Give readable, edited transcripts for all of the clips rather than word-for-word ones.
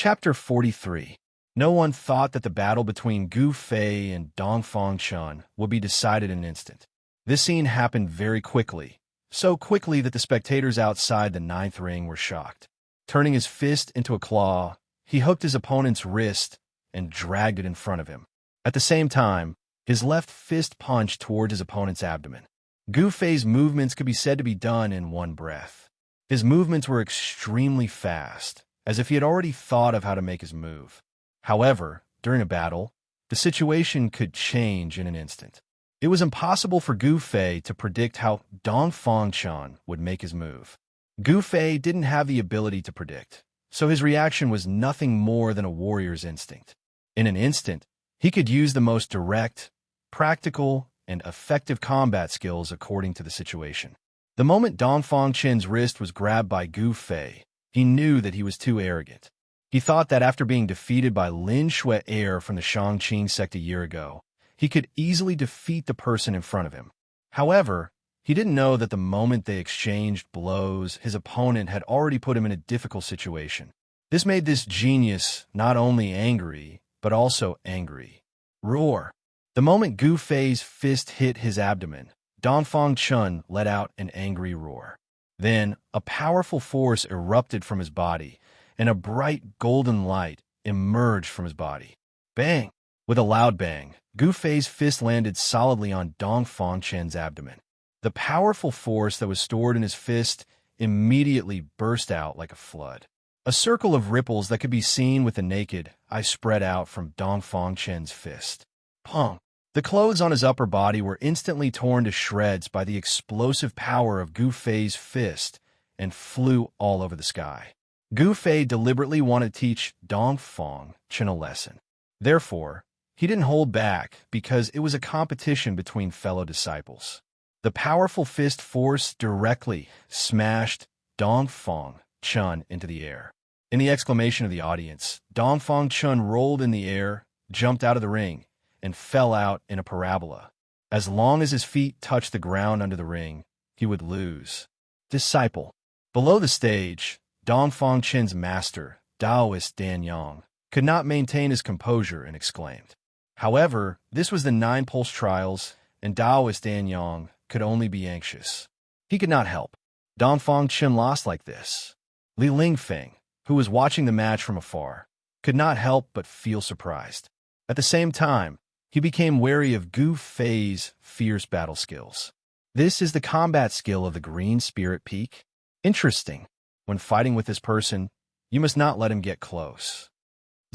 Chapter 43. No one thought that the battle between Gu Fei and Dongfang Chun would be decided in an instant. This scene happened very quickly, so quickly that the spectators outside the ninth ring were shocked. Turning his fist into a claw, he hooked his opponent's wrist and dragged it in front of him. At the same time, his left fist punched toward his opponent's abdomen. Gu Fei's movements could be said to be done in one breath. His movements were extremely fast, as if he had already thought of how to make his move. However, during a battle, the situation could change in an instant. It was impossible for Gu Fei to predict how Dongfang Chun would make his move. Gu Fei didn't have the ability to predict, so his reaction was nothing more than a warrior's instinct. In an instant, he could use the most direct, practical, and effective combat skills according to the situation. The moment Dongfang Chun's wrist was grabbed by Gu Fei, he knew that he was too arrogant. He thought that after being defeated by Lin Shui heir from the Shangqing sect a year ago, he could easily defeat the person in front of him. However, he didn't know that the moment they exchanged blows, his opponent had already put him in a difficult situation. This made this genius not only angry, but also angry. Roar! The moment Gu Fei's fist hit his abdomen, Dongfang Chun let out an angry roar. Then, a powerful force erupted from his body, and a bright golden light emerged from his body. Bang! With a loud bang, Gu Fei's fist landed solidly on Dongfang Chun's abdomen. The powerful force that was stored in his fist immediately burst out like a flood. A circle of ripples that could be seen with the naked eye spread out from Dongfang Chun's fist. Pong! The clothes on his upper body were instantly torn to shreds by the explosive power of Gu Fei's fist and flew all over the sky. Gu Fei deliberately wanted to teach Dongfang Chun a lesson. Therefore, he didn't hold back because it was a competition between fellow disciples. The powerful fist force directly smashed Dongfang Chun into the air. In the exclamation of the audience, Dongfang Chun rolled in the air, jumped out of the ring, and fell out in a parabola. As long as his feet touched the ground under the ring, he would lose. Disciple. Below the stage, Dongfang Chun's master, Taoist Dan Yang, could not maintain his composure and exclaimed. However, this was the 9 pulse trials, and Taoist Dan Yang could only be anxious. He could not help. Dongfang Chun lost like this. Li Lingfeng, who was watching the match from afar, could not help but feel surprised. At the same time, he became wary of Gu Fei's fierce battle skills. This is the combat skill of the Green Spirit Peak. Interesting. When fighting with this person, you must not let him get close.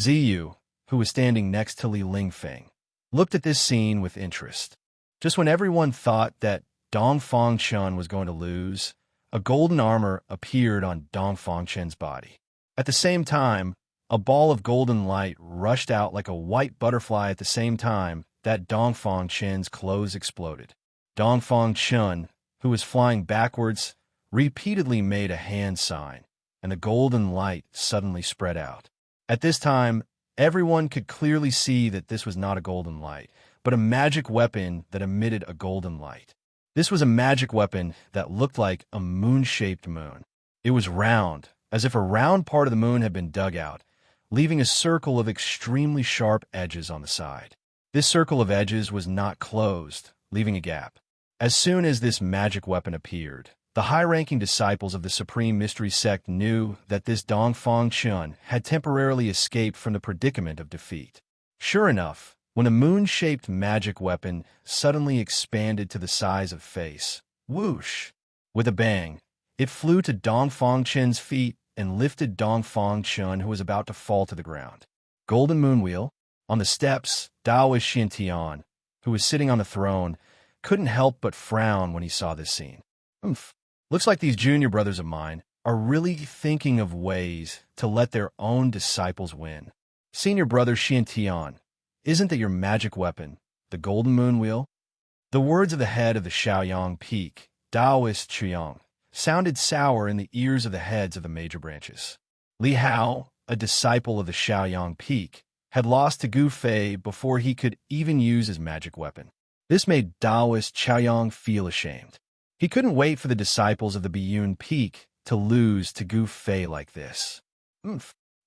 Ziyu, who was standing next to Li Lingfeng, looked at this scene with interest. Just when everyone thought that Dongfang Chun was going to lose, a golden armor appeared on Dongfang Chun's body. At the same time, a ball of golden light rushed out like a white butterfly at the same time that Dongfang Chun's clothes exploded. Dongfang Chun, who was flying backwards, repeatedly made a hand sign, and the golden light suddenly spread out. At this time, everyone could clearly see that this was not a golden light, but a magic weapon that emitted a golden light. This was a magic weapon that looked like a moon-shaped moon. It was round, as if a round part of the moon had been dug out, leaving a circle of extremely sharp edges on the side. This circle of edges was not closed, leaving a gap. As soon as this magic weapon appeared, the high-ranking disciples of the Supreme Mystery Sect knew that this Dongfang Chun had temporarily escaped from the predicament of defeat. Sure enough, when a moon-shaped magic weapon suddenly expanded to the size of face, whoosh! With a bang, it flew to Dongfang Chun's feet and lifted Dongfang Chun, who was about to fall to the ground. Golden Moon Wheel. On the steps, Taoist Xintian, who was sitting on the throne, couldn't help but frown when he saw this scene. Looks like these junior brothers of mine are really thinking of ways to let their own disciples win. Senior brother Xintian, isn't that your magic weapon, the Golden Moon Wheel? The words of the head of the Shaoyang Peak, Taoist Chuyang, sounded sour in the ears of the heads of the major branches. Li Hao, a disciple of the Shaoyang Peak, had lost to Gu Fei before he could even use his magic weapon. This made Taoist Chaoyang feel ashamed. He couldn't wait for the disciples of the Biyun Peak to lose to Gu Fei like this.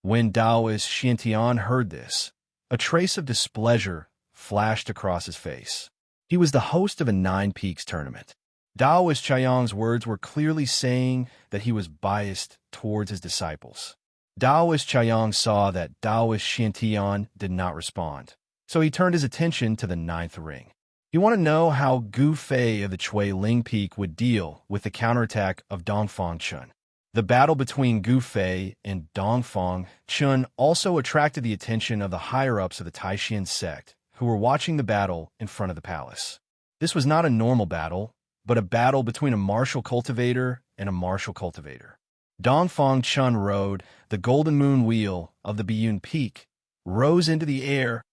When Daoist Xiantian heard this, a trace of displeasure flashed across his face. He was the host of a Nine Peaks tournament. Daoist Chaiyang's words were clearly saying that he was biased towards his disciples. Daoist Chaiyang saw that Daoist Xiantian did not respond, so he turned his attention to the ninth ring. He wanted to know how Gu Fei of the Chui Ling Peak would deal with the counterattack of Dongfang Chun. The battle between Gu Fei and Dongfang Chun also attracted the attention of the higher-ups of the Taishan sect, who were watching the battle in front of the palace. This was not a normal battle, but a battle between a martial cultivator and a martial cultivator. Dongfang Chun rode the golden moon wheel of the Biyun Peak, rose into the air,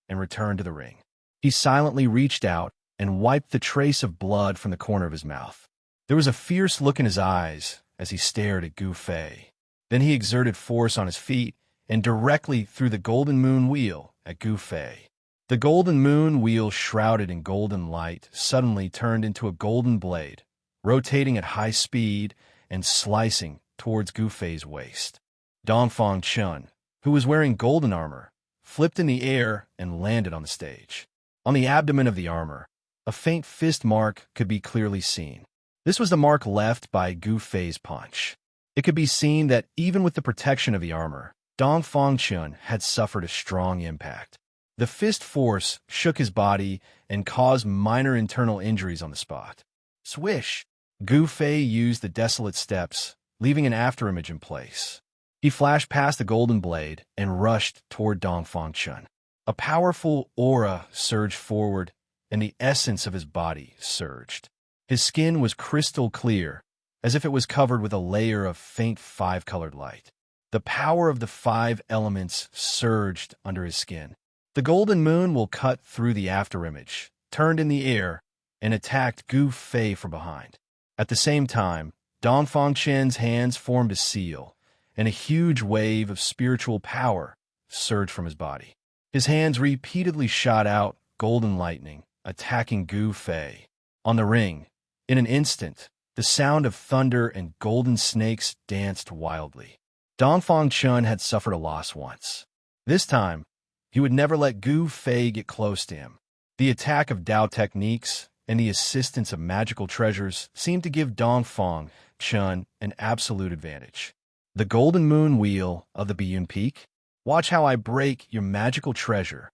and returned to the ring. He silently reached out and wiped the trace of blood from the corner of his mouth. There was a fierce look in his eyes as he stared at Gu Fei. Then he exerted force on his feet and directly threw the golden moon wheel at Gu Fei. The golden moon wheel, shrouded in golden light, suddenly turned into a golden blade, rotating at high speed and slicing towards Gu Fei's waist. Dongfang Chun, who was wearing golden armor, flipped in the air and landed on the stage. On the abdomen of the armor, a faint fist mark could be clearly seen. This was the mark left by Gu Fei's punch. It could be seen that even with the protection of the armor, Dongfang Chun had suffered a strong impact. The fist force shook his body and caused minor internal injuries on the spot. Swish! Gu Fei used the desolate steps, leaving an afterimage in place. He flashed past the golden blade and rushed toward Dongfang Chun. A powerful aura surged forward, and the essence of his body surged. His skin was crystal clear, as if it was covered with a layer of faint five-colored light. The power of the five elements surged under his skin. The golden moon will cut through the afterimage, turned in the air, and attacked Gu Fei from behind. At the same time, Dongfang Chun's hands formed a seal, and a huge wave of spiritual power surged from his body. His hands repeatedly shot out golden lightning, attacking Gu Fei. On the ring, in an instant, the sound of thunder and golden snakes danced wildly. Dongfang Chun had suffered a loss once. This time, he would never let Gu Fei get close to him. The attack of Dao techniques and the assistance of magical treasures seemed to give Dongfang Chun an absolute advantage. The golden moon wheel of the Biyun Peak? Watch how I break your magical treasure.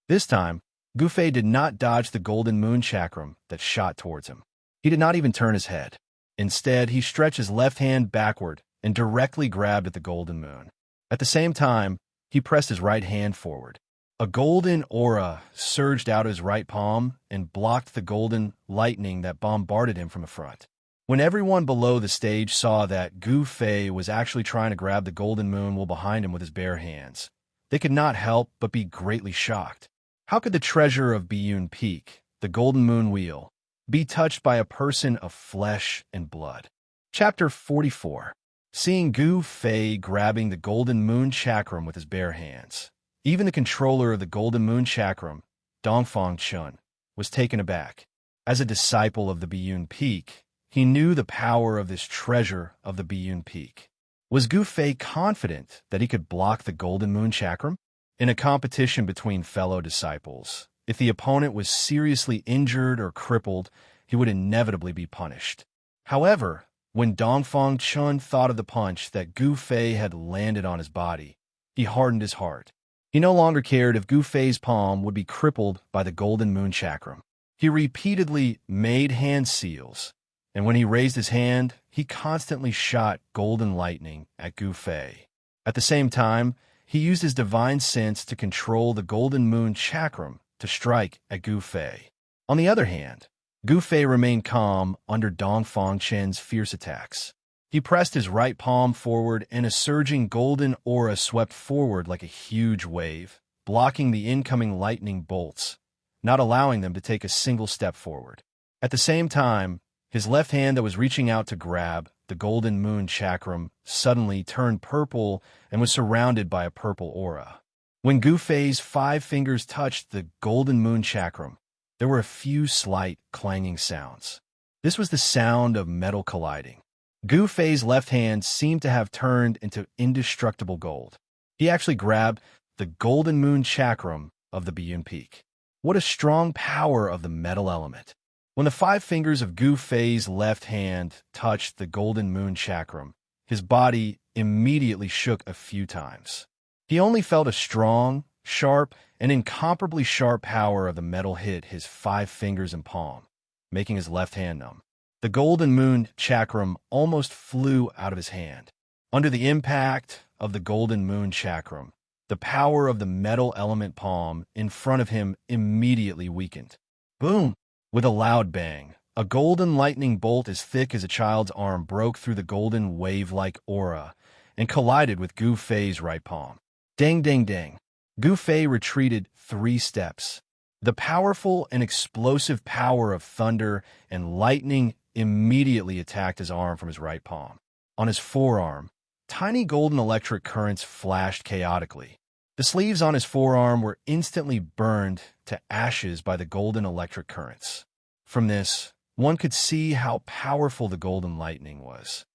This time, Gu Fei did not dodge the golden moon chakram that shot towards him. He did not even turn his head. Instead, he stretched his left hand backward and directly grabbed at the golden moon. At the same time, he pressed his right hand forward. A golden aura surged out of his right palm and blocked the golden lightning that bombarded him from the front. When everyone below the stage saw that Gu Fei was actually trying to grab the golden moon wheel behind him with his bare hands, they could not help but be greatly shocked. How could the treasure of Biyun Peak, the golden moon wheel, be touched by a person of flesh and blood? Chapter 44. Seeing Gu Fei grabbing the golden moon chakram with his bare hands, even the controller of the golden moon chakram, Dongfang Chun, was taken aback. As a disciple of the Biyun Peak, he knew the power of this treasure of the Biyun Peak. Was Gu Fei confident that he could block the golden moon chakram? In a competition between fellow disciples, if the opponent was seriously injured or crippled, he would inevitably be punished. However, when Dongfang Chun thought of the punch that Gu Fei had landed on his body, he hardened his heart. He no longer cared if Gu Fei's palm would be crippled by the golden moon chakram. He repeatedly made hand seals, and when he raised his hand, he constantly shot golden lightning at Gu Fei. At the same time, he used his divine sense to control the golden moon chakram to strike at Gu Fei. On the other hand, Gu Fei remained calm under Dongfang Chun's fierce attacks. He pressed his right palm forward, and a surging golden aura swept forward like a huge wave, blocking the incoming lightning bolts, not allowing them to take a single step forward. At the same time, his left hand that was reaching out to grab the golden moon chakram suddenly turned purple and was surrounded by a purple aura. When Gu Fei's 5 fingers touched the golden moon chakram, there were a few slight clanging sounds. This was the sound of metal colliding. Gu Fei's left hand seemed to have turned into indestructible gold. He actually grabbed the golden moon chakram of the Biyun Peak. What a strong power of the metal element. When the 5 fingers of Gu Fei's left hand touched the golden moon chakram, his body immediately shook a few times. He only felt a strong, sharp, and incomparably sharp power of the metal hit his 5 fingers and palm, making his left hand numb. The golden moon chakram almost flew out of his hand. Under the impact of the golden moon chakram, the power of the metal element palm in front of him immediately weakened. Boom! With a loud bang, a golden lightning bolt as thick as a child's arm broke through the golden wave-like aura and collided with Gu Fei's right palm. Dang, dang, dang. Gu Fei retreated 3 steps. The powerful and explosive power of thunder and lightning immediately attacked his arm from his right palm. On his forearm, tiny golden electric currents flashed chaotically. The sleeves on his forearm were instantly burned to ashes by the golden electric currents. From this, one could see how powerful the golden lightning was.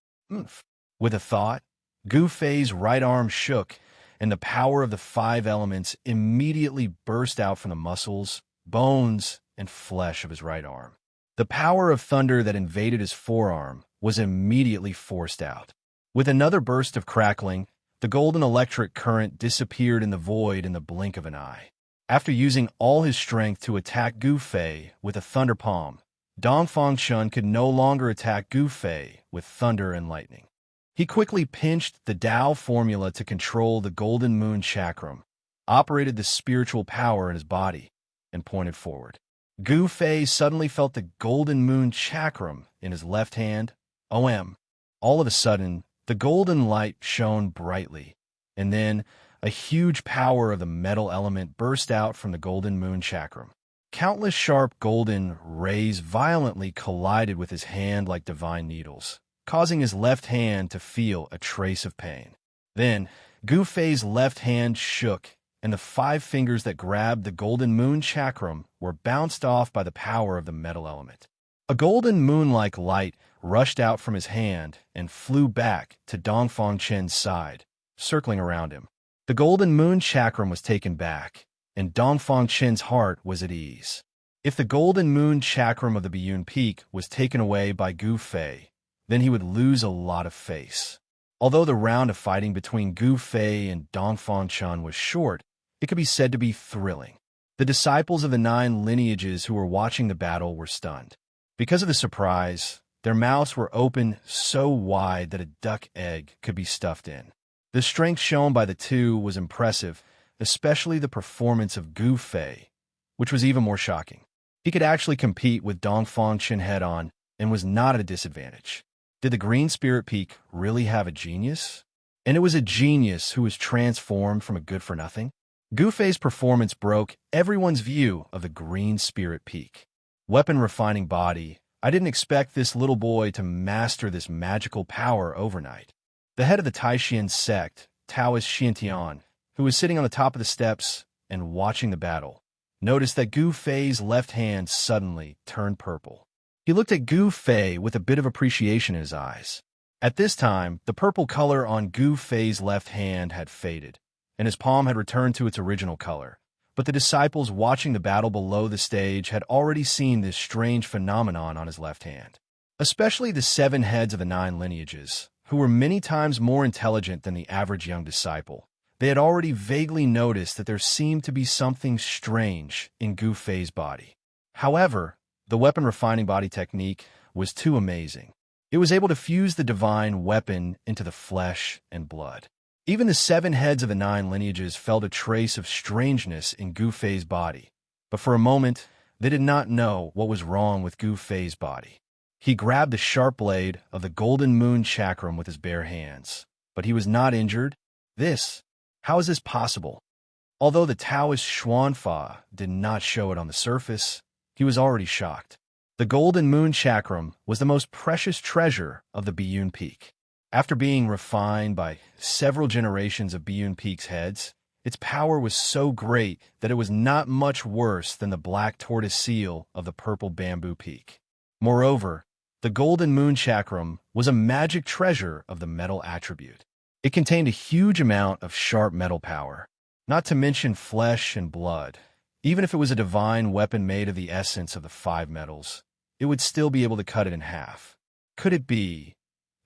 With a thought, Gu Fei's right arm shook, and the power of the 5 elements immediately burst out from the muscles, bones, and flesh of his right arm. The power of thunder that invaded his forearm was immediately forced out. With another burst of crackling, the golden electric current disappeared in the void in the blink of an eye. After using all his strength to attack Gu Fei with a thunder palm, Dongfang Shun could no longer attack Gu Fei with thunder and lightning. He quickly pinched the Tao formula to control the golden moon chakram, operated the spiritual power in his body, and pointed forward. Gu Fei suddenly felt the golden moon chakram in his left hand. All of a sudden, the golden light shone brightly, and then a huge power of the metal element burst out from the golden moon chakram. Countless sharp golden rays violently collided with his hand like divine needles, causing his left hand to feel a trace of pain. Then, Gu Fei's left hand shook, and the 5 fingers that grabbed the golden moon chakram were bounced off by the power of the metal element. A golden moon-like light rushed out from his hand and flew back to Dongfang Chen's side, circling around him. The golden moon chakram was taken back, and Dongfang Chen's heart was at ease. If the golden moon chakram of the Biyun Peak was taken away by Gu Fei, then he would lose a lot of face. Although the round of fighting between Gu Fei and Dongfang Chen was short, it could be said to be thrilling. The disciples of the 9 lineages who were watching the battle were stunned. Because of the surprise, their mouths were open so wide that a duck egg could be stuffed in. The strength shown by the two was impressive, especially the performance of Gu Fei, which was even more shocking. He could actually compete with Dongfang Chen head-on and was not at a disadvantage. Did the Green Spirit Peak really have a genius? And it was a genius who was transformed from a good-for-nothing? Gu Fei's performance broke everyone's view of the Green Spirit Peak. Weapon refining body, I didn't expect this little boy to master this magical power overnight. The head of the Taishan sect, Taoist Xintian, who was sitting on the top of the steps and watching the battle, noticed that Gu Fei's left hand suddenly turned purple. He looked at Gu Fei with a bit of appreciation in his eyes. At this time, the purple color on Gu Fei's left hand had faded, and his palm had returned to its original color. But the disciples watching the battle below the stage had already seen this strange phenomenon on his left hand. Especially the 7 heads of the 9 lineages, who were many times more intelligent than the average young disciple. They had already vaguely noticed that there seemed to be something strange in Gu Fei's body. However, the weapon refining body technique was too amazing. It was able to fuse the divine weapon into the flesh and blood. Even the 7 heads of the 9 lineages felt a trace of strangeness in Gu Fei's body, but for a moment, they did not know what was wrong with Gu Fei's body. He grabbed the sharp blade of the golden moon chakram with his bare hands, but he was not injured. How is this possible? Although the Taoist Xuanfa did not show it on the surface, he was already shocked. The golden moon chakram was the most precious treasure of the Biyun Peak. After being refined by several generations of Biyun Peak's heads, its power was so great that it was not much worse than the black tortoise seal of the purple bamboo peak. Moreover, the golden moon chakram was a magic treasure of the metal attribute. It contained a huge amount of sharp metal power, not to mention flesh and blood. Even if it was a divine weapon made of the essence of the five metals, it would still be able to cut it in half. Could it be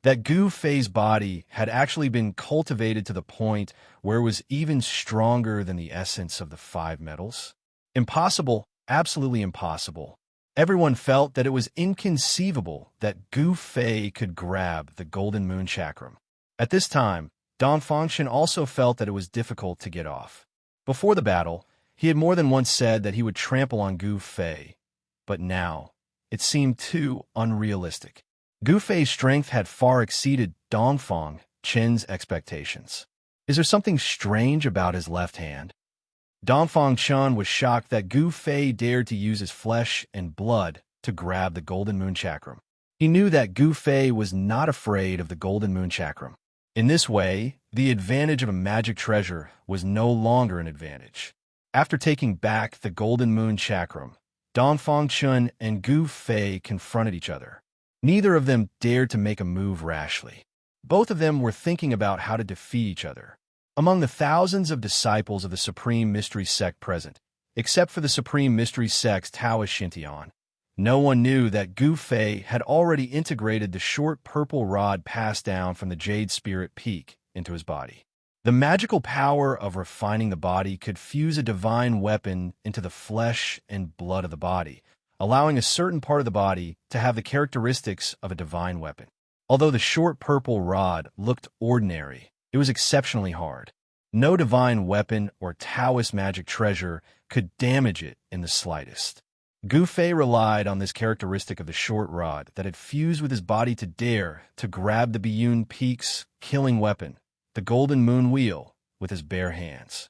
that Gu Fei's body had actually been cultivated to the point where it was even stronger than the essence of the five metals? Impossible, absolutely impossible. Everyone felt that it was inconceivable that Gu Fei could grab the Golden Moon Chakram. At this time, Dong Fengtian also felt that it was difficult to get off. Before the battle, he had more than once said that he would trample on Gu Fei, but now it seemed too unrealistic. Gu Fei's strength had far exceeded Dong Fengtian's expectations. Is there something strange about his left hand? Dong Fengtian was shocked that Gu Fei dared to use his flesh and blood to grab the Golden Moon Chakram. He knew that Gu Fei was not afraid of the Golden Moon Chakram. In this way, the advantage of a magic treasure was no longer an advantage. After taking back the Golden Moon Chakram, Dong Fengtian and Gu Fei confronted each other. Neither of them dared to make a move rashly. Both of them were thinking about how to defeat each other. Among the thousands of disciples of the Supreme Mystery Sect present, except for the Supreme Mystery Sect's Taoist Shintian, no one knew that Gu Fei had already integrated the short purple rod passed down from the Jade Spirit Peak into his body. The magical power of refining the body could fuse a divine weapon into the flesh and blood of the body, allowing a certain part of the body to have the characteristics of a divine weapon. Although the short purple rod looked ordinary, it was exceptionally hard. No divine weapon or Taoist magic treasure could damage it in the slightest. Gu Fei relied on this characteristic of the short rod that had fused with his body to dare to grab the Biyun Peak's killing weapon, the Golden Moon Wheel, with his bare hands.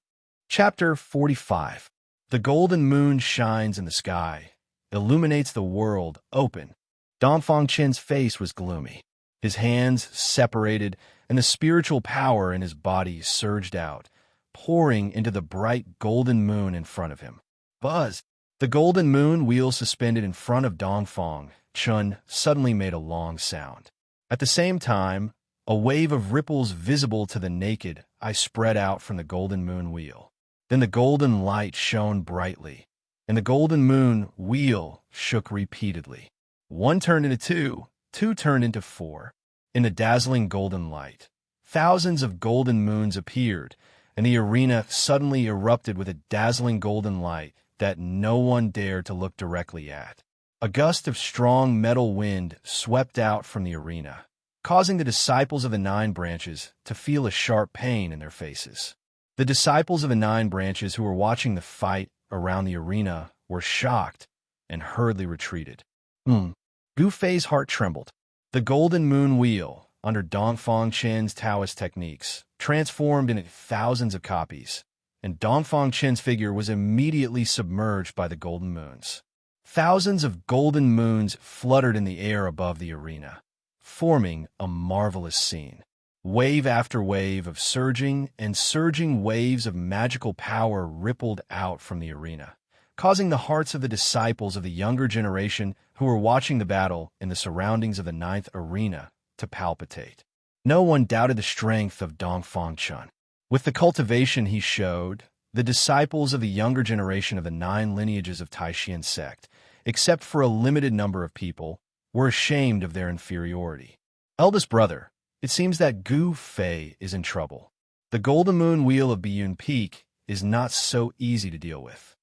Chapter 45. The golden moon shines in the sky, illuminates the world open. Dong Fengtian's face was gloomy. His hands separated, and the spiritual power in his body surged out, pouring into the bright golden moon in front of him. Buzz! The golden moon wheel suspended in front of Dong Fengtian suddenly made a long sound. At the same time, a wave of ripples visible to the naked eye spread out from the golden moon wheel. Then the golden light shone brightly, and the golden moon wheel shook repeatedly. One turned into two, two turned into four. In the dazzling golden light, thousands of golden moons appeared, and the arena suddenly erupted with a dazzling golden light that no one dared to look directly at. A gust of strong metal wind swept out from the arena, causing the disciples of the Nine Branches to feel a sharp pain in their faces. The disciples of the Nine Branches who were watching the fight around the arena were shocked and hurriedly retreated. Gu Fei's heart trembled. The golden moon wheel, under Dong Fengtian's Taoist techniques, transformed into thousands of copies, and Dong Fengtian's figure was immediately submerged by the golden moons. Thousands of golden moons fluttered in the air above the arena, forming a marvelous scene. Wave after wave of surging and surging waves of magical power rippled out from the arena, causing the hearts of the disciples of the younger generation who were watching the battle in the surroundings of the ninth arena to palpitate. No one doubted the strength of Dong Fengtian. With the cultivation he showed, the disciples of the younger generation of the 9 lineages of Taishan sect, except for a limited number of people, were ashamed of their inferiority. Eldest brother, it seems that Gu Fei is in trouble. The golden moon wheel of Biyun Peak is not so easy to deal with.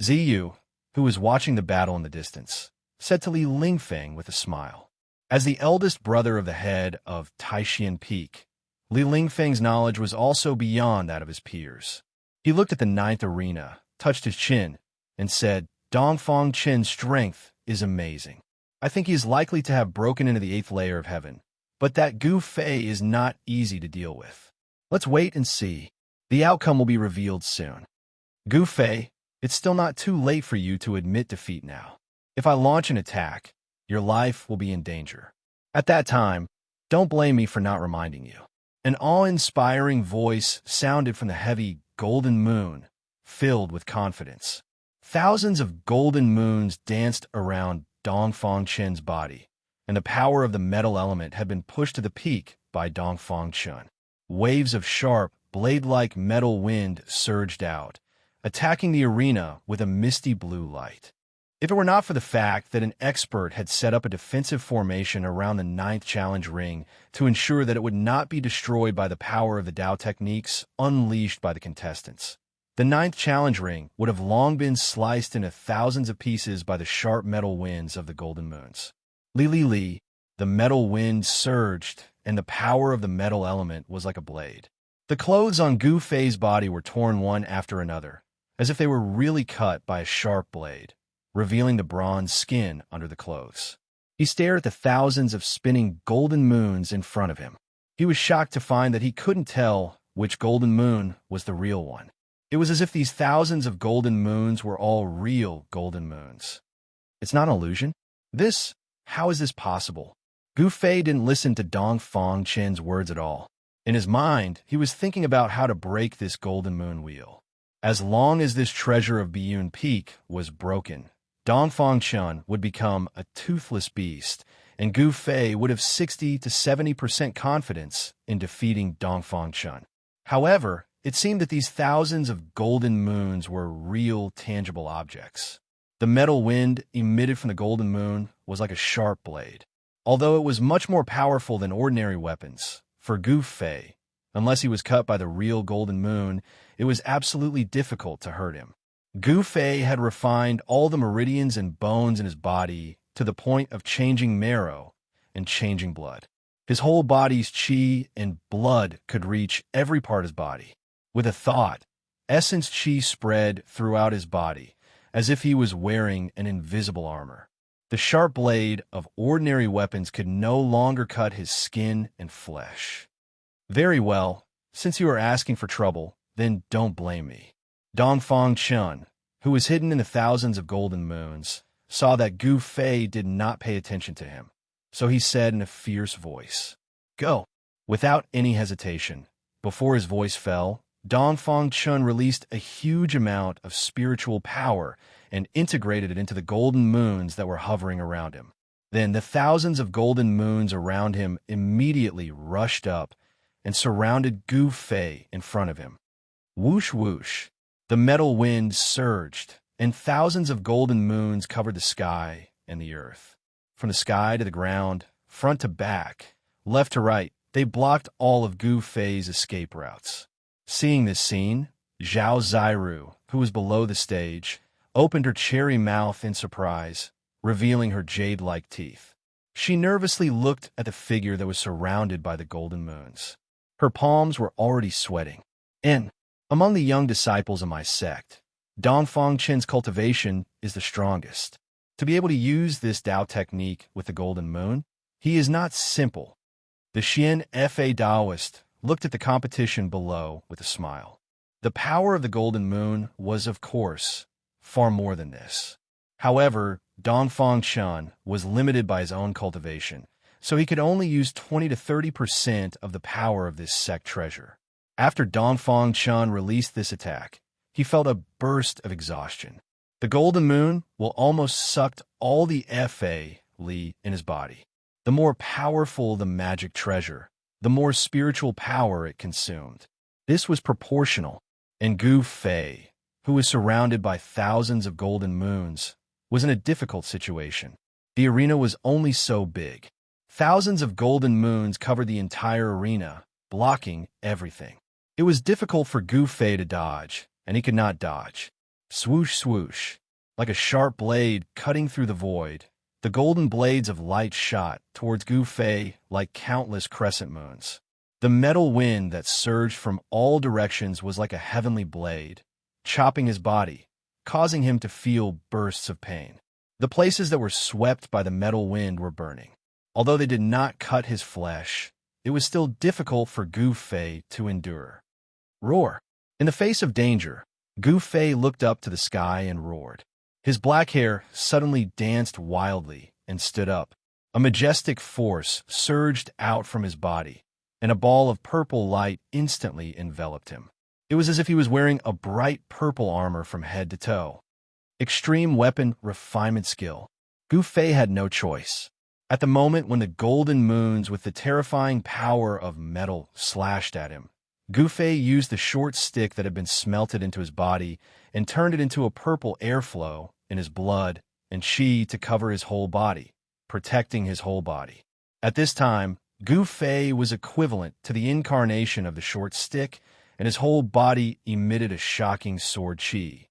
Ziyu, who was watching the battle in the distance, said to Li Lingfeng with a smile. As the eldest brother of the head of Taishan Peak, Li Lingfeng's knowledge was also beyond that of his peers. He looked at the ninth arena, touched his chin, and said, Dong Fengtian's strength is amazing. I think he is likely to have broken into the 8th layer of heaven, but that Gu Fei is not easy to deal with. Let's wait and see. The outcome will be revealed soon. Gu Fei, it's still not too late for you to admit defeat now. If I launch an attack, your life will be in danger. At that time, don't blame me for not reminding you. An awe-inspiring voice sounded from the heavy golden moon, filled with confidence. Thousands of golden moons danced around Dong Fengtian's body, and the power of the metal element had been pushed to the peak by Dong Fengtian. waves of sharp, blade-like metal wind surged out, attacking the arena with a misty blue light. If it were not for the fact that an expert had set up a defensive formation around the ninth challenge ring to ensure that it would not be destroyed by the power of the Dao techniques unleashed by the contestants, the ninth challenge ring would have long been sliced into thousands of pieces by the sharp metal winds of the golden moons. Li Li Li, the metal wind surged, and the power of the metal element was like a blade. The clothes on Gu Fei's body were torn one after another, as if they were really cut by a sharp blade, revealing the bronze skin under the clothes. He stared at the thousands of spinning golden moons in front of him. He was shocked to find that he couldn't tell which golden moon was the real one. It was as if these thousands of golden moons were all real golden moons. It's not an illusion? How is this possible? Gu Fei didn't listen to Dong Fangchen's words at all. In his mind, he was thinking about how to break this golden moon wheel. As long as this treasure of Biyun Peak was broken, Dong Fangchen would become a toothless beast, and Gu Fei would have 60 to 70% confidence in defeating Dong Fangchen. However, it seemed that these thousands of golden moons were real, tangible objects. The metal wind emitted from the golden moon was like a sharp blade. Although it was much more powerful than ordinary weapons, for Gu Fei, unless he was cut by the real golden moon, it was absolutely difficult to hurt him. Gu Fei had refined all the meridians and bones in his body to the point of changing marrow and changing blood. His whole body's qi and blood could reach every part of his body. With a thought, essence qi spread throughout his body, as if he was wearing an invisible armor. The sharp blade of ordinary weapons could no longer cut his skin and flesh. Very well, since you are asking for trouble, then don't blame me. Dong Fangchen, who was hidden in the thousands of golden moons, saw that Gu Fei did not pay attention to him, so he said in a fierce voice, "Go." Without any hesitation, before his voice fell, Dong Fangchen released a huge amount of spiritual power and integrated it into the golden moons that were hovering around him. Then the thousands of golden moons around him immediately rushed up and surrounded Gu Fei in front of him. Whoosh whoosh, the metal wind surged, and thousands of golden moons covered the sky and the earth. From the sky to the ground, front to back, left to right, they blocked all of Gu Fei's escape routes. Seeing this scene, Zhao Zairu, who was below the stage, opened her cherry mouth in surprise, revealing her jade-like teeth. She nervously looked at the figure that was surrounded by the golden moons. Her palms were already sweating. Among the young disciples of my sect, Dong Fangchen's cultivation is the strongest. To be able to use this Dao technique with the golden moon, he is not simple. The Xian Fa Daoist looked at the competition below with a smile. The power of the golden moon was, of course, far more than this. However, Dong Fangchen was limited by his own cultivation, so he could only use 20 to 30% of the power of this sect treasure. After Dong Fangchen released this attack, he felt a burst of exhaustion. The golden moon will almost sucked all the Fa Li in his body. The more powerful the magic treasure, the more spiritual power it consumed. This was proportional, and Gu Fei, who was surrounded by thousands of golden moons, was in a difficult situation. The arena was only so big. Thousands of golden moons covered the entire arena, blocking everything. It was difficult for Gu Fei to dodge, and he could not dodge. Swoosh swoosh, like a sharp blade cutting through the void, the golden blades of light shot towards Gu Fei like countless crescent moons. The metal wind that surged from all directions was like a heavenly blade, chopping his body, causing him to feel bursts of pain. The places that were swept by the metal wind were burning. Although they did not cut his flesh, it was still difficult for Gu Fei to endure. Roar! In the face of danger, Gu Fei looked up to the sky and roared. His black hair suddenly danced wildly and stood up. A majestic force surged out from his body, and a ball of purple light instantly enveloped him. It was as if he was wearing a bright purple armor from head to toe. Extreme weapon refinement skill. Gu Fei had no choice. At the moment when the golden moons with the terrifying power of metal slashed at him, Gu Fei used the short stick that had been smelted into his body and turned it into a purple airflow in his blood and qi to cover his whole body, protecting his whole body. At this time, Gu Fei was equivalent to the incarnation of the short stick, and his whole body emitted a shocking sword qi.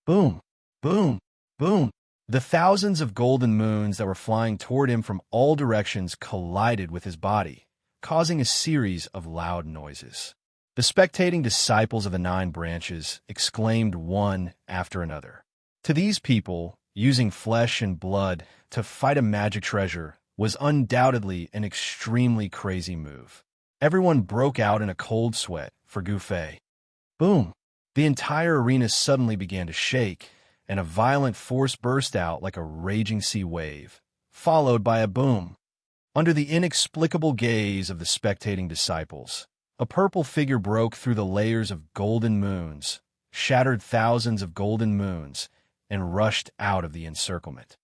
Boom, boom, boom. The thousands of golden moons that were flying toward him from all directions collided with his body, causing a series of loud noises. The spectating disciples of the 9 branches exclaimed one after another. To these people, using flesh and blood to fight a magic treasure was undoubtedly an extremely crazy move. Everyone broke out in a cold sweat for Gu Fei. Boom! The entire arena suddenly began to shake, and a violent force burst out like a raging sea wave, followed by a boom. Under the inexplicable gaze of the spectating disciples, a purple figure broke through the layers of golden moons, shattered thousands of golden moons, and rushed out of the encirclement.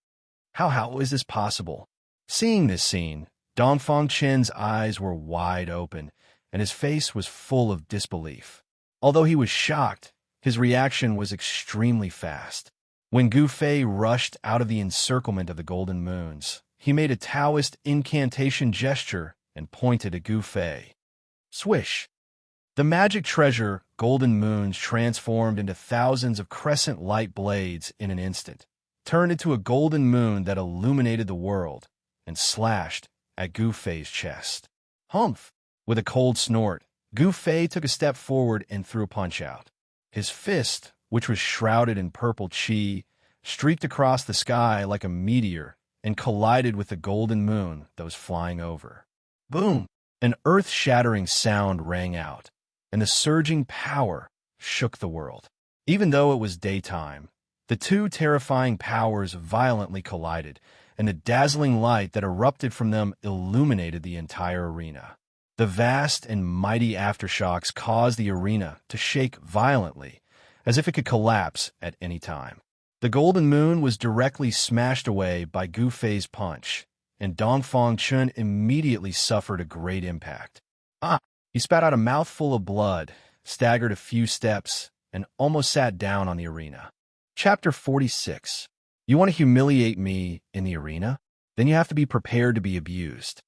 How is this possible? Seeing this scene, Dongfang Chen's eyes were wide open, and his face was full of disbelief. Although he was shocked, his reaction was extremely fast. When Gu Fei rushed out of the encirclement of the golden moons, he made a Taoist incantation gesture and pointed at Gu Fei. Swish! The magic treasure, golden moons, transformed into thousands of crescent light blades in an instant, turned into a golden moon that illuminated the world, and slashed at Gu Fei's chest. Humph! With a cold snort, Gu Fei took a step forward and threw a punch out. His fist, which was shrouded in purple qi, streaked across the sky like a meteor and collided with the golden moon that was flying over. Boom! An earth-shattering sound rang out, and the surging power shook the world. Even though it was daytime, the 2 terrifying powers violently collided, and the dazzling light that erupted from them illuminated the entire arena. The vast and mighty aftershocks caused the arena to shake violently, as if it could collapse at any time. The golden moon was directly smashed away by Gu Fei's punch, and Dongfang Chen immediately suffered a great impact. He spat out a mouthful of blood, staggered a few steps, and almost sat down on the arena. Chapter 46. You want to humiliate me in the arena? Then you have to be prepared to be abused.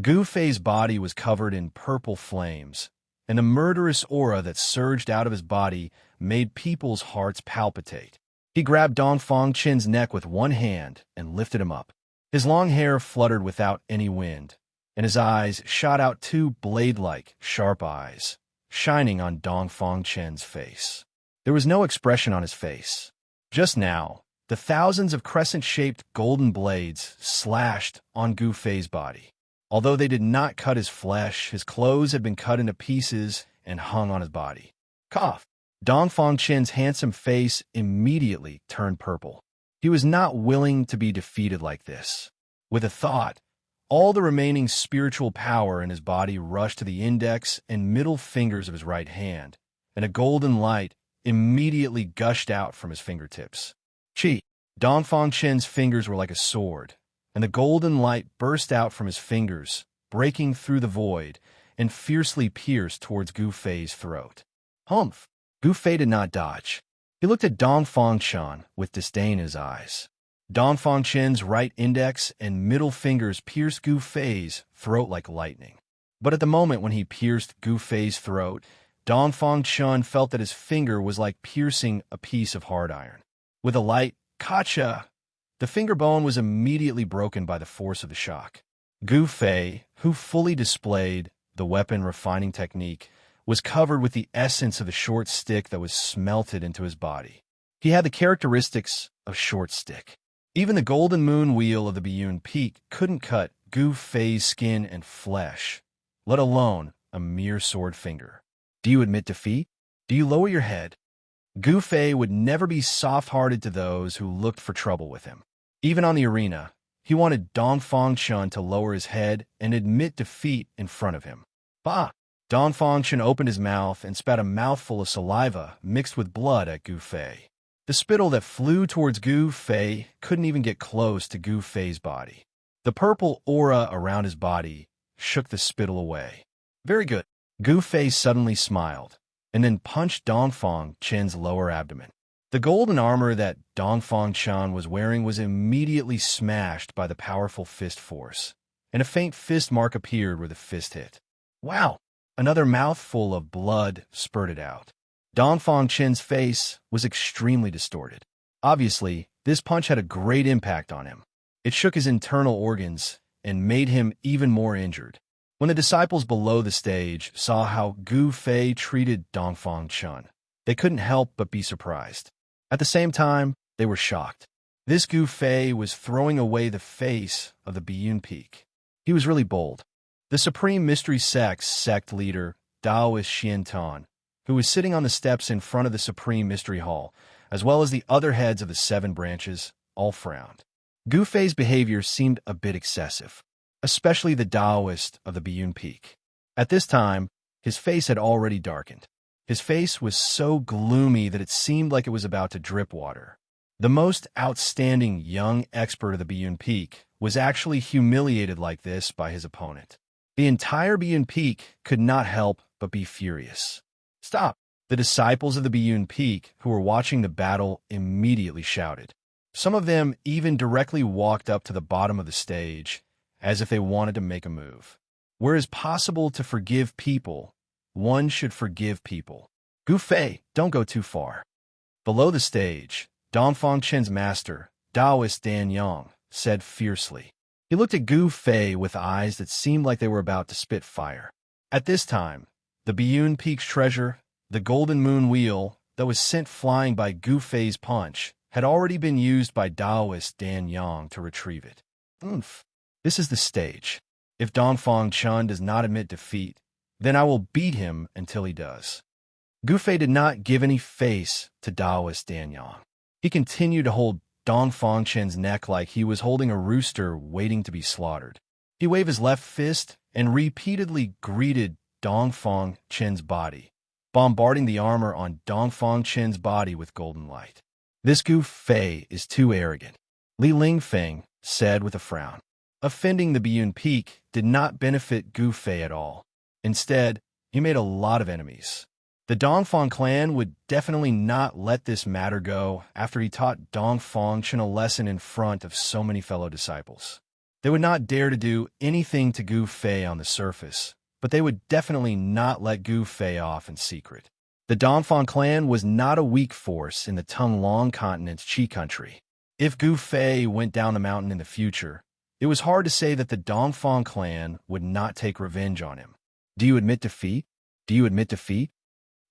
Gu Fei's body was covered in purple flames, and the murderous aura that surged out of his body made people's hearts palpitate. He grabbed Dongfang Chen's neck with one hand and lifted him up. His long hair fluttered without any wind, and his eyes shot out 2 blade-like, sharp eyes, shining on Dongfang Chen's face. There was no expression on his face. Just now, the thousands of crescent-shaped golden blades slashed on Gu Fei's body. Although they did not cut his flesh, his clothes had been cut into pieces and hung on his body. Cough! Dongfang Chen's handsome face immediately turned purple. He was not willing to be defeated like this. With a thought, all the remaining spiritual power in his body rushed to the index and middle fingers of his right hand, and a golden light immediately gushed out from his fingertips. Qi! Dongfang Chen's fingers were like a sword, and the golden light burst out from his fingers, breaking through the void, and fiercely pierced towards Gu Fei's throat. Humph! Gu Fei did not dodge. He looked at Dongfang Chen with disdain in his eyes. Dongfang Chen's right index and middle fingers pierced Gu Fei's throat like lightning. But at the moment when he pierced Gu Fei's throat, Dongfang Chen felt that his finger was like piercing a piece of hard iron. With a light "Kacha!" the finger bone was immediately broken by the force of the shock. Gu Fei, who fully displayed the weapon refining technique, was covered with the essence of the short stick that was smelted into his body. He had the characteristics of short stick. Even the golden moon wheel of the Biyun Peak couldn't cut Gu Fei's skin and flesh, let alone a mere sword finger. Do you admit defeat? Do you lower your head? Gu Fei would never be soft-hearted to those who looked for trouble with him. Even on the arena, he wanted Dongfang Chen to lower his head and admit defeat in front of him. Bah! Dongfang Chen opened his mouth and spat a mouthful of saliva mixed with blood at Gu Fei. The spittle that flew towards Gu Fei couldn't even get close to Gu Fei's body. The purple aura around his body shook the spittle away. Very good. Gu Fei suddenly smiled, and then punched Dongfang Chen's lower abdomen. The golden armor that Dongfang Chen was wearing was immediately smashed by the powerful fist force, and a faint fist mark appeared where the fist hit. Wow! Another mouthful of blood spurted out. Dongfang Chen's face was extremely distorted. Obviously, this punch had a great impact on him. It shook his internal organs and made him even more injured. When the disciples below the stage saw how Gu Fei treated Dongfang Chen, they couldn't help but be surprised. At the same time, they were shocked. This Gu Fei was throwing away the face of the Biyun Peak. He was really bold. The Supreme Mystery sect leader, Taoist Xiantan, who was sitting on the steps in front of the Supreme Mystery Hall, as well as the other heads of the 7 branches, all frowned. Gu Fei's behavior seemed a bit excessive, especially the Taoist of the Biyun Peak. At this time, his face had already darkened. His face was so gloomy that it seemed like it was about to drip water. The most outstanding young expert of the Biyun Peak was actually humiliated like this by his opponent. The entire Biyun Peak could not help but be furious. Stop! The disciples of the Biyun Peak who were watching the battle immediately shouted. Some of them even directly walked up to the bottom of the stage, as if they wanted to make a move. Where it's possible to forgive people, one should forgive people. Gu Fei, don't go too far. Below the stage, Dongfang Chen's master, Taoist Dan Yang, said fiercely. He looked at Gu Fei with eyes that seemed like they were about to spit fire. At this time, the Biyun Peak's treasure, the Golden Moon Wheel, that was sent flying by Gu Fei's punch, had already been used by Taoist Dan Yang to retrieve it. Oomph. This is the stage. If Dongfang Chen does not admit defeat, then I will beat him until he does. Gu Fei did not give any face to Taoist Dan Yang. He continued to hold Dongfang Chen's neck like he was holding a rooster waiting to be slaughtered. He waved his left fist and repeatedly greeted Dongfang Chen's body, bombarding the armor on Dongfang Chen's body with golden light. This Gu Fei is too arrogant, Li Lingfeng said with a frown. Offending the Biyun Peak did not benefit Gu Fei at all. Instead, he made a lot of enemies. The Dongfang clan would definitely not let this matter go after he taught Dongfang Chen a lesson in front of so many fellow disciples. They would not dare to do anything to Gu Fei on the surface, but they would definitely not let Gu Fei off in secret. The Dongfang clan was not a weak force in the Tonglong continent's Qi country. If Gu Fei went down the mountain in the future, it was hard to say that the Dongfang clan would not take revenge on him. Do you admit defeat? Do you admit defeat?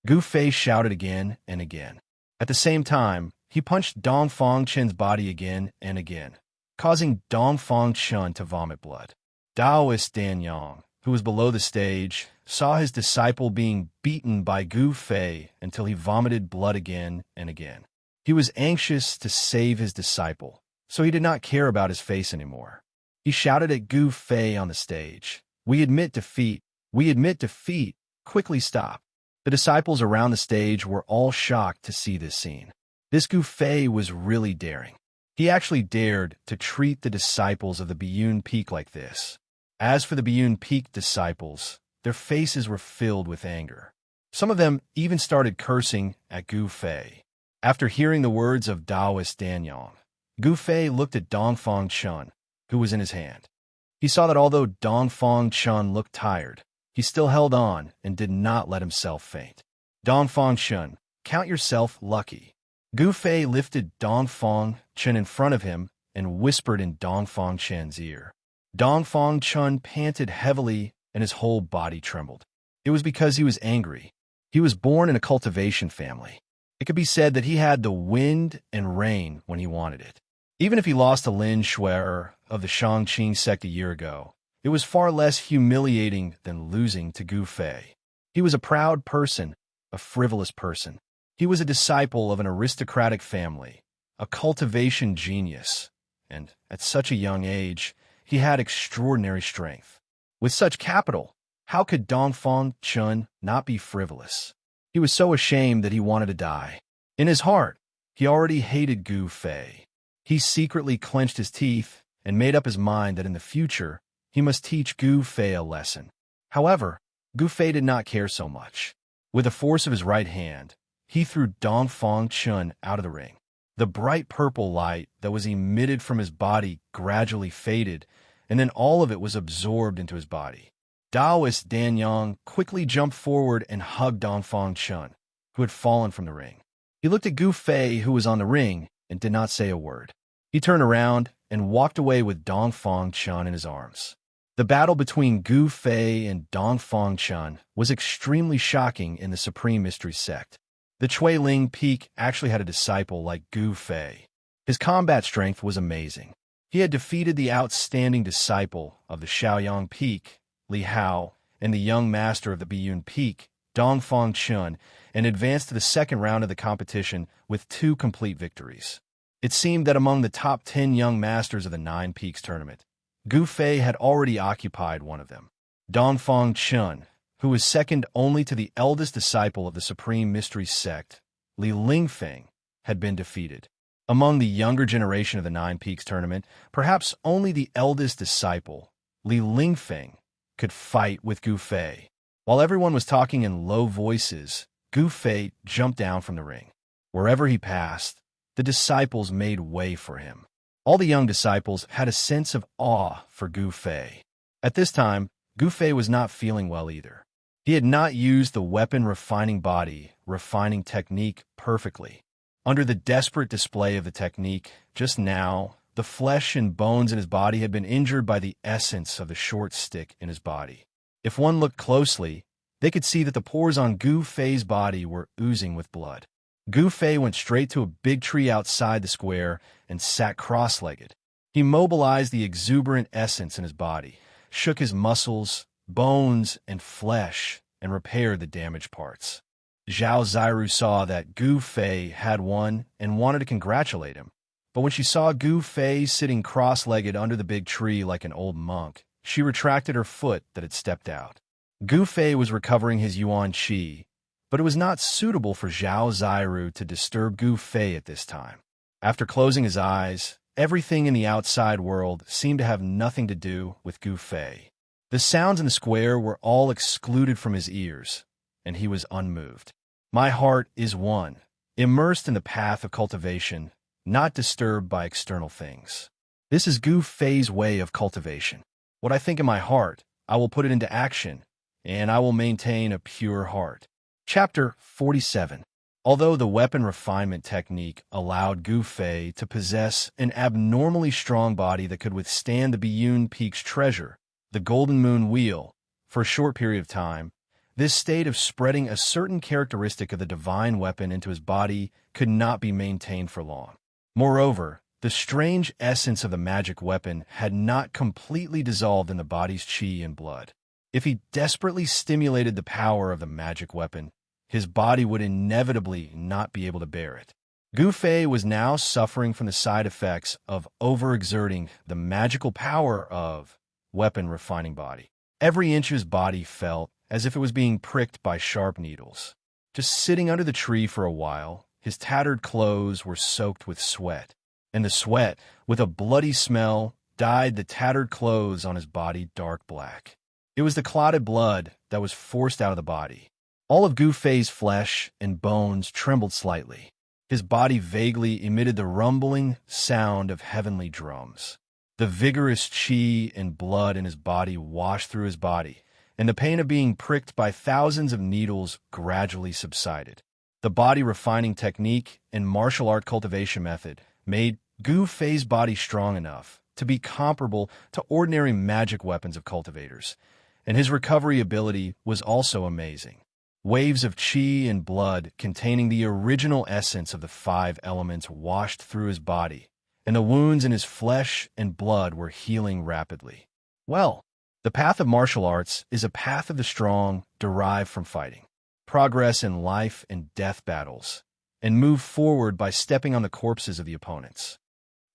Gu Fei shouted again and again. At the same time, he punched Dongfang Chen's body again and again, causing Dongfang Chen to vomit blood. Taoist Dan Yang, who was below the stage, saw his disciple being beaten by Gu Fei until he vomited blood again and again. He was anxious to save his disciple, so he did not care about his face anymore. He shouted at Gu Fei on the stage, "We admit defeat! We admit defeat! Quickly stop!" The disciples around the stage were all shocked to see this scene. This Gu Fei was really daring. He actually dared to treat the disciples of the Biyun Peak like this. As for the Biyun Peak disciples, their faces were filled with anger. Some of them even started cursing at Gu Fei. After hearing the words of Taoist Dan Yang, Gu Fei looked at Dongfang Chen, who was in his hand. He saw that although Dongfang Chen looked tired, he still held on and did not let himself faint. Dongfang Chen, count yourself lucky. Gu Fei lifted Dongfang Chen in front of him and whispered in Dongfang Chen's ear. Dongfang Chen panted heavily and his whole body trembled. It was because he was angry. He was born in a cultivation family. It could be said that he had the wind and rain when he wanted it. Even if he lost to Lin Shuer of the Shangqing sect a year ago, it was far less humiliating than losing to Gu Fei. He was a proud person, a frivolous person. He was a disciple of an aristocratic family, a cultivation genius, and at such a young age, he had extraordinary strength. With such capital, how could Dongfang Chen not be frivolous? He was so ashamed that he wanted to die. In his heart, he already hated Gu Fei. He secretly clenched his teeth and made up his mind that in the future he must teach Gu Fei a lesson. However, Gu Fei did not care so much. With the force of his right hand, he threw Dongfang Chun out of the ring. The bright purple light that was emitted from his body gradually faded, and then all of it was absorbed into his body. Taoist Dan Yang quickly jumped forward and hugged Dongfang Chun, who had fallen from the ring. He looked at Gu Fei, who was on the ring, and did not say a word. He turned around and walked away with Dongfang Chun in his arms. The battle between Gu Fei and Dongfang Chun was extremely shocking in the Supreme Mystery Sect. The Chui Ling Peak actually had a disciple like Gu Fei. His combat strength was amazing. He had defeated the outstanding disciple of the Shaoyang Peak, Li Hao, and the young master of the Biyun Peak, Dongfang Chun, and advanced to the second round of the competition with 2 complete victories. It seemed that among the top 10 young masters of the Nine Peaks tournament, Gu Fei had already occupied one of them. Dongfang Chun, who was second only to the eldest disciple of the Supreme Mystery Sect, Li Lingfeng, had been defeated. Among the younger generation of the Nine Peaks tournament, perhaps only the eldest disciple, Li Lingfeng, could fight with Gu Fei. While everyone was talking in low voices, Gu Fei jumped down from the ring. Wherever he passed, the disciples made way for him. All the young disciples had a sense of awe for Gu Fei. At this time, Gu Fei was not feeling well either. He had not used the weapon refining technique perfectly. Under the desperate display of the technique, just now, the flesh and bones in his body had been injured by the essence of the short stick in his body. If one looked closely, they could see that the pores on Gu Fei's body were oozing with blood. Gu Fei went straight to a big tree outside the square and sat cross-legged. He mobilized the exuberant essence in his body, shook his muscles, bones, and flesh, and repaired the damaged parts. Zhao Ziru saw that Gu Fei had won and wanted to congratulate him. But when she saw Gu Fei sitting cross-legged under the big tree like an old monk, she retracted her foot that had stepped out. Gu Fei was recovering his Yuan Qi, but it was not suitable for Zhao Ziru to disturb Gu Fei at this time. After closing his eyes, everything in the outside world seemed to have nothing to do with Gu Fei. The sounds in the square were all excluded from his ears, and he was unmoved. My heart is one, immersed in the path of cultivation, not disturbed by external things. This is Gu Fei's way of cultivation. What I think in my heart, I will put it into action, and I will maintain a pure heart. Chapter 47. Although the weapon refinement technique allowed Gu Fei to possess an abnormally strong body that could withstand the Biyun Peak's treasure, the Golden Moon Wheel, for a short period of time, this state of spreading a certain characteristic of the divine weapon into his body could not be maintained for long. Moreover, the strange essence of the magic weapon had not completely dissolved in the body's qi and blood. If he desperately stimulated the power of the magic weapon, his body would inevitably not be able to bear it. Gu Fei was now suffering from the side effects of overexerting the magical power of weapon refining body. Every inch of his body felt as if it was being pricked by sharp needles. Just sitting under the tree for a while, his tattered clothes were soaked with sweat, and the sweat, with a bloody smell, dyed the tattered clothes on his body dark black. It was the clotted blood that was forced out of the body. All of Gu Fei's flesh and bones trembled slightly. His body vaguely emitted the rumbling sound of heavenly drums. The vigorous qi and blood in his body washed through his body, and the pain of being pricked by thousands of needles gradually subsided. The body refining technique and martial art cultivation method made Gu Fei's body strong enough to be comparable to ordinary magic weapons of cultivators, and his recovery ability was also amazing. Waves of qi and blood containing the original essence of the 5 elements washed through his body, and the wounds in his flesh and blood were healing rapidly. Well, the path of martial arts is a path of the strong derived from fighting, progress in life and death battles, and move forward by stepping on the corpses of the opponents.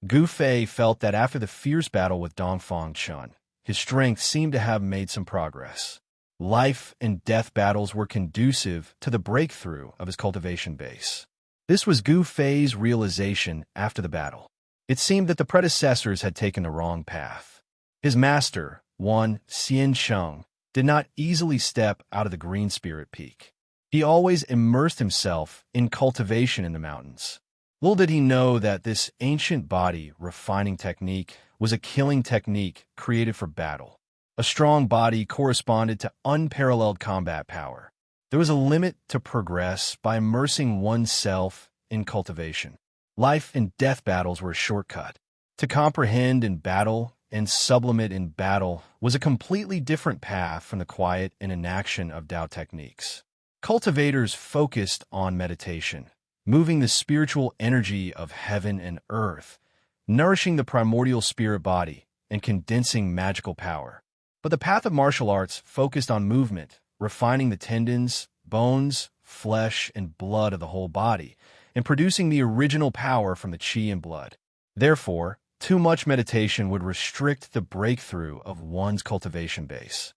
Gu Fei felt that after the fierce battle with Dongfang Chun, his strength seemed to have made some progress. Life and death battles were conducive to the breakthrough of his cultivation base. This was Gu Fei's realization after the battle. It seemed that the predecessors had taken the wrong path. His master, one Xian Sheng, did not easily step out of the Green Spirit Peak. He always immersed himself in cultivation in the mountains. Little did he know that this ancient body refining technique was a killing technique created for battle. A strong body corresponded to unparalleled combat power. There was a limit to progress by immersing oneself in cultivation. Life and death battles were a shortcut. To comprehend in battle and sublimate in battle was a completely different path from the quiet and inaction of Tao techniques. Cultivators focused on meditation, moving the spiritual energy of heaven and earth, nourishing the primordial spirit body, and condensing magical power. But the path of martial arts focused on movement, refining the tendons, bones, flesh, and blood of the whole body, and producing the original power from the qi and blood. Therefore, too much meditation would restrict the breakthrough of one's cultivation base.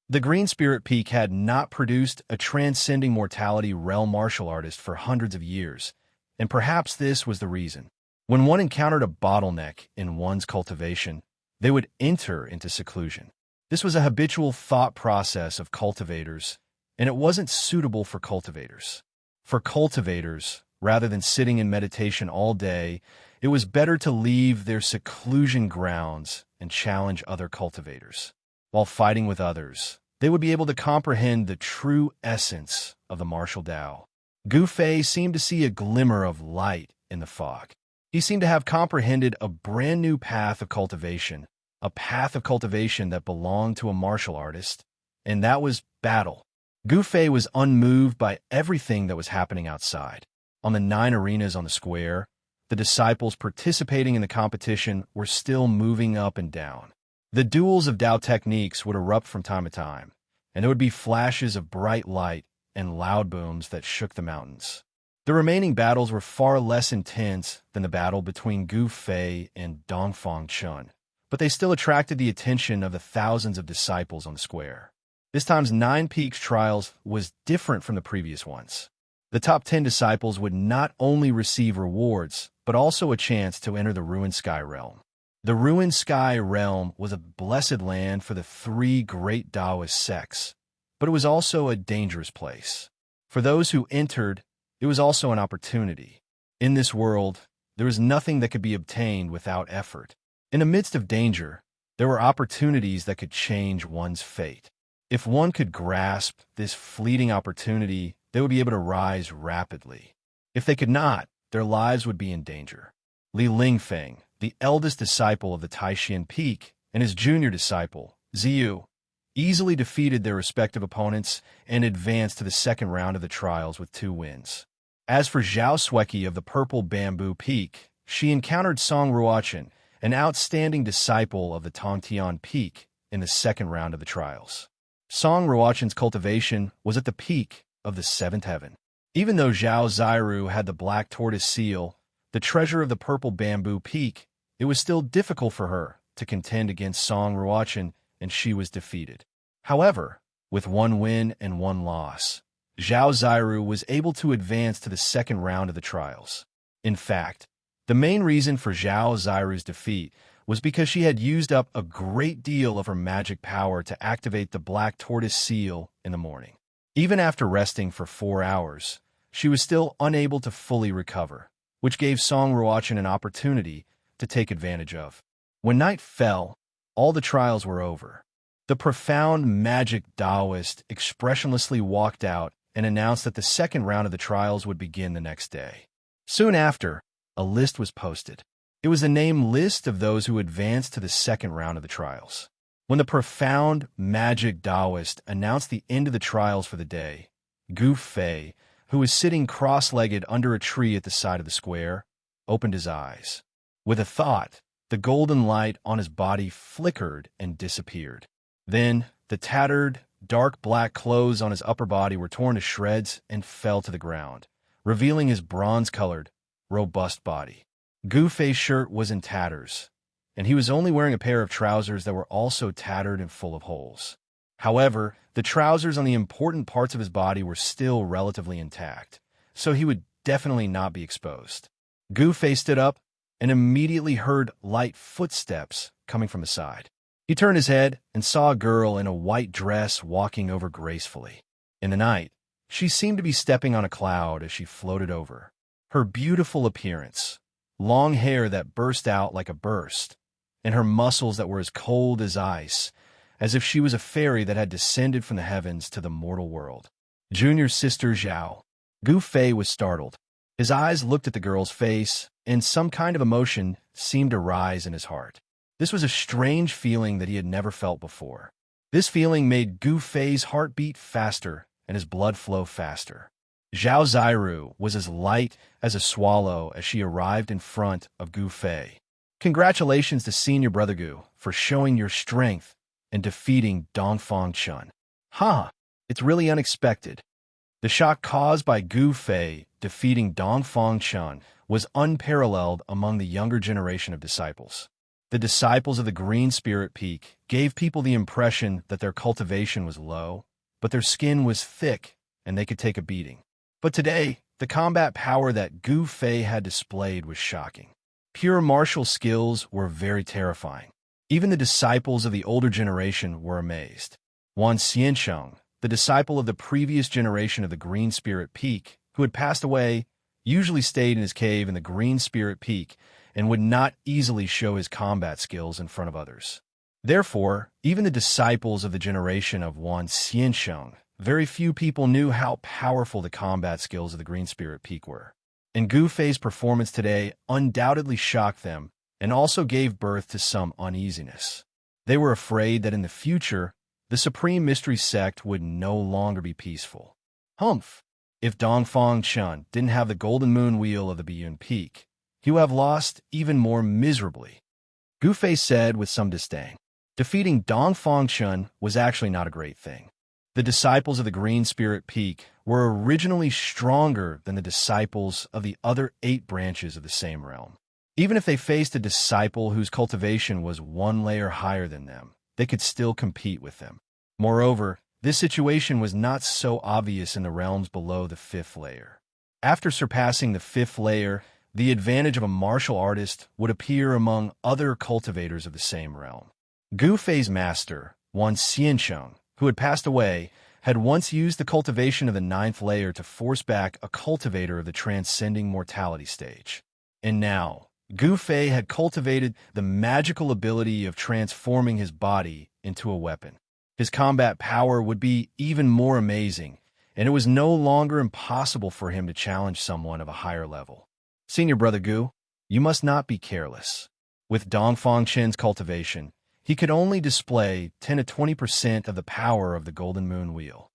The Green Spirit Peak had not produced a transcending mortality realm martial artist for hundreds of years, and perhaps this was the reason. When one encountered a bottleneck in one's cultivation, they would enter into seclusion. This was a habitual thought process of cultivators, and it wasn't suitable for cultivators. For cultivators, rather than sitting in meditation all day, it was better to leave their seclusion grounds and challenge other cultivators. While fighting with others, they would be able to comprehend the true essence of the martial Tao. Gu Fei seemed to see a glimmer of light in the fog. He seemed to have comprehended a brand new path of cultivation, a path of cultivation that belonged to a martial artist, and that was battle. Gu Fei was unmoved by everything that was happening outside. On the 9 arenas on the square, the disciples participating in the competition were still moving up and down. The duels of Tao techniques would erupt from time to time, and there would be flashes of bright light and loud booms that shook the mountains. The remaining battles were far less intense than the battle between Gu Fei and Dongfang Chun, but they still attracted the attention of the thousands of disciples on the square. This time's 9 Peaks trials was different from the previous ones. The top 10 disciples would not only receive rewards, but also a chance to enter the Ruined Sky Realm. The Ruined Sky Realm was a blessed land for the 3 great Taoist sects, but it was also a dangerous place. For those who entered, it was also an opportunity. In this world, there was nothing that could be obtained without effort. In the midst of danger, there were opportunities that could change one's fate. If one could grasp this fleeting opportunity, they would be able to rise rapidly. If they could not, their lives would be in danger. Li Lingfeng, the eldest disciple of the Taishan Peak, and his junior disciple, Ziyu, easily defeated their respective opponents and advanced to the second round of the trials with 2 wins. As for Zhao Sueki of the Purple Bamboo Peak, she encountered Song Ruochen, an outstanding disciple of the Tongtian Peak, in the second round of the trials. Song Ruochen's cultivation was at the peak of the 7th heaven. Even though Zhao Zairu had the Black Tortoise Seal, the treasure of the Purple Bamboo Peak, it was still difficult for her to contend against Song Ruochen, and she was defeated. However, with 1 win and 1 loss, Zhao Zairu was able to advance to the second round of the trials. In fact, the main reason for Zhao Zairu's defeat was because she had used up a great deal of her magic power to activate the Black Tortoise Seal in the morning. Even after resting for 4 hours, she was still unable to fully recover, which gave Song Ruochen an opportunity to take advantage of. When night fell, all the trials were over. The profound magic Taoist expressionlessly walked out and announced that the second round of the trials would begin the next day. Soon after, a list was posted. It was the name list of those who advanced to the second round of the trials. When the profound magic Taoist announced the end of the trials for the day, Gu Fei, who was sitting cross-legged under a tree at the side of the square, opened his eyes. With a thought, the golden light on his body flickered and disappeared. Then, the tattered, dark black clothes on his upper body were torn to shreds and fell to the ground, revealing his bronze-colored, robust body. Gu Fei's shirt was in tatters, and he was only wearing a pair of trousers that were also tattered and full of holes. However, the trousers on the important parts of his body were still relatively intact, so he would definitely not be exposed. Gu Fei stood up and immediately heard light footsteps coming from the side. He turned his head and saw a girl in a white dress walking over gracefully. In the night, she seemed to be stepping on a cloud as she floated over. Her beautiful appearance, long hair that burst out like a burst, and her muscles that were as cold as ice, as if she was a fairy that had descended from the heavens to the mortal world. Junior's sister Zhao. Gu Fei was startled. His eyes looked at the girl's face, and some kind of emotion seemed to rise in his heart. This was a strange feeling that he had never felt before. This feeling made Gu Fei's heart beat faster and his blood flow faster. Zhao Ziru was as light as a swallow as she arrived in front of Gu Fei. Congratulations to Senior Brother Gu for showing your strength and defeating Dongfang Chun. It's really unexpected. The shock caused by Gu Fei defeating Dongfang Chun was unparalleled among the younger generation of disciples. The disciples of the Green Spirit Peak gave people the impression that their cultivation was low, but their skin was thick and they could take a beating. But today, the combat power that Gu Fei had displayed was shocking. Pure martial skills were very terrifying. Even the disciples of the older generation were amazed. Wan Xiansheng, the disciple of the previous generation of the Green Spirit Peak, who had passed away, usually stayed in his cave in the Green Spirit Peak and would not easily show his combat skills in front of others. Therefore, even the disciples of the generation of Wan Xiansheng, very few people knew how powerful the combat skills of the Green Spirit Peak were. And Gu Fei's performance today undoubtedly shocked them and also gave birth to some uneasiness. They were afraid that in the future, the Supreme Mystery Sect would no longer be peaceful. If Dongfang Chun didn't have the Golden Moon Wheel of the Biyun Peak, he would have lost even more miserably. Gu Fei said with some disdain. Defeating Dongfang Chun was actually not a great thing. The disciples of the Green Spirit Peak were originally stronger than the disciples of the other 8 branches of the same realm. Even if they faced a disciple whose cultivation was 1 layer higher than them, they could still compete with them. Moreover, this situation was not so obvious in the realms below the 5th layer. After surpassing the 5th layer, the advantage of a martial artist would appear among other cultivators of the same realm. Gu Fei's master, Wan Xiansheng, who had passed away, had once used the cultivation of the 9th layer to force back a cultivator of the transcending mortality stage. And now, Gu Fei had cultivated the magical ability of transforming his body into a weapon. His combat power would be even more amazing, and it was no longer impossible for him to challenge someone of a higher level. Senior Brother Gu, you must not be careless. With Dongfang Chen's cultivation, he could only display 10 to 20% of the power of the Golden Moon Wheel.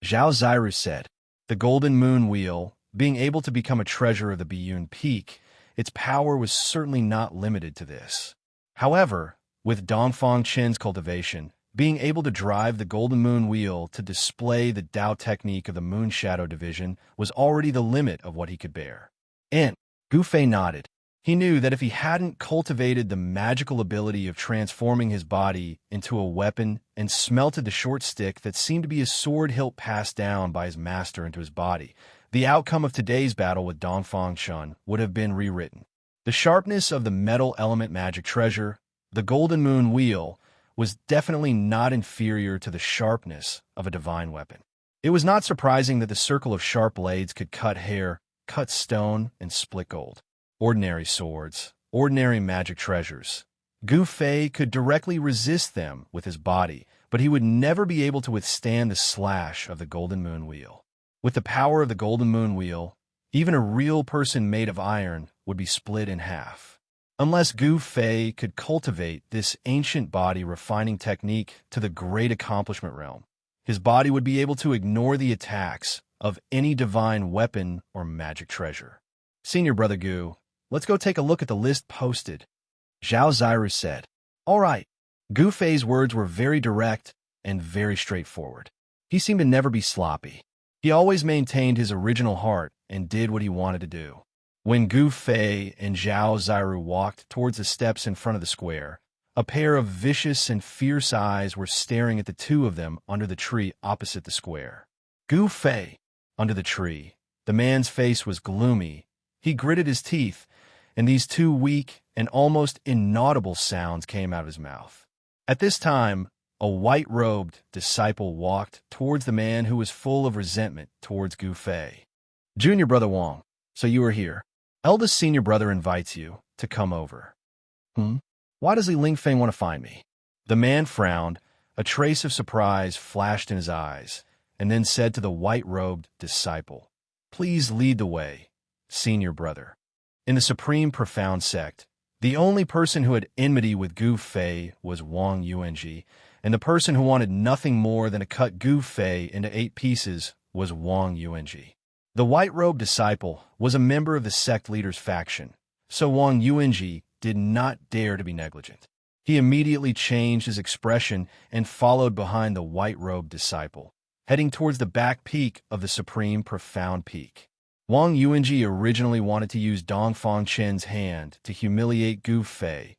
Zhao Ziru said, the Golden Moon Wheel, being able to become a treasure of the Biyun Peak, its power was certainly not limited to this. However, with Dongfang Chen's cultivation, being able to drive the Golden Moon Wheel to display the Dao technique of the Moon Shadow Division was already the limit of what he could bear. And Gu Fei nodded. He knew that if he hadn't cultivated the magical ability of transforming his body into a weapon and smelted the short stick that seemed to be a sword hilt passed down by his master into his body, the outcome of today's battle with Dongfang Chun would have been rewritten. The sharpness of the metal element magic treasure, the Golden Moon Wheel, was definitely not inferior to the sharpness of a divine weapon. It was not surprising that the circle of sharp blades could cut hair, cut stone, and split gold. Ordinary swords, ordinary magic treasures. Gu Fei could directly resist them with his body, but he would never be able to withstand the slash of the Golden Moon Wheel. With the power of the Golden Moon Wheel, even a real person made of iron would be split in half. Unless Gu Fei could cultivate this ancient body refining technique to the great accomplishment realm, his body would be able to ignore the attacks of any divine weapon or magic treasure. Senior Brother Gu, let's go take a look at the list posted, Zhao Ziru said. All right. Gu Fei's words were very direct and very straightforward. He seemed to never be sloppy. He always maintained his original heart and did what he wanted to do. When Gu Fei and Zhao Ziru walked towards the steps in front of the square, a pair of vicious and fierce eyes were staring at the two of them under the tree opposite the square. Gu Fei, under the tree, the man's face was gloomy. He gritted his teeth, and these two weak and almost inaudible sounds came out of his mouth. At this time, a white-robed disciple walked towards the man who was full of resentment towards Gu Fei. "Junior brother Wang, so you are here. Eldest senior brother invites you to come over." Why does Li Lingfeng want to find me?" The man frowned, a trace of surprise flashed in his eyes, and then said to the white-robed disciple, "Please lead the way, senior brother." In the supreme profound sect, the only person who had enmity with Gu Fei was Wang Yuanji, and the person who wanted nothing more than to cut Gu Fei into 8 pieces was Wang Yuanji. The white-robed disciple was a member of the sect leader's faction, so Wang Yuanji did not dare to be negligent. He immediately changed his expression and followed behind the white-robed disciple, heading towards the back peak of the supreme profound peak. Wang Yuanji originally wanted to use Dongfang Chen's hand to humiliate Gu Fei,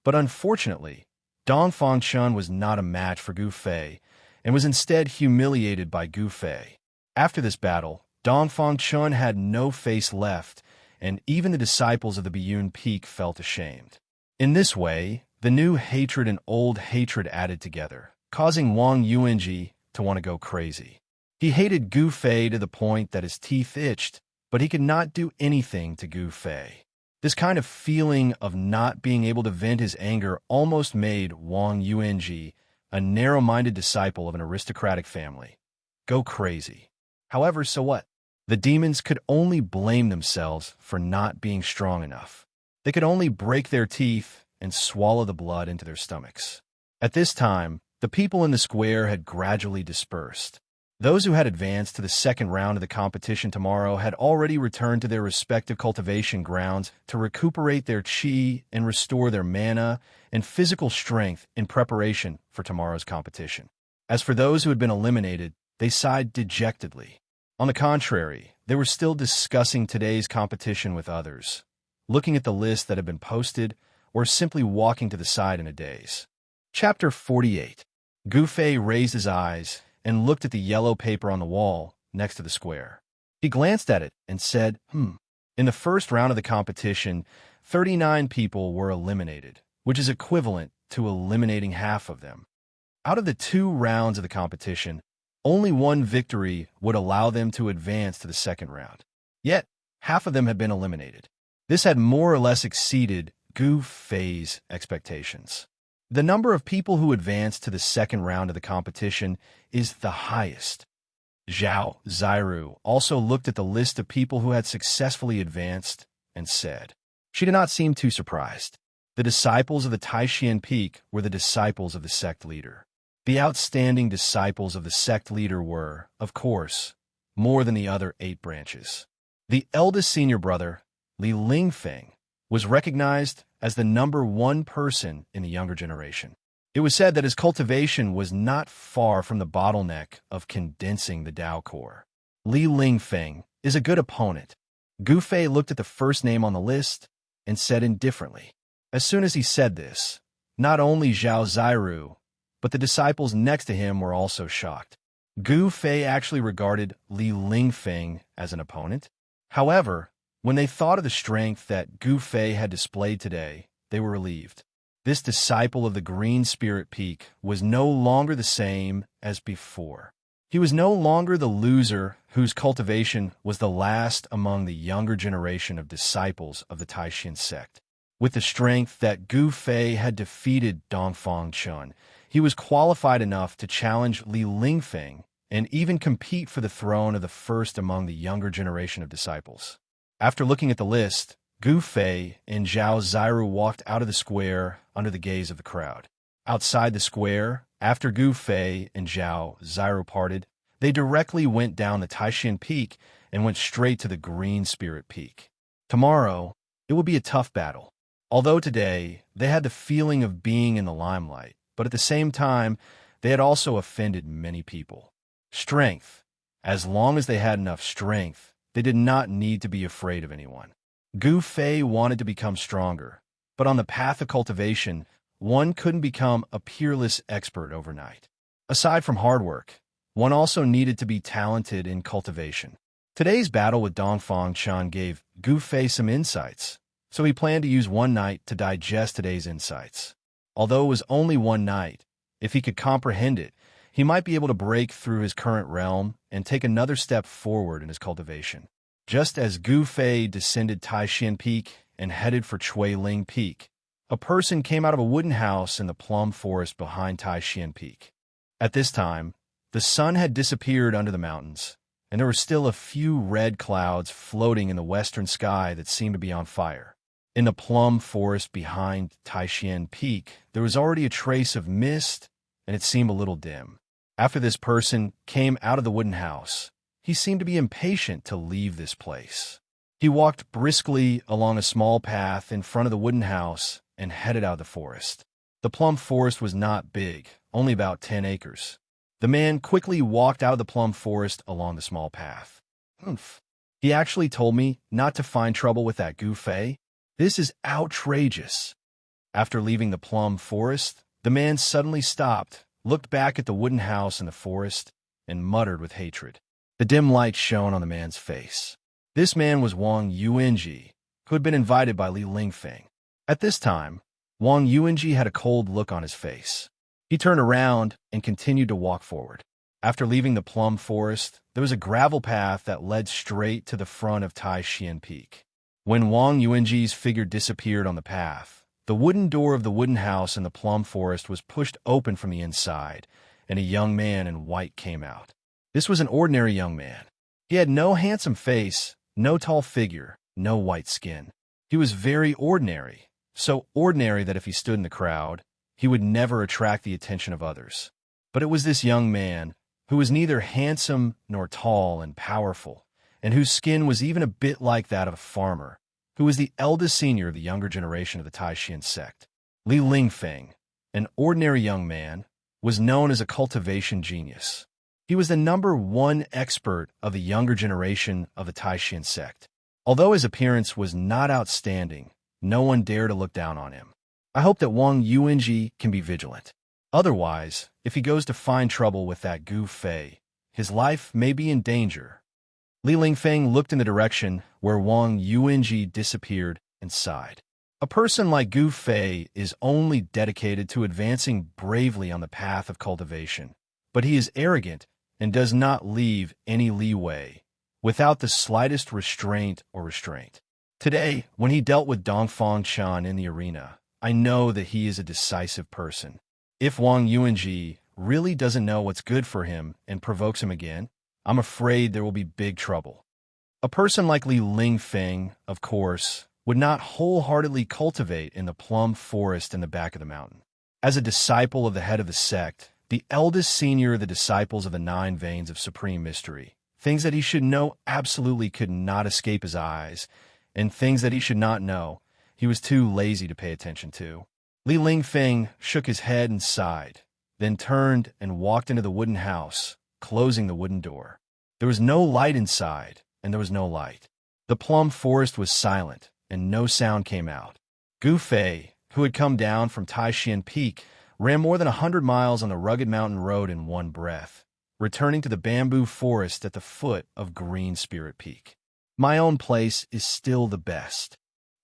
but unfortunately, Dongfang Chen was not a match for Gu Fei and was instead humiliated by Gu Fei. After this battle, Dongfang Chen had no face left, and even the disciples of the Biyun Peak felt ashamed. In this way, the new hatred and old hatred added together, causing Wang Yuanji to want to go crazy. He hated Gu Fei to the point that his teeth itched, but he could not do anything to Gu Fei. This kind of feeling of not being able to vent his anger almost made Wang Yuanji, a narrow-minded disciple of an aristocratic family, go crazy. However, so what? The demons could only blame themselves for not being strong enough. They could only break their teeth and swallow the blood into their stomachs. At this time, the people in the square had gradually dispersed. Those who had advanced to the second round of the competition tomorrow had already returned to their respective cultivation grounds to recuperate their qi and restore their mana and physical strength in preparation for tomorrow's competition. As for those who had been eliminated, they sighed dejectedly. On the contrary, they were still discussing today's competition with others, looking at the list that had been posted, or simply walking to the side in a daze. Chapter 48. Gu Fei raised his eyes and looked at the yellow paper on the wall next to the square. He glanced at it and said, In the first round of the competition, 39 people were eliminated, which is equivalent to eliminating half of them. Out of the 2 rounds of the competition, only 1 victory would allow them to advance to the second round. Yet, half of them had been eliminated. This had more or less exceeded Gu Fei's expectations. The number of people who advanced to the second round of the competition is the highest. Zhao Zairu also looked at the list of people who had successfully advanced and said, she did not seem too surprised. The disciples of the Taishan Peak were the disciples of the sect leader. The outstanding disciples of the sect leader were, of course, more than the other 8 branches. The eldest senior brother, Li Lingfeng, was recognized as the number 1 person in the younger generation. It was said that his cultivation was not far from the bottleneck of condensing the Dao core. Li Lingfeng is a good opponent. Gu Fei looked at the first name on the list and said indifferently. As soon as he said this, not only Zhao Zairu, but the disciples next to him were also shocked. Gu Fei actually regarded Li Lingfeng as an opponent. However, when they thought of the strength that Gu Fei had displayed today, they were relieved. This disciple of the Green Spirit Peak was no longer the same as before. He was no longer the loser whose cultivation was the last among the younger generation of disciples of the Taishan sect. With the strength that Gu Fei had defeated Dongfang Chen, he was qualified enough to challenge Li Lingfeng and even compete for the throne of the first among the younger generation of disciples. After looking at the list, Gu Fei and Zhao Zairu walked out of the square under the gaze of the crowd. Outside the square, after Gu Fei and Zhao Zairu parted, they directly went down the Taishan Peak and went straight to the Green Spirit Peak. Tomorrow, it would be a tough battle. Although today, they had the feeling of being in the limelight, but at the same time, they had also offended many people. Strength. As long as they had enough strength, they did not need to be afraid of anyone. Gu Fei wanted to become stronger, but on the path of cultivation, one couldn't become a peerless expert overnight. Aside from hard work, one also needed to be talented in cultivation. Today's battle with Dongfang Chen gave Gu Fei some insights, so he planned to use one night to digest today's insights. Although it was only one night, if he could comprehend it, he might be able to break through his current realm and take another step forward in his cultivation. Just as Gu Fei descended Taishan Peak and headed for Chui Ling Peak, a person came out of a wooden house in the plum forest behind Taishan Peak. At this time, the sun had disappeared under the mountains, and there were still a few red clouds floating in the western sky that seemed to be on fire. In the plum forest behind Taishan Peak, there was already a trace of mist, and it seemed a little dim. After this person came out of the wooden house, he seemed to be impatient to leave this place. He walked briskly along a small path in front of the wooden house and headed out of the forest. The plum forest was not big, only about 10 acres. The man quickly walked out of the plum forest along the small path. Humph. He actually told me not to find trouble with that Gu Fei. This is outrageous. After leaving the plum forest, the man suddenly stopped, looked back at the wooden house in the forest, and muttered with hatred. The dim light shone on the man's face. This man was Wang Yuanji, who had been invited by Li Lingfeng. At this time, Wang Yuanji had a cold look on his face. He turned around and continued to walk forward. After leaving the plum forest, there was a gravel path that led straight to the front of Taishan Peak. When Wang Yuanji's figure disappeared on the path, the wooden door of the wooden house in the plum forest was pushed open from the inside, and a young man in white came out. This was an ordinary young man. He had no handsome face, no tall figure, no white skin. He was very ordinary, so ordinary that if he stood in the crowd, he would never attract the attention of others. But it was this young man, who was neither handsome nor tall and powerful, and whose skin was even a bit like that of a farmer, who was the eldest senior of the younger generation of the Taishan sect. Li Lingfeng, an ordinary young man, was known as a cultivation genius. He was the #1 expert of the younger generation of the Taishan sect. Although his appearance was not outstanding, no one dared to look down on him. I hope that Wang Yuanji can be vigilant. Otherwise, if he goes to find trouble with that Gu Fei, his life may be in danger. Li Lingfeng looked in the direction where Wang Yuanji disappeared and sighed. A person like Gu Fei is only dedicated to advancing bravely on the path of cultivation, but he is arrogant and does not leave any leeway without the slightest restraint or restraint. Today, when he dealt with Dongfang Chan in the arena, I know that he is a decisive person. If Wang Yuanji really doesn't know what's good for him and provokes him again, I'm afraid there will be big trouble. A person like Li Lingfeng, of course, would not wholeheartedly cultivate in the plum forest in the back of the mountain. As a disciple of the head of the sect, the eldest senior of the disciples of the 9 veins of supreme mystery, things that he should know absolutely could not escape his eyes, and things that he should not know, he was too lazy to pay attention to. Li Lingfeng shook his head and sighed, then turned and walked into the wooden house, closing the wooden door. There was no light inside, and there was no light. The plum forest was silent, and no sound came out. Gu Fei, who had come down from Taishan Peak, ran more than 100 miles on the rugged mountain road in one breath, returning to the bamboo forest at the foot of Green Spirit Peak. My own place is still the best.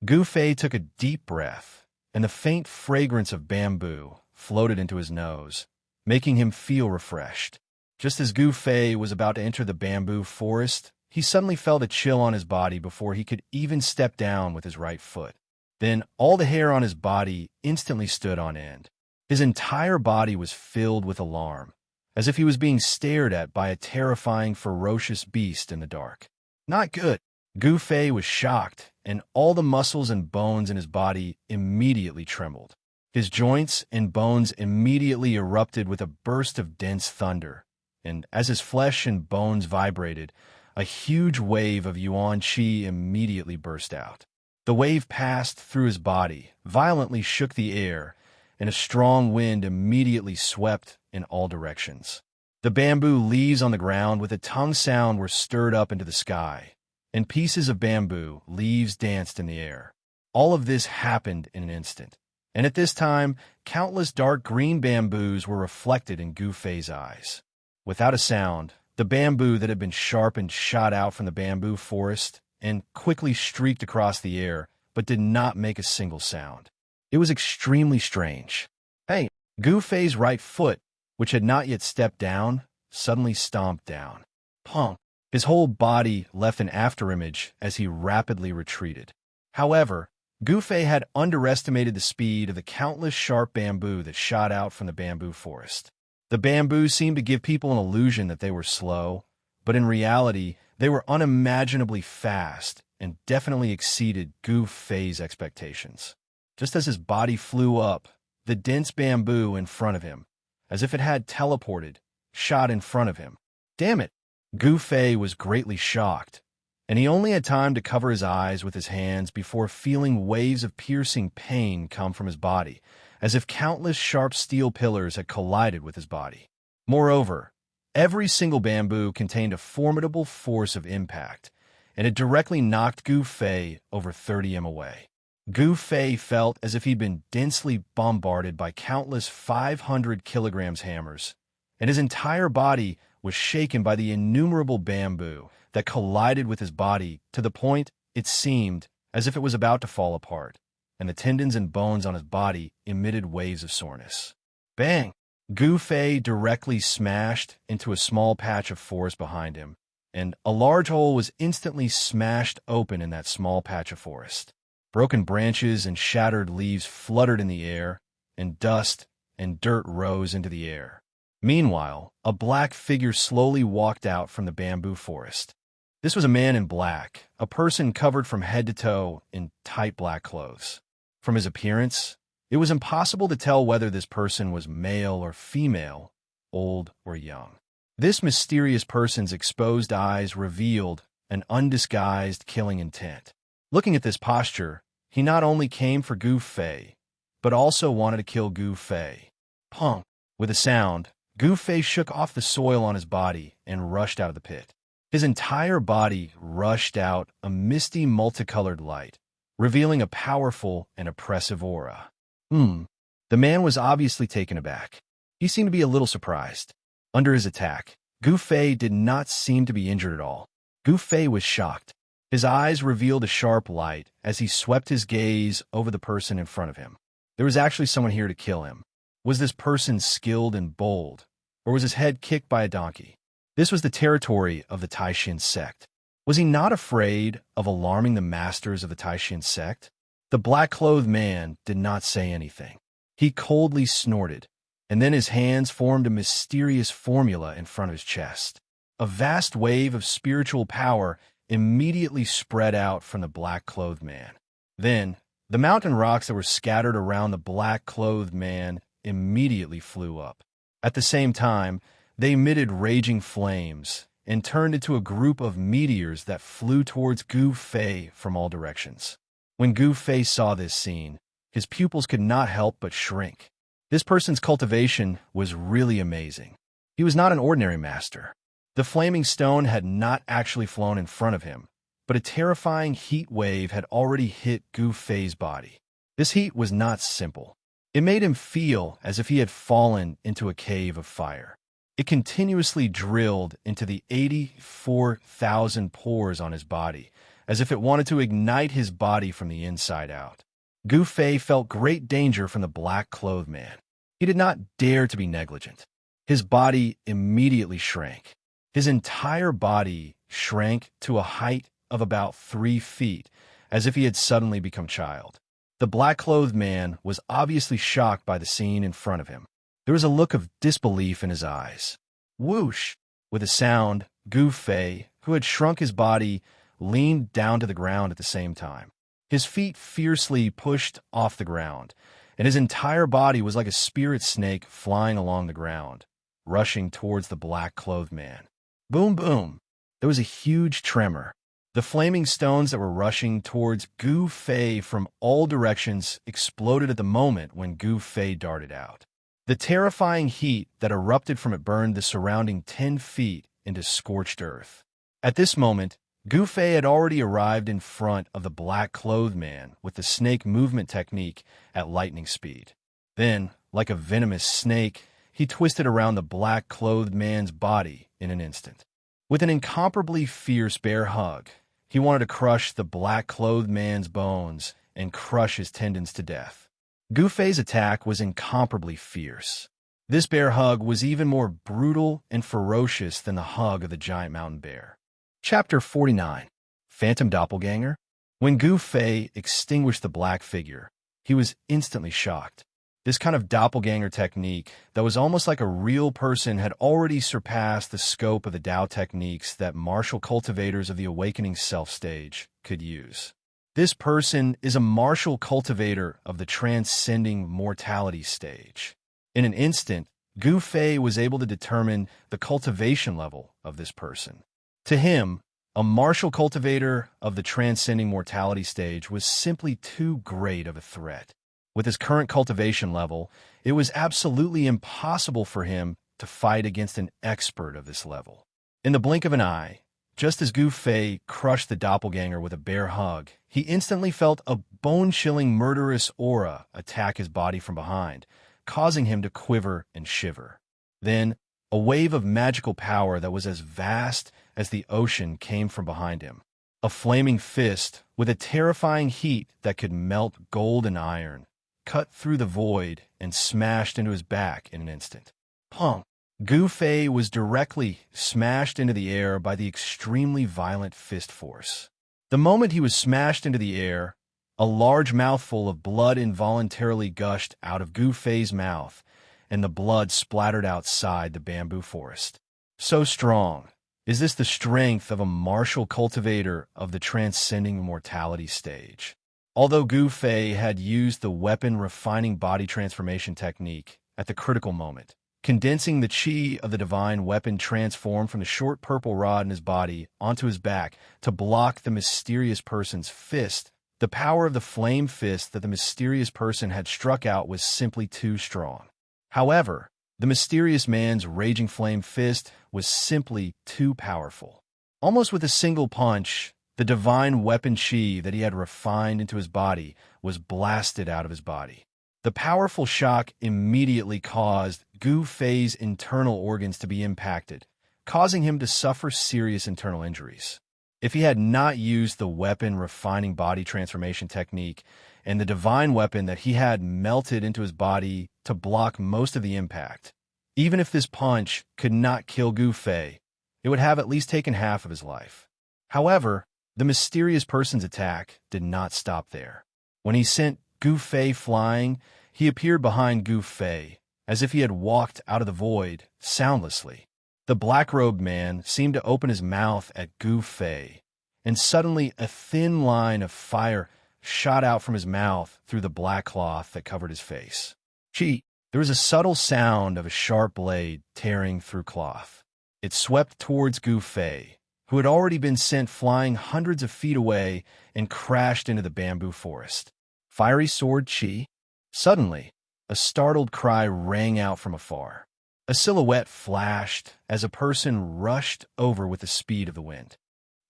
Gu Fei took a deep breath, and the faint fragrance of bamboo floated into his nose, making him feel refreshed. Just as Gu Fei was about to enter the bamboo forest, he suddenly felt a chill on his body before he could even step down with his right foot. Then all the hair on his body instantly stood on end. His entire body was filled with alarm, as if he was being stared at by a terrifying, ferocious beast in the dark. Not good. Gu Fei was shocked, and all the muscles and bones in his body immediately trembled. His joints and bones immediately erupted with a burst of dense thunder, and as his flesh and bones vibrated, a huge wave of Yuan Qi immediately burst out. The wave passed through his body, violently shook the air, and a strong wind immediately swept in all directions. The bamboo leaves on the ground with a tongue sound were stirred up into the sky, and pieces of bamboo leaves danced in the air. All of this happened in an instant, and at this time, countless dark green bamboos were reflected in Gu Fei's eyes. Without a sound, the bamboo that had been sharpened shot out from the bamboo forest and quickly streaked across the air, but did not make a single sound. It was extremely strange. Hey, Gu Fei's right foot, which had not yet stepped down, suddenly stomped down. Punk. His whole body left an afterimage as he rapidly retreated. However, Gu Fei had underestimated the speed of the countless sharp bamboo that shot out from the bamboo forest. The bamboo seemed to give people an illusion that they were slow, but in reality, they were unimaginably fast and definitely exceeded Gu Fei's expectations. Just as his body flew up, the dense bamboo in front of him, as if it had teleported, shot in front of him. Damn it! Gu Fei was greatly shocked, and he only had time to cover his eyes with his hands before feeling waves of piercing pain come from his body, as if countless sharp steel pillars had collided with his body. Moreover, every single bamboo contained a formidable force of impact, and it directly knocked Gu Fei over 30 m away. Gu Fei felt as if he'd been densely bombarded by countless 500 kilograms hammers, and his entire body was shaken by the innumerable bamboo that collided with his body to the point it seemed as if it was about to fall apart, and the tendons and bones on his body emitted waves of soreness. Bang! Gu Fei directly smashed into a small patch of forest behind him, and a large hole was instantly smashed open in that small patch of forest. Broken branches and shattered leaves fluttered in the air, and dust and dirt rose into the air. Meanwhile, a black figure slowly walked out from the bamboo forest. This was a man in black, a person covered from head to toe in tight black clothes. From his appearance, it was impossible to tell whether this person was male or female, old or young. This mysterious person's exposed eyes revealed an undisguised killing intent. Looking at this posture, he not only came for Gu Fei, but also wanted to kill Gu Fei. Punk! With a sound, Gu Fei shook off the soil on his body and rushed out of the pit. His entire body rushed out a misty multicolored light, revealing a powerful and oppressive aura. The man was obviously taken aback. He seemed to be a little surprised. Under his attack, Gu Fei did not seem to be injured at all. Gu Fei was shocked. His eyes revealed a sharp light as he swept his gaze over the person in front of him. There was actually someone here to kill him. Was this person skilled and bold, or was his head kicked by a donkey? This was the territory of the Taishin sect. Was he not afraid of alarming the masters of the Taishin sect? The black-clothed man did not say anything. He coldly snorted, and then his hands formed a mysterious formula in front of his chest. A vast wave of spiritual power immediately spread out from the black-clothed man. Then, the mountain rocks that were scattered around the black-clothed man immediately flew up. At the same time, they emitted raging flames and turned into a group of meteors that flew towards Gu Fei from all directions. When Gu Fei saw this scene, his pupils could not help but shrink. This person's cultivation was really amazing. He was not an ordinary master. The flaming stone had not actually flown in front of him, but a terrifying heat wave had already hit Gu Fei's body. This heat was not simple. It made him feel as if he had fallen into a cave of fire. It continuously drilled into the 84,000 pores on his body, as if it wanted to ignite his body from the inside out. Gu Fei felt great danger from the black-clothed man. He did not dare to be negligent. His body immediately shrank. His entire body shrank to a height of about 3 feet, as if he had suddenly become child. The black-clothed man was obviously shocked by the scene in front of him. There was a look of disbelief in his eyes. Whoosh! With a sound, Gu Fei, who had shrunk his body, leaned down to the ground at the same time. His feet fiercely pushed off the ground, and his entire body was like a spirit snake flying along the ground, rushing towards the black-clothed man. Boom, boom! There was a huge tremor. The flaming stones that were rushing towards Gu Fei from all directions exploded at the moment when Gu Fei darted out. The terrifying heat that erupted from it burned the surrounding 10 feet into scorched earth. At this moment, Gu Fei had already arrived in front of the black-clothed man with the snake movement technique at lightning speed. Then, like a venomous snake, he twisted around the black-clothed man's body in an instant. With an incomparably fierce bear hug, he wanted to crush the black-clothed man's bones and crush his tendons to death. Gu Fei's attack was incomparably fierce. This bear hug was even more brutal and ferocious than the hug of the giant mountain bear. Chapter 49. Phantom Doppelganger. When Gu Fei extinguished the black figure, he was instantly shocked. This kind of doppelganger technique that was almost like a real person had already surpassed the scope of the Tao techniques that martial cultivators of the awakening self stage could use. This person is a martial cultivator of the transcending mortality stage. In an instant, Gu Fei was able to determine the cultivation level of this person. To him, a martial cultivator of the transcending mortality stage was simply too great of a threat. With his current cultivation level, it was absolutely impossible for him to fight against an expert of this level. In the blink of an eye, just as Gu Fei crushed the doppelganger with a bear hug, he instantly felt a bone-chilling murderous aura attack his body from behind, causing him to quiver and shiver. Then, a wave of magical power that was as vast as the ocean came from behind him. A flaming fist with a terrifying heat that could melt gold and iron cut through the void and smashed into his back in an instant. Punk! Gu Fei was directly smashed into the air by the extremely violent fist force. The moment he was smashed into the air, a large mouthful of blood involuntarily gushed out of Gu Fei's mouth, and the blood splattered outside the bamboo forest. So strong is this the strength of a martial cultivator of the transcending mortality stage. Although Gu Fei had used the weapon refining body transformation technique at the critical moment, condensing the chi of the divine weapon transformed from the short purple rod in his body onto his back to block the mysterious person's fist, the power of the flame fist that the mysterious person had struck out was simply too strong. However, the mysterious man's raging flame fist was simply too powerful. Almost with a single punch, the divine weapon chi that he had refined into his body was blasted out of his body. The powerful shock immediately caused Gu Fei's internal organs to be impacted, causing him to suffer serious internal injuries. If he had not used the weapon refining body transformation technique and the divine weapon that he had melted into his body to block most of the impact, even if this punch could not kill Gu Fei, it would have at least taken half of his life. However, the mysterious person's attack did not stop there. When he sent Gu Fei flying, he appeared behind Gu Fei, as if he had walked out of the void, soundlessly. The black-robed man seemed to open his mouth at Gu Fei, and suddenly a thin line of fire shot out from his mouth through the black cloth that covered his face. Gee, there was a subtle sound of a sharp blade tearing through cloth. It swept towards Gu Fei, who had already been sent flying hundreds of feet away and crashed into the bamboo forest. Fiery sword chi? Suddenly, a startled cry rang out from afar. A silhouette flashed as a person rushed over with the speed of the wind.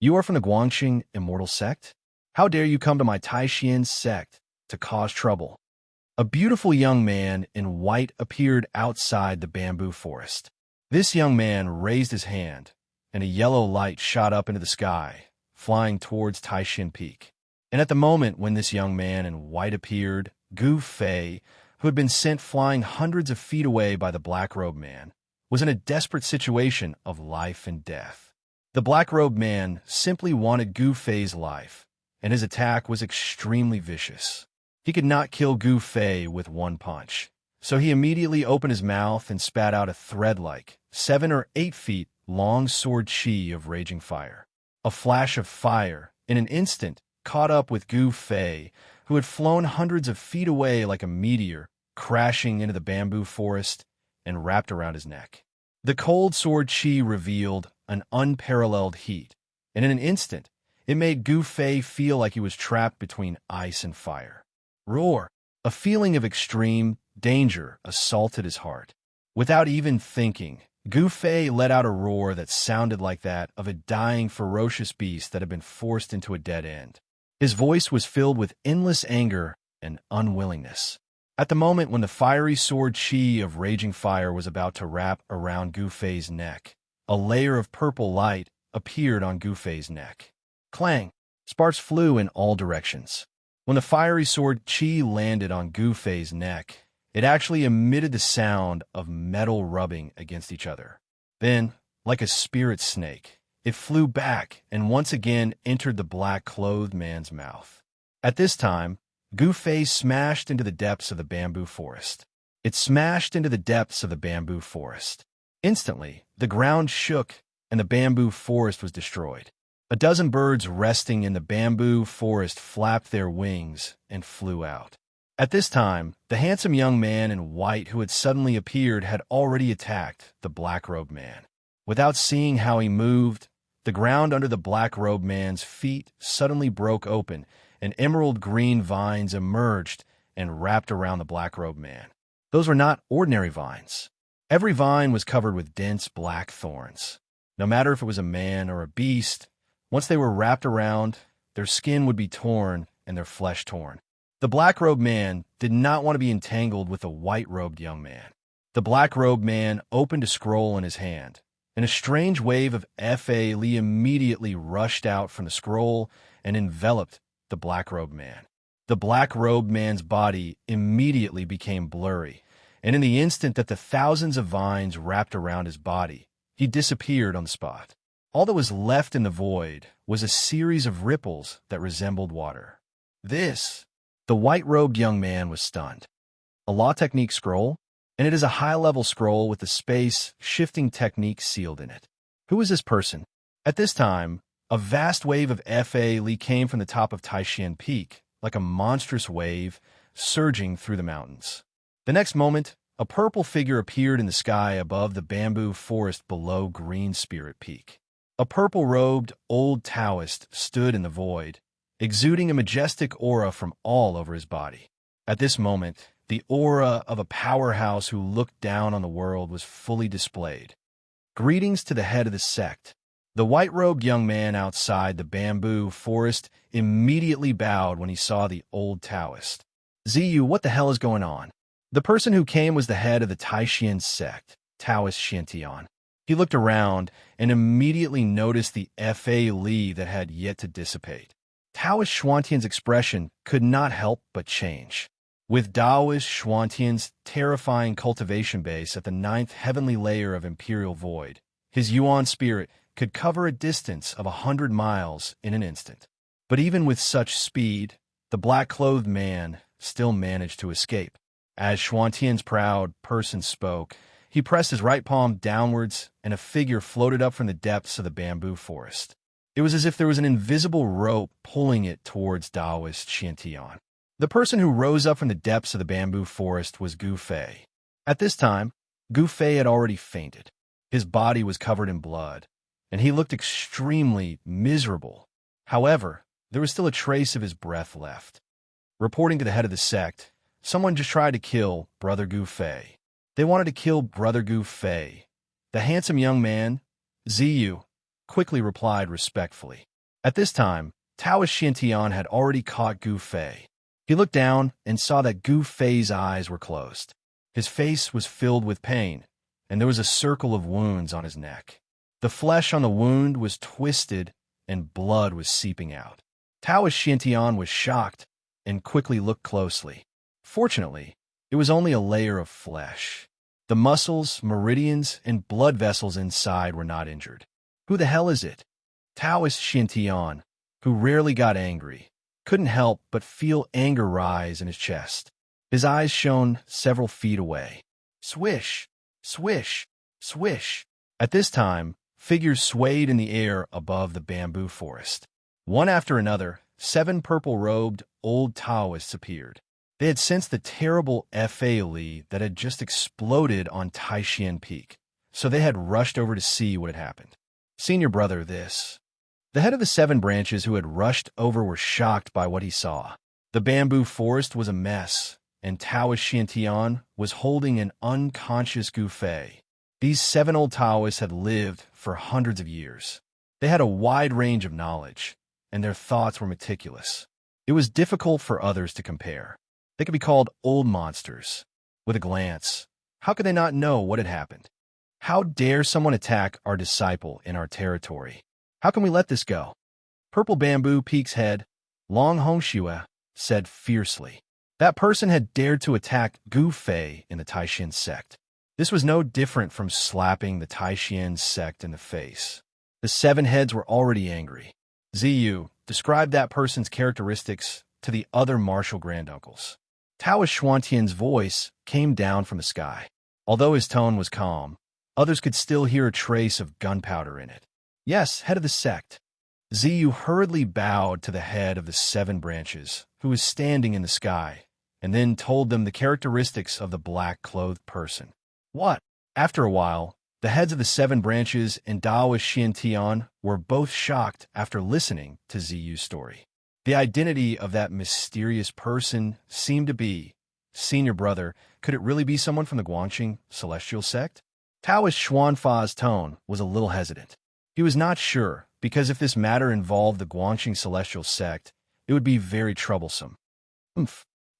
You are from the Guangxing Immortal Sect? How dare you come to my Taishian sect to cause trouble? A beautiful young man in white appeared outside the bamboo forest. This young man raised his hand, and a yellow light shot up into the sky, flying towards Taishin Peak. And at the moment when this young man in white appeared, Gu Fei, who had been sent flying hundreds of feet away by the black-robed man, was in a desperate situation of life and death. The black-robed man simply wanted Gu Fei's life, and his attack was extremely vicious. He could not kill Gu Fei with one punch, so he immediately opened his mouth and spat out a thread-like, 7 or 8 feet long sword chi of raging fire. A flash of fire, in an instant, caught up with Gu Fei, who had flown hundreds of feet away like a meteor, crashing into the bamboo forest and wrapped around his neck. The cold sword chi revealed an unparalleled heat, and in an instant, it made Gu Fei feel like he was trapped between ice and fire. Roar! A feeling of extreme danger assaulted his heart. Without even thinking, Gu Fei let out a roar that sounded like that of a dying, ferocious beast that had been forced into a dead end. His voice was filled with endless anger and unwillingness. At the moment when the fiery sword chi of raging fire was about to wrap around Gu Fei's neck, a layer of purple light appeared on Gu Fei's neck. Clang! Sparks flew in all directions. When the fiery sword Qi landed on Gu Fei's neck, it actually emitted the sound of metal rubbing against each other. Then, like a spirit snake, it flew back and once again entered the black-clothed man's mouth. At this time, Gu Fei smashed into the depths of the bamboo forest. It smashed into the depths of the bamboo forest. Instantly, the ground shook and the bamboo forest was destroyed. A dozen birds resting in the bamboo forest flapped their wings and flew out. At this time, the handsome young man in white who had suddenly appeared had already attacked the black-robed man. Without seeing how he moved, the ground under the black-robed man's feet suddenly broke open, and emerald-green vines emerged and wrapped around the black-robed man. Those were not ordinary vines. Every vine was covered with dense black thorns. No matter if it was a man or a beast, once they were wrapped around, their skin would be torn and their flesh torn. The black-robed man did not want to be entangled with the white-robed young man. The black-robed man opened a scroll in his hand, and a strange wave of Fa Li immediately rushed out from the scroll and enveloped the black-robed man. The black-robed man's body immediately became blurry, and in the instant that the thousands of vines wrapped around his body, he disappeared on the spot. All that was left in the void was a series of ripples that resembled water. The white-robed young man was stunned. A law technique scroll, and it is a high-level scroll with the space-shifting technique sealed in it. Who is this person? At this time, a vast wave of Fa Li came from the top of Taishan Peak, like a monstrous wave surging through the mountains. The next moment, a purple figure appeared in the sky above the bamboo forest below Green Spirit Peak. A purple-robed old Taoist stood in the void, exuding a majestic aura from all over his body. At this moment, the aura of a powerhouse who looked down on the world was fully displayed. Greetings to the head of the sect. The white-robed young man outside the bamboo forest immediately bowed when he saw the old Taoist. Ziyu, what the hell is going on? The person who came was the head of the Taishan sect, Taoist Shantian. He looked around and immediately noticed the Fa Li that had yet to dissipate. Taoist Xuantian's expression could not help but change. With Taoist Xuantian's terrifying cultivation base at the 9th heavenly layer of Imperial Void, his Yuan spirit could cover a distance of 100 miles in an instant. But even with such speed, the black-clothed man still managed to escape. As Xuantian's proud person spoke, he pressed his right palm downwards, and a figure floated up from the depths of the bamboo forest. It was as if there was an invisible rope pulling it towards Taoist Shantian. The person who rose up from the depths of the bamboo forest was Gu Fei. At this time, Gu Fei had already fainted. His body was covered in blood, and he looked extremely miserable. However, there was still a trace of his breath left. Reporting to the head of the sect, someone just tried to kill Brother Gu Fei. They wanted to kill Brother Gu Fei. The handsome young man, Ziyu, quickly replied respectfully. At this time, Taoist Shantian had already caught Gu Fei. He looked down and saw that Gu Fei's eyes were closed. His face was filled with pain, and there was a circle of wounds on his neck. The flesh on the wound was twisted, and blood was seeping out. Taoist Shantian was shocked and quickly looked closely. Fortunately, it was only a layer of flesh. The muscles, meridians, and blood vessels inside were not injured. Who the hell is it? Taoist Shantian, who rarely got angry, couldn't help but feel anger rise in his chest. His eyes shone several feet away. Swish, swish, swish. At this time, figures swayed in the air above the bamboo forest. One after another, 7 purple-robed old Taoists appeared. They had sensed the terrible Fa Li that had just exploded on Taishan Peak, so they had rushed over to see what had happened. Senior brother, this. The head of the 7 branches who had rushed over were shocked by what he saw. The bamboo forest was a mess, and Taoist Shantian was holding an unconscious Gu Fei. These 7 old Taoists had lived for hundreds of years. They had a wide range of knowledge, and their thoughts were meticulous. It was difficult for others to compare. They could be called old monsters. With a glance, how could they not know what had happened? How dare someone attack our disciple in our territory? How can we let this go? Purple Bamboo Peak's head, Long Hongxue, said fiercely. That person had dared to attack Gu Fei in the Taishan sect. This was no different from slapping the Taishan sect in the face. The seven heads were already angry. Ziyu described that person's characteristics to the other martial granduncles. Taoist Xuantian's voice came down from the sky. Although his tone was calm, others could still hear a trace of gunpowder in it. Yes, head of the sect. Ziyu hurriedly bowed to the head of the seven branches, who was standing in the sky, and then told them the characteristics of the black-clothed person. What? After a while, the heads of the seven branches and Daoist Xiantian were both shocked after listening to Ziyu's story. The identity of that mysterious person seemed to be, senior brother, could it really be someone from the Guangxing celestial sect? Taoist Xuanfa's tone was a little hesitant. He was not sure, because if this matter involved the Guangxing celestial sect, it would be very troublesome.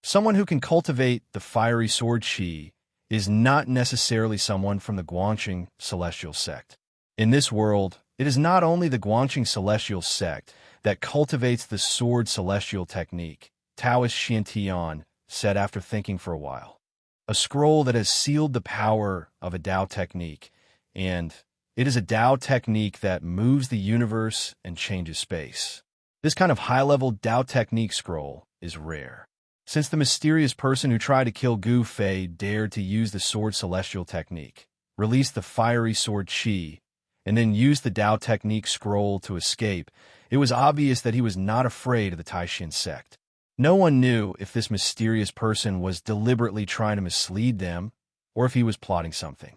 Someone who can cultivate the fiery sword qi is not necessarily someone from the Guangxing celestial sect. In this world, it is not only the Guangxing celestial sect that cultivates the sword celestial technique, Taoist Xiantian said after thinking for a while. A scroll that has sealed the power of a Tao technique, and it is a Tao technique that moves the universe and changes space. This kind of high-level Tao technique scroll is rare. Since the mysterious person who tried to kill Gu Fei dared to use the sword celestial technique, release the fiery sword qi, and then use the Tao technique scroll to escape, it was obvious that he was not afraid of the Taishan sect. No one knew if this mysterious person was deliberately trying to mislead them or if he was plotting something.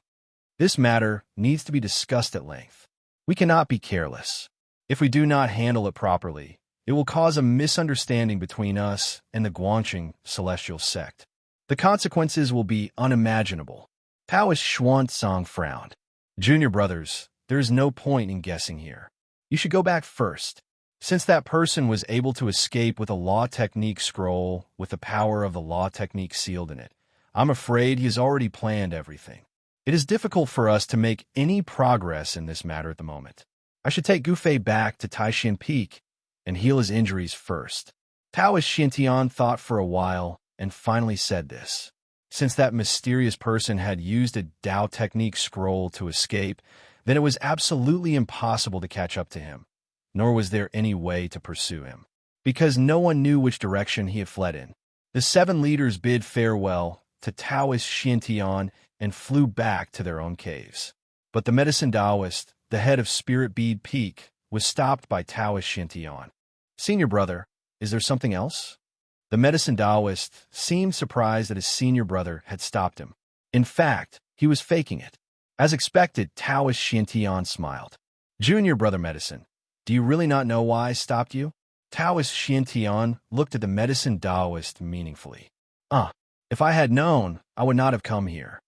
This matter needs to be discussed at length. We cannot be careless. If we do not handle it properly, it will cause a misunderstanding between us and the Guangxing celestial sect. The consequences will be unimaginable. Taoist Xuanzang frowned. Junior brothers, there is no point in guessing here. You should go back first. Since that person was able to escape with a law technique scroll with the power of the law technique sealed in it, I'm afraid he has already planned everything. It is difficult for us to make any progress in this matter at the moment. I should take Gu Fei back to Taishan Peak and heal his injuries first. Taoist Xiantian thought for a while and finally said this. Since that mysterious person had used a Tao technique scroll to escape, then it was absolutely impossible to catch up to him, nor was there any way to pursue him, because no one knew which direction he had fled in. The seven leaders bid farewell to Taoist Xiantian and flew back to their own caves. But the medicine Taoist, the head of Spirit Bead Peak, was stopped by Taoist Xiantian. Senior brother, is there something else? The medicine Taoist seemed surprised that his senior brother had stopped him. In fact, he was faking it. As expected, Taoist Xiantian smiled. Junior brother medicine, do you really not know why I stopped you? Taoist Xiantian looked at the medicine Taoist meaningfully. If I had known, I would not have come here.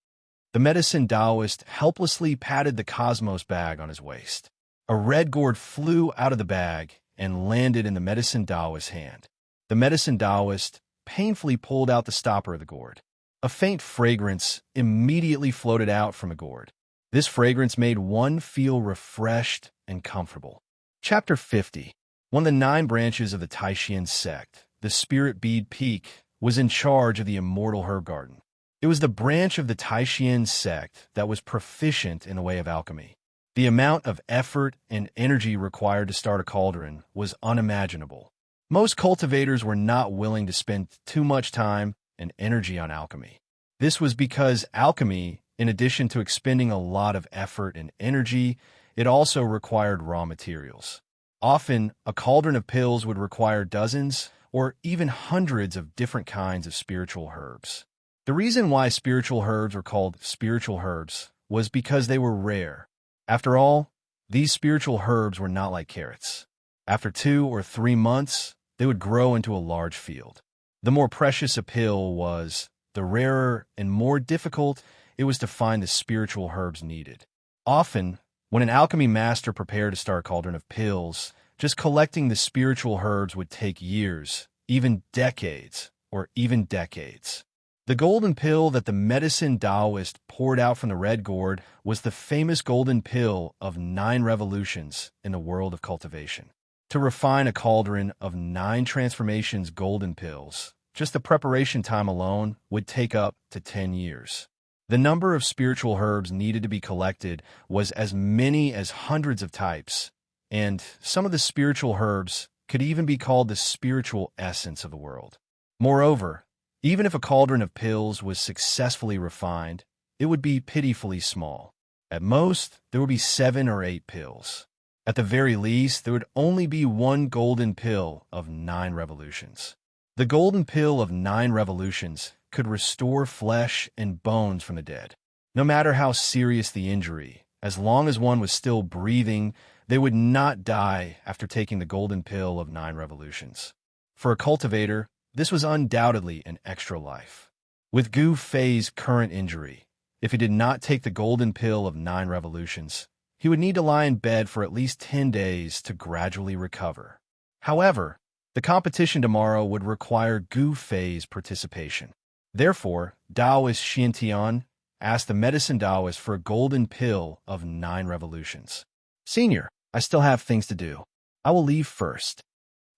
The medicine Taoist helplessly patted the cosmos bag on his waist. A red gourd flew out of the bag and landed in the medicine Taoist's hand. The medicine Taoist painfully pulled out the stopper of the gourd. A faint fragrance immediately floated out from the gourd. This fragrance made one feel refreshed and comfortable. Chapter 50. One of the 9 branches of the Taishan sect, the Spirit Bead Peak, was in charge of the Immortal Herb Garden. It was the branch of the Taishan sect that was proficient in the way of alchemy. The amount of effort and energy required to start a cauldron was unimaginable. Most cultivators were not willing to spend too much time and energy on alchemy. This was because alchemy, in addition to expending a lot of effort and energy, it also required raw materials. Often, a cauldron of pills would require dozens or even hundreds of different kinds of spiritual herbs. The reason why spiritual herbs were called spiritual herbs was because they were rare. After all, these spiritual herbs were not like carrots. After 2 or 3 months, they would grow into a large field. The more precious a pill was, the rarer and more difficult it was to find the spiritual herbs needed. Often, when an alchemy master prepared to start a cauldron of pills, just collecting the spiritual herbs would take years, even decades, or even decades. The golden pill that the medicine Taoist poured out from the red gourd was the famous golden pill of 9 revolutions in the world of cultivation. To refine a cauldron of 9 transformations golden pills, just the preparation time alone would take up to 10 years. The number of spiritual herbs needed to be collected was as many as hundreds of types, and some of the spiritual herbs could even be called the spiritual essence of the world. Moreover, even if a cauldron of pills was successfully refined, it would be pitifully small. At most, there would be 7 or 8 pills. At the very least, there would only be one golden pill of 9 revolutions. The golden pill of 9 revolutions could restore flesh and bones from the dead. No matter how serious the injury, as long as one was still breathing, they would not die after taking the golden pill of 9 revolutions. For a cultivator, this was undoubtedly an extra life. With Gu Fei's current injury, if he did not take the golden pill of 9 revolutions, he would need to lie in bed for at least 10 days to gradually recover. However, the competition tomorrow would require Gu Fei's participation. Therefore, Taoist Xiantian asked the medicine Taoist for a golden pill of 9 revolutions. "Senior, I still have things to do. I will leave first."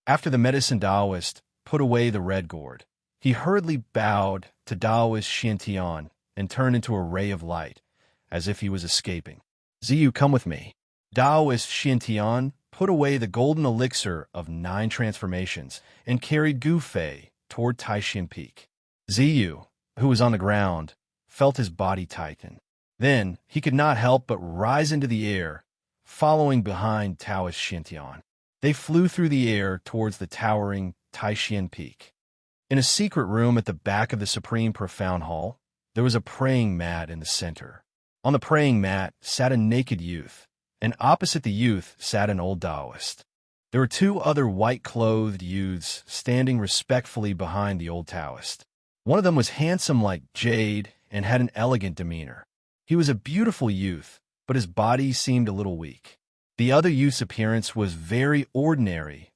After the medicine Taoist put away the red gourd, he hurriedly bowed to Taoist Xiantian and turned into a ray of light, as if he was escaping. "Ziyu, come with me." Taoist Xiantian put away the golden elixir of 9 transformations and carried Gu Fei toward Taishan Peak. Ziyu, who was on the ground, felt his body tighten. Then he could not help but rise into the air, following behind Taoist Xiantian. They flew through the air towards the towering Taishan Peak. In a secret room at the back of the Supreme Profound Hall, there was a praying mat in the center. On the praying mat sat a naked youth, and opposite the youth sat an old Taoist. There were 2 other white-clothed youths standing respectfully behind the old Taoist. One of them was handsome like jade and had an elegant demeanor. He was a beautiful youth, but his body seemed a little weak. The other youth's appearance was very ordinary,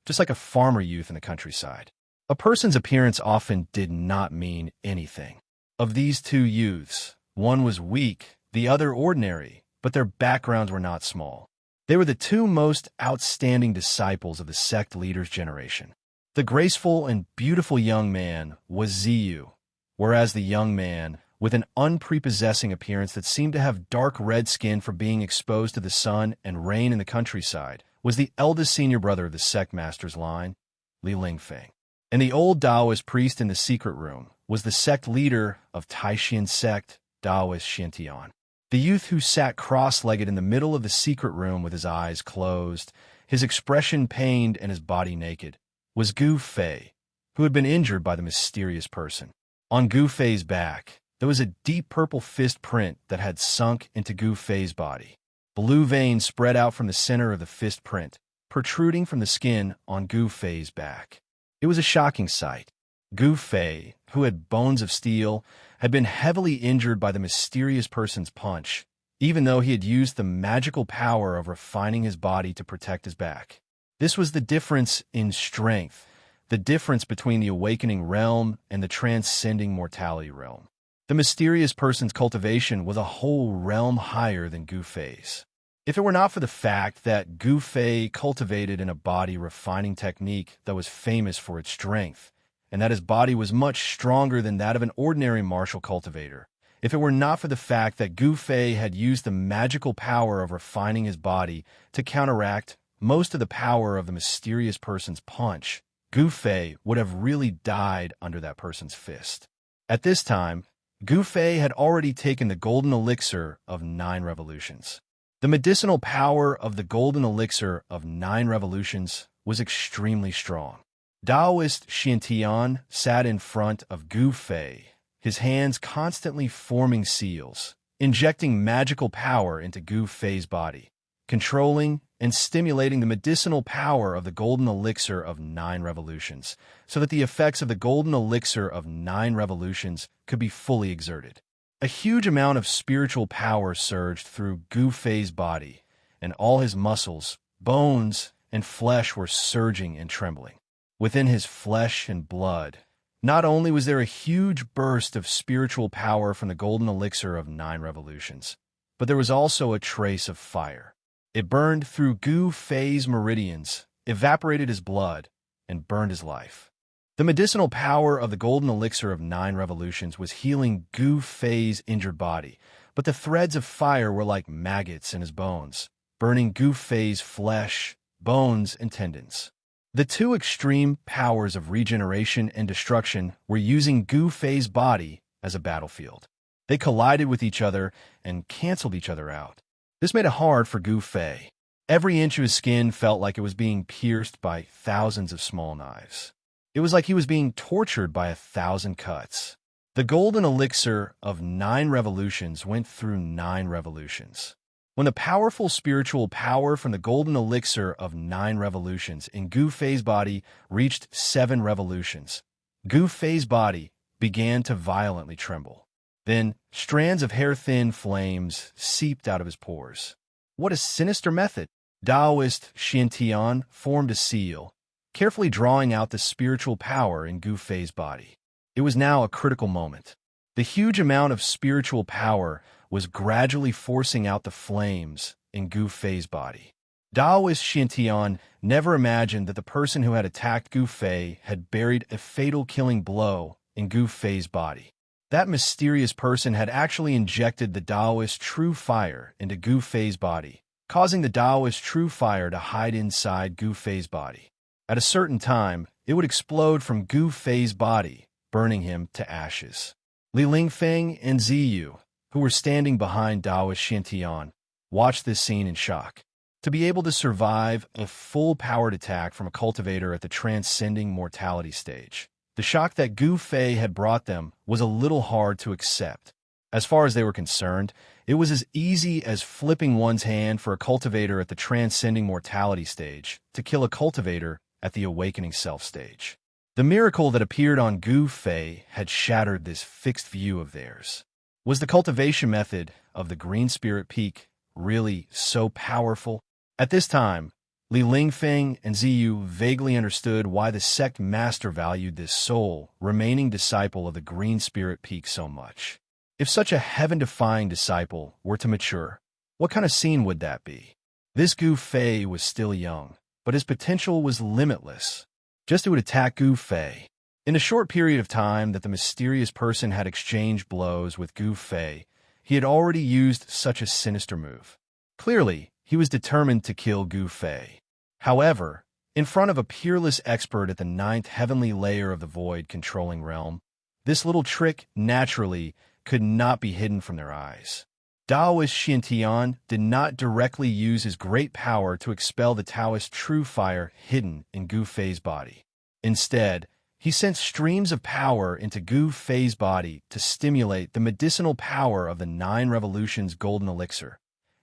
just like a farmer youth in the countryside. A person's appearance often did not mean anything. Of these 2 youths, one was weak, the other ordinary, but their backgrounds were not small. They were the 2 most outstanding disciples of the sect leader's generation. The graceful and beautiful young man was Ziyu, whereas the young man, with an unprepossessing appearance that seemed to have dark red skin from being exposed to the sun and rain in the countryside, was the eldest senior brother of the sect master's line, Li Lingfeng. And the old Taoist priest in the secret room was the sect leader of Taishan sect, Taoist Xiantian. The youth who sat cross-legged in the middle of the secret room with his eyes closed, his expression pained and his body naked, was Gu Fei, who had been injured by the mysterious person. On Gu Fei's back, there was a deep purple fist print that had sunk into Gu Fei's body. Blue veins spread out from the center of the fist print, protruding from the skin on Gu Fei's back. It was a shocking sight. Gu Fei, who had bones of steel, had been heavily injured by the mysterious person's punch, even though he had used the magical power of refining his body to protect his back. This was the difference in strength, the difference between the awakening realm and the transcending mortality realm. The mysterious person's cultivation was a whole realm higher than Gu Fei's. If it were not for the fact that Gu Fei cultivated in a body refining technique that was famous for its strength, and that his body was much stronger than that of an ordinary martial cultivator, if it were not for the fact that Gu Fei had used the magical power of refining his body to counteract most of the power of the mysterious person's punch, Gu Fei would have really died under that person's fist. At this time, Gu Fei had already taken the golden elixir of 9 revolutions. The medicinal power of the golden elixir of 9 revolutions was extremely strong. Taoist Xiantian sat in front of Gu Fei, his hands constantly forming seals, injecting magical power into Gu Fei's body, controlling and stimulating the medicinal power of the golden elixir of 9 revolutions, so that the effects of the golden elixir of 9 revolutions could be fully exerted. A huge amount of spiritual power surged through Gu Fei's body, and all his muscles, bones, and flesh were surging and trembling. Within his flesh and blood, not only was there a huge burst of spiritual power from the golden elixir of 9 revolutions, but there was also a trace of fire. It burned through Gu Fei's meridians, evaporated his blood, and burned his life. The medicinal power of the golden elixir of 9 revolutions was healing Gu Fei's injured body, but the threads of fire were like maggots in his bones, burning Gu Fei's flesh, bones, and tendons. The two extreme powers of regeneration and destruction were using Gu Fei's body as a battlefield. They collided with each other and canceled each other out. This made it hard for Gu Fei. Every inch of his skin felt like it was being pierced by thousands of small knives. It was like he was being tortured by 1,000 cuts. The golden elixir of 9 revolutions went through 9 revolutions. When the powerful spiritual power from the golden elixir of 9 revolutions in Gu Fei's body reached 7 revolutions, Gu Fei's body began to violently tremble. Then, strands of hair-thin flames seeped out of his pores. What a sinister method! Taoist Xiantian formed a seal, carefully drawing out the spiritual power in Gu Fei's body. It was now a critical moment. The huge amount of spiritual power was gradually forcing out the flames in Gu Fei's body. Taoist Xiantian never imagined that the person who had attacked Gu Fei had buried a fatal killing blow in Gu Fei's body. That mysterious person had actually injected the Taoist true fire into Gu Fei's body, causing the Taoist true fire to hide inside Gu Fei's body. At a certain time, it would explode from Gu Fei's body, burning him to ashes. Li Lingfeng and Ziyu, who were standing behind Taoist Xiantian, watched this scene in shock. To be able to survive a full-powered attack from a cultivator at the transcending mortality stage, the shock that Gu Fei had brought them was a little hard to accept. As far as they were concerned, it was as easy as flipping one's hand for a cultivator at the transcending mortality stage to kill a cultivator at the awakening self stage. The miracle that appeared on Gu Fei had shattered this fixed view of theirs. Was the cultivation method of the Green Spirit Peak really so powerful? At this time, Li Lingfeng and Ziyu vaguely understood why the sect master valued this sole, remaining disciple of the Green Spirit Peak so much. If such a heaven-defying disciple were to mature, what kind of scene would that be? This Gu Fei was still young, but his potential was limitless. Just who would attack Gu Fei? In a short period of time that the mysterious person had exchanged blows with Gu Fei, he had already used such a sinister move. Clearly, he was determined to kill Gu Fei. However, in front of a peerless expert at the 9th heavenly layer of the void controlling realm, this little trick naturally could not be hidden from their eyes. Taoist Xiantian did not directly use his great power to expel the Taoist true fire hidden in Gu Fei's body. Instead, he sent streams of power into Gu Fei's body to stimulate the medicinal power of the 9 revolutions golden elixir,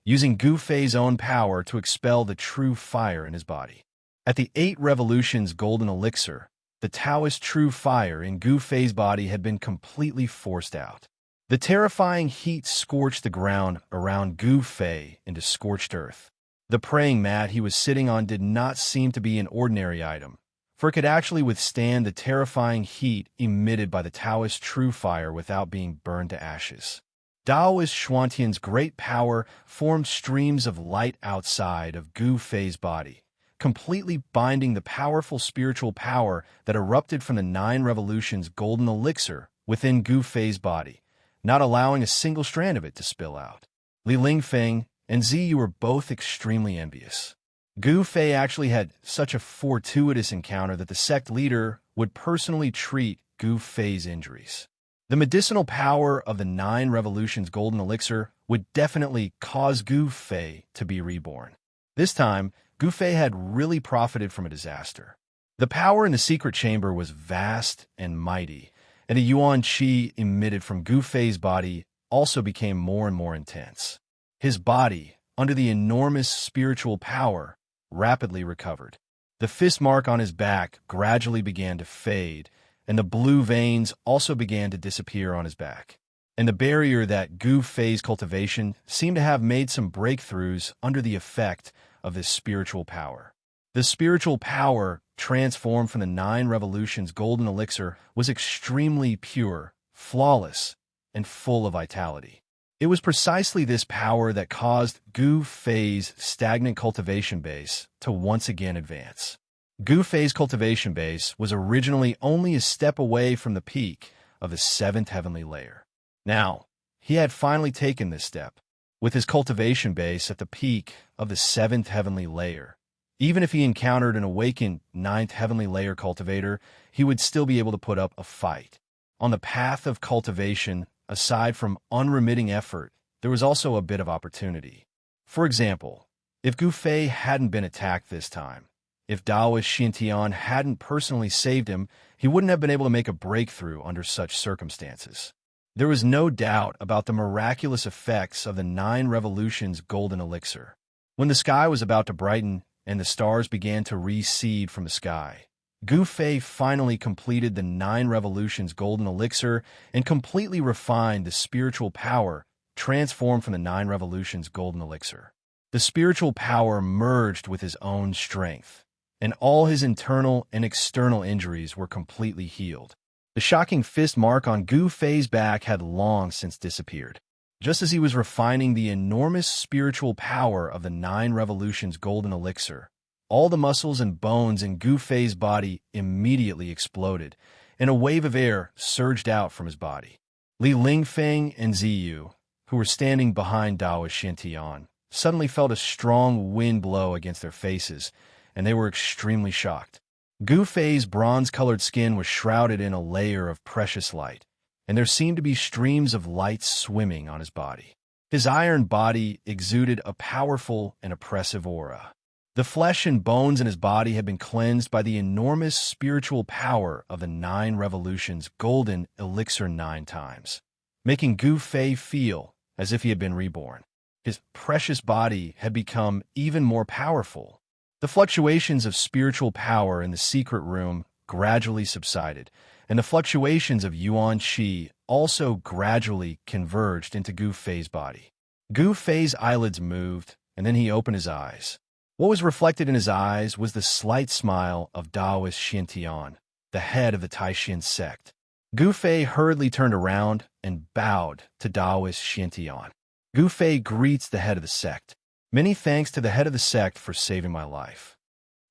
using Gu Fei's own power to expel the true fire in his body. At the 8 revolutions golden elixir, the Taoist true fire in Gu Fei's body had been completely forced out. The terrifying heat scorched the ground around Gu Fei into scorched earth. The praying mat he was sitting on did not seem to be an ordinary item, for it could actually withstand the terrifying heat emitted by the Taoist true fire without being burned to ashes. Taoist Xuantian's great power formed streams of light outside of Gu Fei's body, completely binding the powerful spiritual power that erupted from the 9 revolutions golden elixir within Gu Fei's body, not allowing a single strand of it to spill out. Li Lingfeng and Ziyu were both extremely envious. Gu Fei actually had such a fortuitous encounter that the sect leader would personally treat Gu Fei's injuries. The medicinal power of the 9 revolutions golden elixir would definitely cause Gu Fei to be reborn. This time, Gu Fei had really profited from a disaster. The power in the secret chamber was vast and mighty, and the yuan qi emitted from Gu Fei's body also became more and more intense. His body, under the enormous spiritual power, rapidly recovered. The fist mark on his back gradually began to fade, and the blue veins also began to disappear on his back. And the barrier that Gu Fei's cultivation seemed to have made some breakthroughs under the effect of this spiritual power. The spiritual power, transformed from the 9 revolutions golden elixir, was extremely pure, flawless, and full of vitality. It was precisely this power that caused Gu Fei's stagnant cultivation base to once again advance. Gu Fei's cultivation base was originally only a step away from the peak of the seventh heavenly layer. Now, he had finally taken this step, with his cultivation base at the peak of the seventh heavenly layer. Even if he encountered an awakened ninth heavenly layer cultivator, he would still be able to put up a fight. On the path of cultivation, aside from unremitting effort, there was also a bit of opportunity. For example, if Gu Fei hadn't been attacked this time, if Taoist Xintian hadn't personally saved him, he wouldn't have been able to make a breakthrough under such circumstances. There was no doubt about the miraculous effects of the 9 Revolutions golden elixir. When the sky was about to brighten and the stars began to recede from the sky, Gu Fei finally completed the 9 Revolutions golden elixir and completely refined the spiritual power transformed from the 9 Revolutions golden elixir. The spiritual power merged with his own strength, and all his internal and external injuries were completely healed. The shocking fist mark on Gu Fei's back had long since disappeared. Just as he was refining the enormous spiritual power of the 9 Revolutions golden elixir, all the muscles and bones in Gu Fei's body immediately exploded, and a wave of air surged out from his body. Li Lingfeng and Ziyu, who were standing behind Taoist Xintian, suddenly felt a strong wind blow against their faces, and they were extremely shocked. Gu Fei's bronze-colored skin was shrouded in a layer of precious light, and there seemed to be streams of light swimming on his body. His iron body exuded a powerful and oppressive aura. The flesh and bones in his body had been cleansed by the enormous spiritual power of the 9 Revolutions golden elixir 9 times, making Gu Fei feel as if he had been reborn. His precious body had become even more powerful. The fluctuations of spiritual power in the secret room gradually subsided, and the fluctuations of Yuan Qi also gradually converged into Gu Fei's body. Gu Fei's eyelids moved, and then he opened his eyes. What was reflected in his eyes was the slight smile of Taoist Xintian, the head of the Taishan sect. Gu Fei hurriedly turned around and bowed to Taoist Xintian. Gu Fei greets the head of the sect. Many thanks to the head of the sect for saving my life.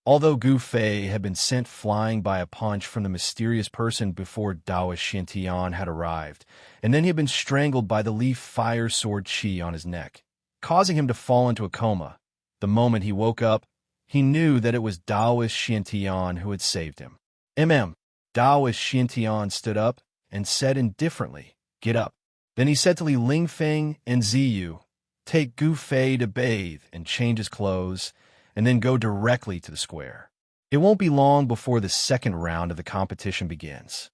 Although Gu Fei had been sent flying by a punch from the mysterious person before Taoist Xintian had arrived, and then he had been strangled by the leaf fire sword Qi on his neck, causing him to fall into a coma. The moment he woke up, he knew that it was Taoist Xintian who had saved him. Taoist Xintian stood up and said indifferently, "Get up." Then he said to Li Lingfeng and Ziyu, "Take Gu Fei to bathe and change his clothes, and then go directly to the square. It won't be long before the second round of the competition begins."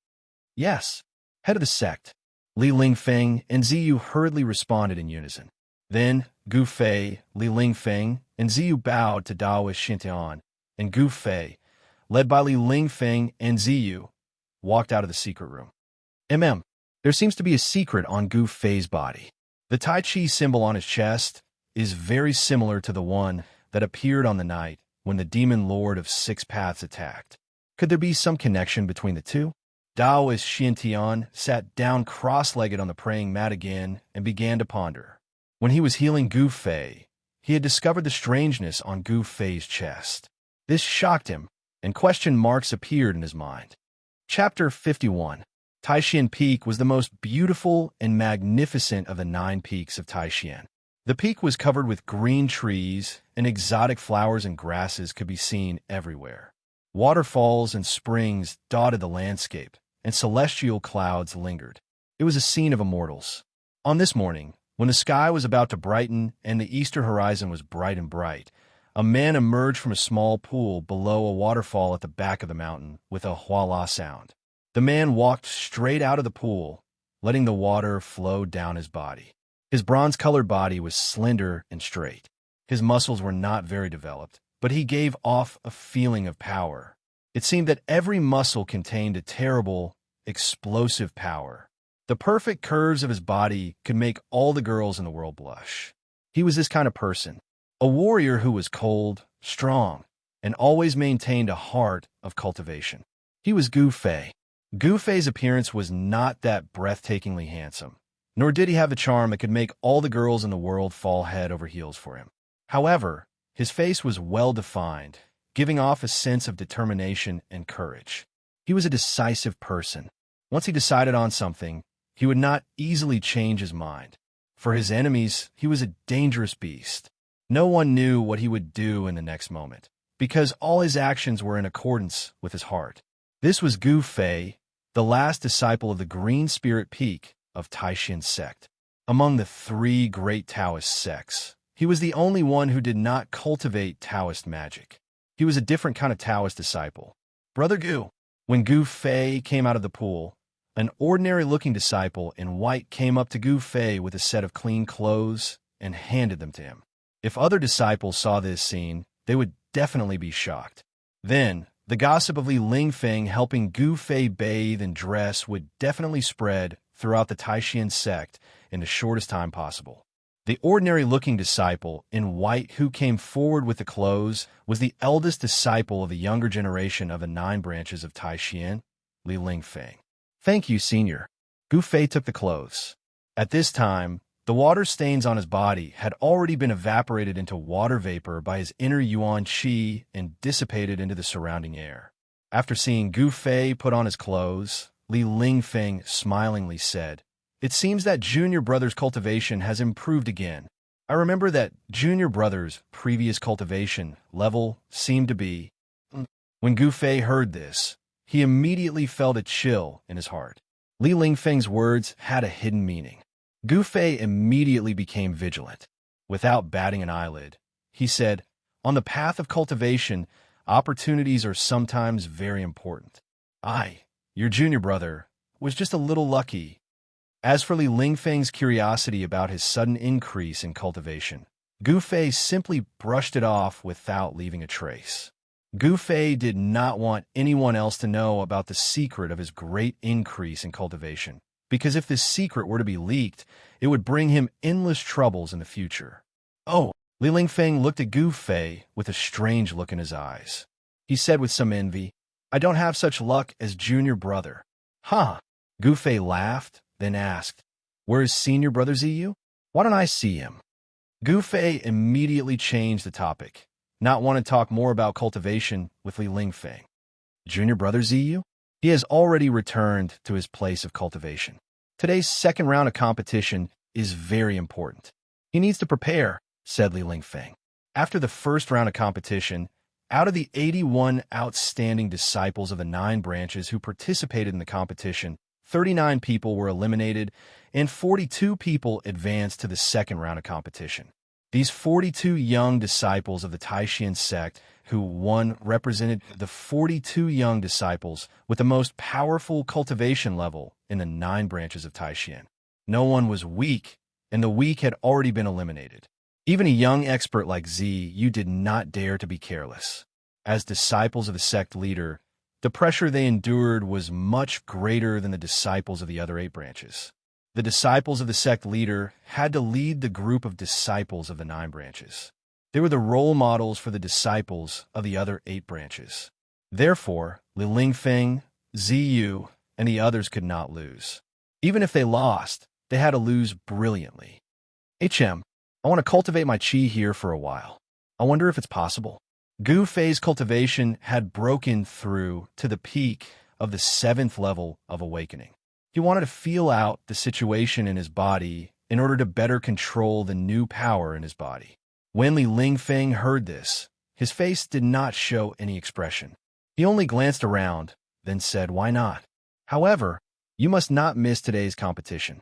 "Yes, head of the sect." Li Lingfeng and Ziyu hurriedly responded in unison. Then Gu Fei, Li Lingfeng, and Ziyu bowed to Taoist Xintian, and Gu Fei, led by Li Lingfeng and Ziyu, walked out of the secret room. There seems to be a secret on Gu Fei's body. The Tai Chi symbol on his chest is very similar to the one that appeared on the night when the demon lord of 6 paths attacked. Could there be some connection between the two? Taoist Xintian sat down cross-legged on the praying mat again and began to ponder. When he was healing Gu Fei, he had discovered the strangeness on Gu Fei's chest. This shocked him, and question marks appeared in his mind. Chapter 51. Taishan Peak was the most beautiful and magnificent of the 9 peaks of Taishan. The peak was covered with green trees, and exotic flowers and grasses could be seen everywhere. Waterfalls and springs dotted the landscape, and celestial clouds lingered. It was a scene of immortals. On this morning, when the sky was about to brighten and the eastern horizon was bright and bright, a man emerged from a small pool below a waterfall at the back of the mountain with a huala sound. The man walked straight out of the pool, letting the water flow down his body. His bronze-colored body was slender and straight. His muscles were not very developed, but he gave off a feeling of power. It seemed that every muscle contained a terrible, explosive power. The perfect curves of his body could make all the girls in the world blush. He was this kind of person, a warrior who was cold, strong, and always maintained a heart of cultivation. He was Gu Fei. Gu Fei's appearance was not that breathtakingly handsome, nor did he have the charm that could make all the girls in the world fall head over heels for him. However, his face was well-defined, giving off a sense of determination and courage. He was a decisive person. Once he decided on something, he would not easily change his mind. For his enemies, he was a dangerous beast. No one knew what he would do in the next moment, because all his actions were in accordance with his heart. This was Gu Fei, the last disciple of the Green Spirit Peak of Taishan sect. Among the 3 great Taoist sects, he was the only one who did not cultivate Taoist magic. He was a different kind of Taoist disciple. Brother Gu. When Gu Fei came out of the pool, an ordinary-looking disciple in white came up to Gu Fei with a set of clean clothes and handed them to him. If other disciples saw this scene, they would definitely be shocked. Then, the gossip of Li Lingfeng helping Gu Fei bathe and dress would definitely spread throughout the Taishan sect in the shortest time possible. The ordinary-looking disciple in white who came forward with the clothes was the eldest disciple of the younger generation of the 9 branches of Taishan, Li Lingfeng. Thank you, senior. Gu Fei took the clothes. At this time, the water stains on his body had already been evaporated into water vapor by his inner yuan qi and dissipated into the surrounding air. After seeing Gu Fei put on his clothes, Li Lingfeng smilingly said, "It seems that Junior Brother's cultivation has improved again. I remember that Junior Brother's previous cultivation level seemed to be..." When Gu Fei heard this, he immediately felt a chill in his heart. Li Lingfeng's words had a hidden meaning. Gu Fei immediately became vigilant. Without batting an eyelid, he said, "On the path of cultivation, opportunities are sometimes very important. Your junior brother, was just a little lucky." As for Li Lingfeng's curiosity about his sudden increase in cultivation, Gu Fei simply brushed it off without leaving a trace. Gu Fei did not want anyone else to know about the secret of his great increase in cultivation, because if this secret were to be leaked, it would bring him endless troubles in the future. "Oh," Li Lingfeng looked at Gu Fei with a strange look in his eyes. He said with some envy, "I don't have such luck as Junior Brother." "Huh?" Gu Fei laughed, then asked, "Where is Senior Brother Ziyu? Why don't I see him?" Gu Fei immediately changed the topic, not wanting to talk more about cultivation with Li Lingfeng. "Junior Brother Ziyu? He has already returned to his place of cultivation. Today's second round of competition is very important. He needs to prepare," said Li Lingfeng. After the first round of competition, out of the 81 outstanding disciples of the 9 branches who participated in the competition, 39 people were eliminated, and 42 people advanced to the second round of competition. These 42 young disciples of the Taishan sect who won represented the 42 young disciples with the most powerful cultivation level in the 9 branches of Taishan. No one was weak, and the weak had already been eliminated. Even a young expert like Ziyu did not dare to be careless. As disciples of the sect leader, the pressure they endured was much greater than the disciples of the other 8 branches. The disciples of the sect leader had to lead the group of disciples of the 9 branches. They were the role models for the disciples of the other 8 branches. Therefore, Li Lingfeng, Ziyu, and the others could not lose. Even if they lost, they had to lose brilliantly. I want to cultivate my qi here for a while. I wonder if it's possible." Gu Fei's cultivation had broken through to the peak of the 7th level of awakening. He wanted to feel out the situation in his body in order to better control the new power in his body. When Li Lingfeng heard this, his face did not show any expression. He only glanced around, then said, "Why not? However, you must not miss today's competition."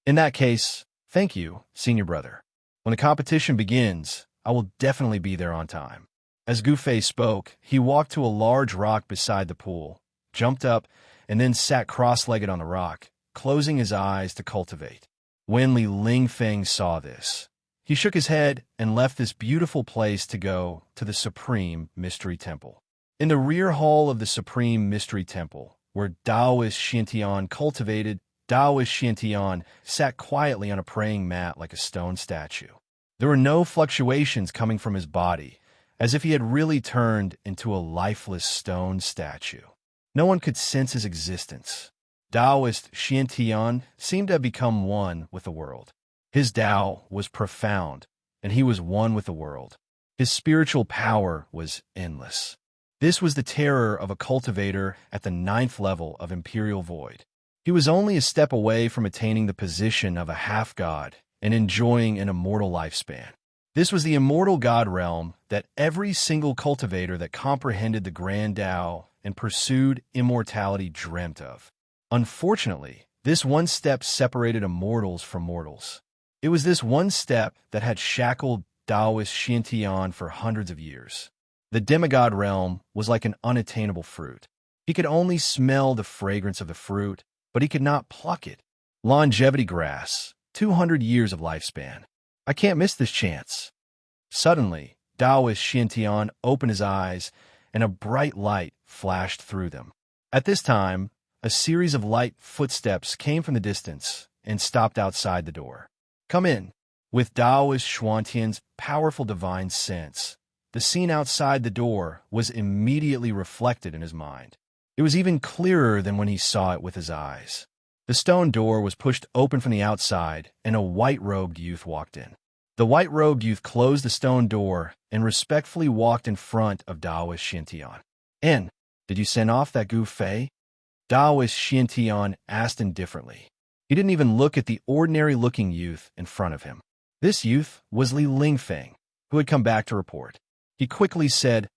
"In that case, thank you, Senior Brother. When the competition begins, I will definitely be there on time." As Gu Fei spoke, he walked to a large rock beside the pool, jumped up, and then sat cross-legged on the rock, closing his eyes to cultivate. When Li Lingfeng saw this, he shook his head and left this beautiful place to go to the Supreme Mystery Temple. In the rear hall of the Supreme Mystery Temple, where Taoist Xiantian cultivated, Taoist Xiantian sat quietly on a praying mat like a stone statue. There were no fluctuations coming from his body, as if he had really turned into a lifeless stone statue. No one could sense his existence. Taoist Xiantian seemed to have become one with the world. His Tao was profound, and he was one with the world. His spiritual power was endless. This was the terror of a cultivator at the 9th level of Imperial Void. He was only a step away from attaining the position of a half-god and enjoying an immortal lifespan. This was the immortal god realm that every single cultivator that comprehended the grand Tao and pursued immortality dreamt of. Unfortunately, this one step separated immortals from mortals. It was this one step that had shackled Taoist Xiantian for hundreds of years. The demigod realm was like an unattainable fruit. He could only smell the fragrance of the fruit, but he could not pluck it. Longevity grass, 200 years of lifespan. I can't miss this chance. Suddenly, Taoist Xiantian opened his eyes, and a bright light flashed through them. At this time, a series of light footsteps came from the distance and stopped outside the door. "Come in." With Taoist Xiantian's powerful divine sense, the scene outside the door was immediately reflected in his mind. It was even clearer than when he saw it with his eyes. The stone door was pushed open from the outside, and a white-robed youth walked in. The white-robed youth closed the stone door and respectfully walked in front of Taoist Xiantian. "En, did you send off that Gu Fei?" Taoist Xiantian asked indifferently. He didn't even look at the ordinary-looking youth in front of him. This youth was Li Lingfeng, who had come back to report. He quickly said,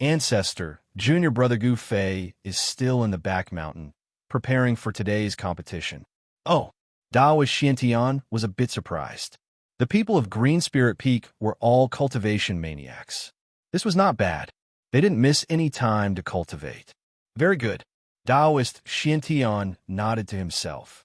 "Ancestor, junior brother Gu Fei is still in the back mountain, preparing for today's competition." Oh, Taoist Xiantian was a bit surprised. The people of Green Spirit Peak were all cultivation maniacs. This was not bad. They didn't miss any time to cultivate. Very good. Taoist Xiantian nodded to himself.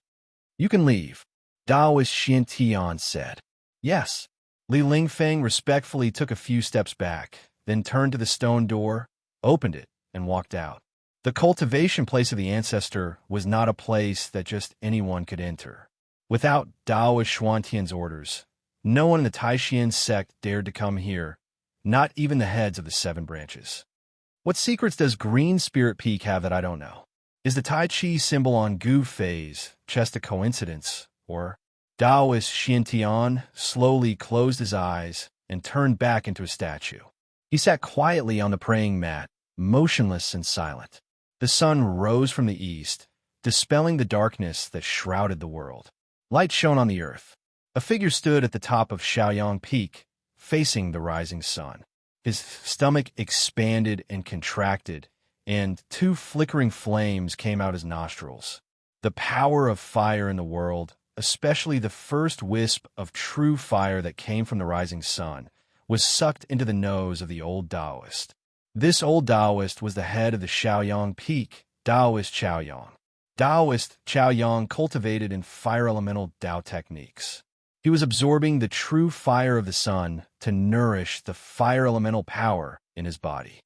"You can leave," Taoist Xiantian said. "Yes." Li Lingfeng respectfully took a few steps back, then turned to the stone door, opened it, and walked out. The cultivation place of the ancestor was not a place that just anyone could enter. Without Taoist Xiantian's orders, no one in the Taishan sect dared to come here, not even the heads of the 7 branches. What secrets does Green Spirit Peak have that I don't know? Is the Tai Chi symbol on Gu Fei's just a coincidence, or... Taoist Xiantian slowly closed his eyes and turned back into a statue. He sat quietly on the praying mat, motionless and silent. The sun rose from the east, dispelling the darkness that shrouded the world. Light shone on the earth. A figure stood at the top of Shaoyang Peak, facing the rising sun. His stomach expanded and contracted, and 2 flickering flames came out his nostrils. The power of fire in the world, especially the first wisp of true fire that came from the rising sun, was sucked into the nose of the old Taoist. This old Taoist was the head of the Shaoyang Peak, Taoist Chaoyang. Taoist Chaoyang cultivated in fire elemental Tao techniques. He was absorbing the true fire of the sun to nourish the fire elemental power in his body.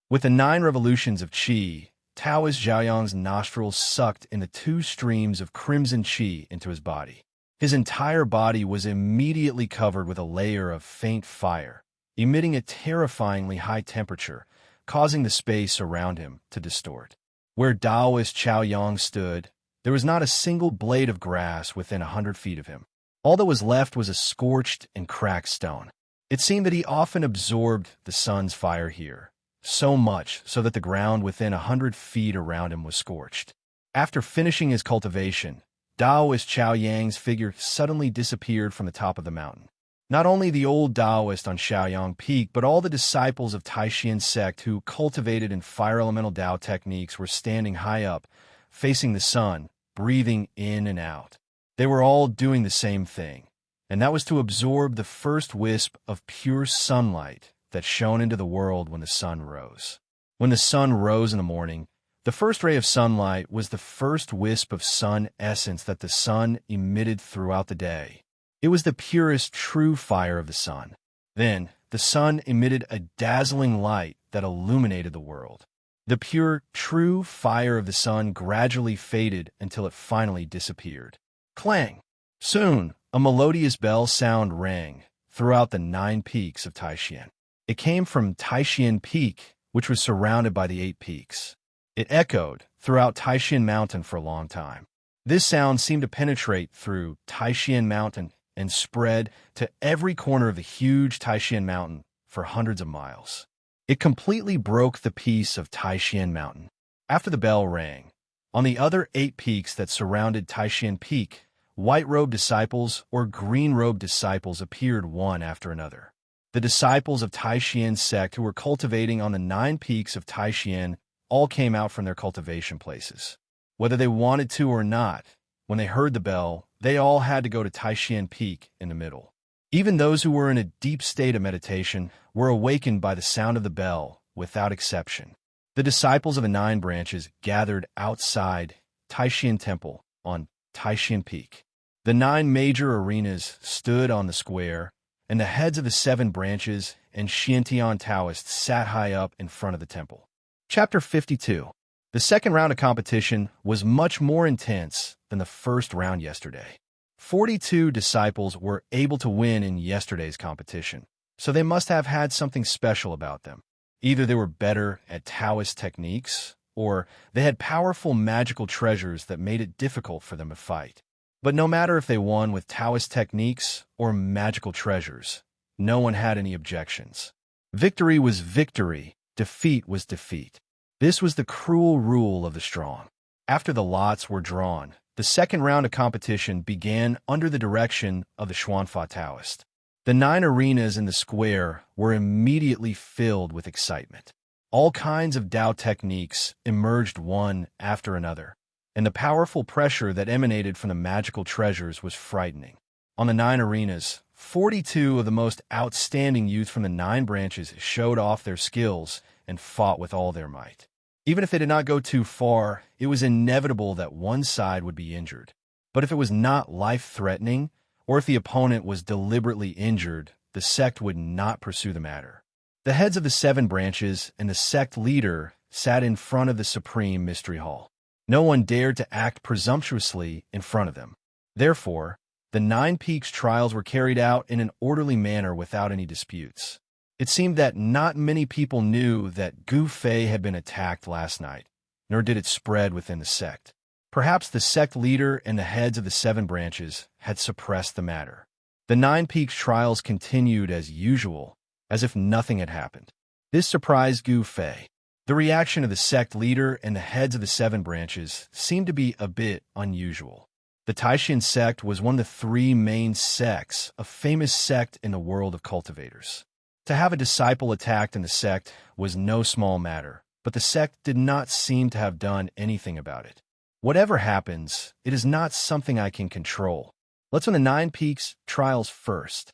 With the 9 revolutions of qi, Taoist Zhaoyang's nostrils sucked in the 2 streams of crimson qi into his body. His entire body was immediately covered with a layer of faint fire, emitting a terrifyingly high temperature, causing the space around him to distort. Where Taoist Chaoyang stood, there was not a single blade of grass within 100 feet of him. All that was left was a scorched and cracked stone. It seemed that he often absorbed the sun's fire here, so much so that the ground within 100 feet around him was scorched. After finishing his cultivation, Taoist Chaoyang's figure suddenly disappeared from the top of the mountain. Not only the old Taoist on Shaoyang Peak, but all the disciples of Taishan sect who cultivated in fire elemental Tao techniques were standing high up, facing the sun, breathing in and out. They were all doing the same thing, and that was to absorb the first wisp of pure sunlight that shone into the world when the sun rose. When the sun rose in the morning, the first ray of sunlight was the first wisp of sun essence that the sun emitted throughout the day. It was the purest true fire of the sun. Then, the sun emitted a dazzling light that illuminated the world. The pure, true fire of the sun gradually faded until it finally disappeared. Clang! Soon, a melodious bell sound rang throughout the 9 peaks of Taishan. It came from Taishan Peak, which was surrounded by the 8 peaks. It echoed throughout Taishan Mountain for a long time. This sound seemed to penetrate through Taishan Mountain and spread to every corner of the huge Taishan Mountain for hundreds of miles. It completely broke the peace of Taishan Mountain. After the bell rang, on the other 8 peaks that surrounded Taishan Peak, white-robed disciples or green-robed disciples appeared one after another. The disciples of Taishan's sect who were cultivating on the 9 peaks of Taishan all came out from their cultivation places. Whether they wanted to or not, when they heard the bell, they all had to go to Taishan Peak in the middle. Even those who were in a deep state of meditation were awakened by the sound of the bell, without exception. The disciples of the 9 branches gathered outside Taishan Temple on Taishan Peak. The 9 major arenas stood on the square, and the heads of the 7 branches and Xiantian Taoists sat high up in front of the temple. Chapter 52. The second round of competition was much more intense than the first round yesterday. 42 disciples were able to win in yesterday's competition, so they must have had something special about them. Either they were better at Taoist techniques, or they had powerful magical treasures that made it difficult for them to fight. But no matter if they won with Taoist techniques or magical treasures, no one had any objections. Victory was victory, defeat was defeat. This was the cruel rule of the strong. After the lots were drawn, the second round of competition began under the direction of the Xuanfa Taoist. The 9 arenas in the square were immediately filled with excitement. All kinds of Tao techniques emerged one after another, and the powerful pressure that emanated from the magical treasures was frightening. On the 9 arenas, 42 of the most outstanding youth from the 9 branches showed off their skills and fought with all their might. Even if they did not go too far, it was inevitable that one side would be injured. But if it was not life-threatening, or if the opponent was deliberately injured, the sect would not pursue the matter. The heads of the 7 branches and the sect leader sat in front of the Supreme Mystery Hall. No one dared to act presumptuously in front of them. Therefore, the 9 peaks trials were carried out in an orderly manner without any disputes. It seemed that not many people knew that Gu Fei had been attacked last night, nor did it spread within the sect. Perhaps the sect leader and the heads of the 7 branches had suppressed the matter. The 9 peaks trials continued as usual, as if nothing had happened. This surprised Gu Fei. The reaction of the sect leader and the heads of the 7 branches seemed to be a bit unusual. The Taishan sect was one of the 3 main sects, a famous sect in the world of cultivators. To have a disciple attacked in the sect was no small matter, but the sect did not seem to have done anything about it. Whatever happens, it is not something I can control. Let's win the 9 peaks trials first.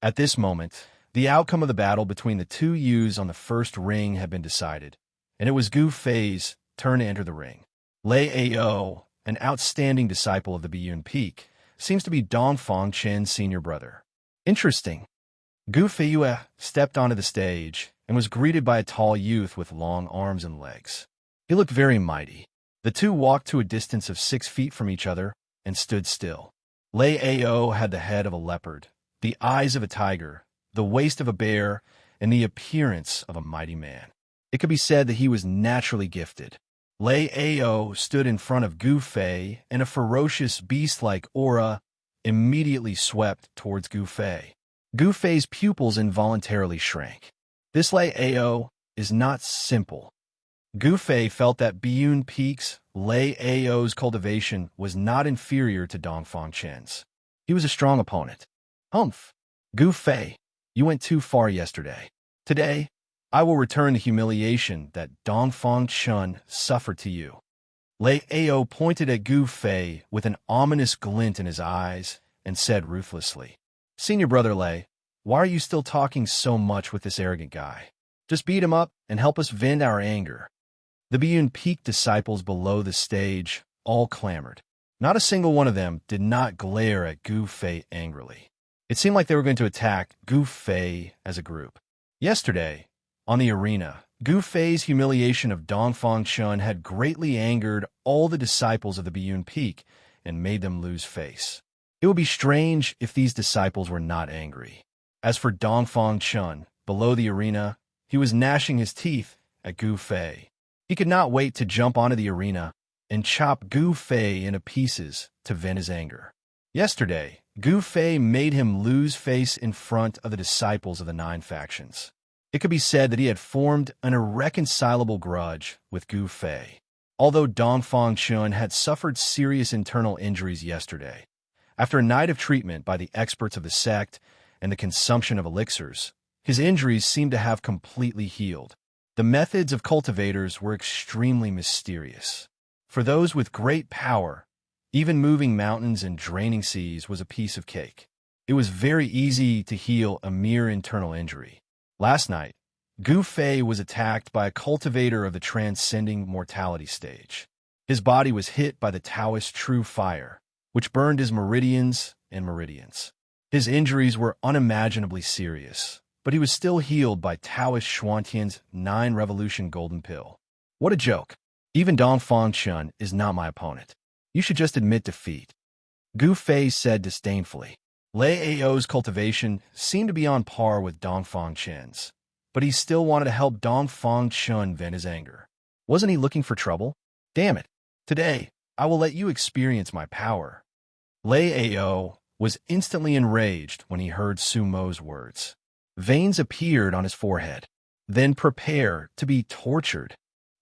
At this moment, the outcome of the battle between the 2 youths on the first ring had been decided, and it was Gu Fei's turn to enter the ring. Lei Ao, an outstanding disciple of the Biyun Peak, seems to be Dongfang Chen's senior brother. Interesting. Gu Fei stepped onto the stage and was greeted by a tall youth with long arms and legs. He looked very mighty. The 2 walked to a distance of 6 feet from each other and stood still. Lei Ao had the head of a leopard, the eyes of a tiger, the waist of a bear, and the appearance of a mighty man. It could be said that he was naturally gifted. Lei Ao stood in front of Gu Fei, and a ferocious beast-like aura immediately swept towards Gu Fei. Gu Fei's pupils involuntarily shrank. This Lei Ao is not simple. Gu Fei felt that Biyun Peak's Lei Ao's cultivation was not inferior to Dongfang Chen's. He was a strong opponent. Humph! Gu Fei, you went too far yesterday. Today, I will return the humiliation that Dongfang Chen suffered to you. Lei Ao pointed at Gu Fei with an ominous glint in his eyes and said ruthlessly, "Senior brother Lei, why are you still talking so much with this arrogant guy? Just beat him up and help us vent our anger." The Biyun Peak disciples below the stage all clamored. Not a single one of them did not glare at Gu Fei angrily. It seemed like they were going to attack Gu Fei as a group. Yesterday, on the arena, Gu Fei's humiliation of Dongfang Chen had greatly angered all the disciples of the Biyun Peak and made them lose face. It would be strange if these disciples were not angry. As for Dongfang Chen, below the arena, he was gnashing his teeth at Gu Fei. He could not wait to jump onto the arena and chop Gu Fei into pieces to vent his anger. Yesterday, Gu Fei made him lose face in front of the disciples of the 9 factions. It could be said that he had formed an irreconcilable grudge with Gu Fei. Although Dongfang Chun had suffered serious internal injuries yesterday, after a night of treatment by the experts of the sect and the consumption of elixirs, his injuries seemed to have completely healed. The methods of cultivators were extremely mysterious. For those with great power, even moving mountains and draining seas was a piece of cake. It was very easy to heal a mere internal injury. Last night, Gu Fei was attacked by a cultivator of the transcending mortality stage. His body was hit by the Taoist true fire, which burned his meridians and meridians. His injuries were unimaginably serious, but he was still healed by Taoist Xuantian's 9 Revolution Golden Pill. What a joke. Even Dongfang Chun is not my opponent. You should just admit defeat. Gu Fei said disdainfully. Lei Ao's cultivation seemed to be on par with Dongfang Chen's, but he still wanted to help Dongfang Chun vent his anger. Wasn't he looking for trouble? Damn it. Today, I will let you experience my power. Lei Ao was instantly enraged when he heard Sumo's words. Veins appeared on his forehead. Then prepare to be tortured.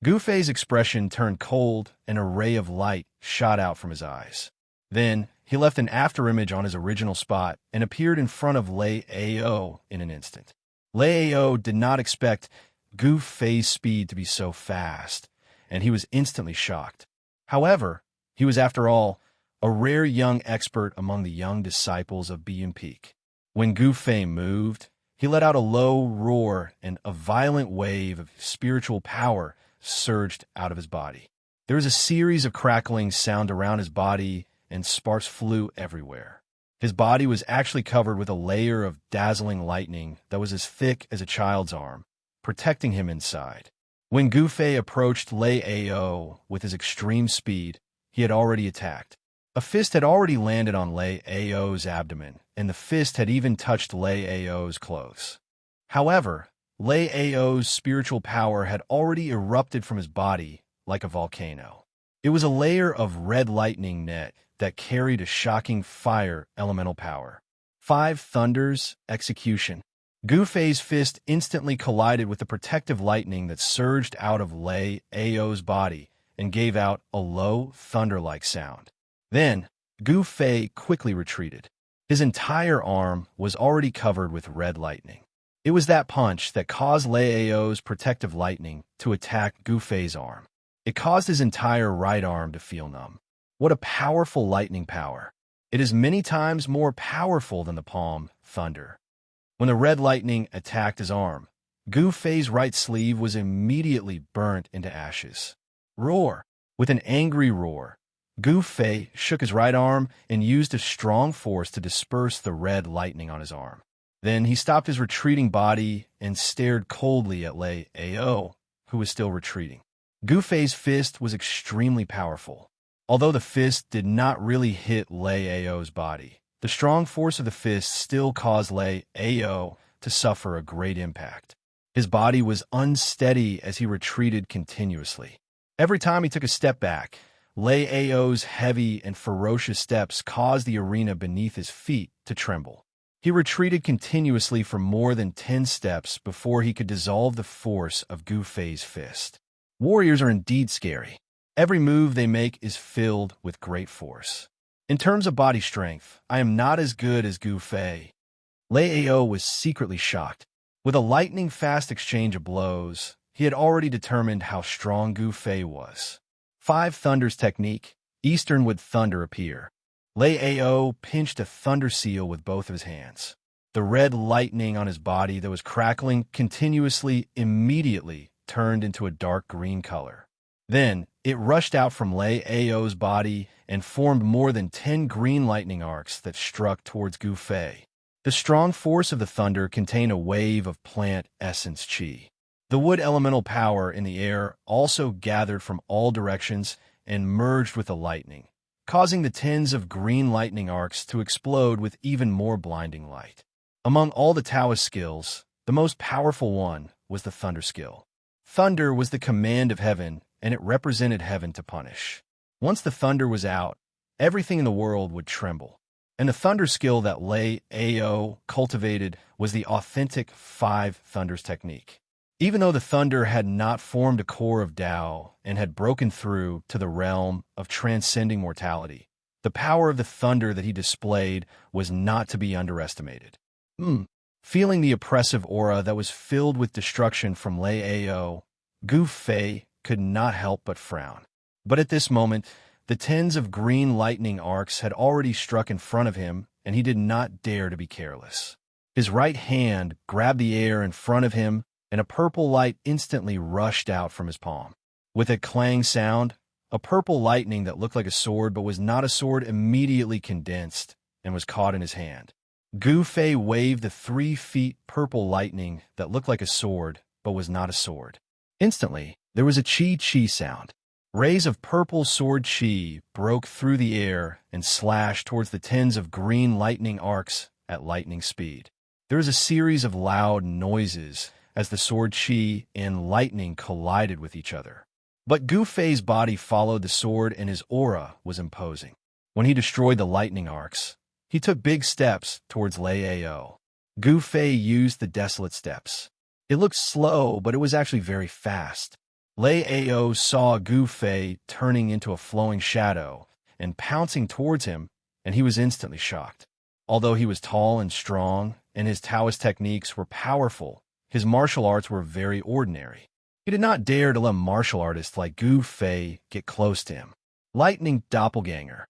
Gu Fei's expression turned cold and a ray of light shot out from his eyes. Then, he left an afterimage on his original spot and appeared in front of Lei Ao in an instant. Lei Ao did not expect Gu Fei's speed to be so fast, and he was instantly shocked. However, he was, after all, a rare young expert among the young disciples of Biyun Peak. When Gu Fei moved, he let out a low roar and a violent wave of spiritual power surged out of his body. There was a series of crackling sound around his body, and sparks flew everywhere. His body was actually covered with a layer of dazzling lightning that was as thick as a child's arm, protecting him inside. When Gu Fei approached Lei Ao with his extreme speed, he had already attacked. A fist had already landed on Lei Ao's abdomen, and the fist had even touched Lei Ao's clothes. However, Lei Ao's spiritual power had already erupted from his body like a volcano. It was a layer of red lightning net that carried a shocking fire elemental power. 5 thunders, execution. Gu Fei's fist instantly collided with the protective lightning that surged out of Lei Ao's body and gave out a low, thunder-like sound. Then, Gu Fei quickly retreated. His entire arm was already covered with red lightning. It was that punch that caused Lei Ao's protective lightning to attack Gu Fei's arm. It caused his entire right arm to feel numb. What a powerful lightning power. It is many times more powerful than the palm thunder. When the red lightning attacked his arm, Gu Fei's right sleeve was immediately burnt into ashes. Roar! With an angry roar, Gu Fei shook his right arm and used a strong force to disperse the red lightning on his arm. Then he stopped his retreating body and stared coldly at Lei Ao, who was still retreating. Gu Fei's fist was extremely powerful. Although the fist did not really hit Lei Ao's body, the strong force of the fist still caused Lei Ao to suffer a great impact. His body was unsteady as he retreated continuously. Every time he took a step back, Lei Ao's heavy and ferocious steps caused the arena beneath his feet to tremble. He retreated continuously for more than 10 steps before he could dissolve the force of Gu Fei's fist. Warriors are indeed scary. Every move they make is filled with great force. In terms of body strength, I am not as good as Gu Fei. Lei Ao was secretly shocked. With a lightning-fast exchange of blows, he had already determined how strong Gu Fei was. 5 thunders technique, Eastern would thunder appear. Lei Ao pinched a thunder seal with both of his hands. The red lightning on his body that was crackling continuously immediately turned into a dark green color. Then, it rushed out from Lei Ao's body and formed more than 10 green lightning arcs that struck towards Gu Fei. The strong force of the thunder contained a wave of plant essence qi. The wood elemental power in the air also gathered from all directions and merged with the lightning, causing the tens of green lightning arcs to explode with even more blinding light. Among all the Taoist skills, the most powerful one was the thunder skill. Thunder was the command of heaven, and it represented heaven to punish. Once the thunder was out, everything in the world would tremble. And the thunder skill that Lei Ao cultivated was the authentic five thunders technique. Even though the thunder had not formed a core of Tao and had broken through to the realm of transcending mortality, the power of the thunder that he displayed was not to be underestimated. Feeling the oppressive aura that was filled with destruction from Lei Ao, Gu Fei could not help but frown. But at this moment, the tens of green lightning arcs had already struck in front of him, and he did not dare to be careless. His right hand grabbed the air in front of him, and a purple light instantly rushed out from his palm. With a clang sound, a purple lightning that looked like a sword but was not a sword immediately condensed and was caught in his hand. Gu Fei waved the 3 feet purple lightning that looked like a sword but was not a sword. Instantly, there was a chi-chi sound. Rays of purple sword chi broke through the air and slashed towards the tens of green lightning arcs at lightning speed. There was a series of loud noises as the sword chi and lightning collided with each other. But Gu Fei's body followed the sword and his aura was imposing. When he destroyed the lightning arcs, he took big steps towards Lei Ao. Gu Fei used the desolate steps. It looked slow, but it was actually very fast. Lei Ao saw Gu Fei turning into a flowing shadow and pouncing towards him, and he was instantly shocked. Although he was tall and strong, and his Taoist techniques were powerful, his martial arts were very ordinary. He did not dare to let a martial artist like Gu Fei get close to him. Lightning doppelganger.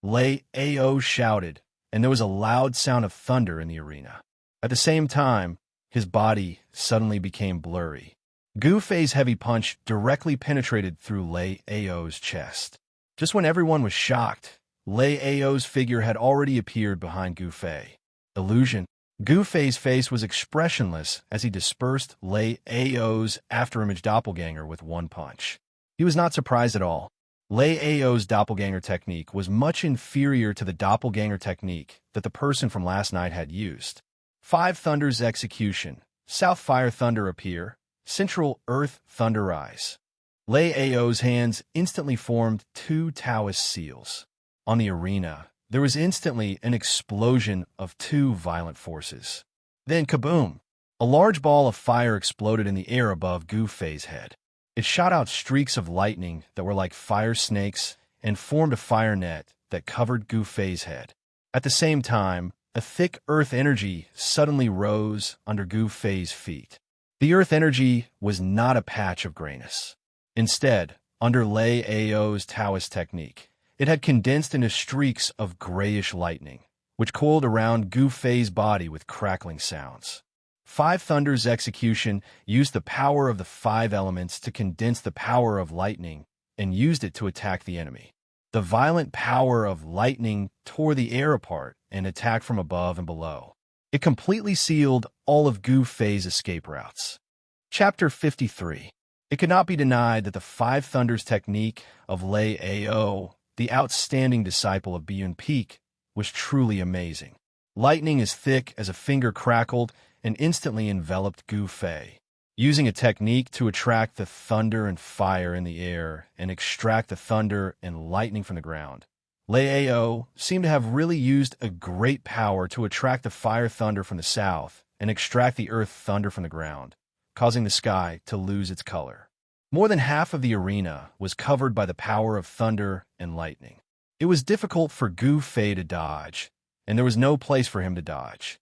Lei Ao shouted, and there was a loud sound of thunder in the arena. At the same time, his body suddenly became blurry. Gu Fei's heavy punch directly penetrated through Lei Ao's chest. Just when everyone was shocked, Lei Ao's figure had already appeared behind Gu Fei. Illusion. Gu Fei's face was expressionless as he dispersed Lei Ao's afterimage doppelganger with one punch. He was not surprised at all. Lei Ao's doppelganger technique was much inferior to the doppelganger technique that the person from last night had used. 5 Thunders execution. South Fire Thunder appear. Central Earth Thunder rise. Lei Ao's hands instantly formed 2 Taoist seals. On the arena, there was instantly an explosion of 2 violent forces. Then kaboom! A large ball of fire exploded in the air above Gu Fei's head. It shot out streaks of lightning that were like fire snakes and formed a fire net that covered Gu Fei's head. At the same time, a thick earth energy suddenly rose under Gu Fei's feet. The earth energy was not a patch of grayness. Instead, under Lei Ao's Taoist technique, it had condensed into streaks of grayish lightning, which coiled around Gu Fei's body with crackling sounds. 5 Thunders execution used the power of the 5 elements to condense the power of lightning and used it to attack the enemy. The violent power of lightning tore the air apart and attacked from above and below. It completely sealed all of Gu Fei's escape routes. Chapter 53. It could not be denied that the 5 Thunders technique of Lei Ao, the outstanding disciple of Biyun Peak, was truly amazing. Lightning as thick as a finger crackled and instantly enveloped Gu Fei. Using a technique to attract the thunder and fire in the air and extract the thunder and lightning from the ground, Lei Ao seemed to have really used a great power to attract the fire thunder from the south and extract the earth thunder from the ground, causing the sky to lose its color. More than half of the arena was covered by the power of thunder and lightning. It was difficult for Gu Fei to dodge, and there was no place for him to dodge.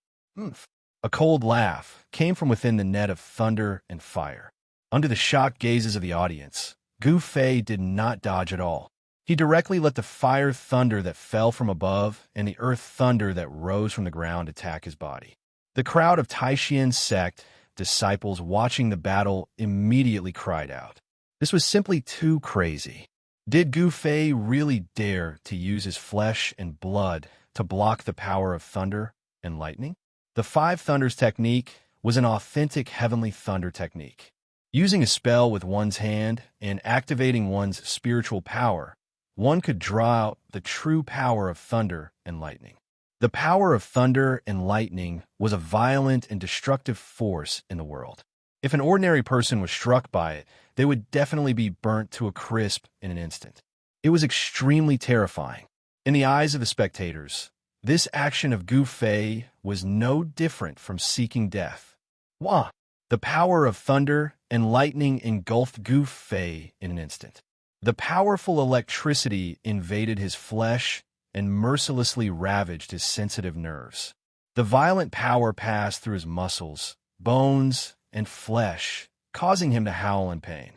A cold laugh came from within the net of thunder and fire. Under the shocked gazes of the audience, Gu Fei did not dodge at all. He directly let the fire thunder that fell from above and the earth thunder that rose from the ground attack his body. The crowd of Taishien's sect disciples watching the battle immediately cried out. This was simply too crazy. Did Gu Fei really dare to use his flesh and blood to block the power of thunder and lightning? The 5 Thunders technique was an authentic heavenly thunder technique. Using a spell with one's hand and activating one's spiritual power, one could draw out the true power of thunder and lightning. The power of thunder and lightning was a violent and destructive force in the world. If an ordinary person was struck by it, they would definitely be burnt to a crisp in an instant. It was extremely terrifying. In the eyes of the spectators, this action of Gu Fei was no different from seeking death. Wah! The power of thunder and lightning engulfed Gu Fei in an instant. The powerful electricity invaded his flesh and mercilessly ravaged his sensitive nerves. The violent power passed through his muscles, bones, and flesh, causing him to howl in pain.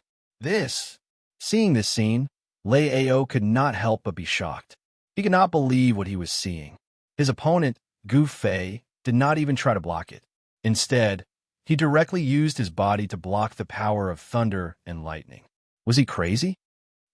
Seeing this scene, Lei Ao could not help but be shocked. He could not believe what he was seeing. His opponent, Gu Fei, did not even try to block it. Instead, he directly used his body to block the power of thunder and lightning. Was he crazy?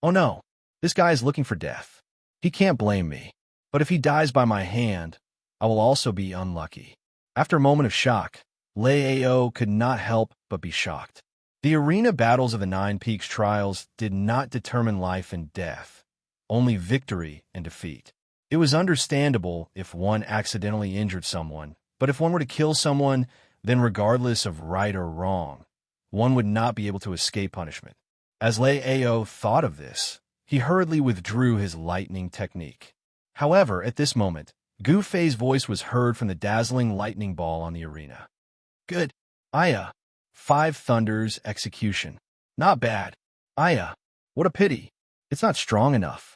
Oh no, this guy is looking for death. He can't blame me. But if he dies by my hand, I will also be unlucky. After a moment of shock, Lei Ao could not help but be shocked. The arena battles of the Nine Peaks trials did not determine life and death, only victory and defeat. It was understandable if one accidentally injured someone, but if one were to kill someone, then regardless of right or wrong, one would not be able to escape punishment. As Lei Ao thought of this, he hurriedly withdrew his lightning technique. However, at this moment, Gu Fei's voice was heard from the dazzling lightning ball on the arena. Good. Aya. 5 Thunders execution. Not bad. Aya. What a pity. It's not strong enough.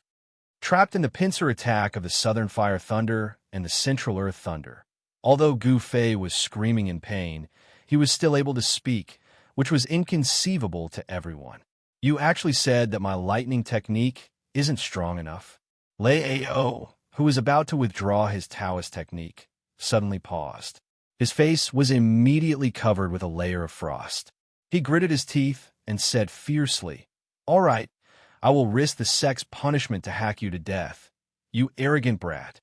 Trapped in the pincer attack of the Southern Fire Thunder and the Central Earth Thunder. Although Gu Fei was screaming in pain, he was still able to speak, which was inconceivable to everyone. You actually said that my lightning technique isn't strong enough. Lei Ao, who was about to withdraw his Taoist technique, suddenly paused. His face was immediately covered with a layer of frost. He gritted his teeth and said fiercely, All right, I will risk the sex punishment to hack you to death, you arrogant brat.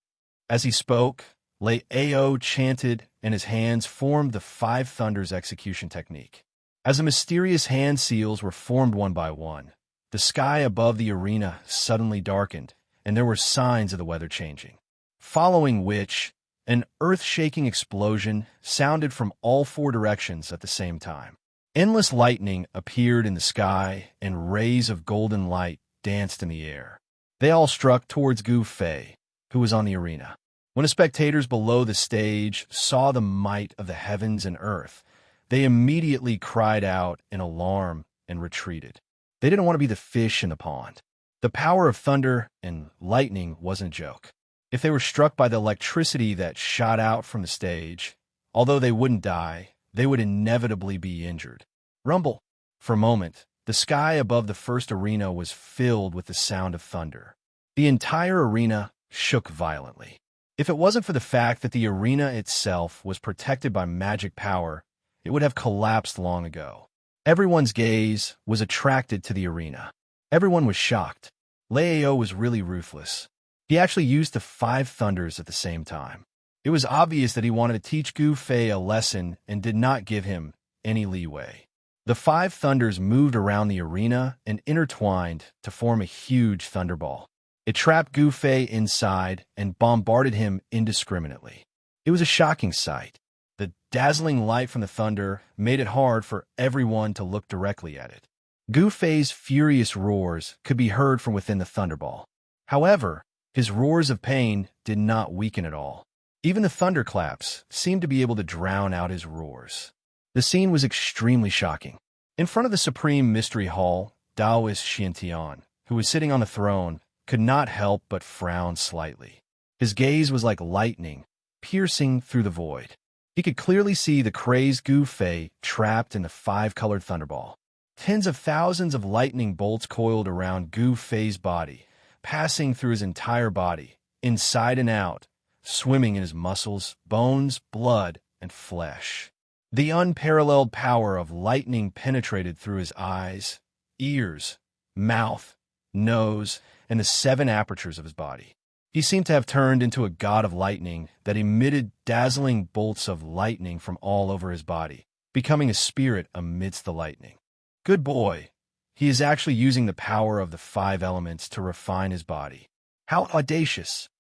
As he spoke, Lei Ao chanted and his hands formed the 5 Thunders execution technique. As the mysterious hand seals were formed one by one, the sky above the arena suddenly darkened, and there were signs of the weather changing. Following which, an earth-shaking explosion sounded from all 4 directions at the same time. Endless lightning appeared in the sky, and rays of golden light danced in the air. They all struck towards Gu Fei, who was on the arena. When the spectators below the stage saw the might of the heavens and earth, they immediately cried out in alarm and retreated. They didn't want to be the fish in the pond. The power of thunder and lightning wasn't a joke. If they were struck by the electricity that shot out from the stage, although they wouldn't die, they would inevitably be injured. Rumble. For a moment, the sky above the first arena was filled with the sound of thunder. The entire arena shook violently. If it wasn't for the fact that the arena itself was protected by magic power, it would have collapsed long ago. Everyone's gaze was attracted to the arena. Everyone was shocked. Lei Ao was really ruthless. He actually used the 5 Thunders at the same time. It was obvious that he wanted to teach Gu Fei a lesson and did not give him any leeway. The 5 Thunders moved around the arena and intertwined to form a huge thunderball. It trapped Gu Fei inside and bombarded him indiscriminately. It was a shocking sight. The dazzling light from the thunder made it hard for everyone to look directly at it. Gu Fei's furious roars could be heard from within the thunderball. However, his roars of pain did not weaken at all. Even the thunderclaps seemed to be able to drown out his roars. The scene was extremely shocking. In front of the Supreme Mystery Hall, Taoist Xiantian, who was sitting on the throne, could not help but frown slightly. His gaze was like lightning, piercing through the void. He could clearly see the crazed Gu Fei trapped in the 5-colored thunderball. Tens of thousands of lightning bolts coiled around Gu Fei's body, passing through his entire body, inside and out, swimming in his muscles, bones, blood, and flesh. The unparalleled power of lightning penetrated through his eyes, ears, mouth, nose, and the 7 apertures of his body. He seemed to have turned into a god of lightning that emitted dazzling bolts of lightning from all over his body, becoming a spirit amidst the lightning. Good boy. He is actually using the power of the 5 elements to refine his body. How audacious!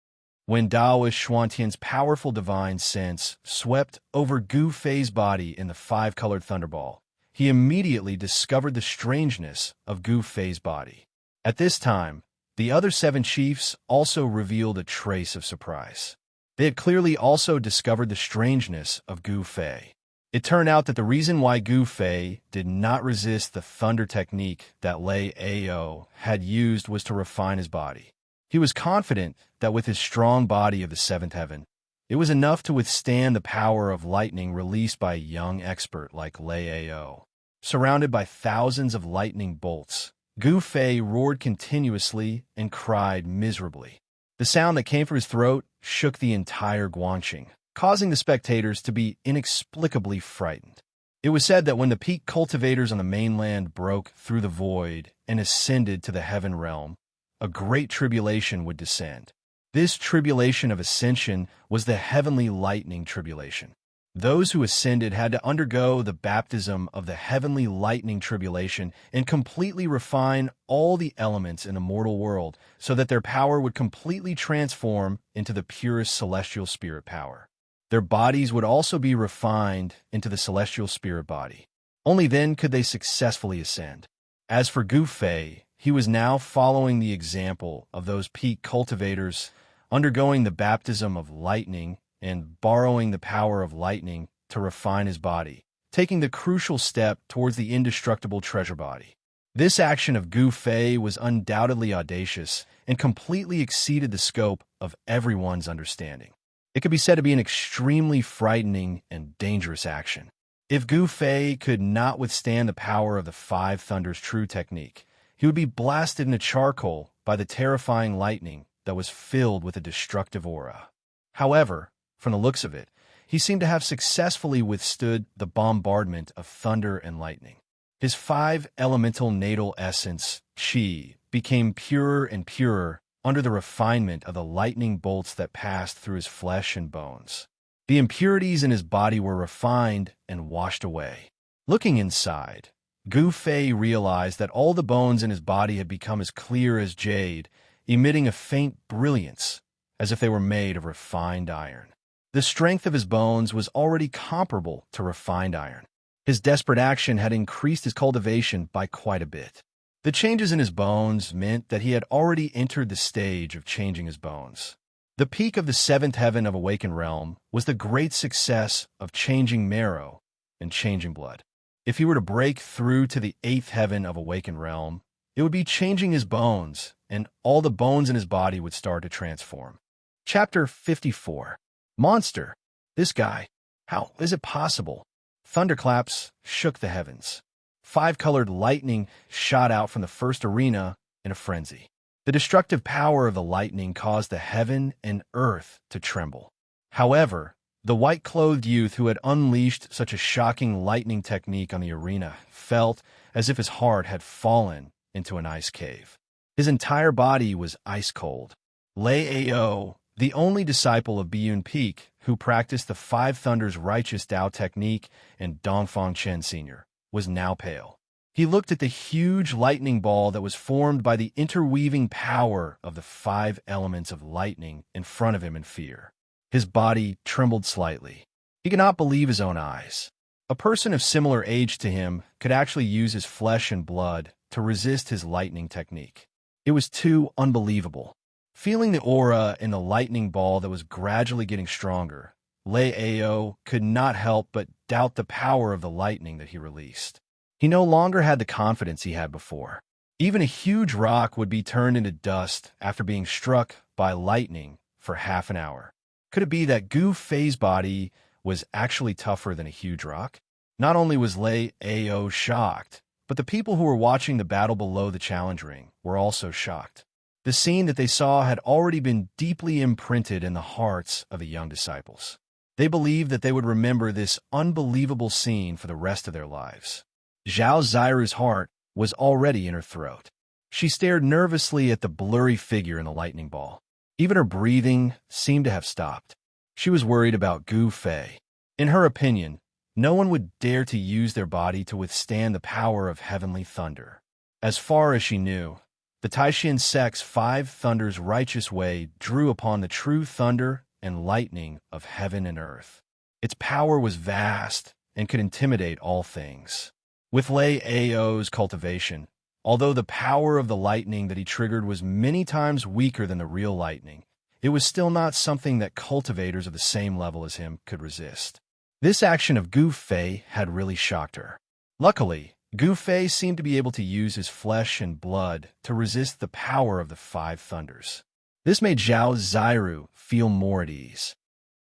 When Taoist Xuantian's powerful divine sense swept over Gu Fei's body in the 5-colored thunderball, he immediately discovered the strangeness of Gu Fei's body. At this time, The other 7 chiefs also revealed a trace of surprise. They had clearly also discovered the strangeness of Gu Fei. It turned out that the reason why Gu Fei did not resist the thunder technique that Lei Ao had used was to refine his body. He was confident that with his strong body of the 7th heaven, it was enough to withstand the power of lightning released by a young expert like Lei Ao. Surrounded by thousands of lightning bolts, Gu Fei roared continuously and cried miserably. The sound that came from his throat shook the entire Guangxing, causing the spectators to be inexplicably frightened. It was said that when the peak cultivators on the mainland broke through the void and ascended to the heaven realm, a great tribulation would descend. This tribulation of ascension was the heavenly lightning tribulation. Those who ascended had to undergo the baptism of the heavenly lightning tribulation and completely refine all the elements in the mortal world so that their power would completely transform into the purest celestial spirit power. Their bodies would also be refined into the celestial spirit body. Only then could they successfully ascend. As for Gu Fei, he was now following the example of those peak cultivators, undergoing the baptism of lightning and borrowing the power of lightning to refine his body, taking the crucial step towards the indestructible treasure body. This action of Gu Fei was undoubtedly audacious and completely exceeded the scope of everyone's understanding. It could be said to be an extremely frightening and dangerous action. If Gu Fei could not withstand the power of the 5 Thunders True technique, he would be blasted into charcoal by the terrifying lightning that was filled with a destructive aura. However, from the looks of it, he seemed to have successfully withstood the bombardment of thunder and lightning. His 5 elemental natal essence, Qi, became purer and purer under the refinement of the lightning bolts that passed through his flesh and bones. The impurities in his body were refined and washed away. Looking inside, Gu Fei realized that all the bones in his body had become as clear as jade, emitting a faint brilliance, as if they were made of refined iron. The strength of his bones was already comparable to refined iron. His desperate action had increased his cultivation by quite a bit. The changes in his bones meant that he had already entered the stage of changing his bones. The peak of the 7th heaven of Awakened Realm was the great success of changing marrow and changing blood. If he were to break through to the 8th heaven of Awakened Realm, it would be changing his bones, and all the bones in his body would start to transform. Chapter 54. Monster! This guy! How is it possible? Thunderclaps shook the heavens. 5-colored lightning shot out from the first arena in a frenzy. The destructive power of the lightning caused the heaven and earth to tremble. However, the white-clothed youth who had unleashed such a shocking lightning technique on the arena felt as if his heart had fallen into an ice cave. His entire body was ice-cold. Lei Ao, the only disciple of Biyun Peak who practiced the 5 Thunders Righteous Tao technique and Dongfang Chen Sr., was now pale. He looked at the huge lightning ball that was formed by the interweaving power of the 5 elements of lightning in front of him in fear. His body trembled slightly. He could not believe his own eyes. A person of similar age to him could actually use his flesh and blood to resist his lightning technique. It was too unbelievable. Feeling the aura in the lightning ball that was gradually getting stronger, Lei Ao could not help but doubt the power of the lightning that he released. He no longer had the confidence he had before. Even a huge rock would be turned into dust after being struck by lightning for half an hour. Could it be that Gu Fei's body was actually tougher than a huge rock? Not only was Lei Ao shocked, but the people who were watching the battle below the challenge ring were also shocked. The scene that they saw had already been deeply imprinted in the hearts of the young disciples. They believed that they would remember this unbelievable scene for the rest of their lives. Zhao Xiru's heart was already in her throat. She stared nervously at the blurry figure in the lightning ball. Even her breathing seemed to have stopped. She was worried about Gu Fei. In her opinion, no one would dare to use their body to withstand the power of heavenly thunder. As far as she knew, the Taishan sect's 5 Thunders righteous way drew upon the true thunder and lightning of heaven and earth. Its power was vast and could intimidate all things. With Lei Ao's cultivation, Although the power of the lightning that he triggered was many times weaker than the real lightning, it was still not something that cultivators of the same level as him could resist. This action of Gu Fei had really shocked her. Luckily, Gu Fei seemed to be able to use his flesh and blood to resist the power of the five thunders. This made Zhao Ziru feel more at ease.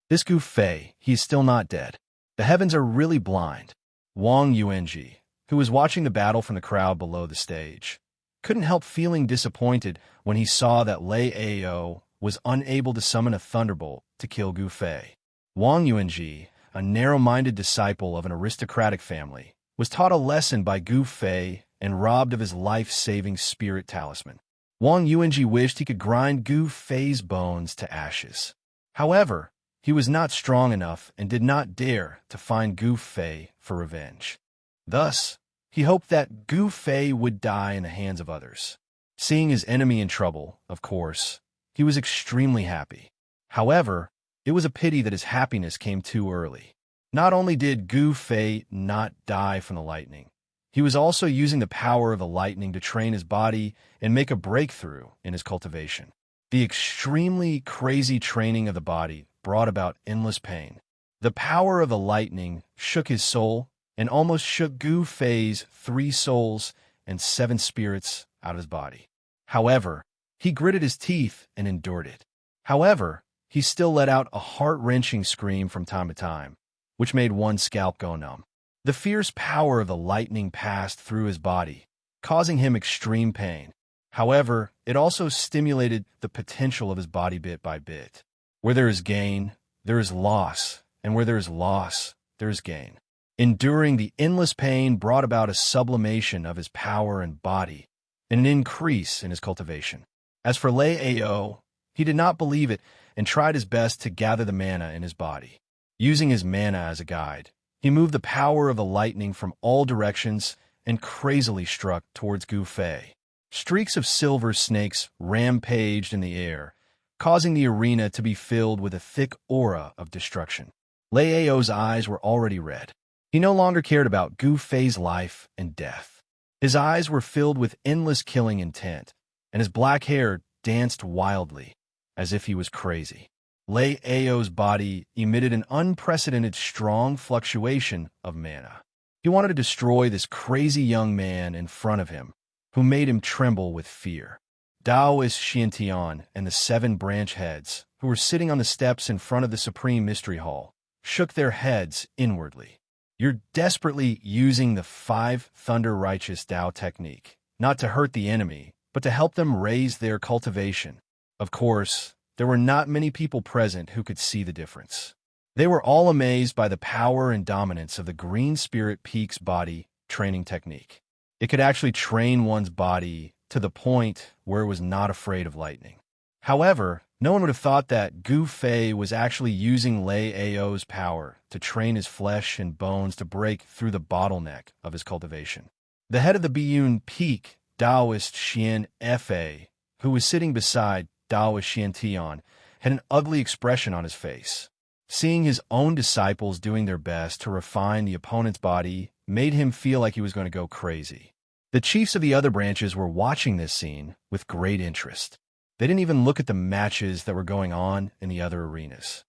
This Gu Fei, he is still not dead. The heavens are really blind. Wang Yuanji, who was watching the battle from the crowd below the stage, couldn't help feeling disappointed when he saw that Lei Ao was unable to summon a thunderbolt to kill Gu Fei. Wang Yuanji, a narrow-minded disciple of an aristocratic family, was taught a lesson by Gu Fei and robbed of his life-saving spirit talisman. Wang Yuanji wished he could grind Gu Fei's bones to ashes. However, he was not strong enough and did not dare to find Gu Fei for revenge. Thus, he hoped that Gu Fei would die in the hands of others. Seeing his enemy in trouble, of course, he was extremely happy. However, it was a pity that his happiness came too early. Not only did Gu Fei not die from the lightning, he was also using the power of the lightning to train his body and make a breakthrough in his cultivation. The extremely crazy training of the body brought about endless pain. The power of the lightning shook his soul and almost shook Gu Fei's 3 souls and 7 spirits out of his body. However, he gritted his teeth and endured it. However, he still let out a heart-wrenching scream from time to time, which made one's scalp go numb. The fierce power of the lightning passed through his body, causing him extreme pain. However, it also stimulated the potential of his body bit by bit. Where there is gain, there is loss, and where there is loss, there is gain. Enduring the endless pain brought about a sublimation of his power and body, and an increase in his cultivation. As for Lei Ao, he did not believe it and tried his best to gather the mana in his body. Using his mana as a guide, he moved the power of the lightning from all directions and crazily struck towards Gu Fei. Streaks of silver snakes rampaged in the air, causing the arena to be filled with a thick aura of destruction. Lei Ao's eyes were already red. He no longer cared about Gu Fei's life and death. His eyes were filled with endless killing intent, and his black hair danced wildly, as if he was crazy. Lei Ao's body emitted an unprecedented strong fluctuation of mana. He wanted to destroy this crazy young man in front of him, who made him tremble with fear. Daoist Xiantian and the 7 branch heads, who were sitting on the steps in front of the Supreme Mystery Hall, shook their heads inwardly. You're desperately using the 5 Thunder Righteous Dao technique, not to hurt the enemy, but to help them raise their cultivation. Of course, there were not many people present who could see the difference. They were all amazed by the power and dominance of the Green Spirit Peak's body training technique. It could actually train one's body to the point where it was not afraid of lightning. However, no one would have thought that Gu Fei was actually using Lei Ao's power to train his flesh and bones to break through the bottleneck of his cultivation. The head of the Biyun Peak, Daoist Xian Fa, who was sitting beside Daoist Xiantian, had an ugly expression on his face. Seeing his own disciples doing their best to refine the opponent's body made him feel like he was going to go crazy. The chiefs of the other branches were watching this scene with great interest. They didn't even look at the matches that were going on in the other arenas.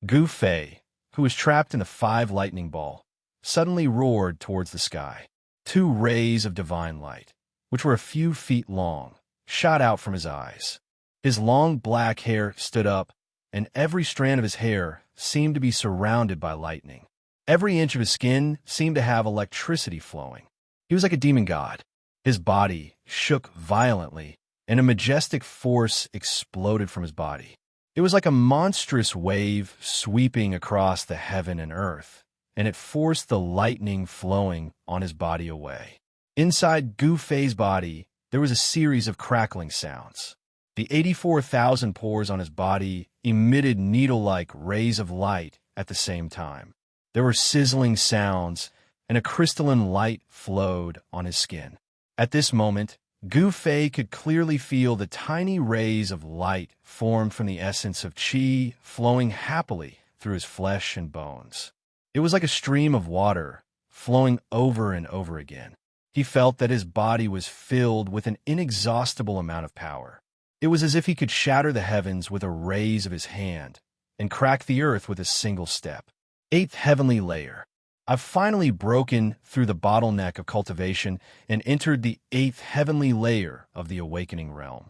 Gu Fei, who was trapped in the 5 lightning ball, suddenly roared towards the sky. 2 rays of divine light, which were a few feet long, shot out from his eyes. His long black hair stood up, and every strand of his hair seemed to be surrounded by lightning. Every inch of his skin seemed to have electricity flowing. He was like a demon god. His body shook violently, and a majestic force exploded from his body. It was like a monstrous wave sweeping across the heaven and earth, and it forced the lightning flowing on his body away. Inside Gu Fei's body, there was a series of crackling sounds. The 84,000 pores on his body emitted needle-like rays of light at the same time. There were sizzling sounds, and a crystalline light flowed on his skin. At this moment, Gu Fei could clearly feel the tiny rays of light formed from the essence of qi flowing happily through his flesh and bones. It was like a stream of water flowing over and over again. He felt that his body was filled with an inexhaustible amount of power. It was as if he could shatter the heavens with a raise of his hand and crack the earth with a single step. Eighth heavenly layer. I've finally broken through the bottleneck of cultivation and entered the eighth heavenly layer of the awakening realm.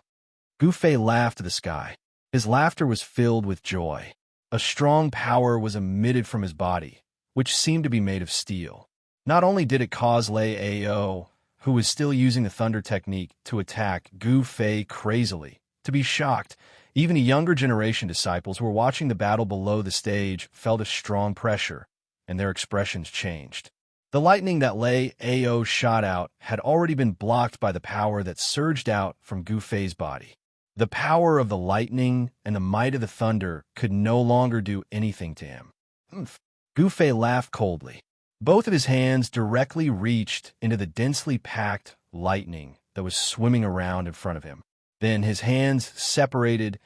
Gu Fei laughed to the sky. His laughter was filled with joy. A strong power was emitted from his body, which seemed to be made of steel. Not only did it cause Lei Ao, who was still using the thunder technique, to attack Gu Fei crazily, to be shocked. Even a younger generation disciples who were watching the battle below the stage felt a strong pressure, and their expressions changed. The lightning that Lei Ao shot out had already been blocked by the power that surged out from Gu Fei's body. The power of the lightning and the might of the thunder could no longer do anything to him. Gu Fei laughed coldly. Both of his hands directly reached into the densely packed lightning that was swimming around in front of him. Then his hands separated,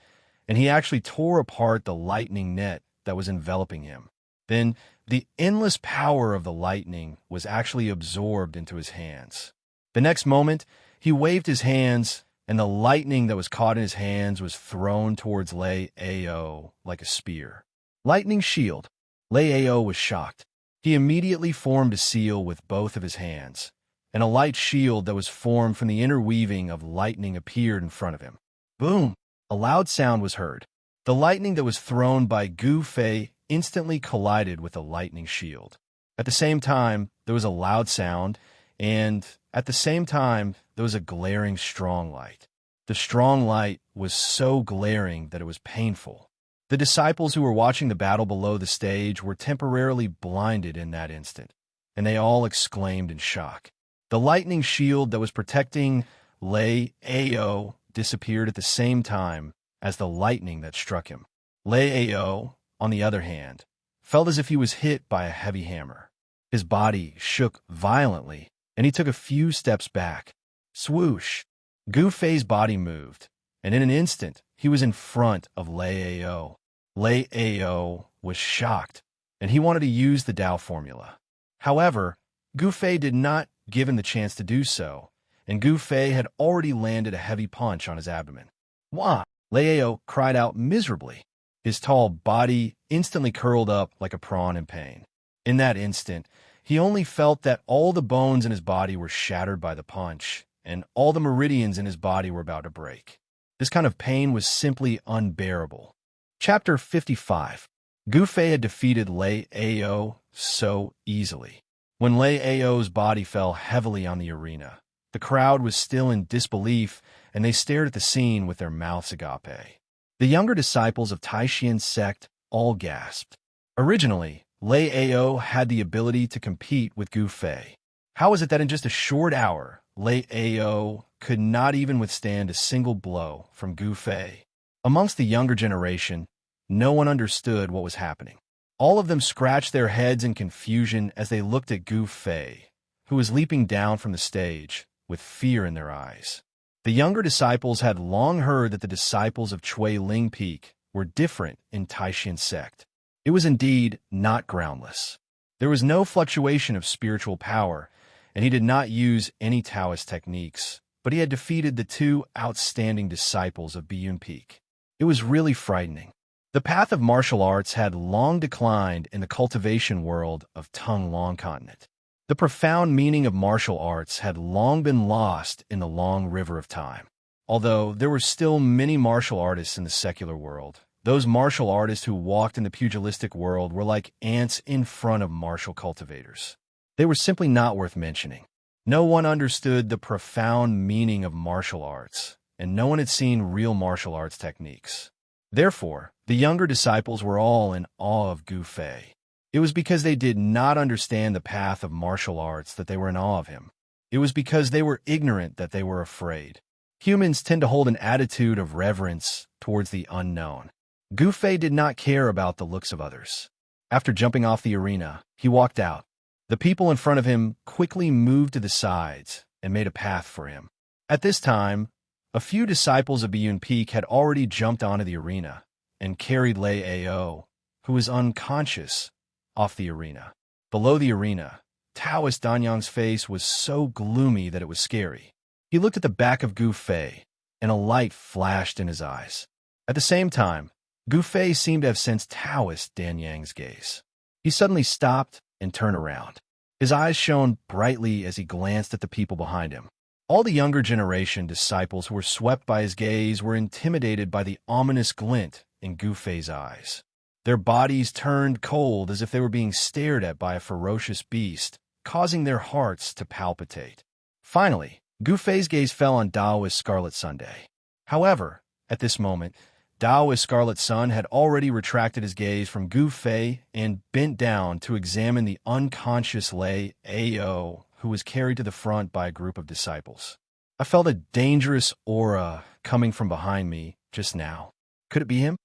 and he actually tore apart the lightning net that was enveloping him. Then the endless power of the lightning was actually absorbed into his hands. The next moment, he waved his hands, and the lightning that was caught in his hands was thrown towards Lei Ao like a spear. Lightning shield. Lei Ao was shocked. He immediately formed a seal with both of his hands, and a light shield that was formed from the interweaving of lightning appeared in front of him. Boom! A loud sound was heard. The lightning that was thrown by Gu Fei instantly collided with the lightning shield. At the same time, there was a loud sound, and at the same time, there was a glaring strong light. The strong light was so glaring that it was painful. The disciples who were watching the battle below the stage were temporarily blinded in that instant, and they all exclaimed in shock. The lightning shield that was protecting Lei Ao disappeared at the same time as the lightning that struck him. Lei Ao, on the other hand, felt as if he was hit by a heavy hammer. His body shook violently, and he took a few steps back. Swoosh! Gu Fei's body moved, and in an instant, he was in front of Lei Ao. Lei Ao was shocked, and he wanted to use the Tao formula. However, Gu Fei did not give him the chance to do so, and Gu Fei had already landed a heavy punch on his abdomen. Wah! Lei Ao cried out miserably. His tall body instantly curled up like a prawn in pain. In that instant, he only felt that all the bones in his body were shattered by the punch, and all the meridians in his body were about to break. This kind of pain was simply unbearable. Chapter 55. Gu Fei had defeated Lei Ao so easily. When Lei Ao's body fell heavily on the arena, the crowd was still in disbelief, and they stared at the scene with their mouths agape. The younger disciples of Taishian's sect all gasped. Originally, Lei Ao had the ability to compete with Gu Fei. How is it that in just a short hour, Lei Ao could not even withstand a single blow from Gu Fei? Amongst the younger generation, no one understood what was happening. All of them scratched their heads in confusion as they looked at Gu Fei, who was leaping down from the stage with fear in their eyes. The younger disciples had long heard that the disciples of Chui Ling Peak were different in Taishian sect. It was indeed not groundless. There was no fluctuation of spiritual power, and he did not use any Taoist techniques, but he had defeated the two outstanding disciples of Biyun Peak. It was really frightening. The path of martial arts had long declined in the cultivation world of Tung Long Continent. The profound meaning of martial arts had long been lost in the long river of time. Although there were still many martial artists in the secular world, those martial artists who walked in the pugilistic world were like ants in front of martial cultivators. They were simply not worth mentioning. No one understood the profound meaning of martial arts, and no one had seen real martial arts techniques. Therefore, the younger disciples were all in awe of Gu Fei. It was because they did not understand the path of martial arts that they were in awe of him. It was because they were ignorant that they were afraid. Humans tend to hold an attitude of reverence towards the unknown. Gu Fei did not care about the looks of others. After jumping off the arena, he walked out. The people in front of him quickly moved to the sides and made a path for him. At this time, a few disciples of Biyun Peak had already jumped onto the arena and carried Lei Ao, who was unconscious, off the arena. Below the arena, Taoist Danyang's face was so gloomy that it was scary. He looked at the back of Gu Fei, and a light flashed in his eyes. At the same time, Gu Fei seemed to have sensed Taoist Danyang's gaze. He suddenly stopped and turned around. His eyes shone brightly as he glanced at the people behind him. All the younger generation disciples who were swept by his gaze were intimidated by the ominous glint in Gu Fei's eyes. Their bodies turned cold as if they were being stared at by a ferocious beast, causing their hearts to palpitate. Finally, Gu Fei's gaze fell on Daoist Scarlet Sunday. However, at this moment, Daoist Scarlet Sun had already retracted his gaze from Gu Fei and bent down to examine the unconscious Lei Ao, who was carried to the front by a group of disciples. I felt a dangerous aura coming from behind me just now. Could it be him?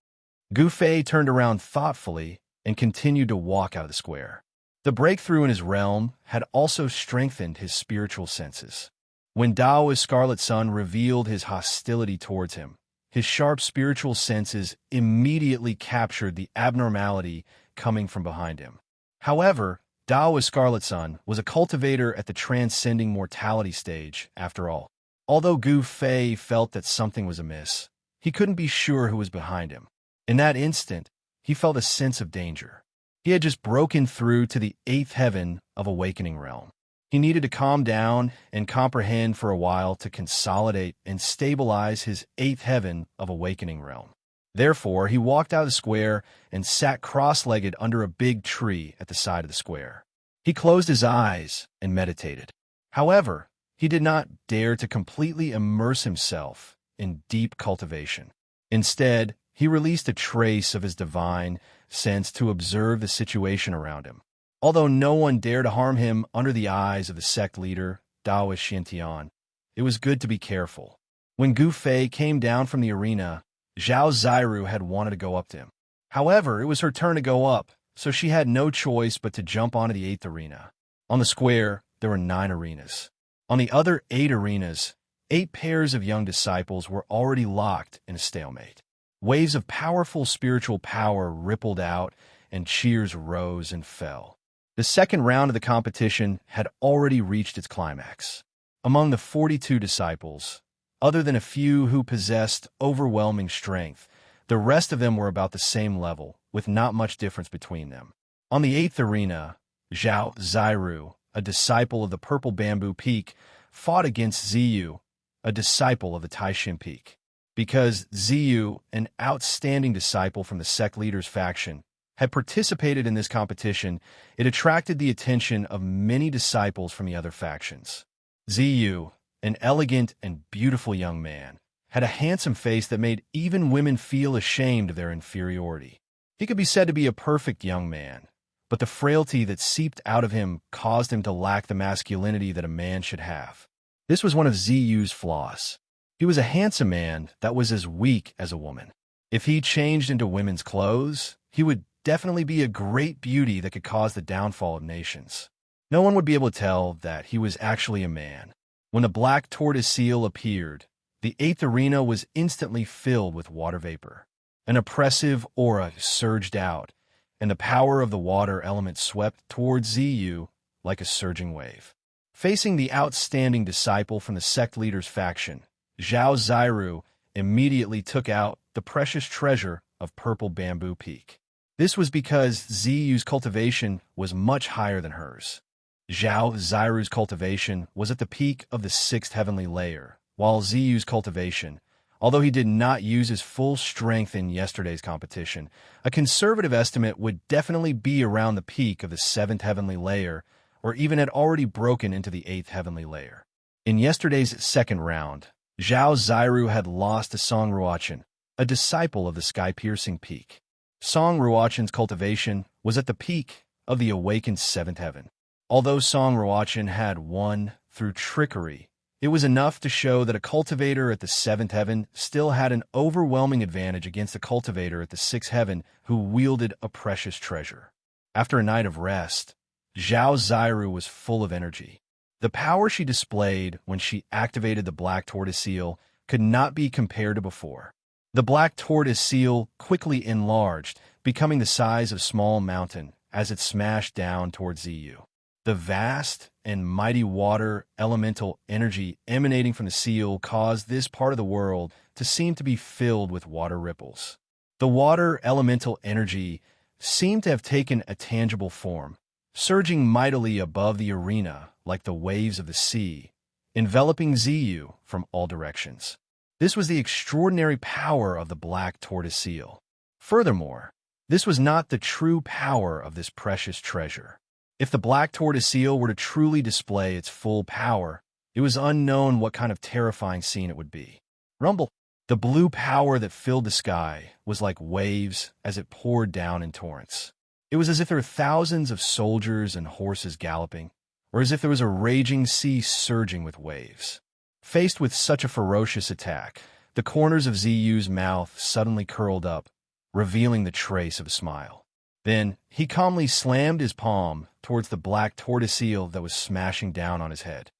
Gu Fei turned around thoughtfully and continued to walk out of the square. The breakthrough in his realm had also strengthened his spiritual senses. When Daoist Scarlet Sun revealed his hostility towards him, his sharp spiritual senses immediately captured the abnormality coming from behind him. However, Daoist Scarlet Sun was a cultivator at the transcending mortality stage, after all. Although Gu Fei felt that something was amiss, he couldn't be sure who was behind him. In that instant, he felt a sense of danger. He had just broken through to the 8th heaven of Awakening Realm. He needed to calm down and comprehend for a while to consolidate and stabilize his 8th heaven of Awakening Realm. Therefore, he walked out of the square and sat cross-legged under a big tree at the side of the square. He closed his eyes and meditated. However, he did not dare to completely immerse himself in deep cultivation. Instead, he released a trace of his divine sense to observe the situation around him. Although no one dared to harm him under the eyes of the sect leader, Daoist Xiantian, it was good to be careful. When Gu Fei came down from the arena, Zhao Ziru had wanted to go up to him. However, it was her turn to go up, so she had no choice but to jump onto the 8th arena. On the square, there were 9 arenas. On the other 8 arenas, 8 pairs of young disciples were already locked in a stalemate. Waves of powerful spiritual power rippled out, and cheers rose and fell. The second round of the competition had already reached its climax. Among the 42 disciples, other than a few who possessed overwhelming strength, the rest of them were about the same level, with not much difference between them. On the 8th arena, Zhao Ziru, a disciple of the Purple Bamboo Peak, fought against Ziyu, a disciple of the Taishin Peak. Because Ziyu, an outstanding disciple from the sect leader's faction, had participated in this competition, it attracted the attention of many disciples from the other factions. Ziyu, an elegant and beautiful young man, had a handsome face that made even women feel ashamed of their inferiority. He could be said to be a perfect young man, but the frailty that seeped out of him caused him to lack the masculinity that a man should have. This was one of Ziyu's flaws. He was a handsome man that was as weak as a woman. If he changed into women's clothes, he would definitely be a great beauty that could cause the downfall of nations. No one would be able to tell that he was actually a man. When the black tortoise seal appeared, the 8th arena was instantly filled with water vapor. An oppressive aura surged out, and the power of the water element swept towards Ziyu like a surging wave. Facing the outstanding disciple from the sect leader's faction, Zhao Ziru immediately took out the precious treasure of Purple Bamboo Peak. This was because Ziyu's cultivation was much higher than hers. Zhao Ziru's cultivation was at the peak of the 6th heavenly layer, while Ziyu's cultivation, although he did not use his full strength in yesterday's competition, a conservative estimate would definitely be around the peak of the 7th heavenly layer, or even had already broken into the 8th heavenly layer. In yesterday's second round, Zhao Ziru had lost to Song Ruochen, a disciple of the sky-piercing peak. Song Ruochen's cultivation was at the peak of the awakened 7th heaven. Although Song Ruochen had won through trickery, it was enough to show that a cultivator at the 7th heaven still had an overwhelming advantage against a cultivator at the 6th heaven who wielded a precious treasure. After a night of rest, Zhao Ziru was full of energy. The power she displayed when she activated the black tortoise seal could not be compared to before. The black tortoise seal quickly enlarged, becoming the size of a small mountain as it smashed down towards Ziyu. The vast and mighty water elemental energy emanating from the seal caused this part of the world to seem to be filled with water ripples. The water elemental energy seemed to have taken a tangible form, surging mightily above the arena like the waves of the sea, enveloping Ziyu from all directions. This was the extraordinary power of the black tortoise seal. Furthermore, this was not the true power of this precious treasure. If the black tortoise seal were to truly display its full power, it was unknown what kind of terrifying scene it would be. Rumble. The blue power that filled the sky was like waves as it poured down in torrents. It was as if there were thousands of soldiers and horses galloping, or as if there was a raging sea surging with waves. Faced with such a ferocious attack, the corners of Ziyu's mouth suddenly curled up, revealing the trace of a smile. Then, he calmly slammed his palm towards the black tortoise seal that was smashing down on his head.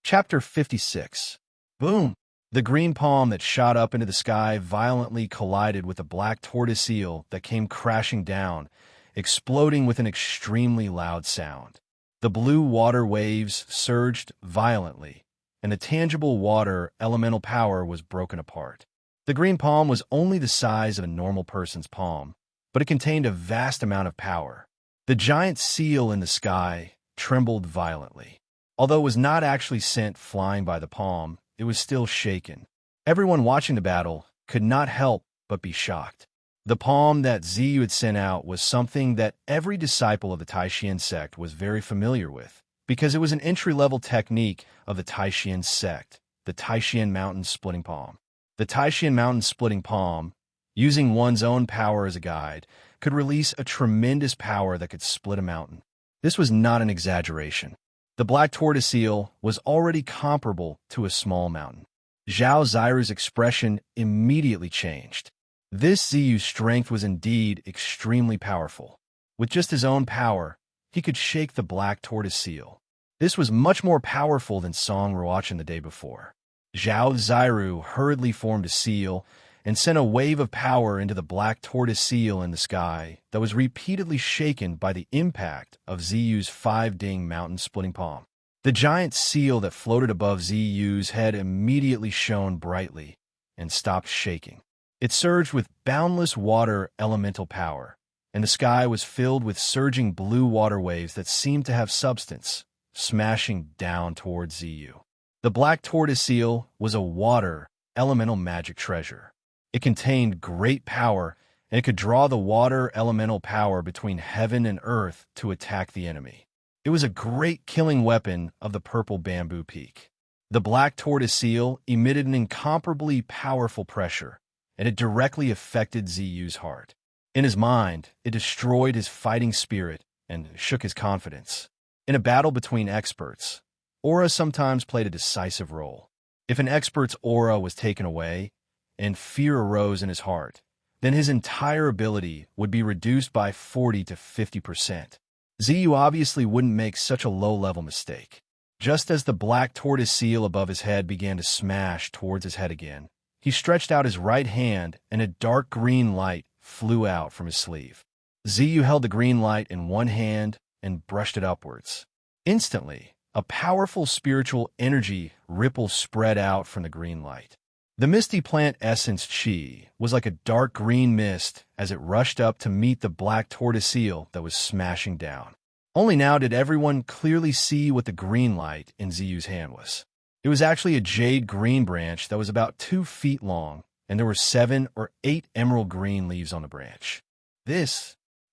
Chapter 56. Boom! The green palm that shot up into the sky violently collided with the black tortoise seal that came crashing down, exploding with an extremely loud sound. The blue water waves surged violently, and the tangible water elemental power was broken apart. The green palm was only the size of a normal person's palm, but it contained a vast amount of power. The giant seal in the sky trembled violently. Although it was not actually sent flying by the palm, it was still shaken. Everyone watching the battle could not help but be shocked. The palm that Ziyu had sent out was something that every disciple of the Taishan sect was very familiar with, because it was an entry-level technique of the Taishan sect, the Taishan mountain splitting palm. The Taishan mountain splitting palm, using one's own power as a guide, could release a tremendous power that could split a mountain. This was not an exaggeration. The black tortoise seal was already comparable to a small mountain. Zhao Ziru's expression immediately changed. This Ziyu's strength was indeed extremely powerful. With just his own power, he could shake the black tortoise seal. This was much more powerful than Song Ruochen the day before. Zhao Ziru hurriedly formed a seal and sent a wave of power into the black tortoise seal in the sky that was repeatedly shaken by the impact of Ziyu's 5-ding mountain-splitting palm. The giant seal that floated above Ziyu's head immediately shone brightly and stopped shaking. It surged with boundless water elemental power, and the sky was filled with surging blue water waves that seemed to have substance, smashing down towards Ziyu. The black tortoise seal was a water elemental magic treasure. It contained great power, and it could draw the water elemental power between heaven and earth to attack the enemy. It was a great killing weapon of the purple bamboo peak. The black tortoise seal emitted an incomparably powerful pressure, and it directly affected Ziyu's heart. In his mind, it destroyed his fighting spirit and shook his confidence. In a battle between experts, aura sometimes played a decisive role. If an expert's aura was taken away, and fear arose in his heart, then his entire ability would be reduced by 40 to 50%. Ziyu obviously wouldn't make such a low-level mistake. Just as the black tortoise seal above his head began to smash towards his head again, he stretched out his right hand and a dark green light flew out from his sleeve. Ziyu held the green light in one hand and brushed it upwards. Instantly, a powerful spiritual energy ripple spread out from the green light. The misty plant essence chi was like a dark green mist as it rushed up to meet the black tortoise seal that was smashing down. Only now did everyone clearly see what the green light in Ziyu's hand was. It was actually a jade green branch that was about 2 feet long, and there were 7 or 8 emerald green leaves on the branch.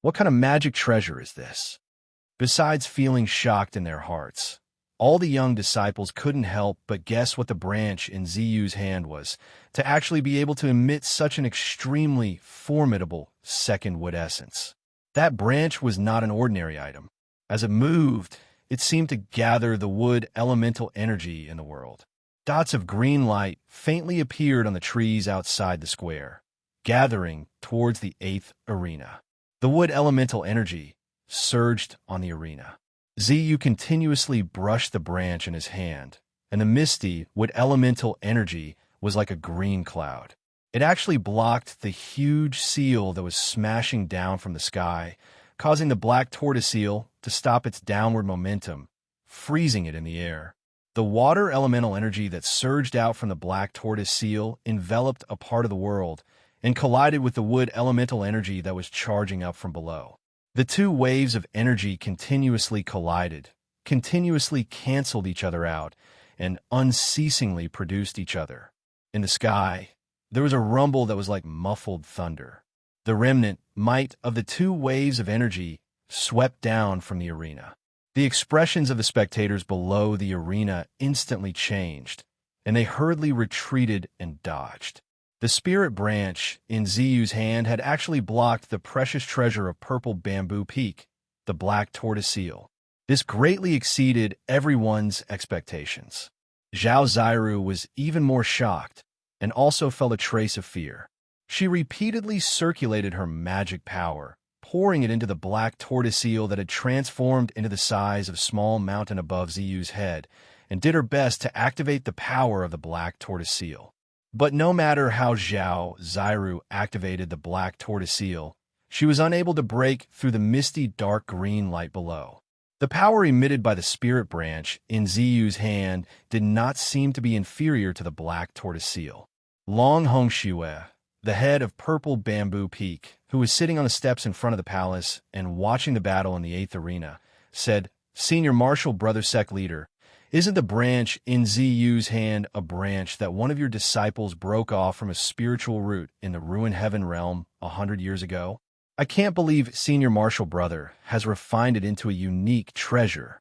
What kind of magic treasure is this? Besides feeling shocked in their hearts, all the young disciples couldn't help but guess what the branch in Ziyu's hand was, to actually be able to emit such an extremely formidable second wood essence. That branch was not an ordinary item. As it moved, it seemed to gather the wood elemental energy in the world. Dots of green light faintly appeared on the trees outside the square, gathering towards the 8th arena. The wood elemental energy surged on the arena. Ziyu continuously brushed the branch in his hand, and the misty wood elemental energy was like a green cloud. It actually blocked the huge seal that was smashing down from the sky, causing the black tortoise-seal to stop its downward momentum, freezing it in the air. The water elemental energy that surged out from the black tortoise-seal enveloped a part of the world and collided with the wood elemental energy that was charging up from below. The two waves of energy continuously collided, continuously canceled each other out, and unceasingly produced each other. In the sky, there was a rumble that was like muffled thunder. The remnant might of the two waves of energy swept down from the arena. The expressions of the spectators below the arena instantly changed, and they hurriedly retreated and dodged. The spirit branch in Ziyu's hand had actually blocked the precious treasure of purple bamboo peak, the black tortoise-seal. This greatly exceeded everyone's expectations. Zhao Ziru was even more shocked and also felt a trace of fear. She repeatedly circulated her magic power, pouring it into the black tortoise-seal that had transformed into the size of a small mountain above Ziyu's head, and did her best to activate the power of the black tortoise-seal. But no matter how Zhao Ziru activated the black tortoise-seal, she was unable to break through the misty dark green light below. The power emitted by the spirit branch in Ziyu's hand did not seem to be inferior to the black tortoise-seal. Long Hongxue, the head of Purple Bamboo Peak, who was sitting on the steps in front of the palace and watching the battle in the 8th arena, said, "Senior Marshal Brother Sec Leader, isn't the branch in Ziyu's hand a branch that one of your disciples broke off from a spiritual root in the ruined heaven realm 100 years ago? I can't believe Senior Marshal Brother has refined it into a unique treasure."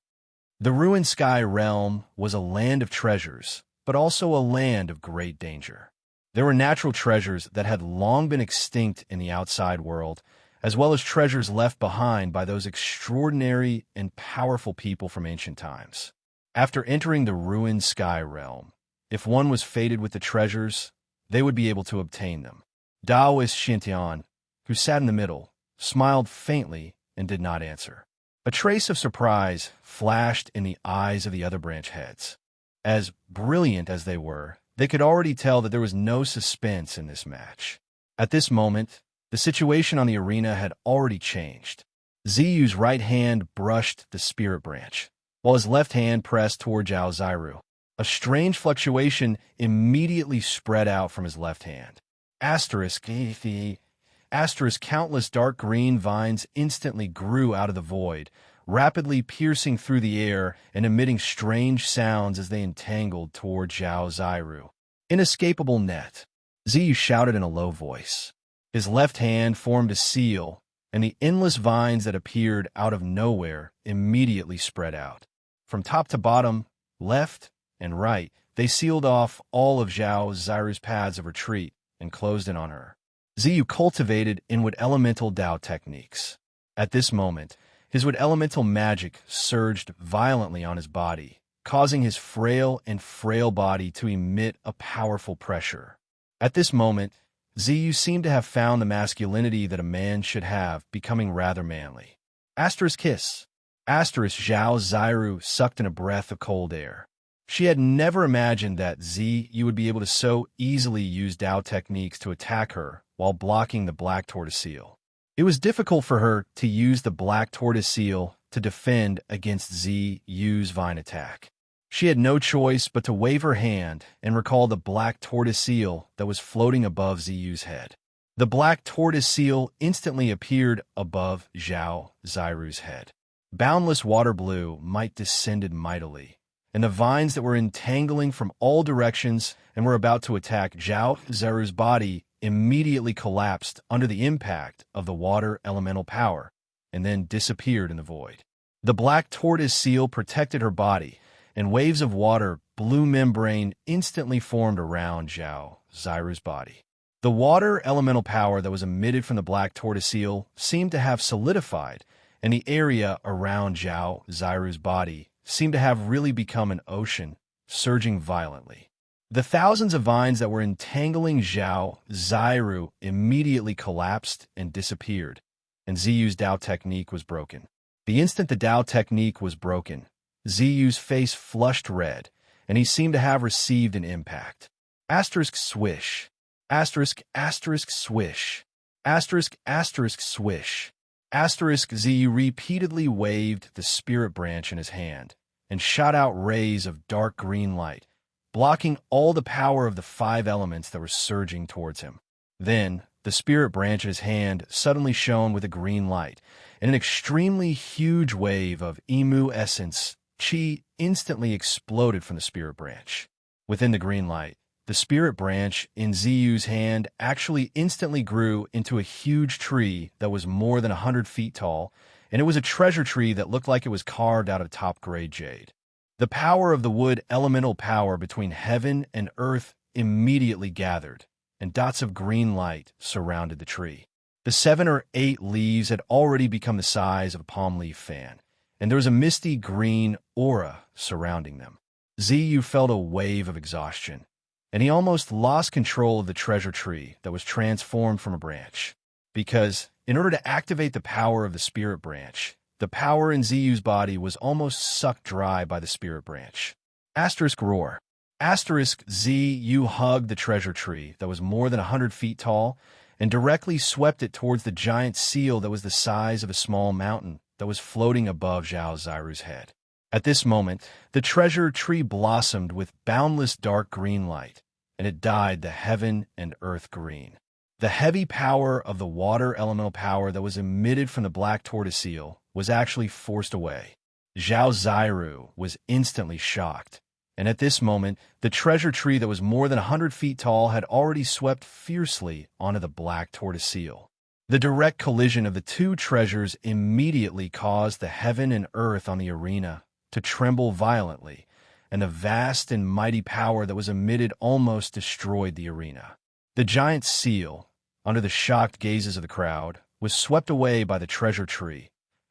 The ruined sky realm was a land of treasures, but also a land of great danger. There were natural treasures that had long been extinct in the outside world, as well as treasures left behind by those extraordinary and powerful people from ancient times. After entering the ruined sky realm, if one was fated with the treasures, they would be able to obtain them. Daoist Xintian, who sat in the middle, smiled faintly and did not answer. A trace of surprise flashed in the eyes of the other branch heads. As brilliant as they were, they could already tell that there was no suspense in this match. At this moment, the situation on the arena had already changed. Ziyu's right hand brushed the spirit branch, while his left hand pressed toward Zhao Ziru. A strange fluctuation immediately spread out from his left hand. Countless dark green vines instantly grew out of the void, rapidly piercing through the air and emitting strange sounds as they entangled toward Zhao Ziru. "Inescapable net," Ziyu shouted in a low voice. His left hand formed a seal, and the endless vines that appeared out of nowhere immediately spread out. From top to bottom, left and right, they sealed off all of Zhao Ziru's paths of retreat and closed in on her. Ziyu cultivated inwood elemental Dao techniques. At this moment, his wood elemental magic surged violently on his body, causing his frail body to emit a powerful pressure. At this moment, Ziyu seemed to have found the masculinity that a man should have, becoming rather manly. Kiss. Zhao Ziru sucked in a breath of cold air. She had never imagined that Ziyu would be able to so easily use Dao techniques to attack her while blocking the black tortoise-seal. It was difficult for her to use the black tortoise-seal to defend against Ziyu's vine attack. She had no choice but to wave her hand and recall the black tortoise-seal that was floating above Ziyu's head. The black tortoise-seal instantly appeared above Zhao Ziru's head. Boundless water blue might descended mightily, and the vines that were entangling from all directions and were about to attack Zhao Ziru's body immediately collapsed under the impact of the water elemental power, and then disappeared in the void. The black tortoise-seal protected her body, and waves of water blue membrane instantly formed around Zhao Ziru's body. The water elemental power that was emitted from the black tortoise-seal seemed to have solidified, and the area around Zhao Ziru's body seemed to have really become an ocean, surging violently. The thousands of vines that were entangling Zhao Ziru immediately collapsed and disappeared, and Ziyu's Dao technique was broken. The instant the Dao technique was broken, Ziyu's face flushed red, and he seemed to have received an impact. Swish. Swish. Swish. Ziyu repeatedly waved the spirit branch in his hand and shot out rays of dark green light, blocking all the power of the 5 elements that were surging towards him. Then, the spirit branch in his hand suddenly shone with a green light, and an extremely huge wave of Emu essence, Qi, instantly exploded from the spirit branch. Within the green light, the spirit branch in Ziyu's hand actually instantly grew into a huge tree that was more than 100 feet tall, and it was a treasure tree that looked like it was carved out of top-grade jade. The power of the wood elemental power between heaven and earth immediately gathered, and dots of green light surrounded the tree. The 7 or 8 leaves had already become the size of a palm leaf fan, and there was a misty green aura surrounding them. Ziyu felt a wave of exhaustion, and he almost lost control of the treasure tree that was transformed from a branch. Because, in order to activate the power of the spirit branch, the power in Ziyu's body was almost sucked dry by the spirit branch. Roar. Ziyu hugged the treasure tree that was more than 100 feet tall and directly swept it towards the giant seal that was the size of a small mountain that was floating above Zhao Zairu's head. At this moment, the treasure tree blossomed with boundless dark green light, and it dyed the heaven and earth green. The heavy power of the water elemental power that was emitted from the black tortoise seal was actually forced away. Zhao Zairu was instantly shocked, and at this moment, the treasure tree that was more than 100 feet tall had already swept fiercely onto the black tortoise seal. The direct collision of the 2 treasures immediately caused the heaven and earth on the arena to tremble violently, and the vast and mighty power that was emitted almost destroyed the arena. The giant seal, under the shocked gazes of the crowd, was swept away by the treasure tree,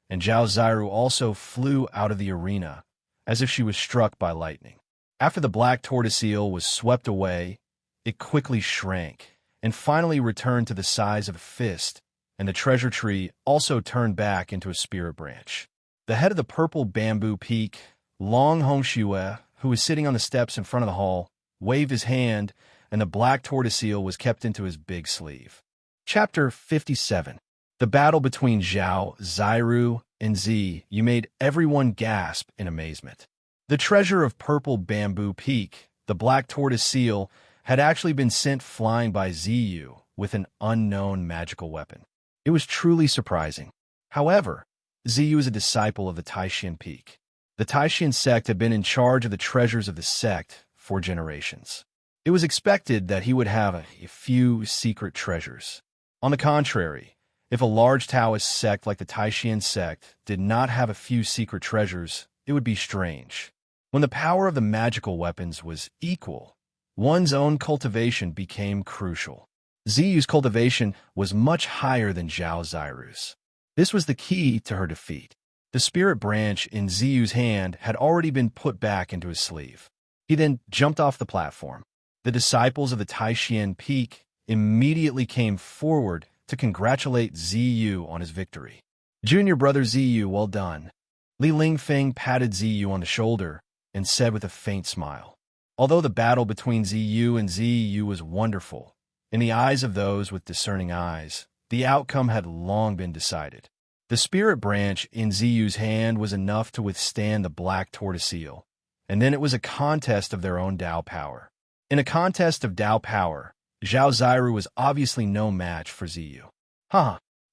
and Zhao Zairu also flew out of the arena, as if she was struck by lightning. After the black tortoise seal was swept away, it quickly shrank, and finally returned to the size of a fist, and the treasure tree also turned back into a spirit branch. The head of the purple bamboo peak, Long Hongxue, who was sitting on the steps in front of the hall, waved his hand, and the black tortoise seal was kept into his big sleeve. Chapter 57. The battle between Zhao Zairu and Ziyu made everyone gasp in amazement. The treasure of purple bamboo peak, the black tortoise seal, had actually been sent flying by Ziyu with an unknown magical weapon. It was truly surprising. However, Ziyu is a disciple of the Taishan Peak. The Taishan sect had been in charge of the treasures of the sect for generations. It was expected that he would have a few secret treasures. On the contrary, if a large Taoist sect like the Taishan sect did not have a few secret treasures, it would be strange. When the power of the magical weapons was equal, one's own cultivation became crucial. Ziyu's cultivation was much higher than Zhao Zairu's. This was the key to her defeat. The spirit branch in Ziyu's hand had already been put back into his sleeve. He then jumped off the platform. The disciples of the Taishan Peak immediately came forward to congratulate Ziyu on his victory. Junior brother Ziyu, well done. Li Lingfeng patted Ziyu on the shoulder and said with a faint smile. Although the battle between Ziyu and Ziyu was wonderful, in the eyes of those with discerning eyes, the outcome had long been decided. The spirit branch in Ziyu's hand was enough to withstand the black tortoise seal, and then it was a contest of their own Dao power. In a contest of Dao power, Zhao Zairu was obviously no match for Ziyu.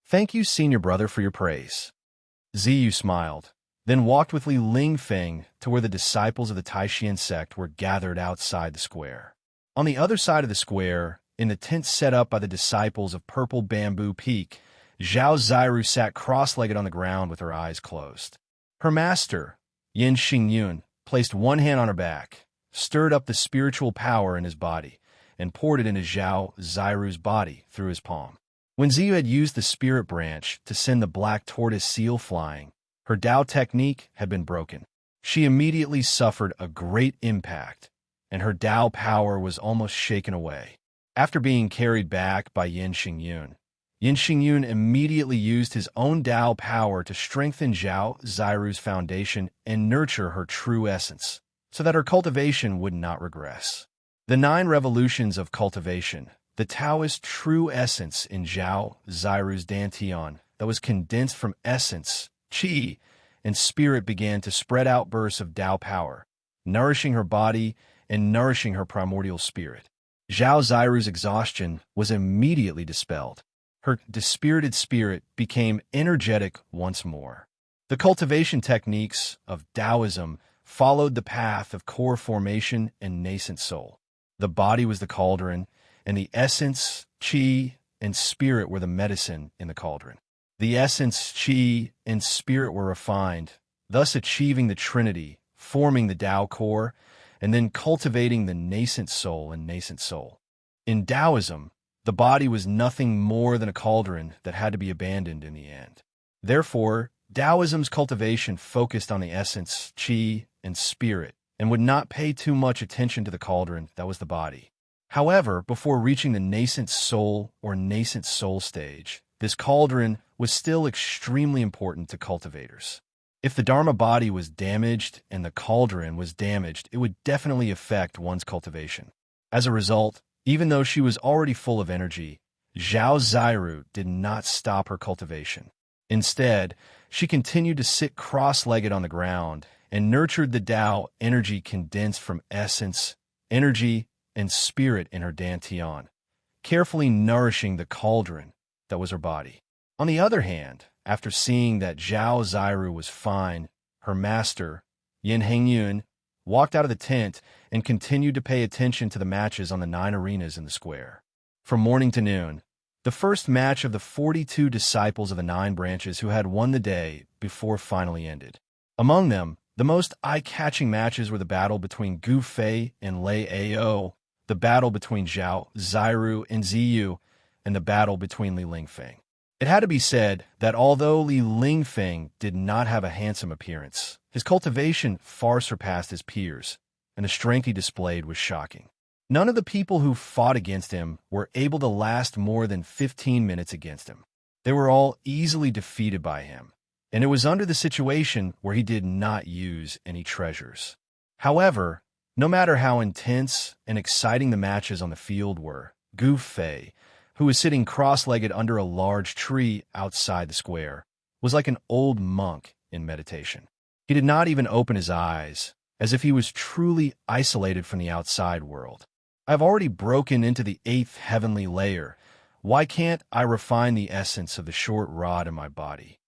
Thank you, senior brother, for your praise. Ziyu smiled, then walked with Li Lingfeng to where the disciples of the Taishan sect were gathered outside the square. On the other side of the square, in the tent set up by the disciples of Purple Bamboo Peak, Zhao Zairu sat cross-legged on the ground with her eyes closed. Her master, Yin Xingyun, placed one hand on her back, stirred up the spiritual power in his body, and poured it into Zhao Zairu's body through his palm. When Ziyu had used the spirit branch to send the black tortoise seal flying, her Dao technique had been broken. She immediately suffered a great impact, and her Dao power was almost shaken away. After being carried back by Yin Xingyun immediately used his own Dao power to strengthen Zhao Zairu's foundation and nurture her true essence, so that her cultivation would not regress. The 9 revolutions of cultivation, the Taoist true essence in Zhao Zairu's Dantian, that was condensed from essence, qi, and spirit began to spread out bursts of Tao power, nourishing her body and nourishing her primordial spirit. Zhao Ziru's exhaustion was immediately dispelled. Her dispirited spirit became energetic once more. The cultivation techniques of Taoism followed the path of core formation and nascent soul. The body was the cauldron, and the essence, qi, and spirit were the medicine in the cauldron. The essence, qi, and spirit were refined, thus achieving the trinity, forming the Tao core, and then cultivating the nascent soul and nascent soul. In Taoism, the body was nothing more than a cauldron that had to be abandoned in the end. Therefore, Taoism's cultivation focused on the essence, qi, and spirit, and would not pay too much attention to the cauldron that was the body. However, before reaching the nascent soul or nascent soul stage, this cauldron was still extremely important to cultivators. If the Dharma body was damaged and the cauldron was damaged, it would definitely affect one's cultivation. As a result, even though she was already full of energy, Zhao Ziru did not stop her cultivation. Instead, she continued to sit cross-legged on the ground and nurtured the Tao energy condensed from essence, energy, and spirit in her dantian, carefully nourishing the cauldron that was her body. On the other hand, after seeing that Zhao Ziru was fine, her master, Yin Hengyun, walked out of the tent and continued to pay attention to the matches on the 9 arenas in the square. From morning to noon, the first match of the 42 disciples of the 9 branches who had won the day before finally ended. Among them, the most eye-catching matches were the battle between Gu Fei and Lei Ao, the battle between Zhao Ziru and Ziyu, and the battle between Li Lingfeng. It had to be said that although Li Lingfeng did not have a handsome appearance, his cultivation far surpassed his peers, and the strength he displayed was shocking. None of the people who fought against him were able to last more than 15 minutes against him. They were all easily defeated by him, and it was under the situation where he did not use any treasures. However, no matter how intense and exciting the matches on the field were, Gu Fei, who was sitting cross-legged under a large tree outside the square, was like an old monk in meditation. He did not even open his eyes, as if he was truly isolated from the outside world. I have already broken into the 8th heavenly layer. Why can't I refine the essence of the short rod in my body?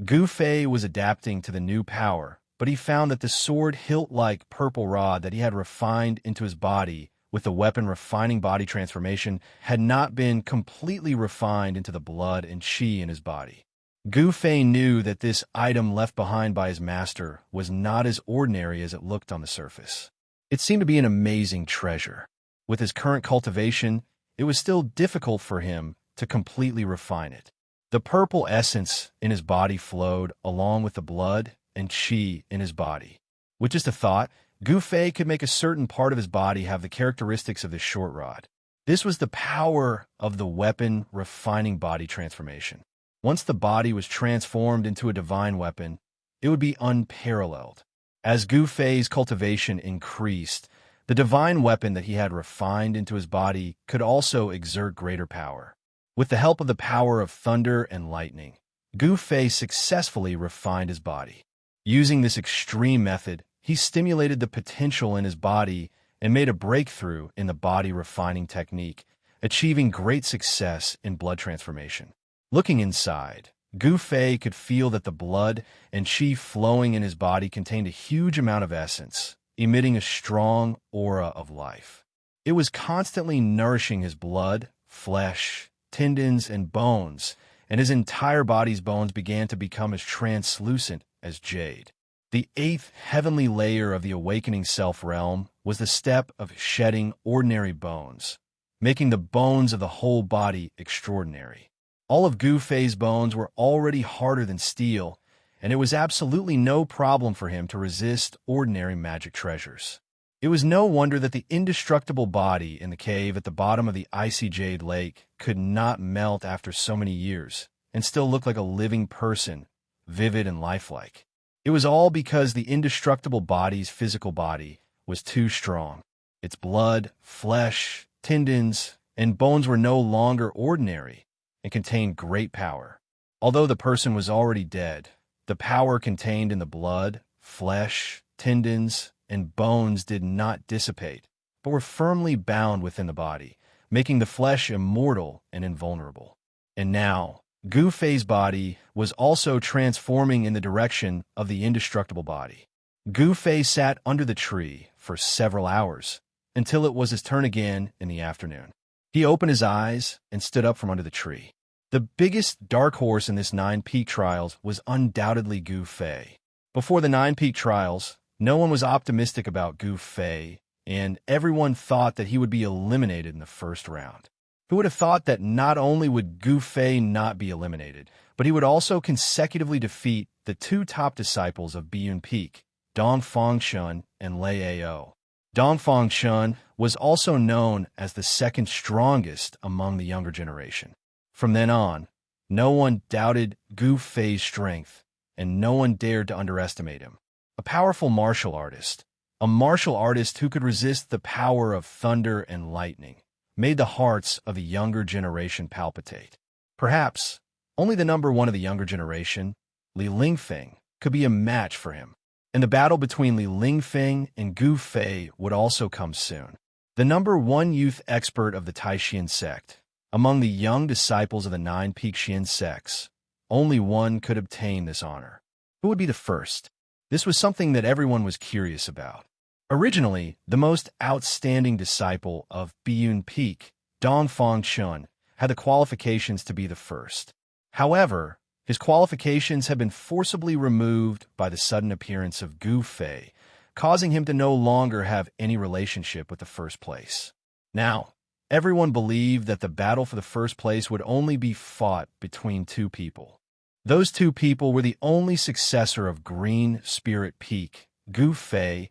Gu Fei was adapting to the new power, but he found that the sword hilt-like purple rod that he had refined into his body with the weapon refining body transformation had not been completely refined into the blood and qi in his body. Gu Fei knew that this item left behind by his master was not as ordinary as it looked on the surface. It seemed to be an amazing treasure. With his current cultivation, it was still difficult for him to completely refine it. The purple essence in his body flowed along with the blood and qi in his body. With just a thought, Gu Fei could make a certain part of his body have the characteristics of this short rod. This was the power of the weapon refining body transformation. Once the body was transformed into a divine weapon, it would be unparalleled. As Gu Fei's cultivation increased, the divine weapon that he had refined into his body could also exert greater power. With the help of the power of thunder and lightning, Gu Fei successfully refined his body. Using this extreme method, he stimulated the potential in his body and made a breakthrough in the body refining technique, achieving great success in blood transformation. Looking inside, Gu Fei could feel that the blood and qi flowing in his body contained a huge amount of essence, emitting a strong aura of life. It was constantly nourishing his blood, flesh, tendons, and bones, and his entire body's bones began to become as translucent as jade. The 8th heavenly layer of the awakening self-realm was the step of shedding ordinary bones, making the bones of the whole body extraordinary. All of Gu Fei's bones were already harder than steel, and it was absolutely no problem for him to resist ordinary magic treasures. It was no wonder that the indestructible body in the cave at the bottom of the icy jade lake could not melt after so many years and still look like a living person, vivid and lifelike. It was all because the indestructible body's physical body was too strong. Its blood, flesh, tendons, and bones were no longer ordinary and contained great power. Although the person was already dead, the power contained in the blood, flesh, tendons, and bones did not dissipate, but were firmly bound within the body, making the flesh immortal and invulnerable. And now, Gu Fei's body was also transforming in the direction of the indestructible body. Gu Fei sat under the tree for several hours, until it was his turn again in the afternoon. He opened his eyes and stood up from under the tree. The biggest dark horse in this nine-peak trials was undoubtedly Gu Fei. Before the nine-peak trials, no one was optimistic about Gu Fei, and everyone thought that he would be eliminated in the first round. Who would have thought that not only would Gu Fei not be eliminated, but he would also consecutively defeat the two top disciples of Biyun Peak, Dong Fangshun and Lei Ao. Dong Fangshun was also known as the second strongest among the younger generation. From then on, no one doubted Gu Fei's strength, and no one dared to underestimate him. A powerful martial artist, a martial artist who could resist the power of thunder and lightning, made the hearts of a younger generation palpitate. Perhaps only the number one of the younger generation, Li Lingfeng, could be a match for him. And the battle between Li Lingfeng and Gu Fei would also come soon. The number one youth expert of the Taishan sect, among the young disciples of the nine-peak Xian sects, only one could obtain this honor. Who would be the first? This was something that everyone was curious about. Originally, the most outstanding disciple of Biyun Peak, Dong Fangshun, had the qualifications to be the first. However, his qualifications had been forcibly removed by the sudden appearance of Gu Fei, causing him to no longer have any relationship with the first place. Now, everyone believed that the battle for the first place would only be fought between two people. Those two people were the only successor of Green Spirit Peak, Gu Fei,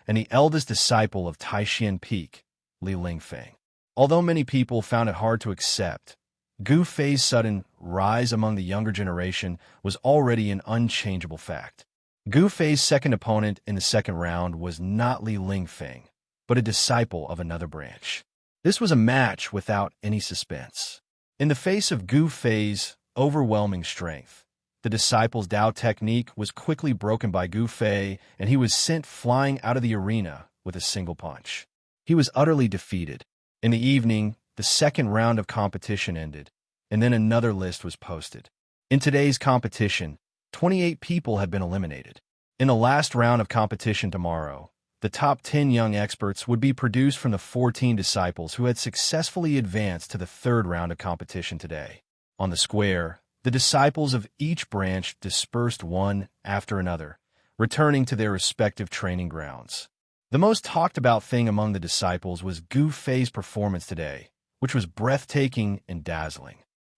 and the eldest disciple of Taishan Peak, Li Lingfeng. Although many people found it hard to accept, Gu Fei's sudden rise among the younger generation was already an unchangeable fact. Gu Fei's second opponent in the second round was not Li Lingfeng, but a disciple of another branch. This was a match without any suspense. In the face of Gu Fei's overwhelming strength, the disciple's Dao technique was quickly broken by Gu Fei, and he was sent flying out of the arena with a single punch. He was utterly defeated. In the evening, the second round of competition ended, and then another list was posted. In today's competition, 28 people had been eliminated. In the last round of competition tomorrow, the top 10 young experts would be produced from the 14 disciples who had successfully advanced to the third round of competition today. On the square, the disciples of each branch dispersed one after another, returning to their respective training grounds. The most talked about thing among the disciples was Gu Fei's performance today, which was breathtaking and dazzling.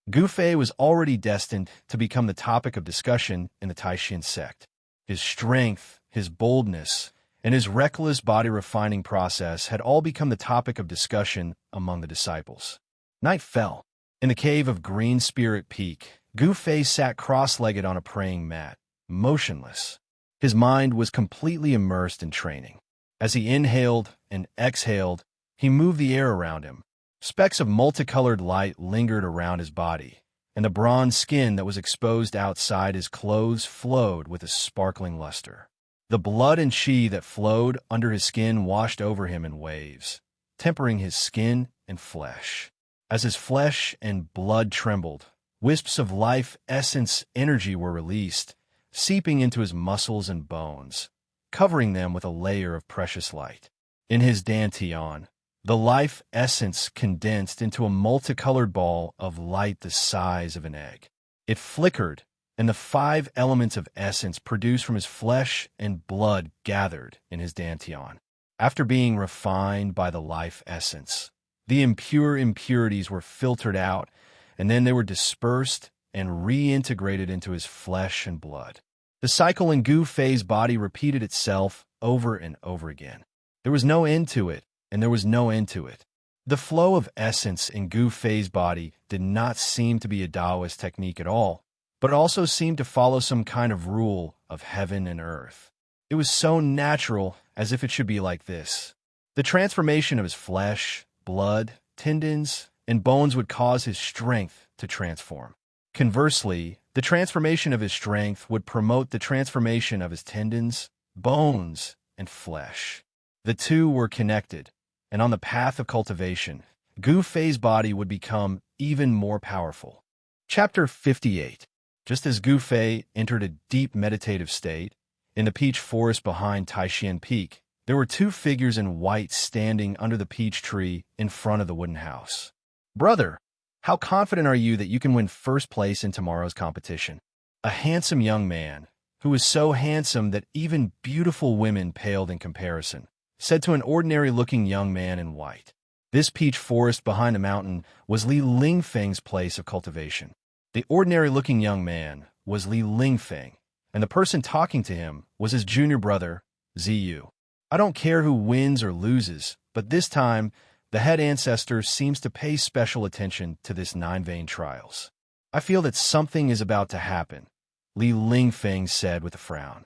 Gu Fei was already destined to become the topic of discussion in the Taishan sect. His strength, his boldness, and his reckless body refining process had all become the topic of discussion among the disciples. Night fell. In the cave of Green Spirit Peak, Gu Fei sat cross-legged on a praying mat, motionless. His mind was completely immersed in training. As he inhaled and exhaled, he moved the air around him. Specks of multicolored light lingered around his body, and the bronze skin that was exposed outside his clothes flowed with a sparkling luster. The blood and qi that flowed under his skin washed over him in waves, tempering his skin and flesh. As his flesh and blood trembled, wisps of life essence energy were released, seeping into his muscles and bones, covering them with a layer of precious light. In his dantian, the life essence condensed into a multicolored ball of light the size of an egg. It flickered, and the 5 elements of essence produced from his flesh and blood gathered in his dantian. After being refined by the life essence, the impure impurities were filtered out, and then they were dispersed and reintegrated into his flesh and blood. The cycle in Gu Fei's body repeated itself over and over again. There was no end to it, and there was no end to it. The flow of essence in Gu Fei's body did not seem to be a Taoist technique at all, but it also seemed to follow some kind of rule of heaven and earth. It was so natural, as if it should be like this. The transformation of his flesh, blood, tendons, and bones would cause his strength to transform. Conversely, the The transformation of his strength would promote the transformation of his tendons, bones, and flesh. The two were connected, and on the path of cultivation, Gu Fei's body would become even more powerful. Chapter 58. Just as Gu Fei entered a deep meditative state, in the peach forest behind Taixian Peak, there were two figures in white standing under the peach tree in front of the wooden house. "Brother, how confident are you that you can win first place in tomorrow's competition?" A handsome young man, who was so handsome that even beautiful women paled in comparison, said to an ordinary-looking young man in white. This peach forest behind the mountain was Li Lingfeng's place of cultivation. The ordinary-looking young man was Li Lingfeng, and the person talking to him was his junior brother, Ziyu. "I don't care who wins or loses, but this time, the head ancestor seems to pay special attention to this 9-vein trials. I feel that something is about to happen," Li Lingfeng said with a frown.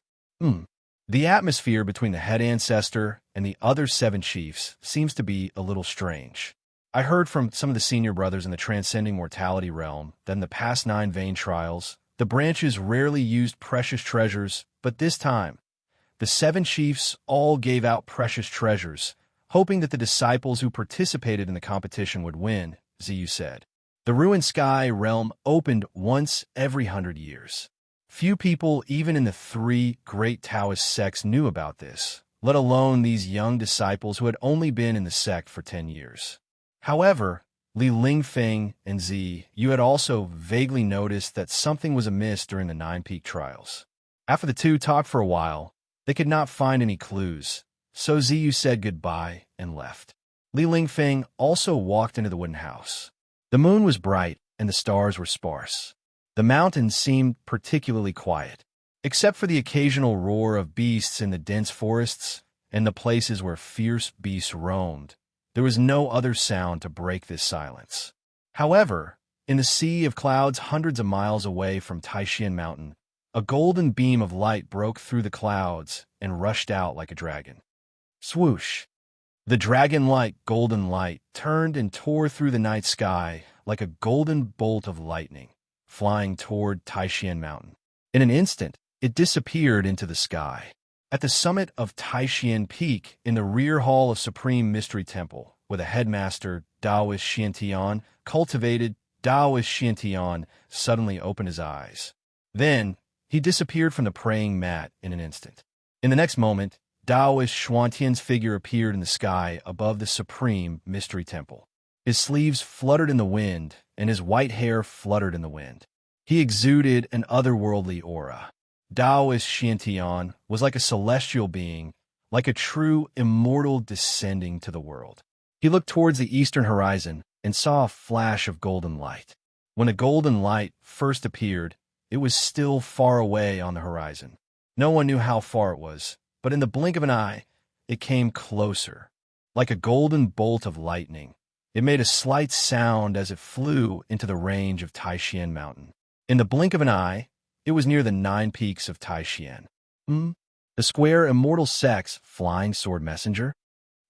The atmosphere between the head ancestor and the other 7 chiefs seems to be a little strange. I heard from some of the senior brothers in the transcending mortality realm that in the past 9-vein trials, the branches rarely used precious treasures, but this time, the 7 chiefs all gave out precious treasures, hoping that the disciples who participated in the competition would win, Ziyu said. The ruined sky realm opened once every 100 years. Few people, even in the 3 great Taoist sects, knew about this, let alone these young disciples who had only been in the sect for 10 years. However, Li Lingfeng and Ziyu had also vaguely noticed that something was amiss during the 9-peak trials. After the two talked for a while, they could not find any clues, so Ziyu said goodbye and left. Li Lingfeng also walked into the wooden house. The moon was bright and the stars were sparse. The mountains seemed particularly quiet, except for the occasional roar of beasts in the dense forests and the places where fierce beasts roamed. There was no other sound to break this silence. However, in the sea of clouds hundreds of miles away from Taixian Mountain, a golden beam of light broke through the clouds and rushed out like a dragon. Swoosh! The dragon-like golden light turned and tore through the night sky like a golden bolt of lightning, flying toward Taixian Mountain. In an instant, it disappeared into the sky. At the summit of Taixian Peak, in the rear hall of Supreme Mystery Temple, where the headmaster, Taoist Xiantian, cultivated, Taoist Xiantian suddenly opened his eyes. Then, he disappeared from the praying mat in an instant. In the next moment, Taoist Xuantian's figure appeared in the sky above the Supreme Mystery Temple. His sleeves fluttered in the wind, and his white hair fluttered in the wind. He exuded an otherworldly aura. Taoist Xiantian was like a celestial being, like a true immortal descending to the world. He looked towards the eastern horizon and saw a flash of golden light. When the golden light first appeared, it was still far away on the horizon. No one knew how far it was, but in the blink of an eye, it came closer. Like a golden bolt of lightning, it made a slight sound as it flew into the range of Taixian Mountain. In the blink of an eye, it was near the 9 peaks of Taixian. The square immortal sex flying sword messenger?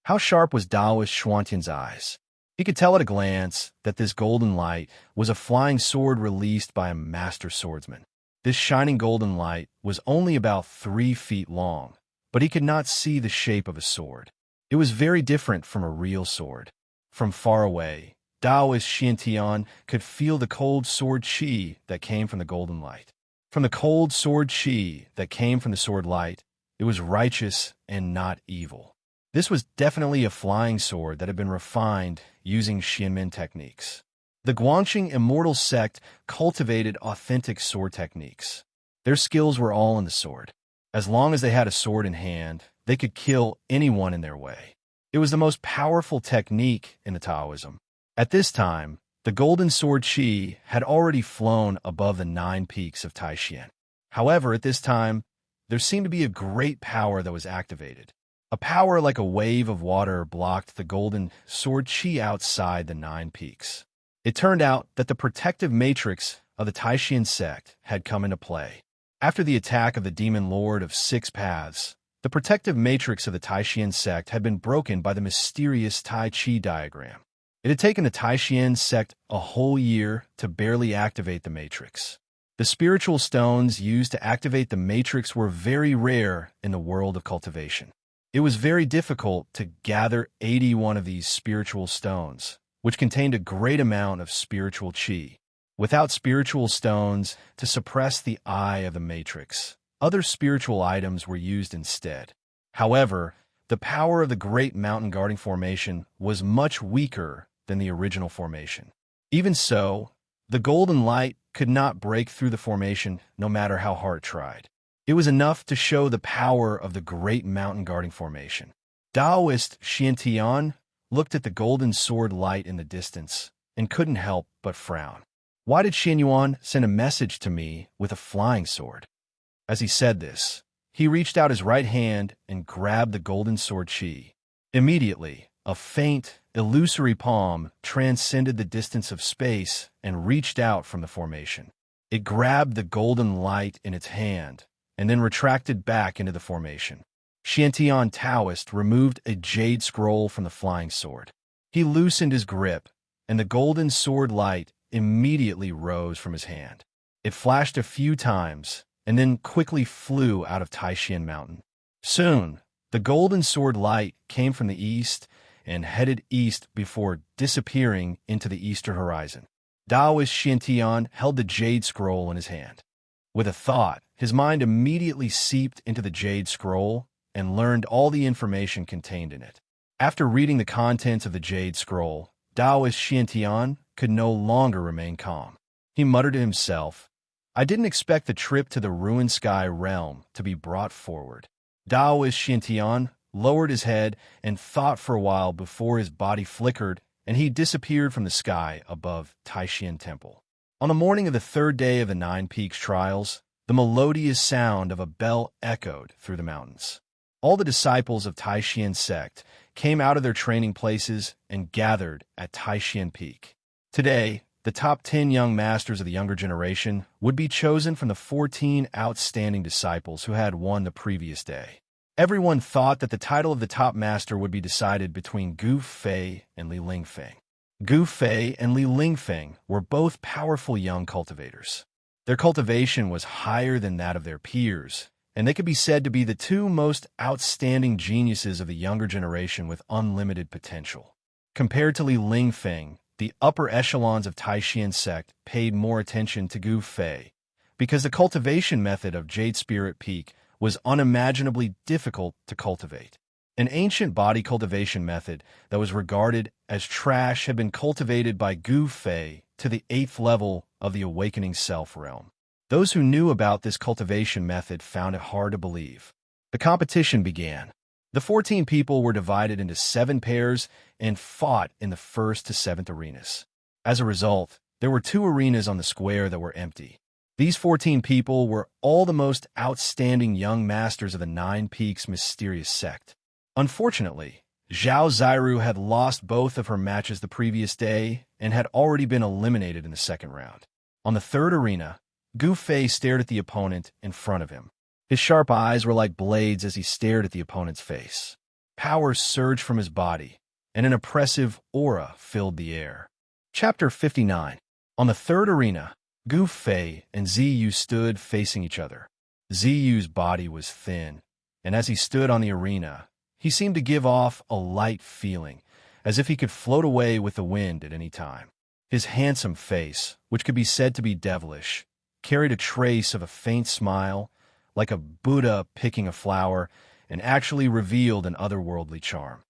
How sharp was Taoist Xuantian's eyes? He could tell at a glance that this golden light was a flying sword released by a master swordsman. This shining golden light was only about 3 feet long, but he could not see the shape of a sword. It was very different from a real sword. From far away, Taoist Xiantian could feel the cold sword qi that came from the golden light. From the cold sword qi that came from the sword light, it was righteous and not evil. This was definitely a flying sword that had been refined using Xianmen techniques. The Guangxing Immortal Sect cultivated authentic sword techniques. Their skills were all in the sword. As long as they had a sword in hand, they could kill anyone in their way. It was the most powerful technique in the Taoism. At this time, the golden sword qi had already flown above the 9 peaks of Taixian. However, at this time, there seemed to be a great power that was activated. A power like a wave of water blocked the golden sword qi outside the 9 peaks. It turned out that the protective matrix of the Taixian sect had come into play. After the attack of the demon lord of 6 paths, the protective matrix of the Taixian sect had been broken by the mysterious Tai Chi diagram. It had taken the Taixian sect a whole year to barely activate the matrix. The spiritual stones used to activate the matrix were very rare in the world of cultivation. It was very difficult to gather 81 of these spiritual stones, which contained a great amount of spiritual chi. Without spiritual stones to suppress the eye of the matrix, other spiritual items were used instead. However, the power of the Great Mountain Guarding Formation was much weaker than the original formation. Even so, the golden light could not break through the formation no matter how hard it tried. It was enough to show the power of the Great Mountain Guarding Formation. Taoist Xiantian looked at the golden sword light in the distance and couldn't help but frown. Why did Xianyuan send a message to me with a flying sword? As he said this, he reached out his right hand and grabbed the golden sword chi. Immediately, a faint, illusory palm transcended the distance of space and reached out from the formation. It grabbed the golden light in its hand and then retracted back into the formation. Xiantian Taoist removed a jade scroll from the flying sword. He loosened his grip, and the golden sword light immediately rose from his hand. It flashed a few times and then quickly flew out of Taishan Mountain. Soon, the golden sword light came from the east and headed east before disappearing into the eastern horizon. Taoist Xiantian held the jade scroll in his hand. With a thought, his mind immediately seeped into the jade scroll and learned all the information contained in it. After reading the contents of the jade scroll, Taoist Xiantian could no longer remain calm. He muttered to himself, "I didn't expect the trip to the ruined sky realm to be brought forward." Taoist Xiantian lowered his head and thought for a while before his body flickered and he disappeared from the sky above Taishan Temple. On the morning of the third day of the Nine Peaks trials, the melodious sound of a bell echoed through the mountains. All the disciples of Taishan sect came out of their training places and gathered at Taishan Peak. Today, the top 10 young masters of the younger generation would be chosen from the 14 outstanding disciples who had won the previous day. Everyone thought that the title of the top master would be decided between Gu Fei and Li Lingfeng. Gu Fei and Li Lingfeng were both powerful young cultivators. Their cultivation was higher than that of their peers, and they could be said to be the two most outstanding geniuses of the younger generation with unlimited potential. Compared to Li Lingfeng, the upper echelons of Taishan sect paid more attention to Gu Fei, because the cultivation method of Jade Spirit Peak was unimaginably difficult to cultivate. An ancient body cultivation method that was regarded as trash had been cultivated by Gu Fei to the 8th level of the Awakening Self realm. Those who knew about this cultivation method found it hard to believe. The competition began. The 14 people were divided into 7 pairs and fought in the 1st to 7th arenas. As a result, there were 2 arenas on the square that were empty. These 14 people were all the most outstanding young masters of the Nine Peaks mysterious sect. Unfortunately, Zhao Zairu had lost both of her matches the previous day and had already been eliminated in the second round. On the 3rd arena, Gu Fei stared at the opponent in front of him. His sharp eyes were like blades as he stared at the opponent's face. Power surged from his body, and an oppressive aura filled the air. Chapter 59. On the 3rd arena, Gu Fei and Ziyu stood facing each other. Ziyu's body was thin, and as he stood on the arena, he seemed to give off a light feeling, as if he could float away with the wind at any time. His handsome face, which could be said to be devilish, carried a trace of a faint smile, like a Buddha picking a flower, and actually revealed an otherworldly charm.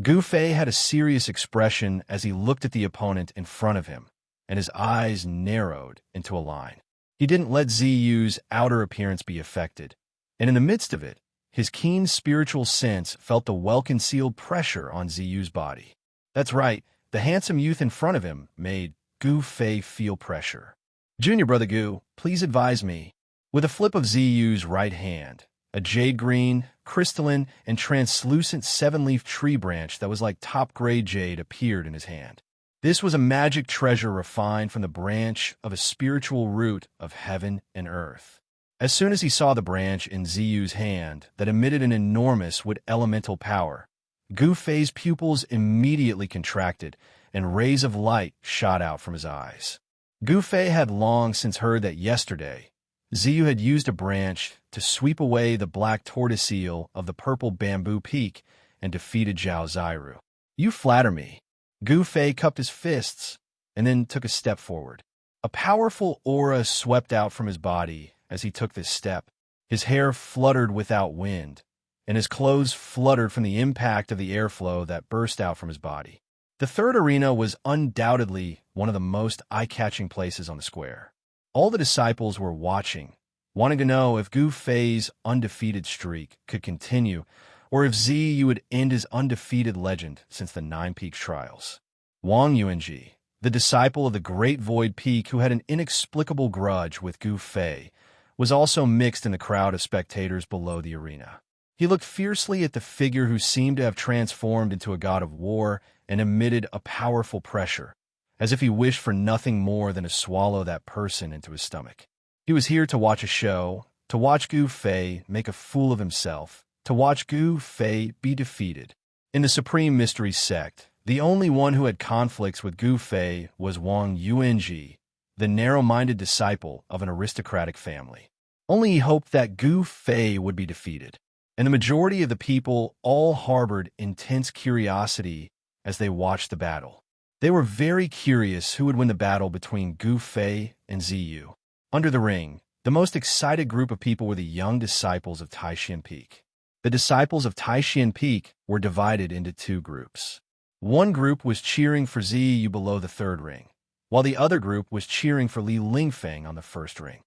Gu Fei had a serious expression as he looked at the opponent in front of him, and his eyes narrowed into a line. He didn't let Ziyu's outer appearance be affected, and in the midst of it, his keen spiritual sense felt the well-concealed pressure on Ziyu's body. That's right, the handsome youth in front of him made Gu Fei feel pressure. "Junior brother Gu, please advise me." With a flip of Ziyu's right hand, a jade green, crystalline, and translucent 7-leaf tree branch that was like top-grade jade appeared in his hand. This was a magic treasure refined from the branch of a spiritual root of heaven and earth. As soon as he saw the branch in Ziyu's hand that emitted an enormous wood elemental power, Gu Fei's pupils immediately contracted and rays of light shot out from his eyes. Gu Fei had long since heard that yesterday, Ziyu had used a branch to sweep away the black tortoise eel of the purple bamboo peak and defeated Zhao Ziru. You flatter me. Gu Fei cupped his fists and then took a step forward. A powerful aura swept out from his body as he took this step. His hair fluttered without wind, and his clothes fluttered from the impact of the airflow that burst out from his body. The third arena was undoubtedly one of the most eye-catching places on the square. All the disciples were watching, wanting to know if Gu Fei's undefeated streak could continue, or if Ziyu would end his undefeated legend since the Nine Peaks trials. Wang Yuanji, the disciple of the Great Void Peak who had an inexplicable grudge with Gu Fei, was also mixed in the crowd of spectators below the arena. He looked fiercely at the figure who seemed to have transformed into a god of war and emitted a powerful pressure, as if he wished for nothing more than to swallow that person into his stomach. He was here to watch a show, to watch Gu Fei make a fool of himself, to watch Gu Fei be defeated. In the Supreme Mystery Sect, the only one who had conflicts with Gu Fei was Wang Yuanji, the narrow-minded disciple of an aristocratic family. Only he hoped that Gu Fei would be defeated, and the majority of the people all harbored intense curiosity as they watched the battle. They were very curious who would win the battle between Gu Fei and Ziyu. Under the ring, the most excited group of people were the young disciples of Taishan Peak. The disciples of Taishan Peak were divided into two groups. One group was cheering for Ziyu below the third ring, while the other group was cheering for Li Lingfeng on the first ring.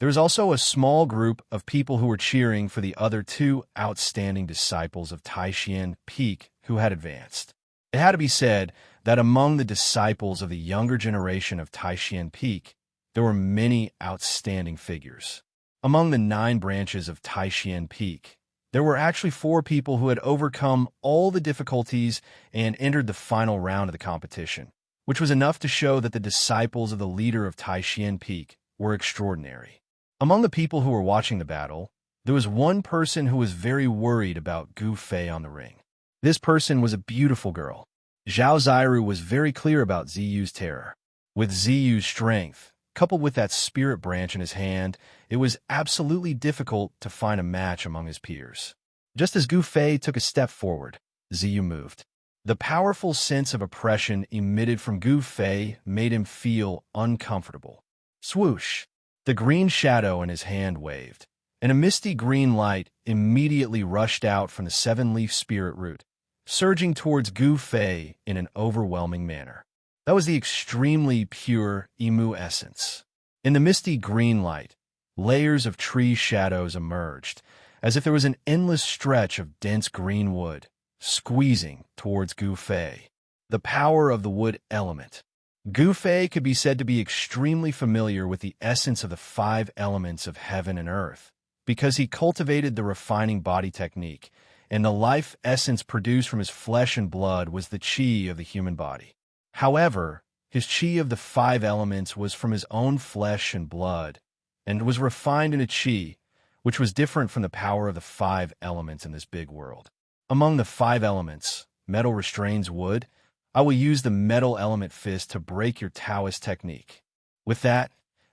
There was also a small group of people who were cheering for the other two outstanding disciples of Taishan Peak who had advanced. It had to be said that among the disciples of the younger generation of Taishan Peak, there were many outstanding figures. Among the 9 branches of Taishan Peak, there were actually 4 people who had overcome all the difficulties and entered the final round of the competition, which was enough to show that the disciples of the leader of Taishan Peak were extraordinary. Among the people who were watching the battle, there was one person who was very worried about Gu Fei on the ring. This person was a beautiful girl. Zhao Ziru was very clear about Ziyu's terror. With Ziyu's strength, coupled with that spirit branch in his hand, it was absolutely difficult to find a match among his peers. Just as Gu Fei took a step forward, Ziyu moved. The powerful sense of oppression emitted from Gu Fei made him feel uncomfortable. Swoosh! The green shadow in his hand waved, and a misty green light immediately rushed out from the 7-leaf spirit root, surging towards Gu Fei in an overwhelming manner. That was the extremely pure Imu essence. In the misty green light, layers of tree shadows emerged, as if there was an endless stretch of dense green wood, squeezing towards Gu Fei. The power of the wood element. Gu Fei could be said to be extremely familiar with the essence of the 5 elements of heaven and earth, because he cultivated the refining body technique, and the life essence produced from his flesh and blood was the chi of the human body. However, his chi of the 5 elements was from his own flesh and blood, and was refined into chi, which was different from the power of the 5 elements in this big world. Among the 5 elements, metal restrains wood. I will use the metal element fist to break your Taoist technique. With that,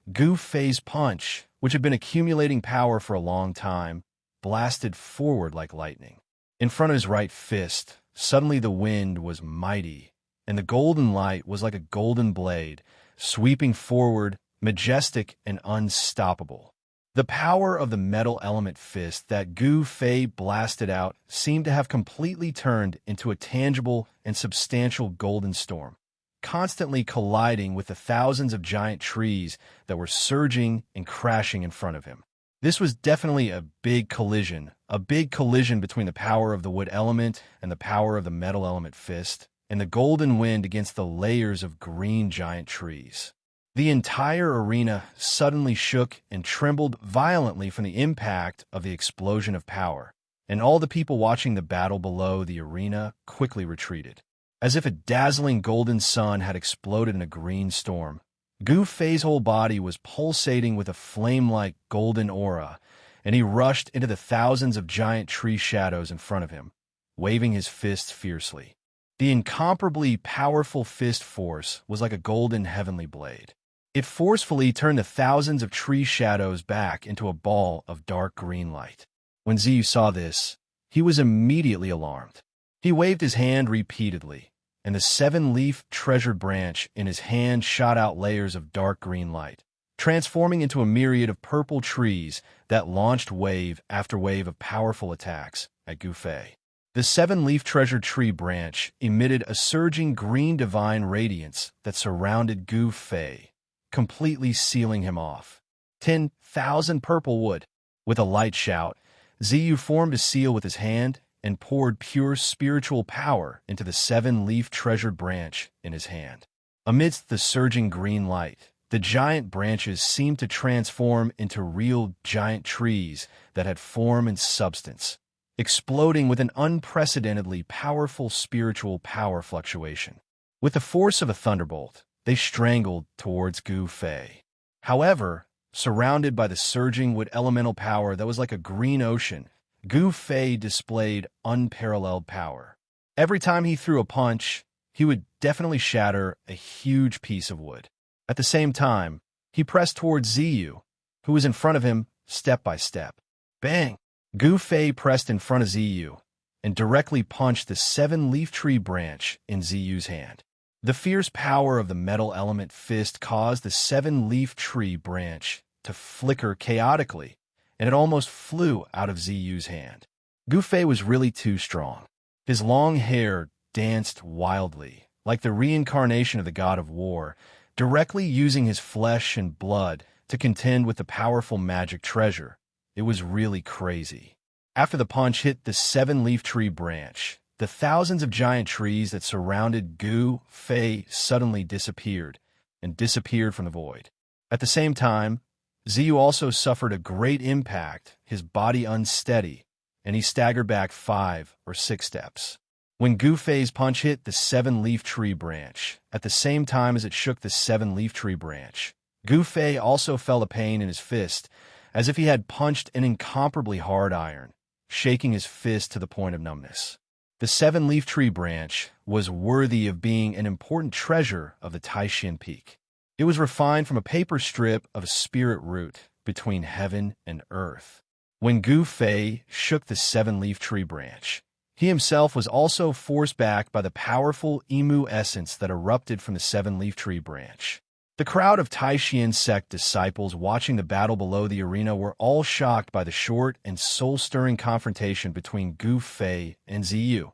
Gu Fei's punch, which had been accumulating power for a long time, blasted forward like lightning. In front of his right fist, suddenly the wind was mighty, and the golden light was like a golden blade, sweeping forward, majestic and unstoppable. The power of the metal element fist that Gu Fei blasted out seemed to have completely turned into a tangible and substantial golden storm, constantly colliding with the thousands of giant trees that were surging and crashing in front of him. This was definitely a big collision between the power of the wood element and the power of the metal element fist, and the golden wind against the layers of green giant trees. The entire arena suddenly shook and trembled violently from the impact of the explosion of power, and all the people watching the battle below the arena quickly retreated. As if a dazzling golden sun had exploded in a green storm, Gu Fei's whole body was pulsating with a flame-like golden aura, and he rushed into the thousands of giant tree shadows in front of him, waving his fists fiercely. The incomparably powerful fist force was like a golden heavenly blade. It forcefully turned the thousands of tree shadows back into a ball of dark green light. When Ziyu saw this, he was immediately alarmed. He waved his hand repeatedly, and the seven-leaf treasured branch in his hand shot out layers of dark green light, transforming into a myriad of purple trees that launched wave after wave of powerful attacks at Gu Fei. The seven-leaf treasured tree branch emitted a surging green divine radiance that surrounded Gu Fei, completely sealing him off. 10,000 purple wood. With a light shout, Ziyu formed a seal with his hand and poured pure spiritual power into the seven-leaf treasured branch in his hand. Amidst the surging green light, the giant branches seemed to transform into real giant trees that had form and substance, exploding with an unprecedentedly powerful spiritual power fluctuation. With the force of a thunderbolt, they strangled towards Gu Fei. However, surrounded by the surging wood elemental power that was like a green ocean, Gu Fei displayed unparalleled power. Every time he threw a punch, he would definitely shatter a huge piece of wood. At the same time, he pressed towards Ziyu, who was in front of him step by step. Bang! Gu Fei pressed in front of Ziyu and directly punched the seven-leaf tree branch in Ziyu's hand. The fierce power of the metal element fist caused the seven-leaf tree branch to flicker chaotically, and it almost flew out of Ziyu's hand. Gu Fei was really too strong. His long hair danced wildly, like the reincarnation of the god of war, directly using his flesh and blood to contend with the powerful magic treasure. It was really crazy. After the punch hit the seven-leaf tree branch, the thousands of giant trees that surrounded Gu Fei suddenly disappeared from the void. At the same time, Ziyu also suffered a great impact, his body unsteady, and he staggered back 5 or 6 steps. When Gu Fei's punch hit the seven-leaf tree branch, at the same time as it shook the seven-leaf tree branch, Gu Fei also felt a pain in his fist, as if he had punched an incomparably hard iron, shaking his fist to the point of numbness. The seven-leaf tree branch was worthy of being an important treasure of the Taishan Peak. It was refined from a paper strip of a spirit root between heaven and earth. When Gu Fei shook the seven-leaf tree branch, he himself was also forced back by the powerful Emu essence that erupted from the seven-leaf tree branch. The crowd of Taishan sect disciples watching the battle below the arena were all shocked by the short and soul-stirring confrontation between Gu Fei and Ziyu,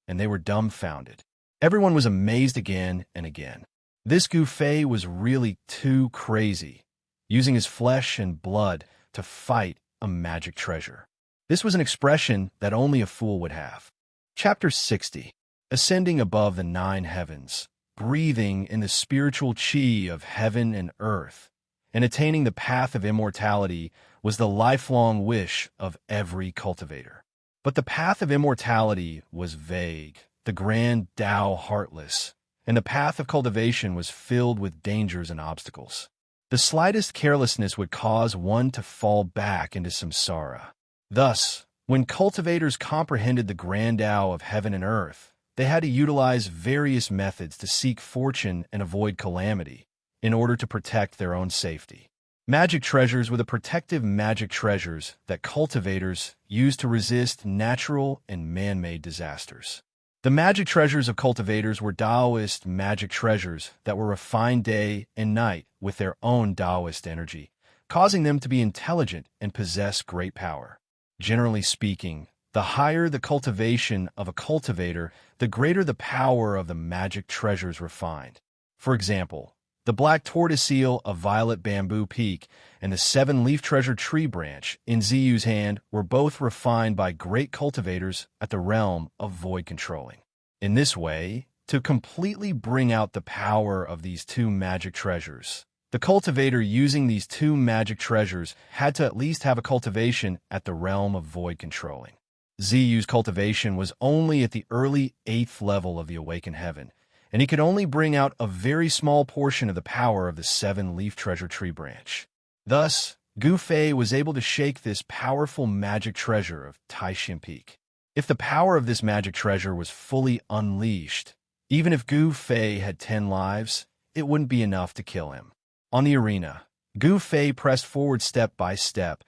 and they were dumbfounded. Everyone was amazed again and again. This Gu Fei was really too crazy, using his flesh and blood to fight a magic treasure. This was an expression that only a fool would have. Chapter 60. Ascending above the 9 heavens, breathing in the spiritual chi of heaven and earth, and attaining the path of immortality was the lifelong wish of every cultivator. But the path of immortality was vague, the grand Tao heartless, and the path of cultivation was filled with dangers and obstacles. The slightest carelessness would cause one to fall back into samsara. Thus, when cultivators comprehended the grand Tao of heaven and earth, they had to utilize various methods to seek fortune and avoid calamity in order to protect their own safety. Magic treasures were the protective magic treasures that cultivators used to resist natural and man-made disasters. The magic treasures of cultivators were Taoist magic treasures that were refined day and night with their own Taoist energy, causing them to be intelligent and possess great power. Generally speaking, the higher the cultivation of a cultivator, the greater the power of the magic treasures refined. For example, the black tortoiseel of Violet Bamboo Peak and the seven-leaf treasure tree branch in Ziyu's hand were both refined by great cultivators at the realm of void controlling. In this way, to completely bring out the power of these two magic treasures, the cultivator using these two magic treasures had to at least have a cultivation at the realm of void controlling. Ziyu's cultivation was only at the early 8th level of the awakened heaven, and he could only bring out a very small portion of the power of the seven-leaf treasure tree branch. Thus, Gu Fei was able to shake this powerful magic treasure of Taishan Peak. If the power of this magic treasure was fully unleashed, even if Gu Fei had 10 lives, it wouldn't be enough to kill him. On the arena, Gu Fei pressed forward step by step,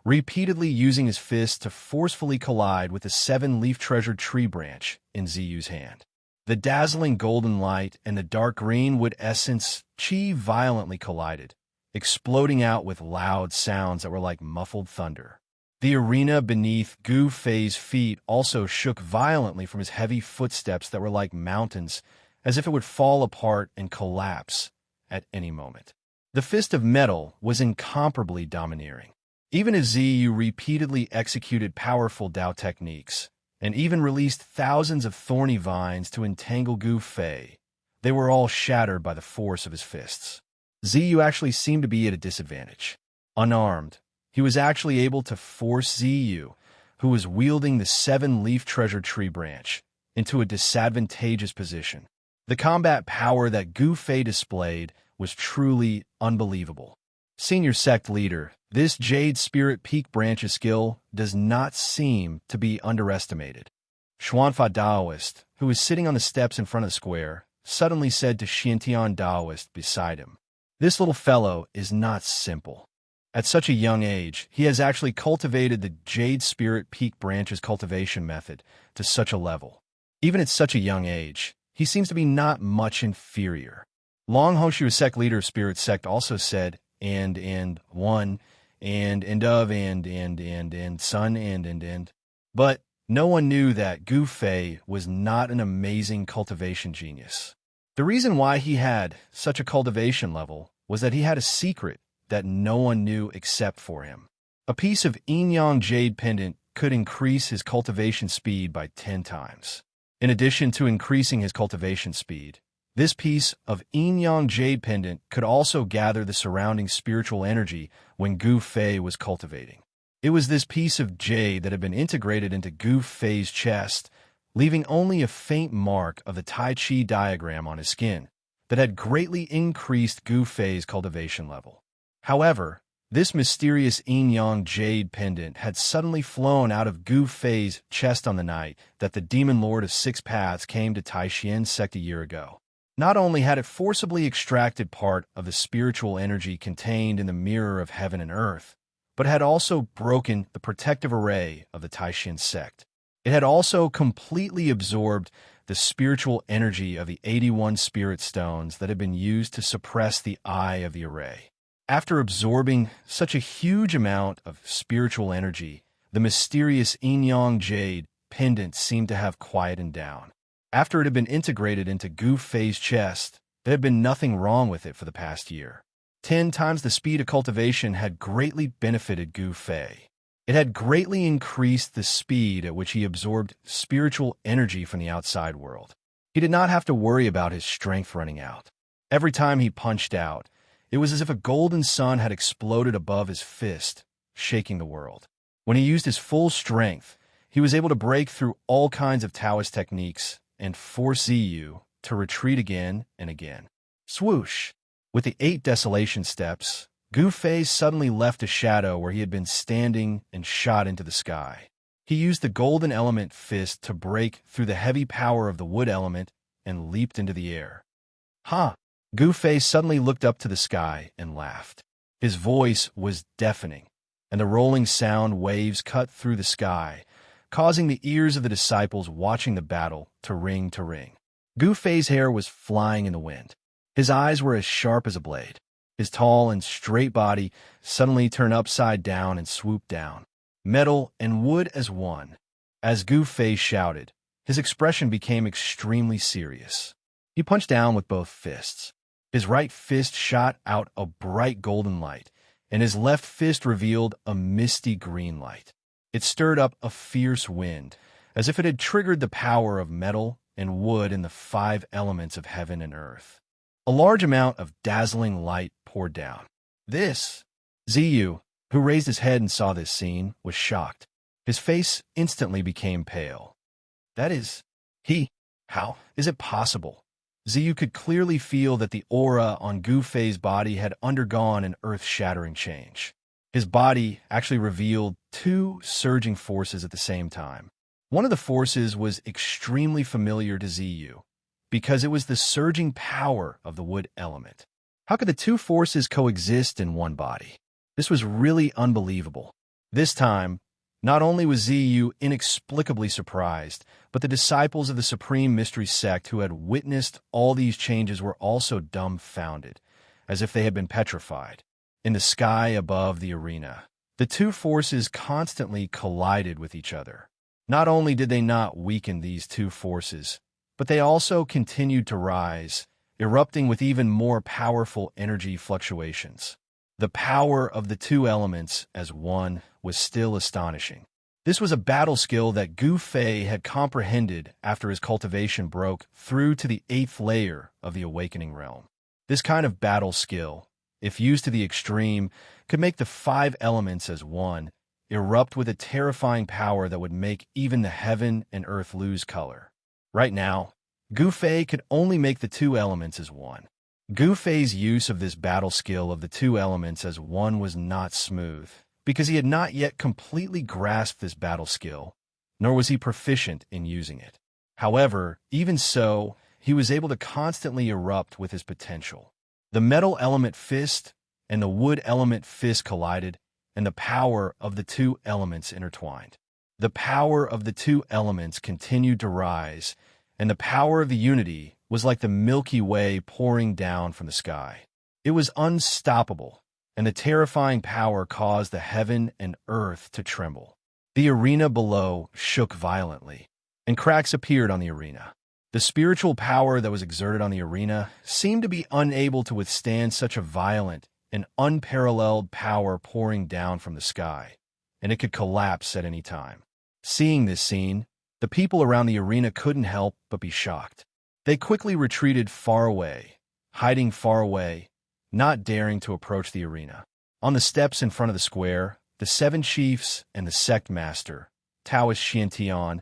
repeatedly using his fist to forcefully collide with the 7-leaf treasured tree branch in Ziyu's hand. The dazzling golden light and the dark green wood essence chi violently collided, exploding out with loud sounds that were like muffled thunder. The arena beneath Gu Fei's feet also shook violently from his heavy footsteps that were like mountains, as if it would fall apart and collapse at any moment. The fist of metal was incomparably domineering. Even as Ziyu repeatedly executed powerful Dao techniques, and even released thousands of thorny vines to entangle Gu Fei, they were all shattered by the force of his fists. Ziyu actually seemed to be at a disadvantage. Unarmed, he was actually able to force Ziyu, who was wielding the 7-leaf treasure tree branch, into a disadvantageous position. The combat power that Gu Fei displayed was truly unbelievable. Senior sect leader, this Jade Spirit Peak branch's skill does not seem to be underestimated. Xuanfa Daoist, who was sitting on the steps in front of the square, suddenly said to Xiantian Daoist beside him, "This little fellow is not simple. At such a young age, he has actually cultivated the Jade Spirit Peak branch's cultivation method to such a level. Even at such a young age, he seems to be not much inferior." Long Hoshu, sect leader of Spirit Sect, also said, and one, and of, and son, and. But no one knew that Gu Fei was not an amazing cultivation genius. The reason why he had such a cultivation level was that he had a secret that no one knew except for him. A piece of Yin-Yang Jade pendant could increase his cultivation speed by 10 times. In addition to increasing his cultivation speed, this piece of Yin-Yang Jade pendant could also gather the surrounding spiritual energy when Gu Fei was cultivating. It was this piece of jade that had been integrated into Gu Fei's chest, leaving only a faint mark of the Tai Chi diagram on his skin, that had greatly increased Gu Fei's cultivation level. However, this mysterious Yin-Yang Jade pendant had suddenly flown out of Gu Fei's chest on the night that the Demon Lord of Six Paths came to Taishien's sect a year ago. Not only had it forcibly extracted part of the spiritual energy contained in the mirror of heaven and earth, but had also broken the protective array of the Taishin sect. It had also completely absorbed the spiritual energy of the 81 spirit stones that had been used to suppress the eye of the array. After absorbing such a huge amount of spiritual energy, the mysterious Yin-Yang Jade pendant seemed to have quietened down. After it had been integrated into Gu Fei's chest, there had been nothing wrong with it for the past year. 10 times the speed of cultivation had greatly benefited Gu Fei. It had greatly increased the speed at which he absorbed spiritual energy from the outside world. He did not have to worry about his strength running out. Every time he punched out, it was as if a golden sun had exploded above his fist, shaking the world. When he used his full strength, he was able to break through all kinds of Taoist techniques and force Ziyu to retreat again and again. Swoosh! With the 8 desolation steps, Gu Fei suddenly left a shadow where he had been standing and shot into the sky. He used the golden element fist to break through the heavy power of the wood element and leaped into the air. Ha! Gu Fei suddenly looked up to the sky and laughed. His voice was deafening, and the rolling sound waves cut through the sky, causing the ears of the disciples watching the battle to ring. Gu Fei's hair was flying in the wind. His eyes were as sharp as a blade. His tall and straight body suddenly turned upside down and swooped down, metal and wood as one. As Gu Fei shouted, his expression became extremely serious. He punched down with both fists. His right fist shot out a bright golden light, and his left fist revealed a misty green light. It stirred up a fierce wind, as if it had triggered the power of metal and wood in the 5 elements of heaven and earth. A large amount of dazzling light poured down. Ziyu, who raised his head and saw this scene, was shocked. His face instantly became pale. That is, how is it possible? Ziyu could clearly feel that the aura on Gu Fei's body had undergone an earth-shattering change. His body actually revealed 2 surging forces at the same time. One of the forces was extremely familiar to Ziyu, because it was the surging power of the wood element. How could the two forces coexist in one body? This was really unbelievable. This time, not only was Ziyu inexplicably surprised, but the disciples of the Supreme Mystery Sect who had witnessed all these changes were also dumbfounded, as if they had been petrified. In the sky above the arena, the two forces constantly collided with each other. Not only did they not weaken these two forces, but they also continued to rise, erupting with even more powerful energy fluctuations. The power of the two elements as one was still astonishing. This was a battle skill that Gu Fei had comprehended after his cultivation broke through to the 8th layer of the awakening realm. This kind of battle skill, if used to the extreme, could make the 5 elements as one erupt with a terrifying power that would make even the heaven and earth lose color. Right now, Gu Fei could only make the 2 elements as one. Gu Fei's use of this battle skill of the 2 elements as one was not smooth, because he had not yet completely grasped this battle skill, nor was he proficient in using it. However, even so, he was able to constantly erupt with his potential. The metal element fist and the wood element fist collided, and the power of the 2 elements intertwined. The power of the 2 elements continued to rise, and the power of the unity was like the Milky Way pouring down from the sky. It was unstoppable, and the terrifying power caused the heaven and earth to tremble. The arena below shook violently, and cracks appeared on the arena. The spiritual power that was exerted on the arena seemed to be unable to withstand such a violent and unparalleled power pouring down from the sky, and it could collapse at any time. Seeing this scene, the people around the arena couldn't help but be shocked. They quickly retreated far away, hiding far away, not daring to approach the arena. On the steps in front of the square, the 7 chiefs and the sect master, Taoist Xiantian,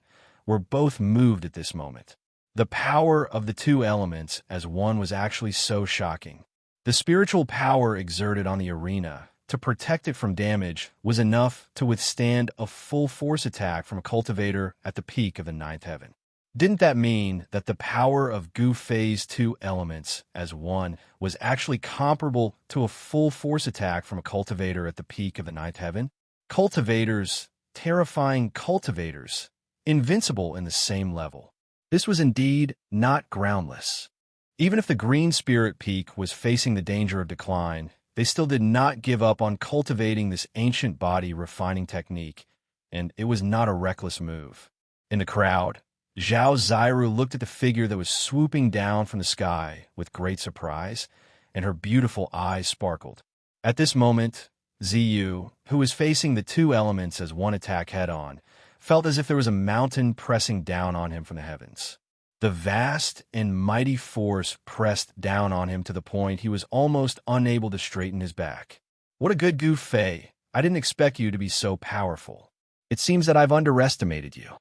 were both moved at this moment. The power of the 2 elements as one was actually so shocking. The spiritual power exerted on the arena to protect it from damage was enough to withstand a full force attack from a cultivator at the peak of the 9th heaven. Didn't that mean that the power of Gu Fei's 2 elements as one was actually comparable to a full force attack from a cultivator at the peak of the 9th heaven? Cultivators, terrifying cultivators, invincible in the same level. This was indeed not groundless. Even if the green spirit peak was facing the danger of decline, they still did not give up on cultivating this ancient body refining technique, and it was not a reckless move. In the crowd, Zhao Ziru looked at the figure that was swooping down from the sky with great surprise, and her beautiful eyes sparkled. At this moment, Ziyu, who was facing the 2 elements as one attack head-on, felt as if there was a mountain pressing down on him from the heavens. The vast and mighty force pressed down on him to the point he was almost unable to straighten his back. What a good Gu Fei! I didn't expect you to be so powerful. It seems that I've underestimated you.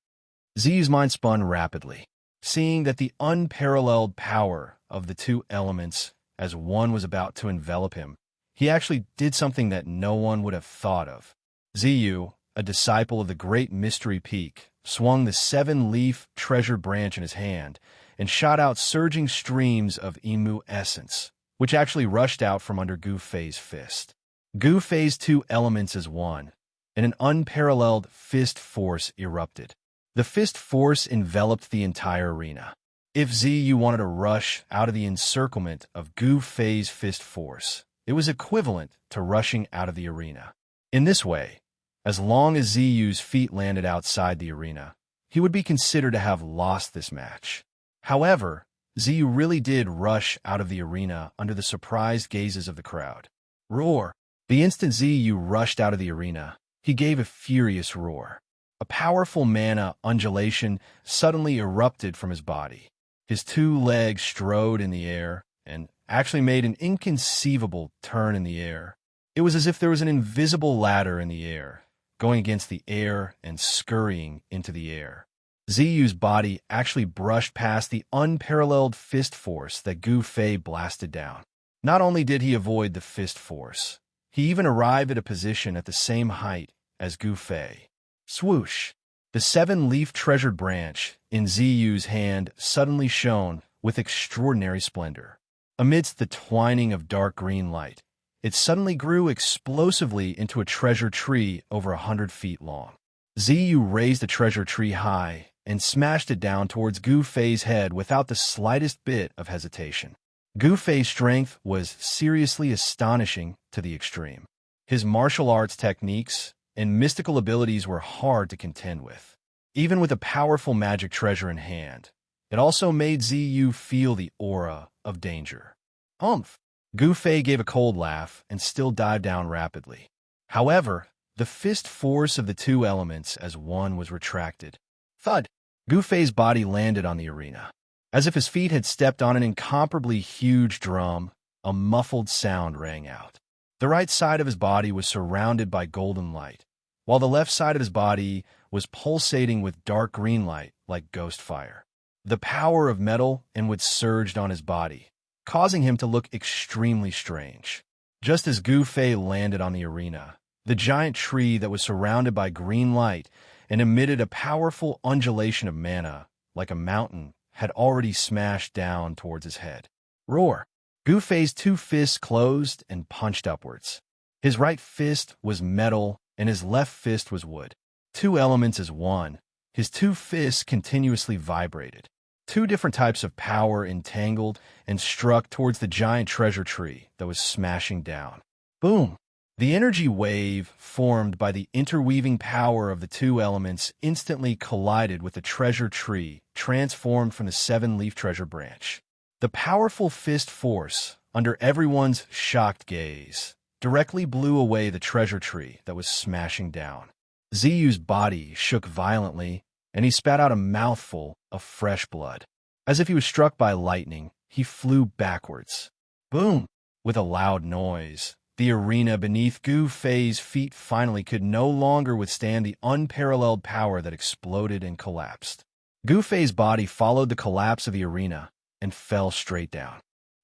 Ziyu's mind spun rapidly, seeing that the unparalleled power of the 2 elements as one was about to envelop him. He actually did something that no one would have thought of. Ziyu, a disciple of the Great Mystery Peak, swung the 7-leaf treasured branch in his hand and shot out surging streams of Imu essence, which actually rushed out from under Gu Fei's fist. Gu Fei's 2 elements as one, and an unparalleled fist force erupted. The fist force enveloped the entire arena. If Ziyu wanted to rush out of the encirclement of Gu Fei's fist force, it was equivalent to rushing out of the arena. In this way, as long as Ziyu's feet landed outside the arena, he would be considered to have lost this match. However, Ziyu really did rush out of the arena under the surprised gazes of the crowd. Roar! The instant Ziyu rushed out of the arena, he gave a furious roar. A powerful mana undulation suddenly erupted from his body. His 2 legs strode in the air and actually made an inconceivable turn in the air. It was as if there was an invisible ladder in the air, going against the air and scurrying into the air. Ziyu's body actually brushed past the unparalleled fist force that Gu Fei blasted down. Not only did he avoid the fist force, he even arrived at a position at the same height as Gu Fei. Swoosh! The 7-leaf treasured branch in Ziyu's hand suddenly shone with extraordinary splendor. Amidst the twining of dark green light, it suddenly grew explosively into a treasure tree over 100 feet long. Ziyu raised the treasure tree high and smashed it down towards Gu Fei's head without the slightest bit of hesitation. Gu Fei's strength was seriously astonishing to the extreme. His martial arts techniques and mystical abilities were hard to contend with. Even with a powerful magic treasure in hand, it also made Ziyu feel the aura of danger. Humph! Gu Fei gave a cold laugh and still dived down rapidly. However, the fist force of the two elements as one was retracted. Thud! Gu Fei's body landed on the arena. As if his feet had stepped on an incomparably huge drum, a muffled sound rang out. The right side of his body was surrounded by golden light, while the left side of his body was pulsating with dark green light like ghost fire. The power of metal and wood surged on his body, causing him to look extremely strange. Just as Gu Fei landed on the arena, the giant tree that was surrounded by green light and emitted a powerful undulation of mana, like a mountain, had already smashed down towards his head. Roar! Gu Fei's two fists closed and punched upwards. His right fist was metal and his left fist was wood. Two elements as one, his two fists continuously vibrated. Two different types of power entangled and struck towards the giant treasure tree that was smashing down. Boom! The energy wave formed by the interweaving power of the two elements instantly collided with the treasure tree transformed from the seven-leaf treasure branch. The powerful fist force, under everyone's shocked gaze, directly blew away the treasure tree that was smashing down. Ziyu's body shook violently, and he spat out a mouthful of fresh blood. As if he was struck by lightning, he flew backwards. Boom! With a loud noise, the arena beneath Gu Fei's feet finally could no longer withstand the unparalleled power that exploded and collapsed. Gu Fei's body followed the collapse of the arena and fell straight down.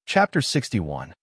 Chapter 61.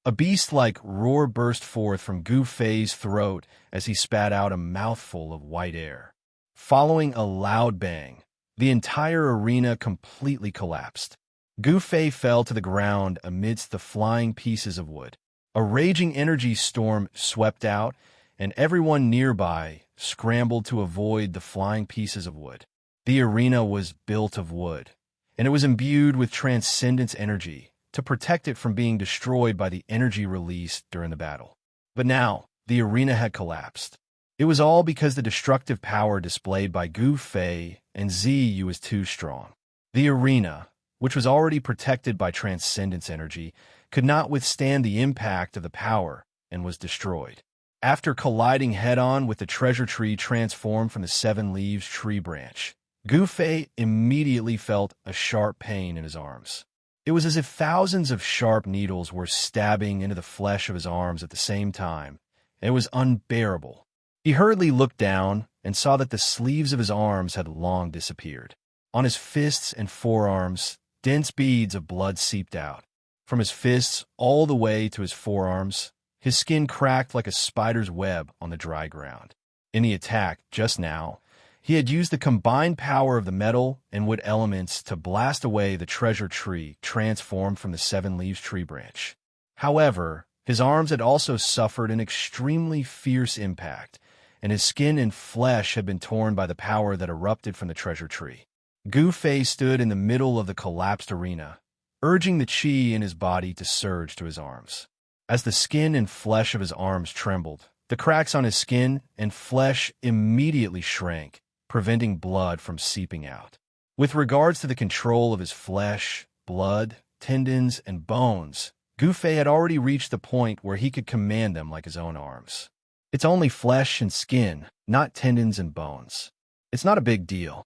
A beast-like roar burst forth from Gu Fei's throat as he spat out a mouthful of white air. Following a loud bang, the entire arena completely collapsed. Gu Fei fell to the ground amidst the flying pieces of wood. A raging energy storm swept out, and everyone nearby scrambled to avoid the flying pieces of wood. The arena was built of wood, and it was imbued with transcendence energy to protect it from being destroyed by the energy released during the battle. But now, the arena had collapsed. It was all because the destructive power displayed by Gu Fei and Ziyu was too strong. The arena, which was already protected by transcendence energy, could not withstand the impact of the power and was destroyed. After colliding head-on with the treasure tree transformed from the seven leaves tree branch, Gu Fei immediately felt a sharp pain in his arms. It was as if thousands of sharp needles were stabbing into the flesh of his arms at the same time. It was unbearable. He hurriedly looked down and saw that the sleeves of his arms had long disappeared. On his fists and forearms, dense beads of blood seeped out. From his fists all the way to his forearms, his skin cracked like a spider's web on the dry ground. In the attack, just now, he had used the combined power of the metal and wood elements to blast away the treasure tree transformed from the seven leaves tree branch. However, his arms had also suffered an extremely fierce impact, and his skin and flesh had been torn by the power that erupted from the treasure tree. Gu Fei stood in the middle of the collapsed arena, urging the qi in his body to surge to his arms. As the skin and flesh of his arms trembled, the cracks on his skin and flesh immediately shrank, preventing blood from seeping out. With regards to the control of his flesh, blood, tendons, and bones, Gu Fei had already reached the point where he could command them like his own arms. It's only flesh and skin, not tendons and bones. It's not a big deal.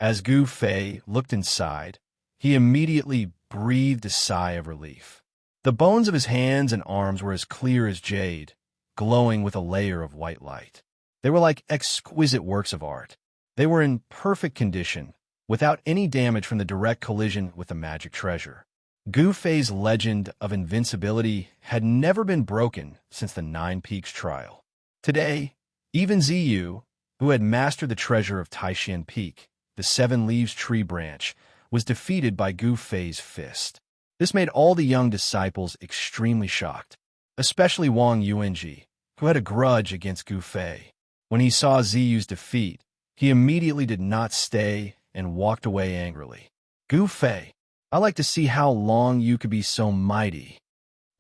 As Gu Fei looked inside, he immediately breathed a sigh of relief. The bones of his hands and arms were as clear as jade, glowing with a layer of white light. They were like exquisite works of art. They were in perfect condition, without any damage from the direct collision with the magic treasure. Gu Fei's legend of invincibility had never been broken since the Nine Peaks trial. Today, even Ziyu, who had mastered the treasure of Taishan Peak, the seven leaves tree branch, was defeated by Gu Fei's fist. This made all the young disciples extremely shocked, especially Wang Yuanji, who had a grudge against Gu Fei. When he saw Ziyu's defeat, he immediately did not stay and walked away angrily. Gu Fei, I like to see how long you could be so mighty.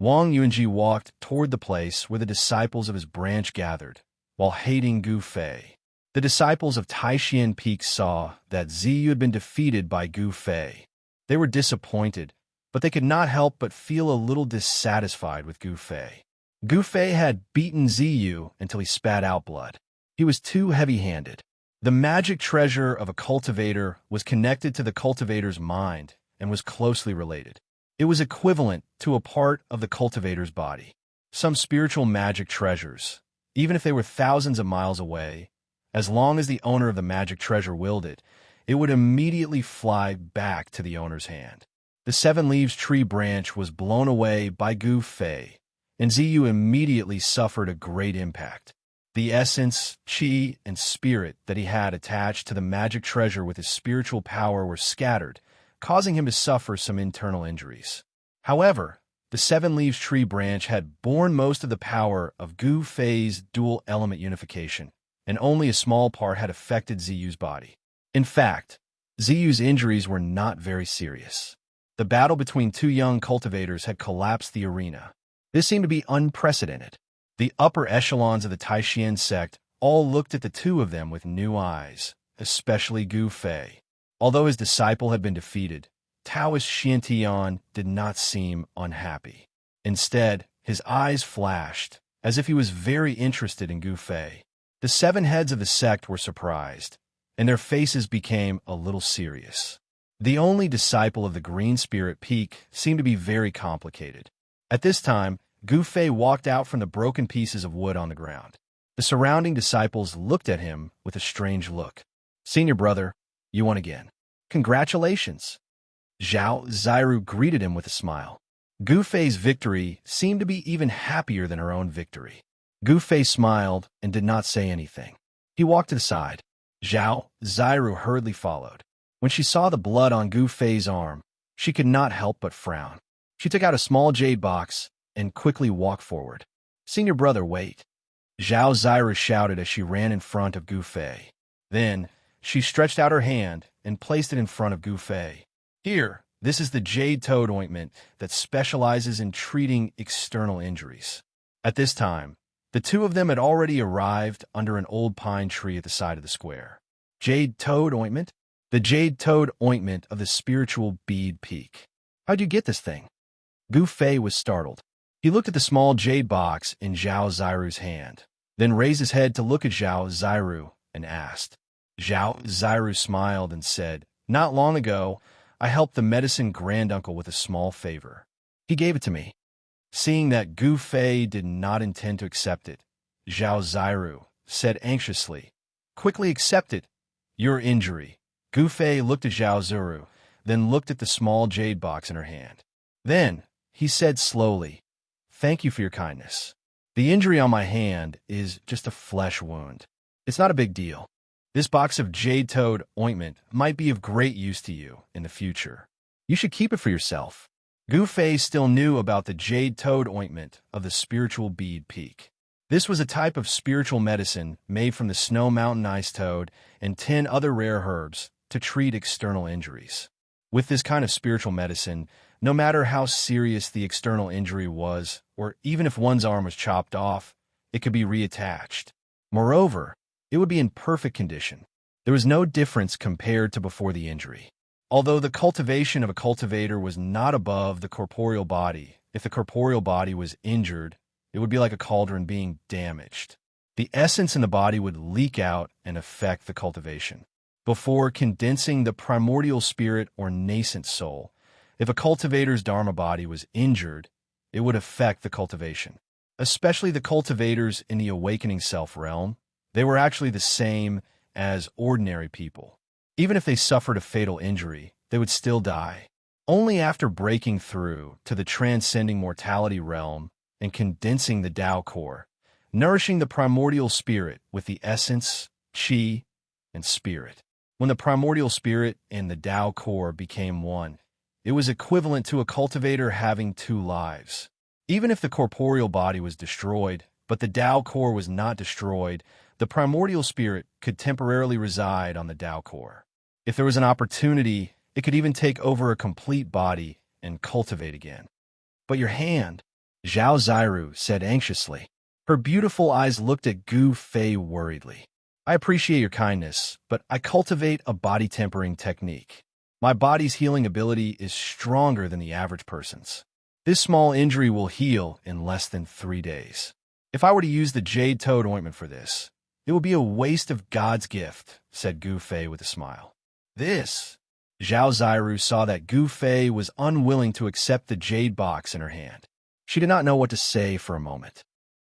Wang Yuanji walked toward the place where the disciples of his branch gathered, while hating Gu Fei. The disciples of Taishan Peak saw that Ziyu had been defeated by Gu Fei. They were disappointed, but they could not help but feel a little dissatisfied with Gu Fei. Gu Fei had beaten Ziyu until he spat out blood. He was too heavy-handed. The magic treasure of a cultivator was connected to the cultivator's mind and was closely related. It was equivalent to a part of the cultivator's body. Some spiritual magic treasures, even if they were thousands of miles away, as long as the owner of the magic treasure willed it, it would immediately fly back to the owner's hand. The Seven Leaves tree branch was blown away by Gu Fei, and Ziyu immediately suffered a great impact. The essence, qi, and spirit that he had attached to the magic treasure with his spiritual power were scattered, causing him to suffer some internal injuries. However, the Seven Leaves tree branch had borne most of the power of Gu Fei's dual element unification, and only a small part had affected Ziyu's body. In fact, Ziyu's injuries were not very serious. The battle between two young cultivators had collapsed the arena. This seemed to be unprecedented. The upper echelons of the Taishan sect all looked at the two of them with new eyes, especially Gu Fei. Although his disciple had been defeated, Taoist Xiantian did not seem unhappy. Instead, his eyes flashed, as if he was very interested in Gu Fei. The seven heads of the sect were surprised, and their faces became a little serious. The only disciple of the Green Spirit Peak seemed to be very complicated. At this time, Gu Fei walked out from the broken pieces of wood on the ground. The surrounding disciples looked at him with a strange look. "Senior brother, you won again. Congratulations." Zhao Ziru greeted him with a smile. Gu Fei's victory seemed to be even happier than her own victory. Gu Fei smiled and did not say anything. He walked to the side. Zhao Ziru hurriedly followed. When she saw the blood on Gu Fei's arm, she could not help but frown. She took out a small jade box and quickly walked forward. "Senior brother, wait." Zhao Ziru shouted as she ran in front of Gu Fei. Then, she stretched out her hand and placed it in front of Gu Fei. "Here, this is the jade toad ointment that specializes in treating external injuries." At this time, the two of them had already arrived under an old pine tree at the side of the square. Jade toad ointment? The jade toad ointment of the spiritual bead peak. "How'd you get this thing?" Gu Fei was startled. He looked at the small jade box in Zhao Ziru's hand, then raised his head to look at Zhao Ziru and asked. Zhao Ziru smiled and said, "Not long ago, I helped the medicine granduncle with a small favor. He gave it to me." Seeing that Gu Fei did not intend to accept it, Zhao Ziru said anxiously, "Quickly accept it. Your injury." Gu Fei looked at Zhao Ziru, then looked at the small jade box in her hand. Then, he said slowly, "Thank you for your kindness. The injury on my hand is just a flesh wound. It's not a big deal. This box of jade toad ointment might be of great use to you in the future. You should keep it for yourself." Gu Fei still knew about the jade toad ointment of the spiritual bead peak. This was a type of spiritual medicine made from the snow mountain ice toad and 10 other rare herbs to treat external injuries. With this kind of spiritual medicine, no matter how serious the external injury was, or even if one's arm was chopped off, it could be reattached. Moreover, it would be in perfect condition. There was no difference compared to before the injury. Although the cultivation of a cultivator was not above the corporeal body, if the corporeal body was injured, it would be like a cauldron being damaged. The essence in the body would leak out and affect the cultivation. Before condensing the primordial spirit or nascent soul, if a cultivator's dharma body was injured, it would affect the cultivation. Especially the cultivators in the awakening self realm, they were actually the same as ordinary people. Even if they suffered a fatal injury, they would still die. Only after breaking through to the transcending mortality realm and condensing the Tao core, nourishing the primordial spirit with the essence, qi, and spirit. When the primordial spirit and the Tao core became one, It was equivalent to a cultivator having two lives. Even if the corporeal body was destroyed, but the Tao core was not destroyed, the primordial spirit could temporarily reside on the Tao core. If there was an opportunity, it could even take over a complete body and cultivate again. But your hand, Zhao Ziru said anxiously. Her beautiful eyes looked at Gu Fei worriedly. I appreciate your kindness, but I cultivate a body tempering technique. My body's healing ability is stronger than the average person's. This small injury will heal in less than 3 days. If I were to use the Jade Toad ointment for this, it would be a waste of God's gift, said Gu Fei with a smile. This? Zhao Ziru saw that Gu Fei was unwilling to accept the jade box in her hand. She did not know what to say for a moment.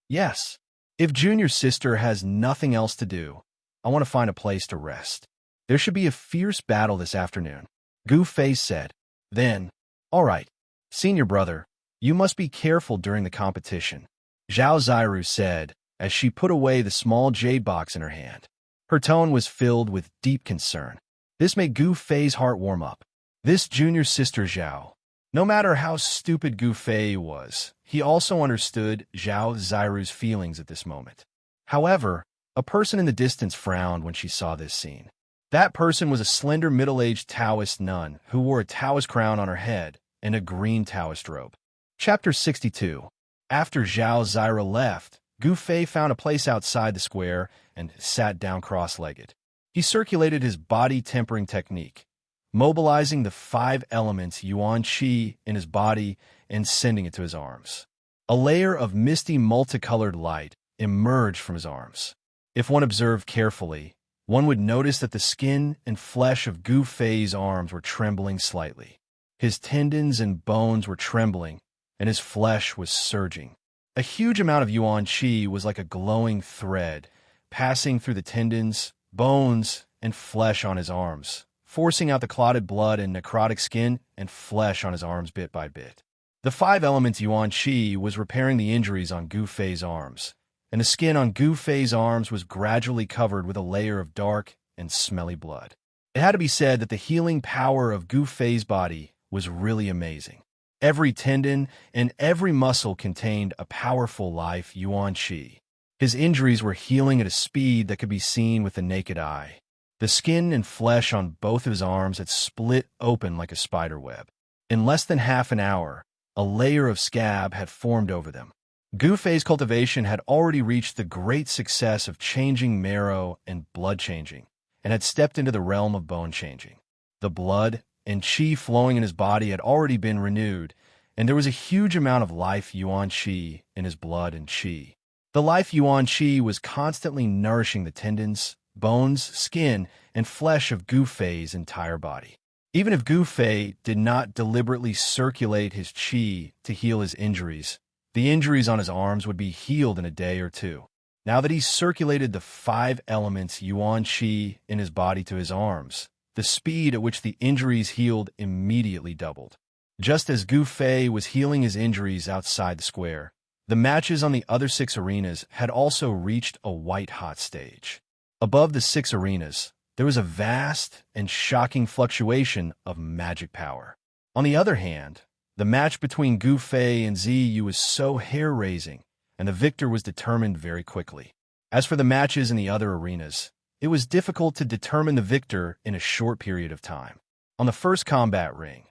Yes, if Junior's sister has nothing else to do, I want to find a place to rest. There should be a fierce battle this afternoon, Gu Fei said. Then, all right, senior brother, you must be careful during the competition, Zhao Ziru said as she put away the small jade box in her hand. Her tone was filled with deep concern. This made Gu Fei's heart warm up. This junior sister Zhao. No matter how stupid Gu Fei was, he also understood Zhao Ziru's feelings at this moment. However, a person in the distance frowned when she saw this scene. That person was a slender middle-aged Taoist nun who wore a Taoist crown on her head and a green Taoist robe. Chapter 62. After Zhao Ziru left, Gu Fei found a place outside the square and sat down cross-legged. He circulated his body tempering technique, mobilizing the 5 elements Yuan Qi in his body and sending it to his arms. A layer of misty multicolored light emerged from his arms. If one observed carefully, one would notice that the skin and flesh of Gu Fei's arms were trembling slightly. His tendons and bones were trembling, and his flesh was surging. A huge amount of Yuan Qi was like a glowing thread, passing through the tendons, bones, and flesh on his arms, forcing out the clotted blood and necrotic skin and flesh on his arms bit by bit. The 5 elements Yuan Qi was repairing the injuries on Gu Fei's arms, and the skin on Gu Fei's arms was gradually covered with a layer of dark and smelly blood. It had to be said that the healing power of Gu Fei's body was really amazing. Every tendon and every muscle contained a powerful life Yuan Qi. His injuries were healing at a speed that could be seen with the naked eye. The skin and flesh on both of his arms had split open like a spider web. In less than half an hour, a layer of scab had formed over them. Gu Fei's cultivation had already reached the great success of changing marrow and blood changing, and had stepped into the realm of bone changing. The blood and qi flowing in his body had already been renewed, and there was a huge amount of life Yuan Qi in his blood and qi. The life Yuan Qi was constantly nourishing the tendons, bones, skin, and flesh of Gu Fei's entire body. Even if Gu Fei did not deliberately circulate his qi to heal his injuries, the injuries on his arms would be healed in a day or two. Now that he circulated the 5 elements Yuan Qi in his body to his arms, the speed at which the injuries healed immediately doubled. Just as Gu Fei was healing his injuries outside the square, the matches on the other 6 arenas had also reached a white-hot stage. Above the 6 arenas, there was a vast and shocking fluctuation of magic power. On the other hand, the match between Gu Fei and Ziyu was so hair-raising, and the victor was determined very quickly. As for the matches in the other arenas, it was difficult to determine the victor in a short period of time. On the first combat ring,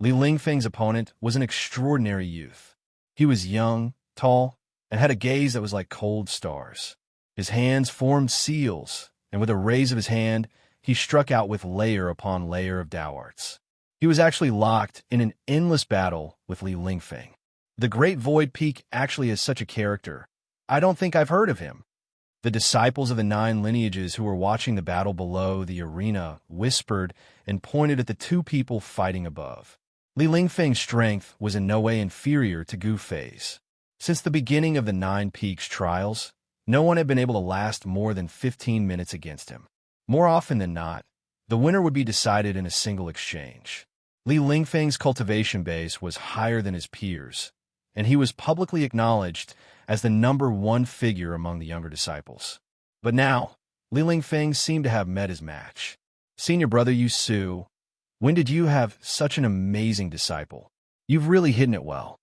Li Lingfeng's opponent was an extraordinary youth. He was young, tall, and had a gaze that was like cold stars. His hands formed seals, and with a raise of his hand, he struck out with layer upon layer of Dao arts. He was actually locked in an endless battle with Li Lingfeng. The Great Void Peak actually is such a character. I don't think I've heard of him. The disciples of the 9 lineages who were watching the battle below the arena whispered and pointed at the 2 people fighting above. Li Lingfeng's strength was in no way inferior to Gu Fei's. Since the beginning of the 9 Peaks trials, no one had been able to last more than 15 minutes against him. More often than not, the winner would be decided in a single exchange. Li Lingfeng's cultivation base was higher than his peers, and he was publicly acknowledged as the #1 figure among the younger disciples. But now, Li Lingfeng seemed to have met his match. Senior brother Yu Su, When did you have such an amazing disciple? You've really hidden it well.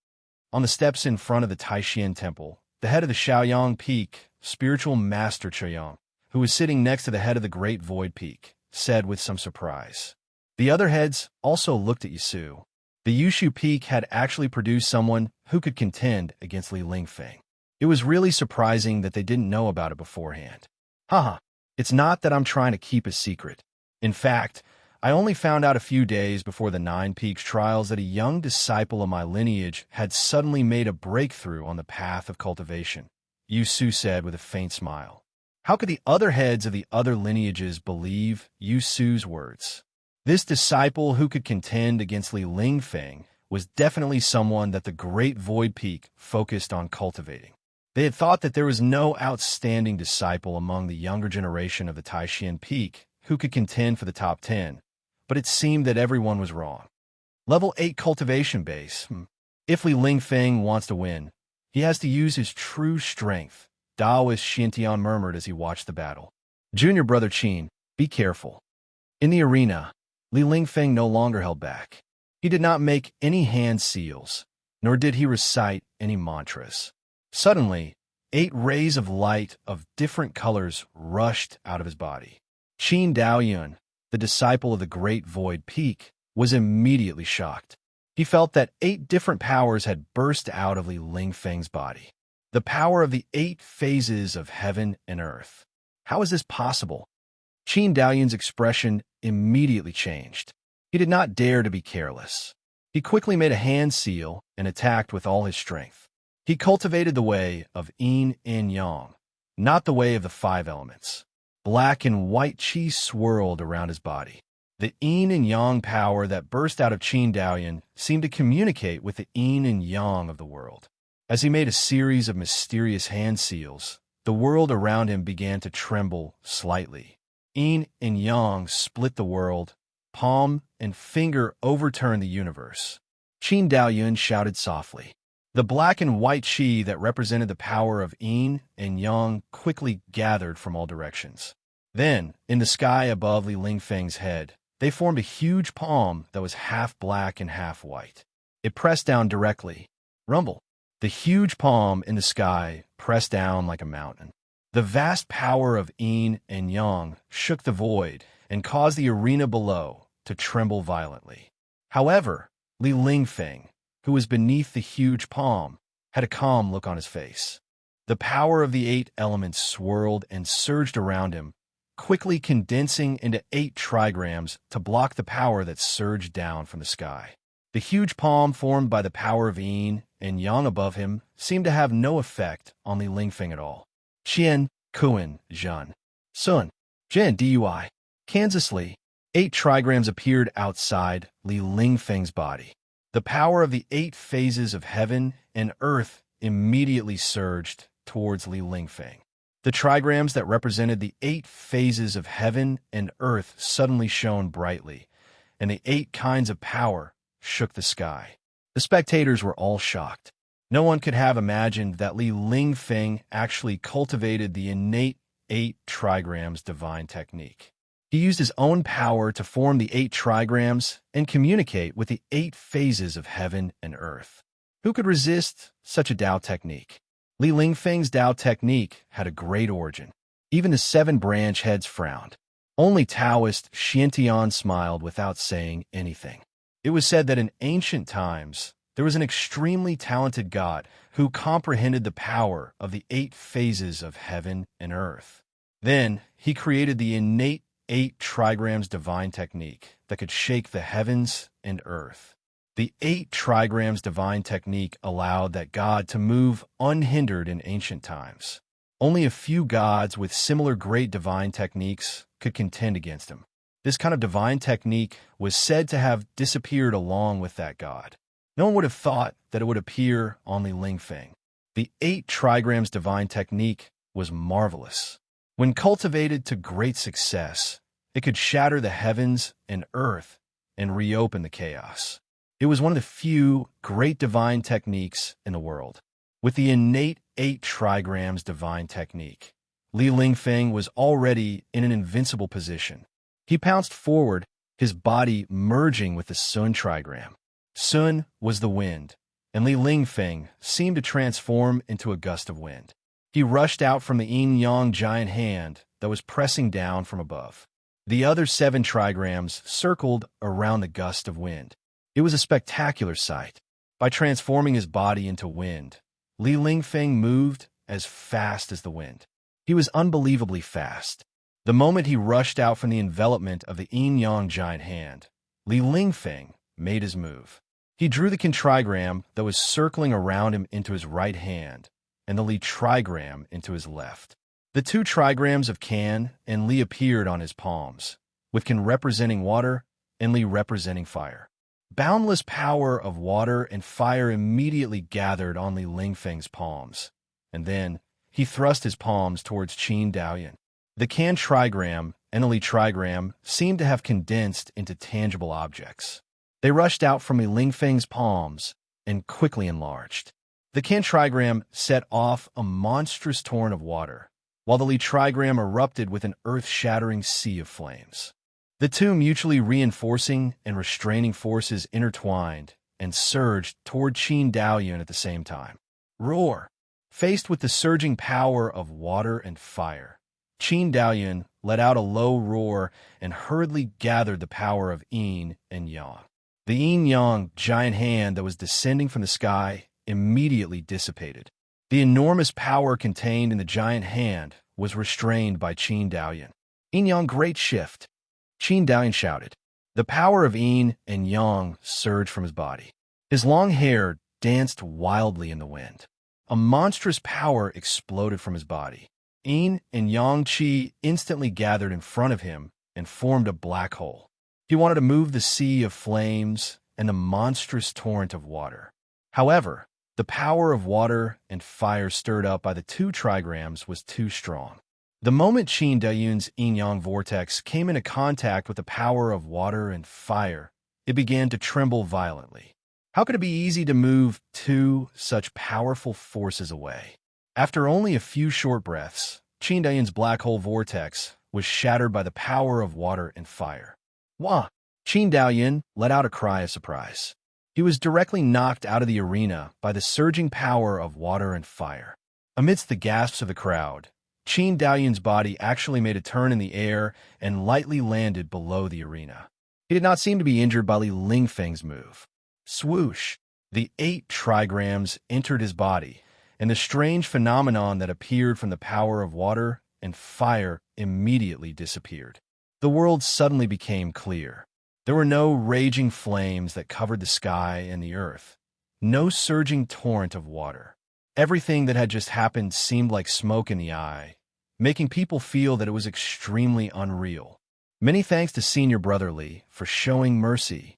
On the steps in front of the Taishan Temple, the head of the Shaoyang Peak, spiritual master Chaoyang, who was sitting next to the head of the Great Void Peak, said with some surprise. The other heads also looked at Yisu. The Yushu Peak had actually produced someone who could contend against Li Lingfeng. It was really surprising that they didn't know about it beforehand. Haha, it's not that I'm trying to keep a secret. In fact, I only found out a few days before the Nine Peaks trials that a young disciple of my lineage had suddenly made a breakthrough on the path of cultivation, Yusu said with a faint smile. How could the other heads of the other lineages believe Yusu's words? This disciple who could contend against Li Lingfeng was definitely someone that the Great Void Peak focused on cultivating. They had thought that there was no outstanding disciple among the younger generation of the Taishan Peak who could contend for the top 10, but it seemed that everyone was wrong. Level 8 cultivation base. If Li Lingfeng wants to win, he has to use his true strength, Daoist Xintian murmured as he watched the battle. Junior brother Qin, be careful. In the arena, Li Lingfeng no longer held back. He did not make any hand seals, nor did he recite any mantras. Suddenly, 8 rays of light of different colors rushed out of his body. Qin Daoyun, the disciple of the Great Void Peak, was immediately shocked. He felt that 8 different powers had burst out of Li Lingfeng's body. The power of the 8 phases of heaven and earth. How is this possible? Qin Daoyun's expression immediately changed. He did not dare to be careless. He quickly made a hand seal and attacked with all his strength. He cultivated the way of yin and yang, not the way of the 5 elements. Black and white qi swirled around his body. The yin and yang power that burst out of Qin Daoyun seemed to communicate with the yin and yang of the world. As he made a series of mysterious hand seals, the world around him began to tremble slightly. Yin and yang split the world. Palm and finger overturned the universe. Qin Daoyun shouted softly. The black and white qi that represented the power of yin and yang quickly gathered from all directions. Then, in the sky above Li Lingfeng's head, they formed a huge palm that was half black and half white. It pressed down directly. Rumble. The huge palm in the sky pressed down like a mountain. The vast power of yin and yang shook the void and caused the arena below to tremble violently. However, Li Lingfeng, who was beneath the huge palm, had a calm look on his face. The power of the 8 elements swirled and surged around him, quickly condensing into 8 trigrams to block the power that surged down from the sky. The huge palm formed by the power of yin and yang above him seemed to have no effect on Li Lingfeng at all. Qian, Kuan, Zhen, Sun, Zhen Dui, Kansas Li. 8 trigrams appeared outside Li Lingfeng's body. The power of the 8 phases of heaven and earth immediately surged towards Li Lingfeng. The trigrams that represented the 8 phases of heaven and earth suddenly shone brightly, and the 8 kinds of power shook the sky. The spectators were all shocked. No one could have imagined that Li Lingfeng actually cultivated the innate 8 trigrams divine technique. He used his own power to form the 8 trigrams and communicate with the 8 phases of heaven and earth. Who could resist such a Tao technique? Li Lingfeng's Tao technique had a great origin. Even the 7 branch heads frowned. Only Taoist Xintian smiled without saying anything. It was said that in ancient times, there was an extremely talented god who comprehended the power of the 8 phases of heaven and earth. Then, he created the innate 8 trigrams divine technique that could shake the heavens and earth. The 8 trigrams divine technique allowed that god to move unhindered in ancient times. Only a few gods with similar great divine techniques could contend against him. This kind of divine technique was said to have disappeared along with that god. No one would have thought that it would appear on Li Lingfeng. The 8 trigrams divine technique was marvelous. When cultivated to great success, it could shatter the heavens and earth and reopen the chaos. It was one of the few great divine techniques in the world. With the innate 8 trigrams divine technique, Li Lingfeng was already in an invincible position. He pounced forward his body merging with the Sun trigram. Sun was the wind, and Li Lingfeng seemed to transform into a gust of wind. He rushed out from the yin-yang giant hand that was pressing down from above. The other 7 trigrams circled around the gust of wind. It was a spectacular sight. By transforming his body into wind, Li Lingfeng moved as fast as the wind. He was unbelievably fast. The moment he rushed out from the envelopment of the yin-yang giant hand, Li Lingfeng made his move. He drew the Qin trigram that was circling around him into his right hand, and the Li trigram into his left. The 2 trigrams of Qin and Li appeared on his palms, with Qin representing water and Li representing fire. Boundless power of water and fire immediately gathered on Li Lingfeng's palms, and then he thrust his palms towards Qin Daoyan. The Qin trigram and the Li trigram seemed to have condensed into tangible objects. They rushed out from Li Lingfeng's palms and quickly enlarged. The Qin trigram set off a monstrous torrent of water, while the Li trigram erupted with an earth-shattering sea of flames. The 2 mutually reinforcing and restraining forces intertwined and surged toward Qin Daoyan at the same time. Roar! Faced with the surging power of water and fire, Qin Daoyan let out a low roar and hurriedly gathered the power of yin and yang. The yin-yang giant hand that was descending from the sky immediately dissipated. The enormous power contained in the giant hand was restrained by Qin Daoyan. Yin-yang great shift, Qin Daoyan shouted. The power of yin and yang surged from his body. His long hair danced wildly in the wind. A monstrous power exploded from his body. Yin and yang qi instantly gathered in front of him and formed a black hole. He wanted to move the sea of flames and the monstrous torrent of water. However, the power of water and fire stirred up by the 2 trigrams was too strong. The moment Qin Daoyan's yin-yang vortex came into contact with the power of water and fire, it began to tremble violently. How could it be easy to move 2 such powerful forces away? After only a few short breaths, Qin Daoyan's black hole vortex was shattered by the power of water and fire. Wah! Qin Daoyan let out a cry of surprise. He was directly knocked out of the arena by the surging power of water and fire. Amidst the gasps of the crowd, Qin Daoyan's body actually made a turn in the air and lightly landed below the arena. He did not seem to be injured by Li Lingfeng's move. Swoosh! The 8 trigrams entered his body, and the strange phenomenon that appeared from the power of water and fire immediately disappeared. The world suddenly became clear. There were no raging flames that covered the sky and the earth, no surging torrent of water. Everything that had just happened seemed like smoke in the eye, making people feel that it was extremely unreal. Many thanks to Senior Brother Li for showing mercy,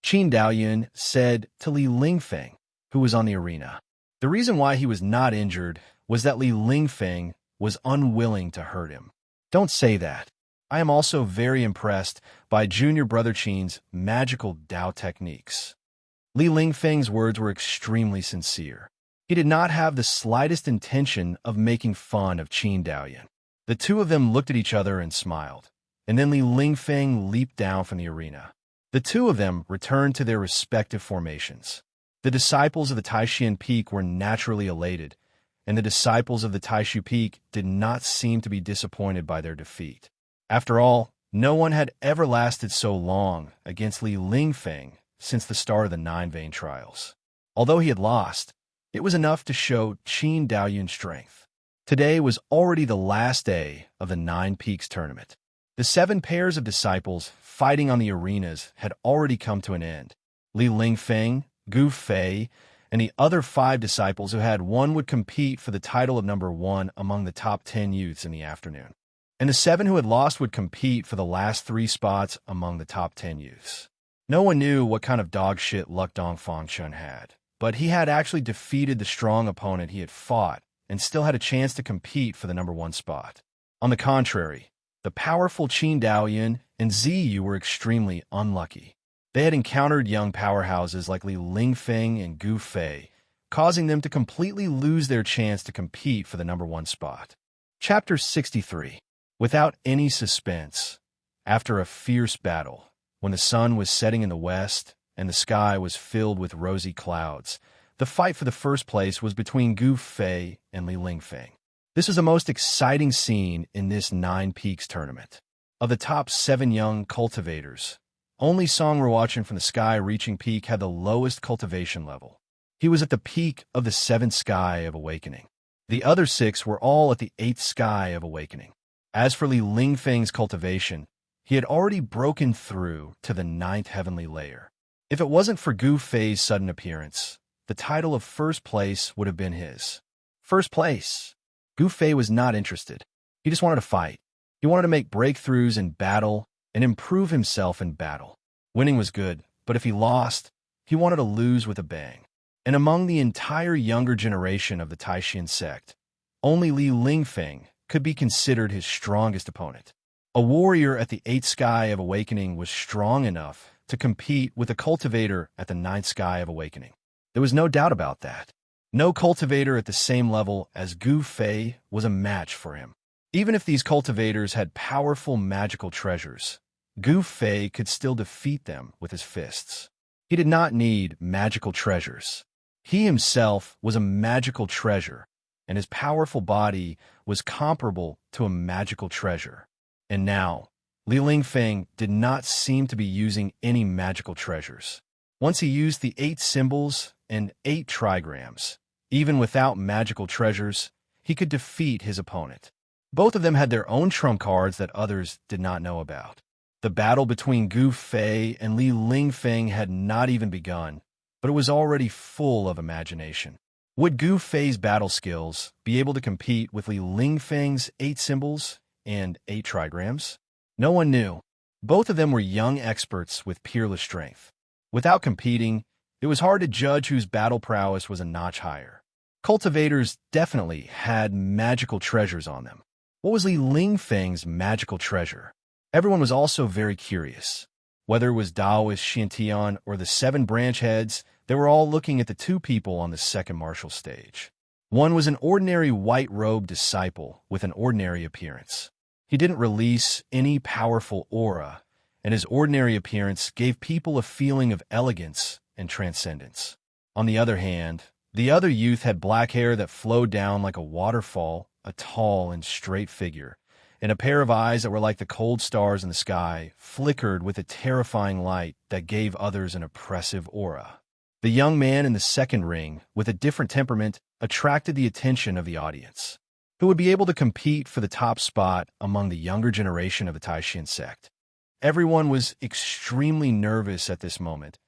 Qin Daoyan said to Li Lingfeng, who was on the arena. The reason why he was not injured was that Li Lingfeng was unwilling to hurt him. Don't say that. I am also very impressed by Junior Brother Qin's magical Dao techniques. Li Lingfeng's words were extremely sincere. He did not have the slightest intention of making fun of Qin Daoyan. The 2 of them looked at each other and smiled, and then Li Lingfeng leaped down from the arena. The 2 of them returned to their respective formations. The disciples of the Taishan Peak were naturally elated, and the disciples of the Taishu Peak did not seem to be disappointed by their defeat. After all, no one had ever lasted so long against Li Lingfeng since the start of the 9 Vein trials. Although he had lost, it was enough to show Qin Daoyan's strength. Today was already the last day of the 9 Peaks tournament. The 7 pairs of disciples fighting on the arenas had already come to an end. Li Lingfeng, Gu Fei, and the other 5 disciples who had won would compete for the title of number 1 among the top 10 youths in the afternoon. And the 7 who had lost would compete for the last 3 spots among the top 10 youths. No one knew what kind of dog shit luck Dongfangchun had, but he had actually defeated the strong opponent he had fought and still had a chance to compete for the number 1 spot. On the contrary, the powerful Qin Daoyan and Ziyu were extremely unlucky. They had encountered young powerhouses like Li Lingfeng and Gu Fei, causing them to completely lose their chance to compete for the number 1 spot. Chapter 63. Without any suspense, after a fierce battle, when the sun was setting in the west and the sky was filled with rosy clouds, the fight for the first place was between Gu Fei and Li Lingfeng. This was the most exciting scene in this Nine Peaks tournament. Of the top 7 young cultivators, only Song Ruochen from the Sky Reaching Peak had the lowest cultivation level. He was at the peak of the 7th Sky of Awakening. The other 6 were all at the 8th Sky of Awakening. As for Li Lingfeng's cultivation, he had already broken through to the 9th heavenly layer. If it wasn't for Gu Fei's sudden appearance, the title of first place would have been his. First place! Gu Fei was not interested. He just wanted to fight. He wanted to make breakthroughs in battle and improve himself in battle. Winning was good, but if he lost, he wanted to lose with a bang. And among the entire younger generation of the Taishan sect, only Li Lingfeng could be considered his strongest opponent. A warrior at the 8th Sky of Awakening was strong enough to compete with a cultivator at the 9th Sky of Awakening. There was no doubt about that. No cultivator at the same level as Gu Fei was a match for him. Even if these cultivators had powerful magical treasures, Gu Fei could still defeat them with his fists. He did not need magical treasures. He himself was a magical treasure, and his powerful body was comparable to a magical treasure. And now, Li Lingfeng did not seem to be using any magical treasures. Once he used the 8 symbols and 8 trigrams, even without magical treasures, he could defeat his opponent. Both of them had their own trump cards that others did not know about. The battle between Gu Fei and Li Lingfeng had not even begun, but it was already full of imagination. Would Gu Fei's battle skills be able to compete with Li Lingfeng's 8 symbols and 8 trigrams? No one knew. Both of them were young experts with peerless strength. Without competing, it was hard to judge whose battle prowess was a notch higher. Cultivators definitely had magical treasures on them. What was Li Lingfeng's magical treasure? Everyone was also very curious. Whether it was Daoist Xiantian or the 7 branch heads, they were all looking at the 2 people on the second martial stage. One was an ordinary white-robed disciple with an ordinary appearance. He didn't release any powerful aura, and his ordinary appearance gave people a feeling of elegance and transcendence. On the other hand, the other youth had black hair that flowed down like a waterfall, a tall and straight figure, and a pair of eyes that were like the cold stars in the sky, flickered with a terrifying light that gave others an oppressive aura. The young man in the second ring, with a different temperament, attracted the attention of the audience, who would be able to compete for the top spot among the younger generation of the Taishan sect. Everyone was extremely nervous at this moment,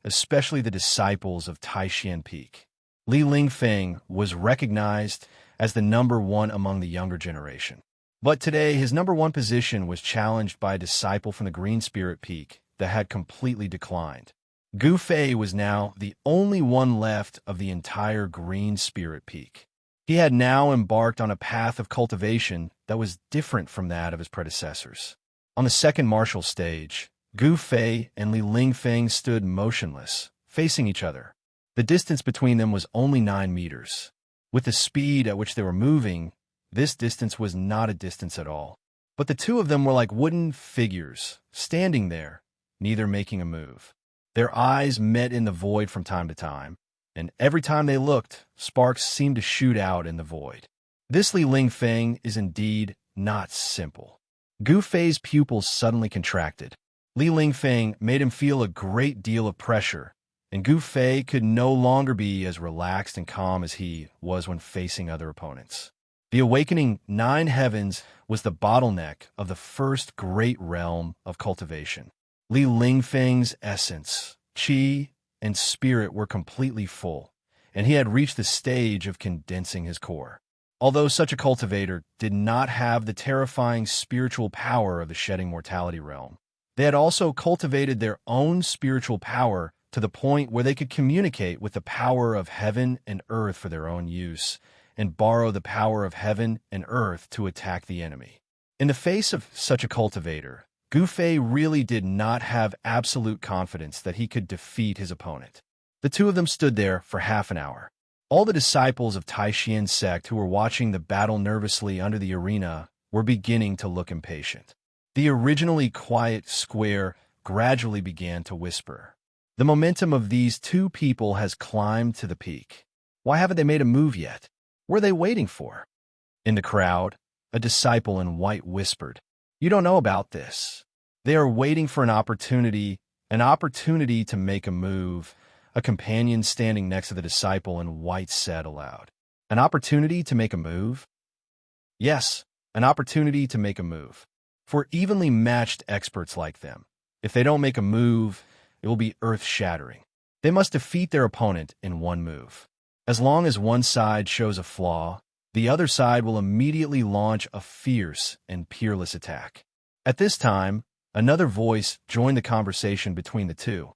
especially the disciples of Taishan Peak. Li Lingfeng was recognized as the number 1 among the younger generation. But today, his number 1 position was challenged by a disciple from the Green Spirit Peak that had completely declined. Gu Fei was now the only one left of the entire Green Spirit Peak. He had now embarked on a path of cultivation that was different from that of his predecessors. On the second martial stage, Gu Fei and Li Lingfeng stood motionless, facing each other. The distance between them was only 9 meters. With the speed at which they were moving, this distance was not a distance at all. But the 2 of them were like wooden figures, standing there, neither making a move. Their eyes met in the void from time to time, and every time they looked, sparks seemed to shoot out in the void. This Li Lingfeng is indeed not simple. Gu Fei's pupils suddenly contracted. Li Lingfeng made him feel a great deal of pressure, and Gu Fei could no longer be as relaxed and calm as he was when facing other opponents. The awakening 9 heavens was the bottleneck of the first great realm of cultivation. Li Lingfeng's essence, qi, and spirit were completely full, and he had reached the stage of condensing his core. Although such a cultivator did not have the terrifying spiritual power of the shedding mortality realm, they had also cultivated their own spiritual power to the point where they could communicate with the power of heaven and earth for their own use, and borrow the power of heaven and earth to attack the enemy. In the face of such a cultivator, Gu Fei really did not have absolute confidence that he could defeat his opponent. The 2 of them stood there for half an hour. All the disciples of Taishan sect who were watching the battle nervously under the arena were beginning to look impatient. The originally quiet square gradually began to whisper. The momentum of these two people has climbed to the peak. Why haven't they made a move yet? What are they waiting for? In the crowd, a disciple in white whispered, "You don't know about this. They are waiting for an opportunity to make a move." A companion standing next to the disciple in white said aloud, "An opportunity to make a move?" "Yes, an opportunity to make a move. For evenly matched experts like them, if they don't make a move, it will be earth-shattering. They must defeat their opponent in one move. As long as one side shows a flaw, the other side will immediately launch a fierce and peerless attack." At this time, another voice joined the conversation between the two.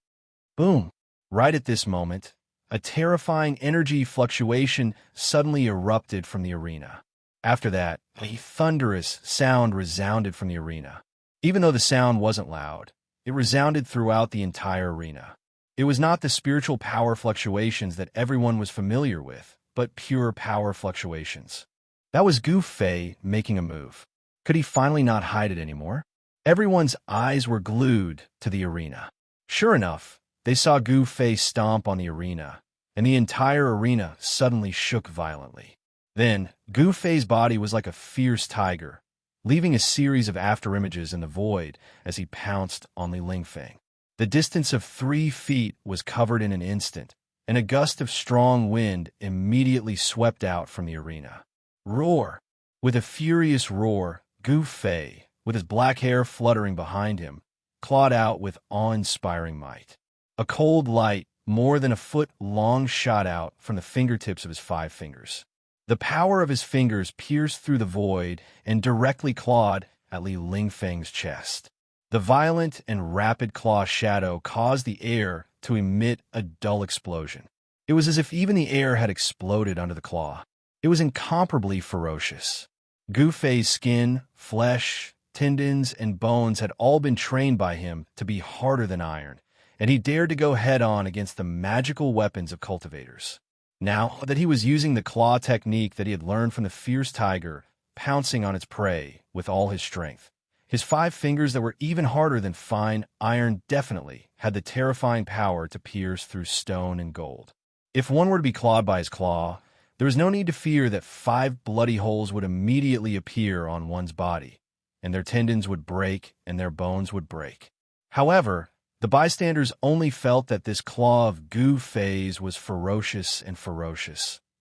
Boom! Right at this moment, a terrifying energy fluctuation suddenly erupted from the arena. After that, a thunderous sound resounded from the arena. Even though the sound wasn't loud, it resounded throughout the entire arena. It was not the spiritual power fluctuations that everyone was familiar with, but pure power fluctuations. That was Gu Fei making a move. Could he finally not hide it anymore? Everyone's eyes were glued to the arena. Sure enough, they saw Gu Fei stomp on the arena, and the entire arena suddenly shook violently. Then, Gu Fei's body was like a fierce tiger, leaving a series of afterimages in the void as he pounced on Li Lingfeng. The distance of 3 feet was covered in an instant, and a gust of strong wind immediately swept out from the arena. Roar! With a furious roar, Gu Fei, with his black hair fluttering behind him, clawed out with awe-inspiring might. A cold light, more than a foot long, shot out from the fingertips of his 5 fingers. The power of his fingers pierced through the void and directly clawed at Li Lingfeng's chest. The violent and rapid claw shadow caused the air to emit a dull explosion. It was as if even the air had exploded under the claw. It was incomparably ferocious. Gu Fei's skin, flesh, tendons, and bones had all been trained by him to be harder than iron, and he dared to go head-on against the magical weapons of cultivators. Now that he was using the claw technique that he had learned from the fierce tiger, pouncing on its prey with all his strength, his 5 fingers that were even harder than fine iron definitely had the terrifying power to pierce through stone and gold. If one were to be clawed by his claw, there was no need to fear that 5 bloody holes would immediately appear on one's body, and their tendons would break and their bones would break. However, the bystanders only felt that this claw of Gu Fei's was ferocious,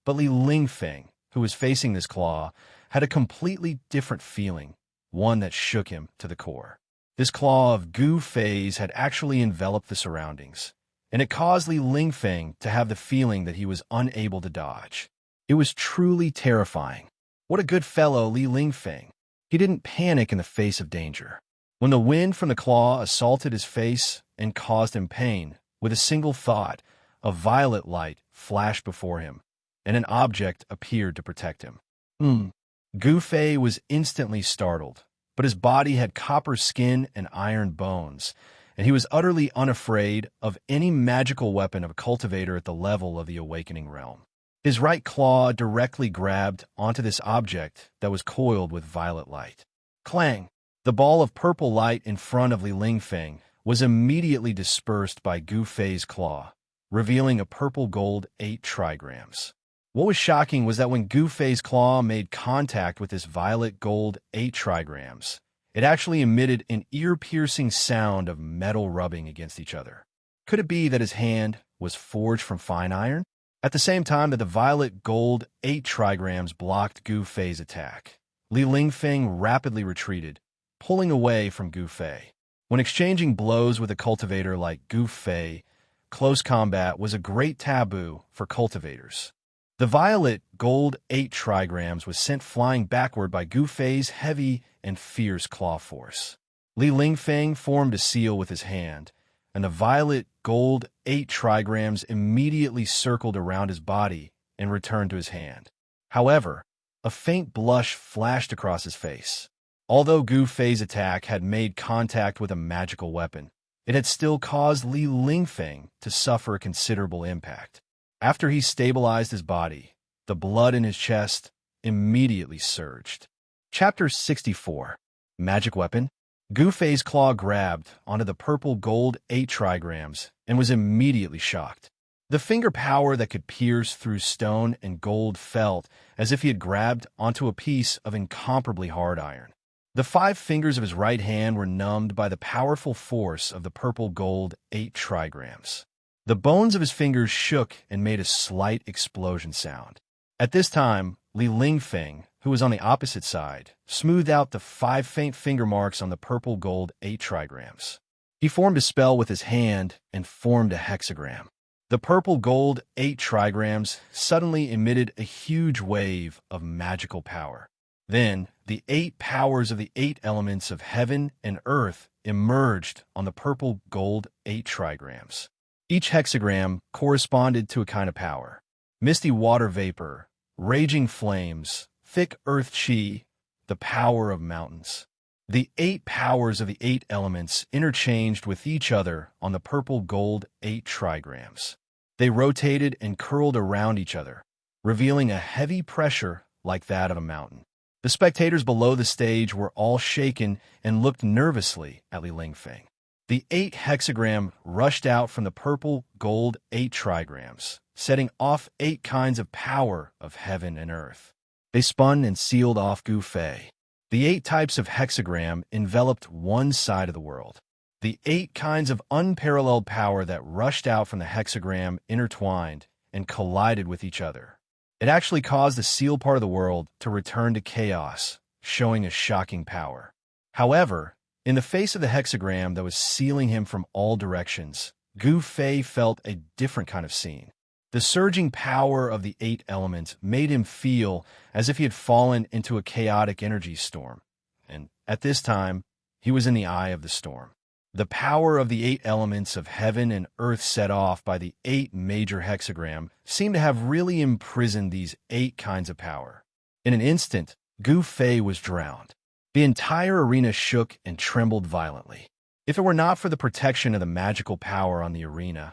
but Li Lingfeng, who was facing this claw, had a completely different feeling, one that shook him to the core. This claw of Gu Fei's had actually enveloped the surroundings, and it caused Li Lingfeng to have the feeling that he was unable to dodge. It was truly terrifying. What a good fellow, Li Lingfeng. He didn't panic in the face of danger. When the wind from the claw assaulted his face and caused him pain, with a single thought, a violet light flashed before him, and an object appeared to protect him. Gu Fei was instantly startled, but his body had copper skin and iron bones, and he was utterly unafraid of any magical weapon of a cultivator at the level of the awakening realm. His right claw directly grabbed onto this object that was coiled with violet light. Clang! The ball of purple light in front of Li Lingfeng was immediately dispersed by Gu Fei's claw, revealing a purple gold 8 trigrams. What was shocking was that when Gu Fei's claw made contact with this violet gold 8 trigrams, it actually emitted an ear-piercing sound of metal rubbing against each other. Could it be that his hand was forged from fine iron? At the same time that the violet gold 8 trigrams blocked Gu Fei's attack, Li Lingfeng rapidly retreated, pulling away from Gu Fei. When exchanging blows with a cultivator like Gu Fei, close combat was a great taboo for cultivators. The violet gold 8 trigrams was sent flying backward by Gu Fei's heavy and fierce claw force. Li Lingfeng formed a seal with his hand, and the violet gold 8 trigrams immediately circled around his body and returned to his hand. However, a faint blush flashed across his face. Although Gu Fei's attack had made contact with a magical weapon, it had still caused Li Lingfeng to suffer a considerable impact. After he stabilized his body, the blood in his chest immediately surged. Chapter 64. Magic Weapon? Gu Fei's claw grabbed onto the purple gold 8 trigrams and was immediately shocked. The finger power that could pierce through stone and gold felt as if he had grabbed onto a piece of incomparably hard iron. The 5 fingers of his right hand were numbed by the powerful force of the purple gold 8 trigrams. The bones of his fingers shook and made a slight explosion sound. At this time, Li Lingfeng, who was on the opposite side, smoothed out the 5 faint finger marks on the purple gold 8 trigrams. He formed a spell with his hand and formed a hexagram. The purple gold 8 trigrams suddenly emitted a huge wave of magical power. Then, the 8 powers of the 8 elements of heaven and earth emerged on the purple gold 8 trigrams. Each hexagram corresponded to a kind of power: misty water vapor, raging flames, thick earth chi, the power of mountains. The 8 powers of the 8 elements interchanged with each other on the purple gold 8 trigrams. They rotated and curled around each other, revealing a heavy pressure like that of a mountain. The spectators below the stage were all shaken and looked nervously at Li Lingfeng. The 8 hexagram rushed out from the purple gold 8 trigrams, setting off 8 kinds of power of heaven and earth. They spun and sealed off Gu Fei. The 8 types of hexagram enveloped one side of the world. The 8 kinds of unparalleled power that rushed out from the hexagram intertwined and collided with each other. It actually caused the sealed part of the world to return to chaos, showing a shocking power. However, in the face of the hexagram that was sealing him from all directions, Gu Fei felt a different kind of scene. The surging power of the 8 elements made him feel as if he had fallen into a chaotic energy storm, and at this time, he was in the eye of the storm. The power of the 8 elements of heaven and earth set off by the 8 major hexagram seemed to have really imprisoned these 8 kinds of power. In an instant, Gu Fei was drowned. The entire arena shook and trembled violently. If it were not for the protection of the magical power on the arena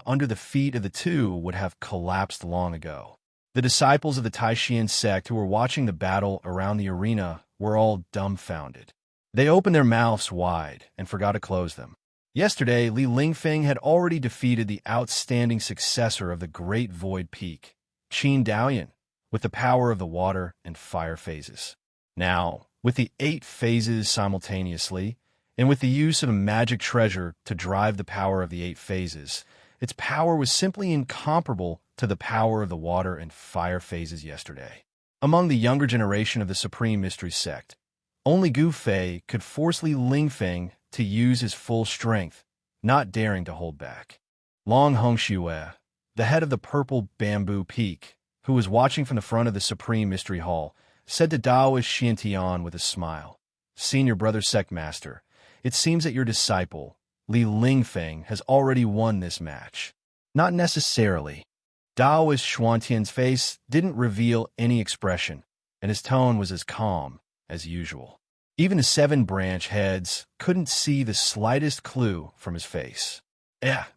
under the feet of the two would have collapsed long ago. The disciples of the Taishian sect who were watching the battle around the arena were all dumbfounded. They opened their mouths wide and forgot to close them. Yesterday, Li Lingfeng had already defeated the outstanding successor of the Great Void Peak, Qin Daoyan, with the power of the water and fire phases. Now, with the 8 phases simultaneously, and with the use of a magic treasure to drive the power of the 8 phases, its power was simply incomparable to the power of the water and fire phases yesterday. Among the younger generation of the Supreme Mystery Sect, only Gu Fei could force Li Lingfeng to use his full strength, not daring to hold back. Long Hongxue, the head of the Purple Bamboo Peak, who was watching from the front of the Supreme Mystery Hall, said to Daoist Xiantian with a smile, "Senior Brother Sectmaster, it seems that your disciple, Li Lingfeng, has already won this match." "Not necessarily." Daoist Xuantian's face didn't reveal any expression, and his tone was as calm as usual. Even the 7 branch heads couldn't see the slightest clue from his face.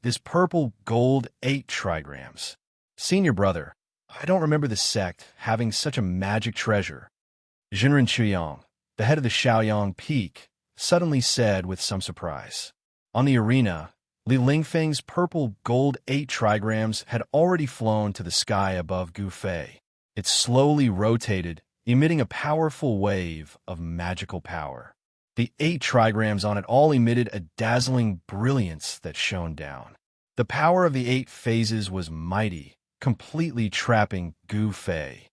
This purple gold 8 trigrams. Senior Brother, I don't remember the sect having such a magic treasure. Jinren Chuyang, the head of the Shaoyang Peak, suddenly said with some surprise. On the arena, Li Lingfeng's purple gold 8 trigrams had already flown to the sky above Gu Fei. It slowly rotated, emitting a powerful wave of magical power. The 8 trigrams on it all emitted a dazzling brilliance that shone down. The power of the 8 phases was mighty, completely trapping Gu Fei.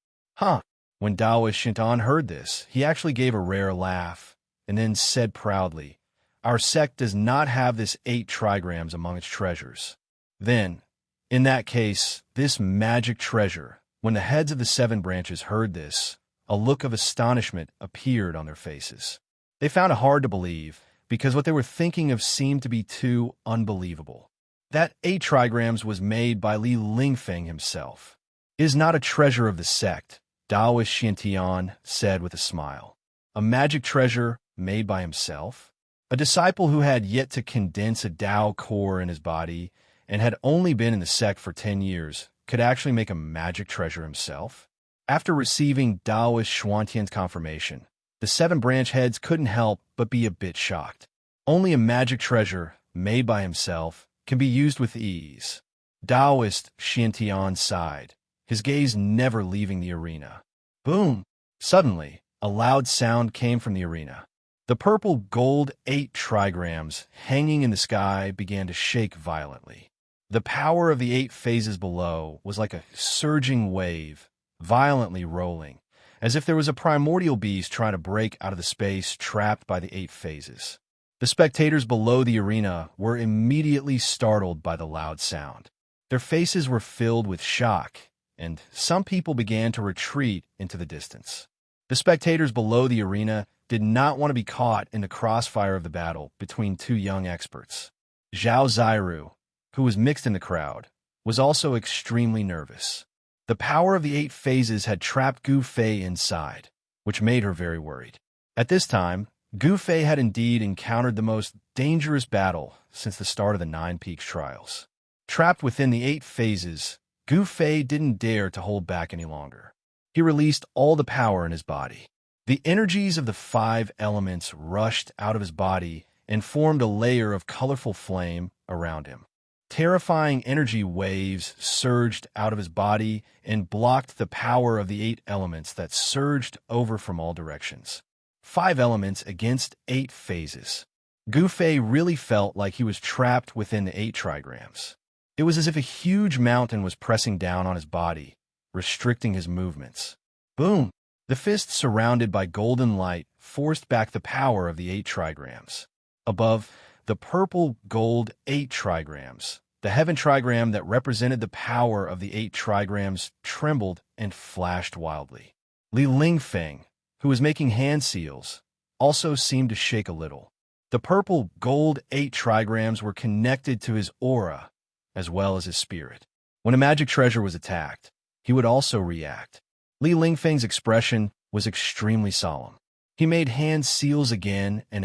When Daoist Shintan heard this, he actually gave a rare laugh, and then said proudly, "Our sect does not have this 8 trigrams among its treasures." Then, in that case, this magic treasure, when the heads of the 7 branches heard this, a look of astonishment appeared on their faces. They found it hard to believe, because what they were thinking of seemed to be too unbelievable. That 8 trigrams was made by Li Lingfeng himself. "It is not a treasure of the sect," Daoist Xiantian said with a smile. "A magic treasure made by himself?" A disciple who had yet to condense a Dao core in his body and had only been in the sect for 10 years could actually make a magic treasure himself? After receiving Daoist Xuantian's confirmation, The 7 branch heads couldn't help but be a bit shocked. Only a magic treasure, made by himself, can be used with ease. Taoist Xiantian sighed, his gaze never leaving the arena. Boom! Suddenly, a loud sound came from the arena. The purple gold 8 trigrams hanging in the sky began to shake violently. The power of the 8 phases below was like a surging wave, violently rolling, as if there was a primordial beast trying to break out of the space trapped by the 8 phases. The spectators below the arena were immediately startled by the loud sound. Their faces were filled with shock, and some people began to retreat into the distance. The spectators below the arena did not want to be caught in the crossfire of the battle between 2 young experts. Zhao Ziru, who was mixed in the crowd, was also extremely nervous. The power of the 8 phases had trapped Gu Fei inside, which made her very worried. At this time, Gu Fei had indeed encountered the most dangerous battle since the start of the 9 Peaks trials. Trapped within the 8 phases, Gu Fei didn't dare to hold back any longer. He released all the power in his body. The energies of the 5 elements rushed out of his body and formed a layer of colorful flame around him. Terrifying energy waves surged out of his body and blocked the power of the 8 elements that surged over from all directions. 5 elements against 8 phases. Gu Fei really felt like he was trapped within the 8 trigrams. It was as if a huge mountain was pressing down on his body, restricting his movements. Boom! The fist surrounded by golden light forced back the power of the 8 trigrams. Above, the purple gold 8 trigrams, the heaven trigram that represented the power of the 8 trigrams, trembled and flashed wildly. Li Lingfeng, who was making hand seals, also seemed to shake a little. The purple gold 8 trigrams were connected to his aura, as well as his spirit. When a magic treasure was attacked, he would also react. Li Lingfeng's expression was extremely solemn. He made hand seals again, and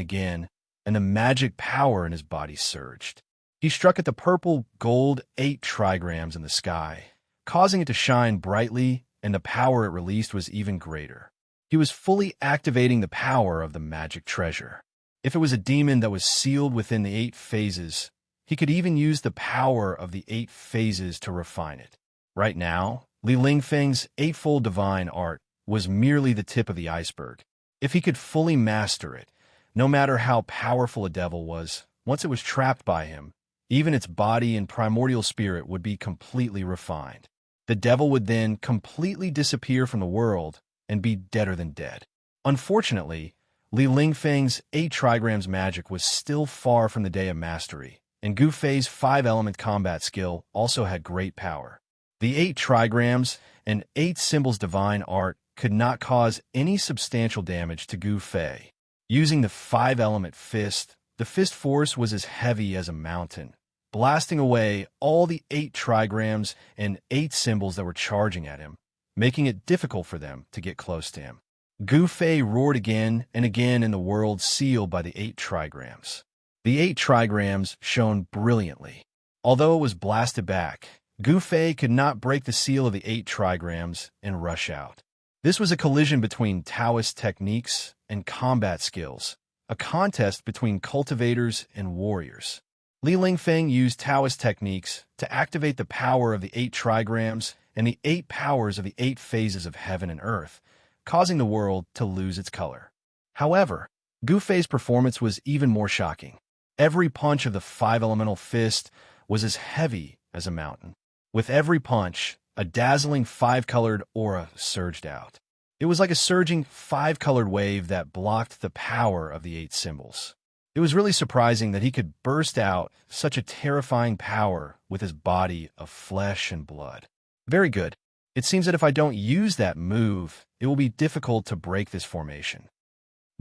the magic power in his body surged. He struck at the purple gold 8 trigrams in the sky, causing it to shine brightly, and the power it released was even greater. He was fully activating the power of the magic treasure. If it was a demon that was sealed within the 8 phases, he could even use the power of the 8 phases to refine it. Right now, Li Lingfeng's 8-fold divine art was merely the tip of the iceberg. If he could fully master it, no matter how powerful a devil was, once it was trapped by him, even its body and primordial spirit would be completely refined. The devil would then completely disappear from the world and be deader than dead. Unfortunately, Li Lingfeng's 8 trigrams magic was still far from the day of mastery, and Gu Fei's 5-element combat skill also had great power. The 8 trigrams and 8 symbols divine art could not cause any substantial damage to Gu Fei. Using the 5-element fist, the fist force was as heavy as a mountain, blasting away all the 8 trigrams and 8 symbols that were charging at him, making it difficult for them to get close to him. Gu Fei roared again and again in the world sealed by the 8 trigrams. The 8 trigrams shone brilliantly. Although it was blasted back, Gu Fei could not break the seal of the 8 trigrams and rush out. This was a collision between Taoist techniques and combat skills, a contest between cultivators and warriors. Li Lingfeng used Taoist techniques to activate the power of the 8 trigrams and the 8 powers of the 8 phases of heaven and earth, causing the world to lose its color. However, Gu Fei's performance was even more shocking. Every punch of the 5-elemental fist was as heavy as a mountain. With every punch, a dazzling 5-colored aura surged out. It was like a surging 5-colored wave that blocked the power of the 8 symbols. It was really surprising that he could burst out such a terrifying power with his body of flesh and blood. Very good. It seems that if I don't use that move, it will be difficult to break this formation.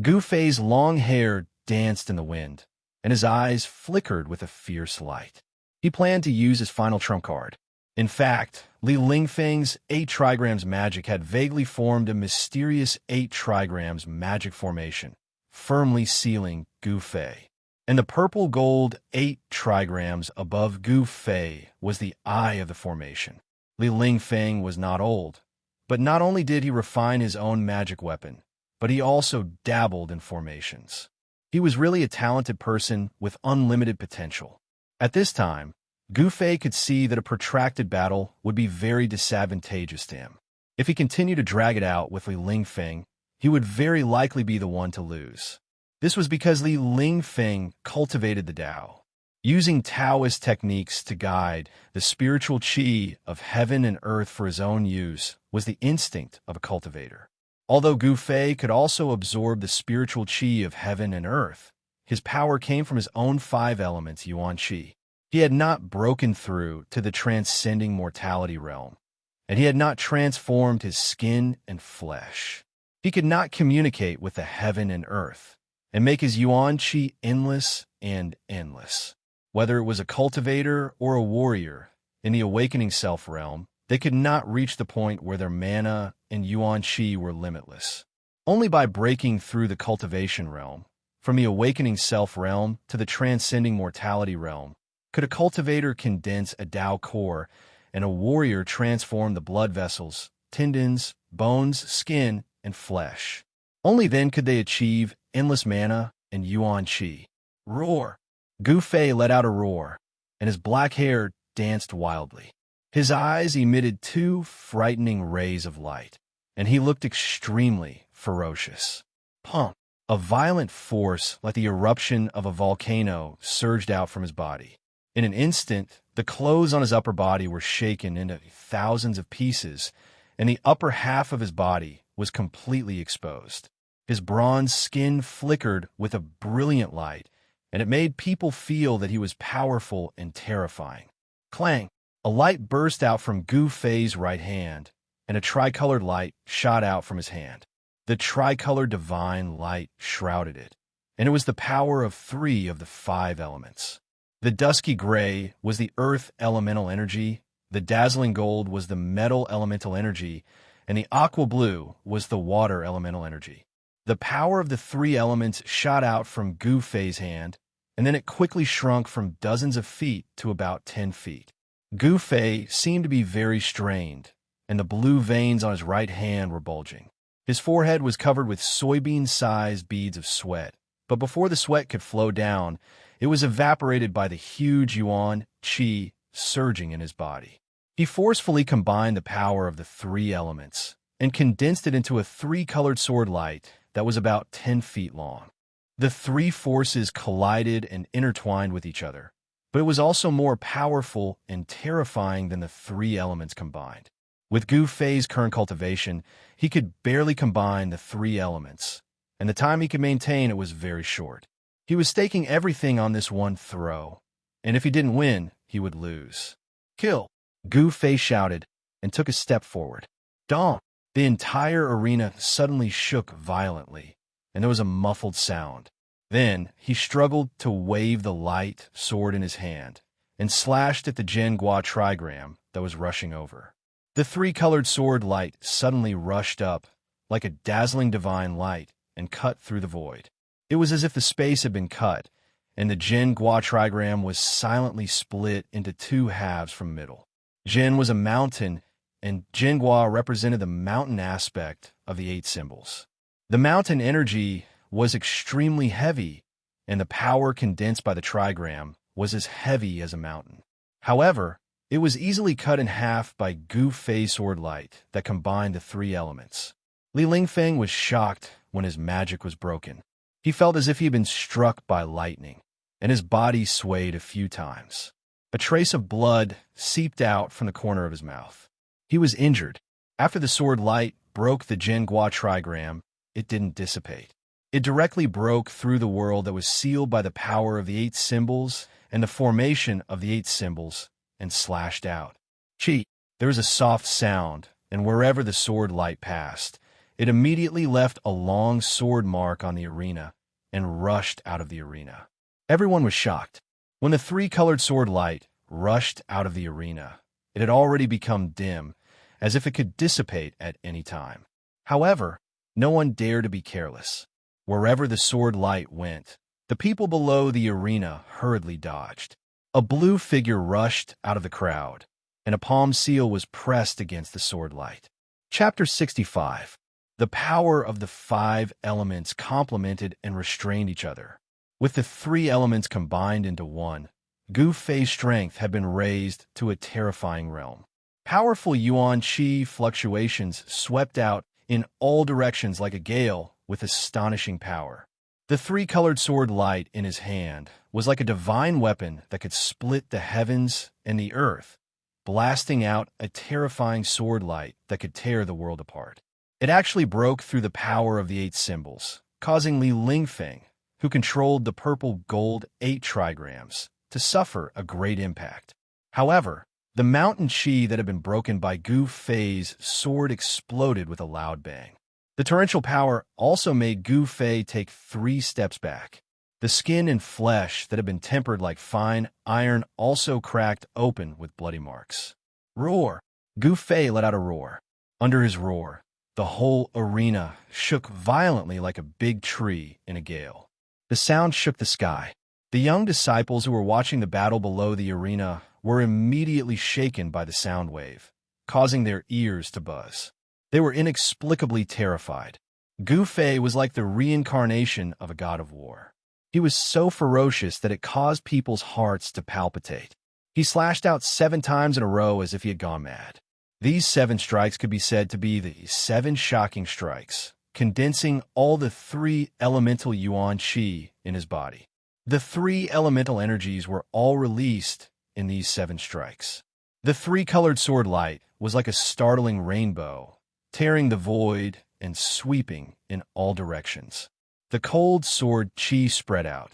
Gu Fei's long hair danced in the wind, and his eyes flickered with a fierce light. He planned to use his final trump card. In fact, Li Lingfeng's 8 trigrams magic had vaguely formed a mysterious 8 trigrams magic formation, firmly sealing Gu Fei. And the purple gold 8 trigrams above Gu Fei was the eye of the formation. Li Lingfeng was not old, but not only did he refine his own magic weapon, but he also dabbled in formations. He was really a talented person with unlimited potential. At this time, Gu Fei could see that a protracted battle would be very disadvantageous to him. If he continued to drag it out with Li Lingfeng, he would very likely be the one to lose. This was because Li Lingfeng cultivated the Tao, using Taoist techniques to guide the spiritual qi of heaven and earth for his own use was the instinct of a cultivator. Although Gu Fei could also absorb the spiritual qi of heaven and earth, his power came from his own 5 elements Yuan Qi. He had not broken through to the transcending mortality realm, and he had not transformed his skin and flesh. He could not communicate with the heaven and earth and make his Yuan Qi endless and endless. Whether it was a cultivator or a warrior in the awakening self realm, they could not reach the point where their mana and Yuan Qi were limitless. Only by breaking through the cultivation realm, from the awakening self realm to the transcending mortality realm, could a cultivator condense a Tao core and a warrior transform the blood vessels, tendons, bones, skin, and flesh. Only then could they achieve endless mana and Yuan Qi. Roar! Gu Fei let out a roar, and his black hair danced wildly. His eyes emitted 2 frightening rays of light, and he looked extremely ferocious. Pump! A violent force like the eruption of a volcano surged out from his body. In an instant, the clothes on his upper body were shaken into thousands of pieces, and the upper half of his body was completely exposed. His bronze skin flickered with a brilliant light, and it made people feel that he was powerful and terrifying. Clang! A light burst out from Gu Fei's right hand, and a tricolored light shot out from his hand. The tricolored divine light shrouded it, and it was the power of 3 of the 5 elements. The dusky gray was the earth elemental energy, the dazzling gold was the metal elemental energy, and the aqua blue was the water elemental energy. The power of the 3 elements shot out from Gu Fei's hand, and then it quickly shrunk from dozens of feet to about 10 feet. Gu Fei seemed to be very strained, and the blue veins on his right hand were bulging. His forehead was covered with soybean-sized beads of sweat, but before the sweat could flow down, it was evaporated by the huge Yuan Qi surging in his body. He forcefully combined the power of the 3 elements and condensed it into a 3-colored sword light that was about 10 feet long. The 3 forces collided and intertwined with each other, but it was also more powerful and terrifying than the 3 elements combined. With Gu Fei's current cultivation, he could barely combine the 3 elements, and the time he could maintain it was very short. He was staking everything on this one throw, and if he didn't win, he would lose. Kill! Gu Fei shouted and took a step forward. Dong! The entire arena suddenly shook violently, and there was a muffled sound. Then he struggled to wave the light sword in his hand and slashed at the Zhenghua trigram that was rushing over. The 3-colored sword light suddenly rushed up like a dazzling divine light and cut through the void. It was as if the space had been cut, and the Zhenghua trigram was silently split into 2 halves from middle. Zhen was a mountain, and Zhenghua represented the mountain aspect of the 8 symbols. The mountain energy was extremely heavy, and the power condensed by the trigram was as heavy as a mountain. However, it was easily cut in half by Gu Fei's sword light that combined the 3 elements. Li Lingfeng was shocked when his magic was broken. He felt as if he had been struck by lightning, and his body swayed a few times. A trace of blood seeped out from the corner of his mouth. He was injured. After the sword light broke the Zhenghua trigram, it didn't dissipate. It directly broke through the world that was sealed by the power of the 8 symbols and the formation of the 8 symbols, and slashed out. Chi! There was a soft sound, and wherever the sword light passed, it immediately left a long sword mark on the arena and rushed out of the arena. Everyone was shocked. When the 3-colored sword light rushed out of the arena, it had already become dim, as if it could dissipate at any time. However, no one dared to be careless. Wherever the sword light went, the people below the arena hurriedly dodged. A blue figure rushed out of the crowd, and a palm seal was pressed against the sword light. Chapter 65. The power of the five elements complemented and restrained each other. With the three elements combined into one, Gu Fei's strength had been raised to a terrifying realm. Powerful yuan qi fluctuations swept out in all directions like a gale with astonishing power. The three-colored sword light in his hand was like a divine weapon that could split the heavens and the earth, blasting out a terrifying sword light that could tear the world apart. It actually broke through the power of the eight symbols, causing Li Lingfeng, who controlled the purple gold 8 trigrams, to suffer a great impact. However, the mountain qi that had been broken by Gu Fei's sword exploded with a loud bang. The torrential power also made Gu Fei take 3 steps back. The skin and flesh that had been tempered like fine iron also cracked open with bloody marks. Roar! Gu Fei let out a roar. Under his roar, the whole arena shook violently like a big tree in a gale. The sound shook the sky. The young disciples who were watching the battle below the arena were immediately shaken by the sound wave, causing their ears to buzz. They were inexplicably terrified. Gu Fei was like the reincarnation of a god of war. He was so ferocious that it caused people's hearts to palpitate. He slashed out 7 times in a row as if he had gone mad. These 7 strikes could be said to be the 7 shocking strikes, condensing all the 3 elemental yuan qi in his body. The 3 elemental energies were all released in these 7 strikes. The 3-colored sword light was like a startling rainbow, tearing the void and sweeping in all directions. The cold sword qi spread out,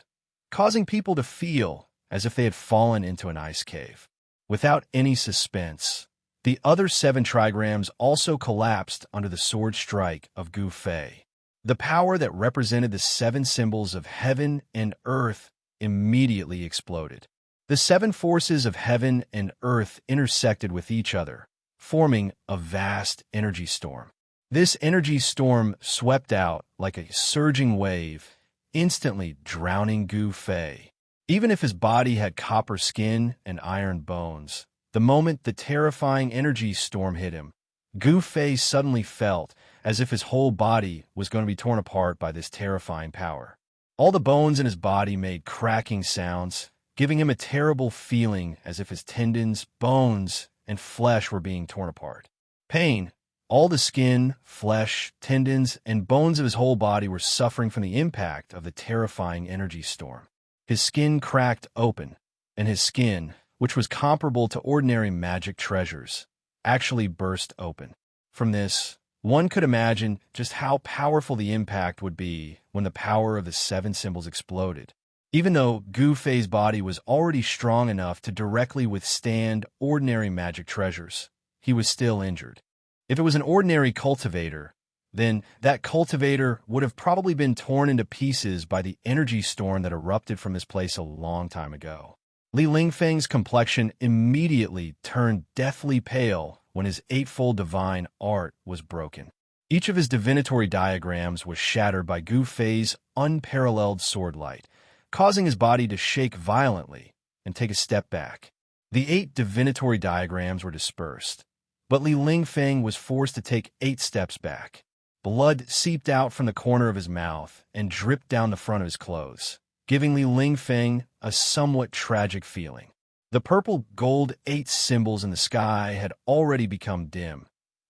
causing people to feel as if they had fallen into an ice cave. Without any suspense, the other 7 trigrams also collapsed under the sword strike of Gu Fei. The power that represented the 7 symbols of heaven and earth immediately exploded. The 7 forces of heaven and earth intersected with each other, forming a vast energy storm. This energy storm swept out like a surging wave, instantly drowning Gu Fei. Even if his body had copper skin and iron bones, the moment the terrifying energy storm hit him, Gu Fei suddenly felt as if his whole body was going to be torn apart by this terrifying power. All the bones in his body made cracking sounds, giving him a terrible feeling as if his tendons, bones, and flesh were being torn apart. Pain. All the skin, flesh, tendons, and bones of his whole body were suffering from the impact of the terrifying energy storm. His skin cracked open, and his skin, which was comparable to ordinary magic treasures, actually burst open. From this, one could imagine just how powerful the impact would be when the power of the 7 symbols exploded. Even though Gu Fei's body was already strong enough to directly withstand ordinary magic treasures, he was still injured. If it was an ordinary cultivator, then that cultivator would have probably been torn into pieces by the energy storm that erupted from this place a long time ago. Li Lingfeng's complexion immediately turned deathly pale when his 8-fold divine art was broken. Each of his divinatory diagrams was shattered by Gu Fei's unparalleled sword light, causing his body to shake violently and take a step back. The 8 divinatory diagrams were dispersed, but Li Lingfeng was forced to take 8 steps back. Blood seeped out from the corner of his mouth and dripped down the front of his clothes, giving Li Lingfeng a somewhat tragic feeling. The purple gold 8 symbols in the sky had already become dim,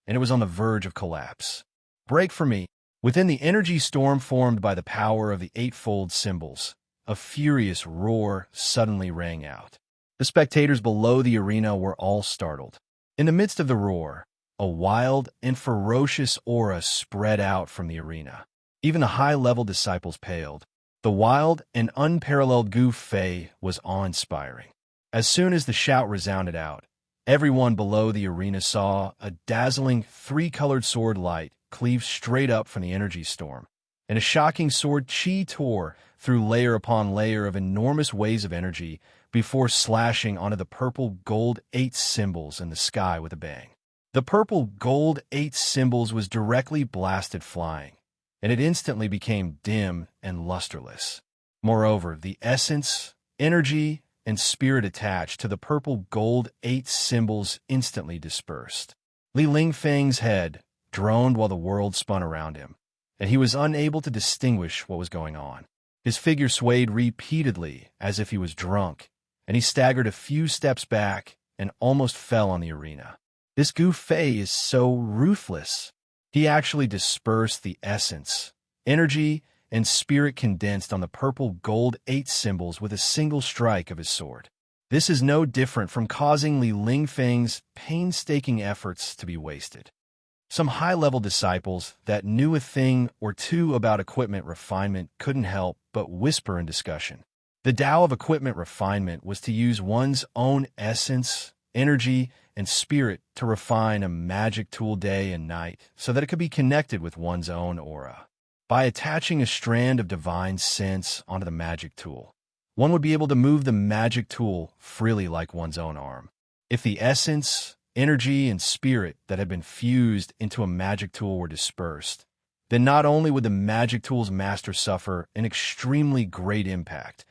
and it was on the verge of collapse. Break for me! Within the energy storm formed by the power of the 8-fold symbols, a furious roar suddenly rang out. The spectators below the arena were all startled. In the midst of the roar, a wild and ferocious aura spread out from the arena. Even the high-level disciples paled. The wild and unparalleled Gu Fei was awe-inspiring. As soon as the shout resounded out, everyone below the arena saw a dazzling 3-colored sword light cleave straight up from the energy storm, and a shocking sword qi tore through layer upon layer of enormous waves of energy before slashing onto the purple gold 8 symbols in the sky with a bang. The purple gold 8 symbols was directly blasted flying, and it instantly became dim and lusterless. Moreover, the essence, energy, and spirit attached to the purple gold 8 symbols instantly dispersed. Li Lingfeng's head, droned while the world spun around him, and he was unable to distinguish what was going on. His figure swayed repeatedly as if he was drunk, and he staggered a few steps back and almost fell on the arena. This Gu Fei is so ruthless. He actually dispersed the essence, energy, and spirit condensed on the purple gold 8 symbols with a single strike of his sword. This is no different from causing Li Lingfeng's painstaking efforts to be wasted. Some high-level disciples that knew a thing or two about equipment refinement couldn't help but whisper in discussion. The Tao of equipment refinement was to use one's own essence, energy, and spirit to refine a magic tool day and night so that it could be connected with one's own aura. By attaching a strand of divine sense onto the magic tool, one would be able to move the magic tool freely like one's own arm. If the essence, energy, and spirit that had been fused into a magic tool were dispersed, then not only would the magic tool's master suffer an extremely great impact,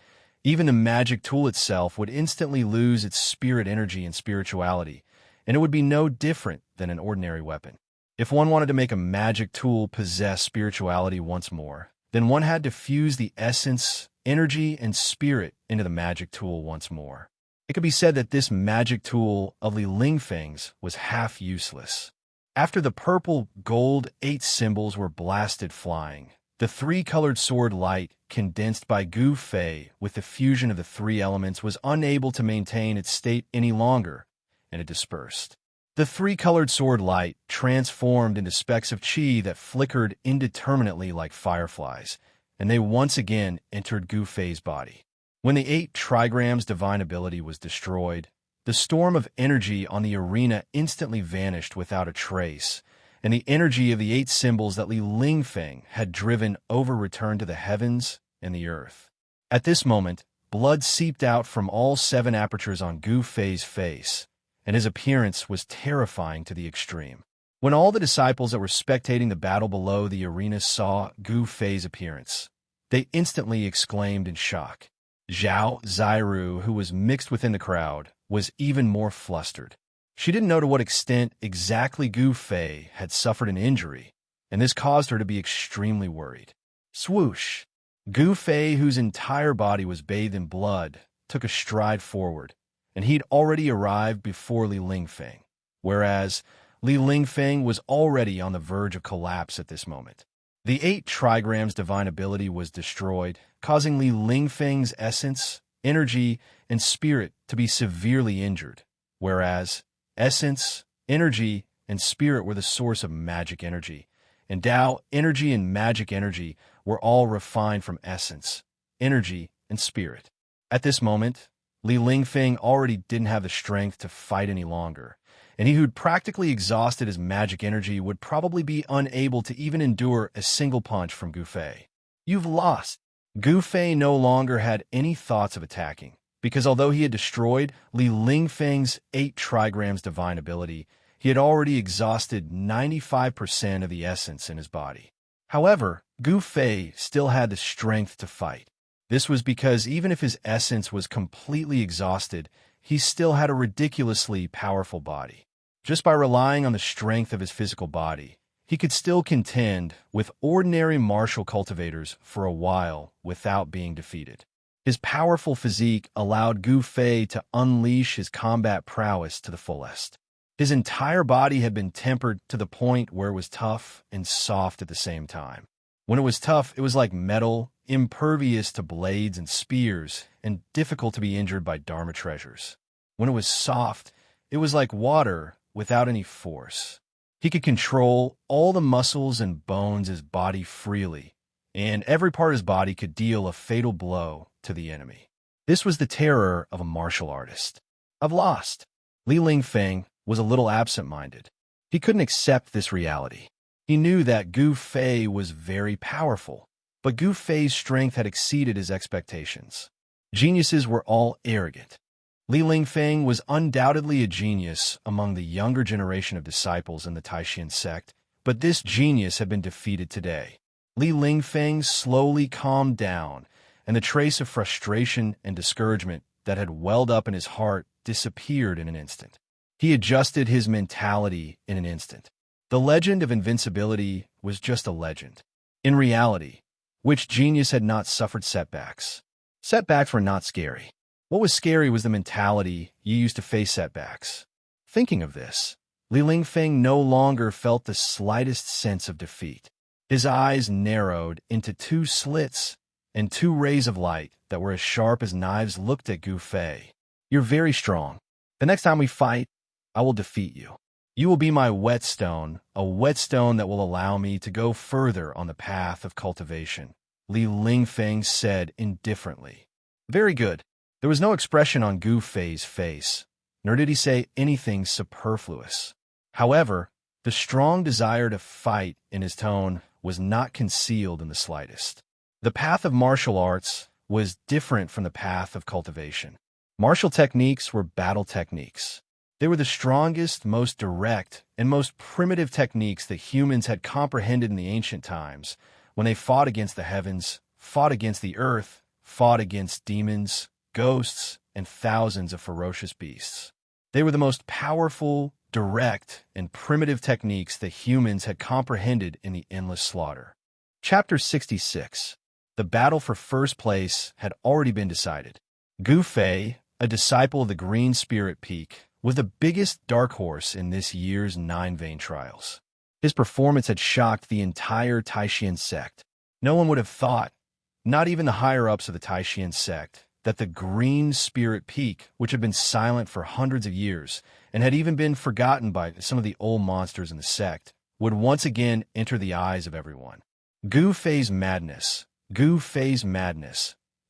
even the magic tool itself would instantly lose its spirit energy and spirituality, and it would be no different than an ordinary weapon. If one wanted to make a magic tool possess spirituality once more, then one had to fuse the essence, energy, and spirit into the magic tool once more. It could be said that this magic tool of Li Lingfeng's was half useless. After the purple gold 8 symbols were blasted flying, the 3-colored sword light, condensed by Gu Fei with the fusion of the 3 elements, was unable to maintain its state any longer, and it dispersed. The 3-colored sword light transformed into specks of qi that flickered indeterminately like fireflies, and they once again entered Gu Fei's body. When the 8 trigrams divine ability was destroyed, the storm of energy on the arena instantly vanished without a trace, and the energy of the 8 symbols that Li Lingfeng had driven over returned to the heavens and the earth. At this moment, blood seeped out from all 7 apertures on Gu Fei's face, and his appearance was terrifying to the extreme. When all the disciples that were spectating the battle below the arena saw Gu Fei's appearance, they instantly exclaimed in shock. Zhao Ziru, who was mixed within the crowd, was even more flustered. She didn't know to what extent exactly Gu Fei had suffered an injury, and this caused her to be extremely worried. Swoosh! Gu Fei, whose entire body was bathed in blood, took a stride forward, and he'd already arrived before Li Lingfeng, whereas Li Lingfeng was already on the verge of collapse at this moment. The 8 trigrams divine ability was destroyed, causing Li Lingfeng's essence, energy, and spirit to be severely injured, whereas essence, energy, and spirit were the source of magic energy, and Tao energy and magic energy were all refined from essence, energy, and spirit. At this moment, Li Lingfeng already didn't have the strength to fight any longer, and he who'd practically exhausted his magic energy would probably be unable to even endure a single punch from Gu Fei. You've lost. Gu Fei no longer had any thoughts of attacking, because although he had destroyed Li Lingfeng's 8 trigrams divine ability, he had already exhausted 95% of the essence in his body. However, Gu Fei still had the strength to fight. This was because even if his essence was completely exhausted, he still had a ridiculously powerful body. Just by relying on the strength of his physical body, he could still contend with ordinary martial cultivators for a while without being defeated. His powerful physique allowed Gu Fei to unleash his combat prowess to the fullest. His entire body had been tempered to the point where it was tough and soft at the same time. When it was tough, it was like metal, impervious to blades and spears, and difficult to be injured by Dharma treasures. When it was soft, it was like water without any force. He could control all the muscles and bones of his body freely, and every part of his body could deal a fatal blow to the enemy. This was the terror of a martial artist. I've lost. Li Lingfeng was a little absent-minded. He couldn't accept this reality. He knew that Gu Fei was very powerful, but Gu Fei's strength had exceeded his expectations. Geniuses were all arrogant. Li Lingfeng was undoubtedly a genius among the younger generation of disciples in the Taishan sect, but this genius had been defeated today. Li Lingfeng slowly calmed down, and the trace of frustration and discouragement that had welled up in his heart disappeared in an instant. He adjusted his mentality in an instant. The legend of invincibility was just a legend. In reality, which genius had not suffered setbacks? Setbacks were not scary. What was scary was the mentality you used to face setbacks. Thinking of this, Li Lingfeng no longer felt the slightest sense of defeat. His eyes narrowed into two slits, and two rays of light that were as sharp as knives looked at Gu Fei. You're very strong. The next time we fight, I will defeat you. You will be my whetstone, a whetstone that will allow me to go further on the path of cultivation, Li Lingfeng said indifferently. Very good. There was no expression on Gu Fei's face, nor did he say anything superfluous. However, the strong desire to fight in his tone was not concealed in the slightest. The path of martial arts was different from the path of cultivation. Martial techniques were battle techniques. They were the strongest, most direct, and most primitive techniques that humans had comprehended in the ancient times when they fought against the heavens, fought against the earth, fought against demons, ghosts, and thousands of ferocious beasts. They were the most powerful, direct, and primitive techniques that humans had comprehended in the endless slaughter. Chapter 66. The battle for first place had already been decided. Gu Fei, a disciple of the Green Spirit Peak, was the biggest dark horse in this year's 9 Vein Trials. His performance had shocked the entire Taishan sect. No one would have thought, not even the higher-ups of the Taishan sect, that the Green Spirit Peak, which had been silent for hundreds of years and had even been forgotten by some of the old monsters in the sect, would once again enter the eyes of everyone. Gu Fei's madness,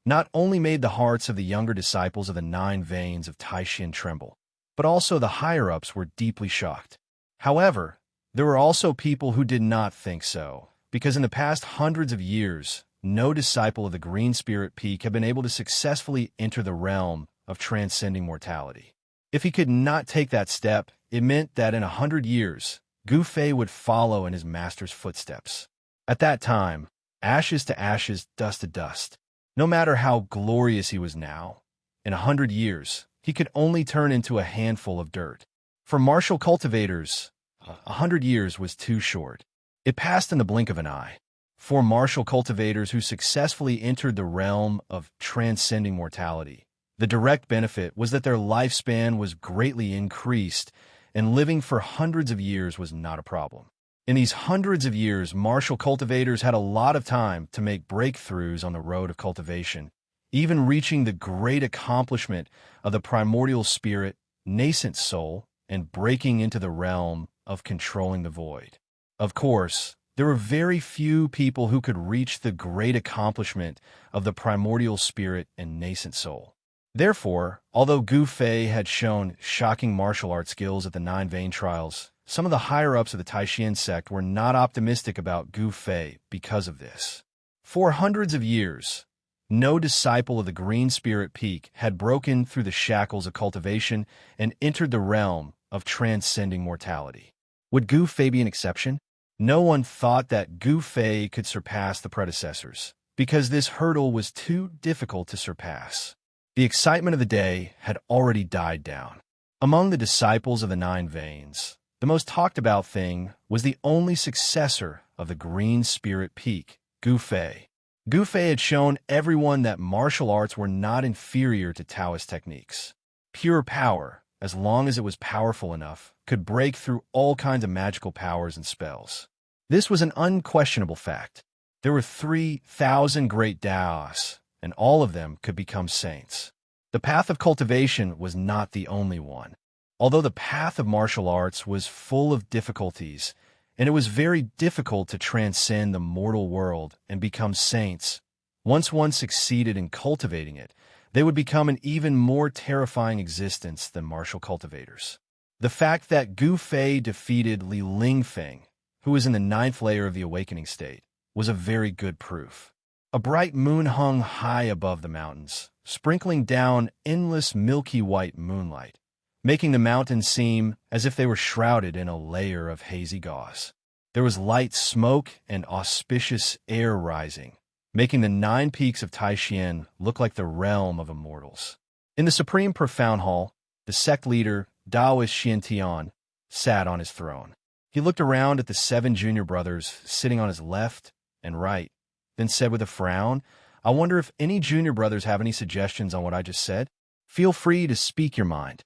not only made the hearts of the younger disciples of the 9 Veins of Taishan tremble, but also the higher-ups were deeply shocked. However, there were also people who did not think so, because in the past hundreds of years, no disciple of the Green Spirit Peak had been able to successfully enter the realm of transcending mortality. If he could not take that step, it meant that in 100 years, Gu Fei would follow in his master's footsteps. At that time, ashes to ashes, dust to dust. No matter how glorious he was now, in 100 years, he could only turn into a handful of dirt. For martial cultivators, 100 years was too short. It passed in the blink of an eye. For martial cultivators who successfully entered the realm of transcending mortality, the direct benefit was that their lifespan was greatly increased, and living for hundreds of years was not a problem. In these hundreds of years, martial cultivators had a lot of time to make breakthroughs on the road of cultivation, even reaching the great accomplishment of the primordial spirit, nascent soul, and breaking into the realm of controlling the void. Of course, there were very few people who could reach the great accomplishment of the primordial spirit and nascent soul. Therefore, although Gu Fei had shown shocking martial art skills at the 9 Vein Trials, some of the higher-ups of the Taishan sect were not optimistic about Gu Fei because of this. For hundreds of years, no disciple of the Green Spirit Peak had broken through the shackles of cultivation and entered the realm of transcending mortality. Would Gu Fei be an exception? No one thought that Gu Fei could surpass the predecessors, because this hurdle was too difficult to surpass. The excitement of the day had already died down. Among the disciples of the 9 Veins, the most talked about thing was the only successor of the Green Spirit Peak, Gu Fei. Gu Fei had shown everyone that martial arts were not inferior to Taoist techniques. Pure power, as long as it was powerful enough, could break through all kinds of magical powers and spells. This was an unquestionable fact. There were 3,000 great Daos, and all of them could become saints. The path of cultivation was not the only one. Although the path of martial arts was full of difficulties, and it was very difficult to transcend the mortal world and become saints, once one succeeded in cultivating it, they would become an even more terrifying existence than martial cultivators. The fact that Gu Fei defeated Li Lingfeng, who was in the 9th layer of the awakening state, was a very good proof. A bright moon hung high above the mountains, sprinkling down endless milky white moonlight, making the mountains seem as if they were shrouded in a layer of hazy gauze. There was light smoke and auspicious air rising, making the 9 peaks of Taishan look like the realm of immortals. In the Supreme Profound Hall, the sect leader, Taoist Xiantian, sat on his throne. He looked around at the 7 junior brothers sitting on his left and right, then said with a frown, "I wonder if any junior brothers have any suggestions on what I just said? Feel free to speak your mind."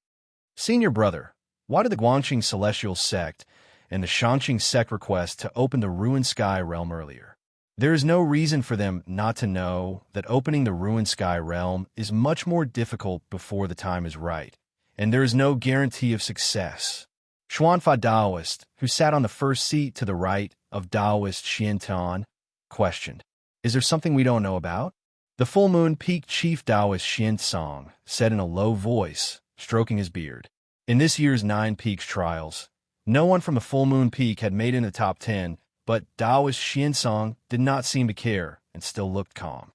Senior brother, why did the Guangxing Celestial Sect and the Shanqing Sect request to open the Ruined Sky Realm earlier? There is no reason for them not to know that opening the Ruined Sky Realm is much more difficult before the time is right, and there is no guarantee of success. Xuanfa Daoist, who sat on the first seat to the right of Daoist Xiantian, questioned, "Is there something we don't know about?" The Full Moon Peak Chief Daoist Xiansong said in a low voice, stroking his beard, "In this year's 9 Peaks trials, no one from the Full Moon Peak had made it in the top 10, but Daoist Xiansong did not seem to care and still looked calm.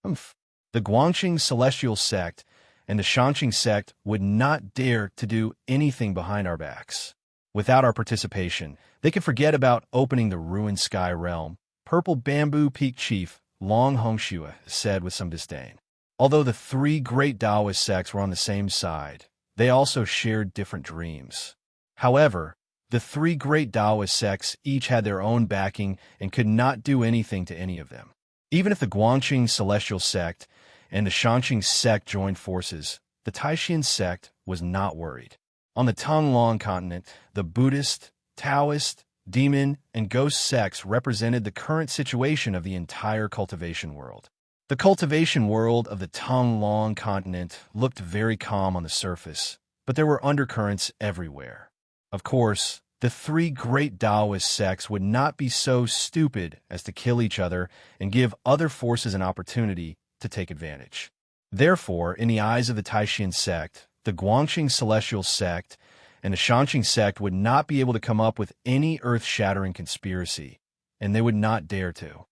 The Guangxing Celestial Sect and the Shanqing Sect would not dare to do anything behind our backs. Without our participation, they could forget about opening the Ruined Sky Realm," Purple Bamboo Peak Chief Long Hongxue said with some disdain. Although the 3 great Taoist sects were on the same side, they also shared different dreams. However, the 3 great Taoist sects each had their own backing and could not do anything to any of them. Even if the Guangxing Celestial Sect and the Shanqing Sect joined forces, the Taishan Sect was not worried. On the Tonglong continent, the Buddhist, Taoist, demon, and ghost sects represented the current situation of the entire cultivation world. The cultivation world of the Tonglong continent looked very calm on the surface, but there were undercurrents everywhere. Of course, the 3 great Taoist sects would not be so stupid as to kill each other and give other forces an opportunity to take advantage. Therefore, in the eyes of the Taishan sect, the Guangxing Celestial Sect and the Shanqing Sect would not be able to come up with any earth-shattering conspiracy, and they would not dare to.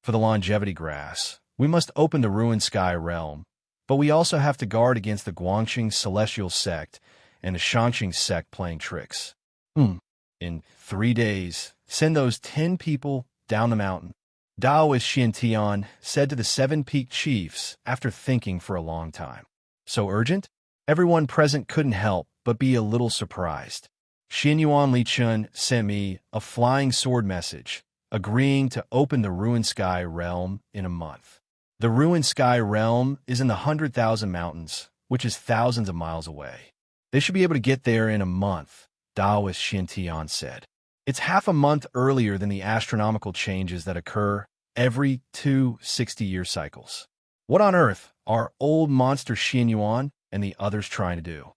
For the longevity grass, we must open the Ruined Sky Realm, but we also have to guard against the Guangxing Celestial Sect and the Shanqing Sect playing tricks. In 3 days, send those 10 people down the mountain, Daoist Xiantian said to the 7 Peak Chiefs after thinking for a long time. So urgent? Everyone present couldn't help but be a little surprised. Xianyuan Lichun sent me a flying sword message, agreeing to open the Ruined Sky Realm in a month. The Ruined Sky Realm is in the 100,000 mountains, which is thousands of miles away. They should be able to get there in a month, Daoist Xiantian said. It's half a month earlier than the astronomical changes that occur every 2 60-year cycles. What on earth are old monster Xianyuan and the others trying to do?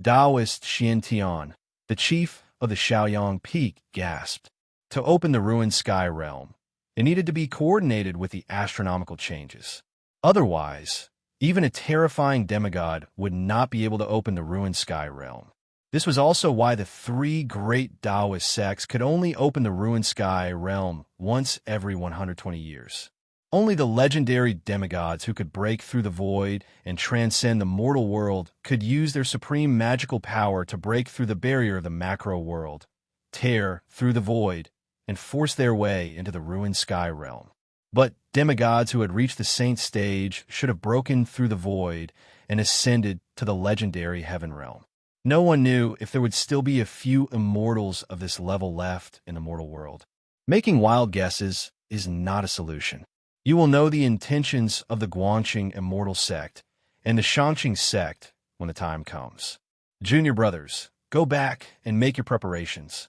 Daoist Xiantian, the chief of the Shaoyang Peak, gasped. To open the Ruined Sky Realm, it needed to be coordinated with the astronomical changes. Otherwise, even a terrifying demigod would not be able to open the Ruined Sky Realm. This was also why the 3 great Taoist sects could only open the Ruined Sky Realm once every 120 years. Only the legendary demigods who could break through the void and transcend the mortal world could use their supreme magical power to break through the barrier of the macro world, tear through the void, and force their way into the Ruined Sky Realm. But demigods who had reached the saint stage should have broken through the void and ascended to the legendary heaven realm. No one knew if there would still be a few immortals of this level left in the mortal world. Making wild guesses is not a solution. You will know the intentions of the Guangxing Immortal Sect and the Shanqing Sect when the time comes. Junior brothers, go back and make your preparations.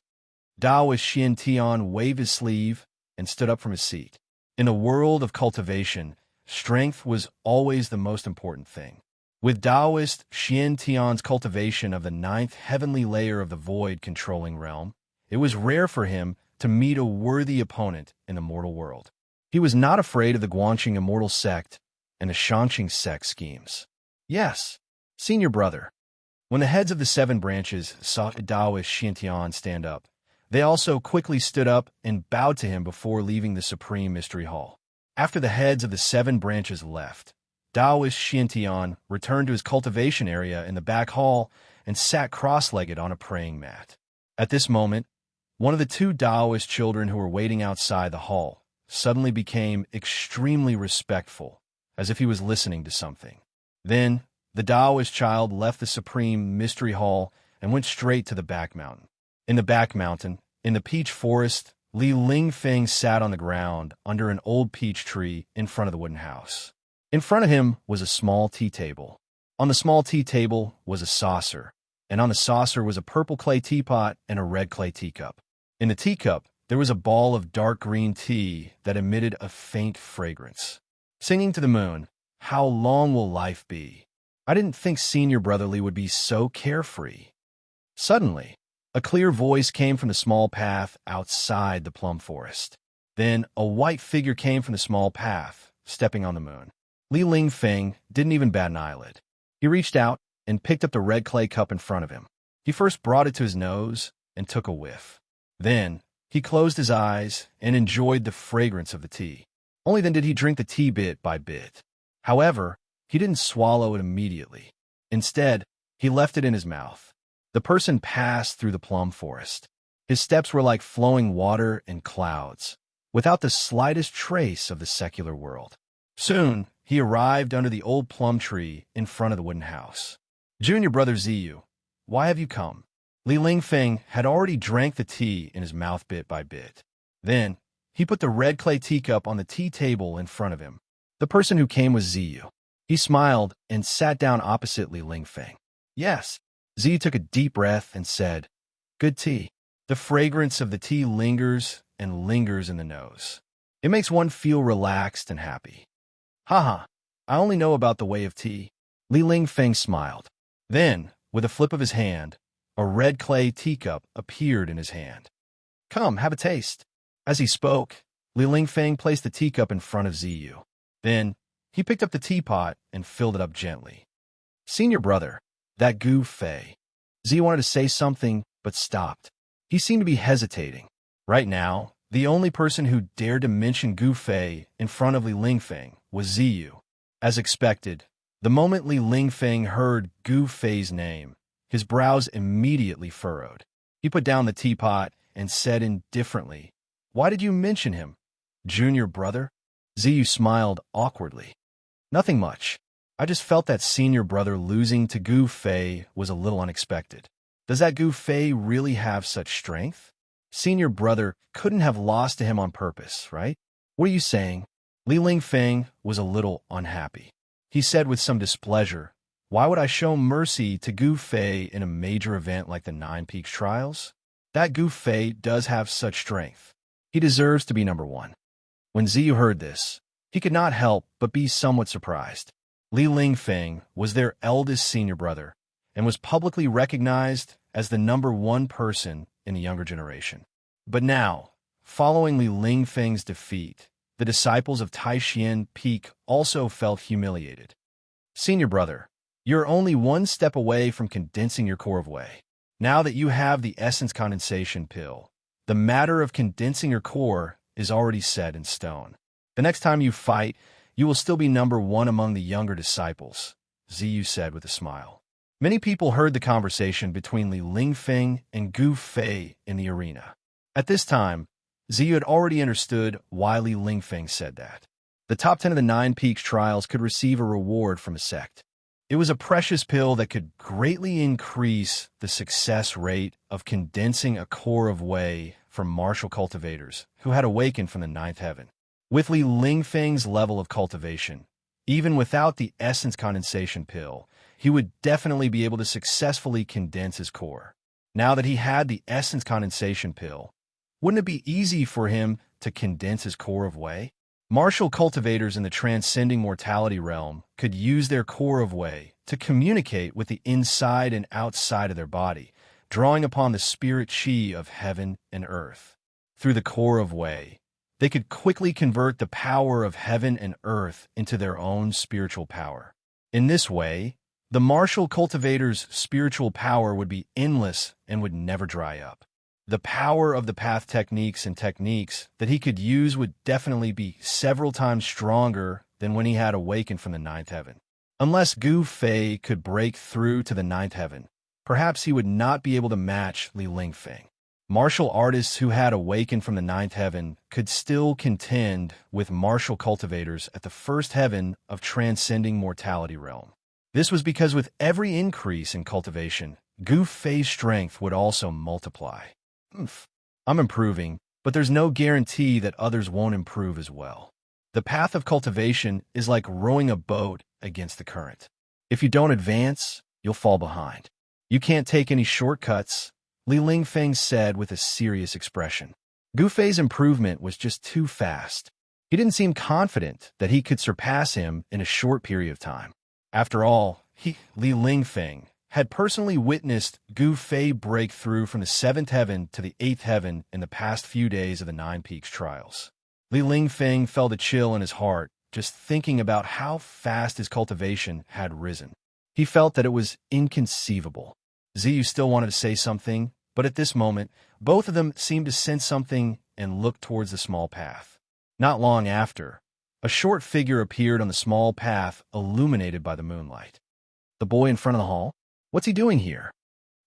Daoist Xiantian waved his sleeve and stood up from his seat. In a world of cultivation, strength was always the most important thing. With Daoist Xiantian's cultivation of the 9th heavenly layer of the void controlling realm, it was rare for him to meet a worthy opponent in the mortal world. He was not afraid of the Guangxing Immortal Sect and the Shanqing Sect schemes. Yes, senior brother. When the heads of the 7 branches saw Daoist Xiantian stand up, they also quickly stood up and bowed to him before leaving the Supreme Mystery Hall. After the heads of the 7 branches left, Daoist Xiantian returned to his cultivation area in the back hall and sat cross-legged on a praying mat. At this moment, one of the 2 Daoist children who were waiting outside the hall suddenly became extremely respectful, as if he was listening to something. Then, the Daoist child left the Supreme Mystery Hall and went straight to the back mountain. In the back mountain, In the peach forest, Li Lingfeng sat on the ground under an old peach tree in front of the wooden house. In front of him was a small tea table. On the small tea table was a saucer, and on the saucer was a purple clay teapot and a red clay teacup. In the teacup, there was a ball of dark green tea that emitted a faint fragrance. Singing to the moon, "How long will life be? I didn't think Senior Brotherly would be so carefree." Suddenly, a clear voice came from the small path outside the plum forest. Then a white figure came from the small path, stepping on the moon. Li Lingfeng didn't even bat an eyelid. He reached out and picked up the red clay cup in front of him. He first brought it to his nose and took a whiff. Then he closed his eyes and enjoyed the fragrance of the tea. Only then did he drink the tea bit by bit. However, he didn't swallow it immediately. Instead, he left it in his mouth. The person passed through the plum forest. His steps were like flowing water in clouds, without the slightest trace of the secular world. Soon, he arrived under the old plum tree in front of the wooden house. "Junior brother Ziyu, why have you come?" Li Lingfeng had already drank the tea in his mouth bit by bit. Then, he put the red clay teacup on the tea table in front of him. The person who came was Ziyu. He smiled and sat down opposite Li Lingfeng. "Yes." Ziyu took a deep breath and said, "Good tea." The fragrance of the tea lingers and lingers in the nose. It makes one feel relaxed and happy. "Haha, I only know about the way of tea." Li Lingfeng smiled. Then, with a flip of his hand, a red clay teacup appeared in his hand. "Come, have a taste." As he spoke, Li Lingfeng placed the teacup in front of Ziyu. Then, he picked up the teapot and filled it up gently. "Senior brother, that Gu Fei." Ziyu wanted to say something, but stopped. He seemed to be hesitating. Right now, the only person who dared to mention Gu Fei in front of Li Lingfeng was Ziyu. As expected, the moment Li Lingfeng heard Gu Fei's name, his brows immediately furrowed. He put down the teapot and said indifferently, "Why did you mention him? Junior brother?" Ziyu smiled awkwardly. "Nothing much. I just felt that Senior brother losing to Gu Fei was a little unexpected. Does that Gu Fei really have such strength? Senior brother couldn't have lost to him on purpose, right? What are you saying?" Li Lingfeng was a little unhappy. He said with some displeasure, "Why would I show mercy to Gu Fei in a major event like the Nine Peaks Trials? That Gu Fei does have such strength. He deserves to be number one." When Ziyu heard this, he could not help but be somewhat surprised. Li Lingfeng was their eldest senior brother and was publicly recognized as the number one person in the younger generation. But now, following Li Lingfeng's defeat, the disciples of Taixin Peak also felt humiliated. "Senior brother, you're only one step away from condensing your core of whey. Now that you have the essence condensation pill, the matter of condensing your core is already set in stone. The next time you fight, you will still be number one among the younger disciples," Ziyu said with a smile. Many people heard the conversation between Li Lingfeng and Gu Fei in the arena. At this time, Ziyu had already understood why Li Lingfeng said that. The top 10 of the Nine Peaks Trials could receive a reward from a sect. It was a precious pill that could greatly increase the success rate of condensing a core of whey from martial cultivators who had awakened from the ninth heaven. With Li Lingfeng's level of cultivation, even without the essence condensation pill, he would definitely be able to successfully condense his core. Now that he had the essence condensation pill, wouldn't it be easy for him to condense his core of whey? Martial cultivators in the transcending mortality realm could use their core of whey to communicate with the inside and outside of their body, drawing upon the spirit chi of heaven and earth. Through the core of whey, they could quickly convert the power of heaven and earth into their own spiritual power. In this way, the martial cultivator's spiritual power would be endless and would never dry up. The power of the path techniques and techniques that he could use would definitely be several times stronger than when he had awakened from the ninth heaven. Unless Gu Fei could break through to the ninth heaven, perhaps he would not be able to match Li Lingfeng. Martial artists who had awakened from the ninth heaven could still contend with martial cultivators at the first heaven of transcending mortality realm. This was because with every increase in cultivation, Gu Fei's strength would also multiply. I'm improving, but there's no guarantee that others won't improve as well. The path of cultivation is like rowing a boat against the current. If you don't advance, you'll fall behind. You can't take any shortcuts, Li Lingfeng said with a serious expression. Gu Fei's improvement was just too fast. He didn't seem confident that he could surpass him in a short period of time. After all, Li Lingfeng, had personally witnessed Gu Fei break through from the 7th heaven to the 8th heaven in the past few days of the Nine Peaks trials. Li Lingfeng felt a chill in his heart just thinking about how fast his cultivation had risen. He felt that it was inconceivable. Ziyu still wanted to say something, but at this moment, both of them seemed to sense something and looked towards the small path. Not long after, a short figure appeared on the small path illuminated by the moonlight. The boy in front of the hall? What's he doing here?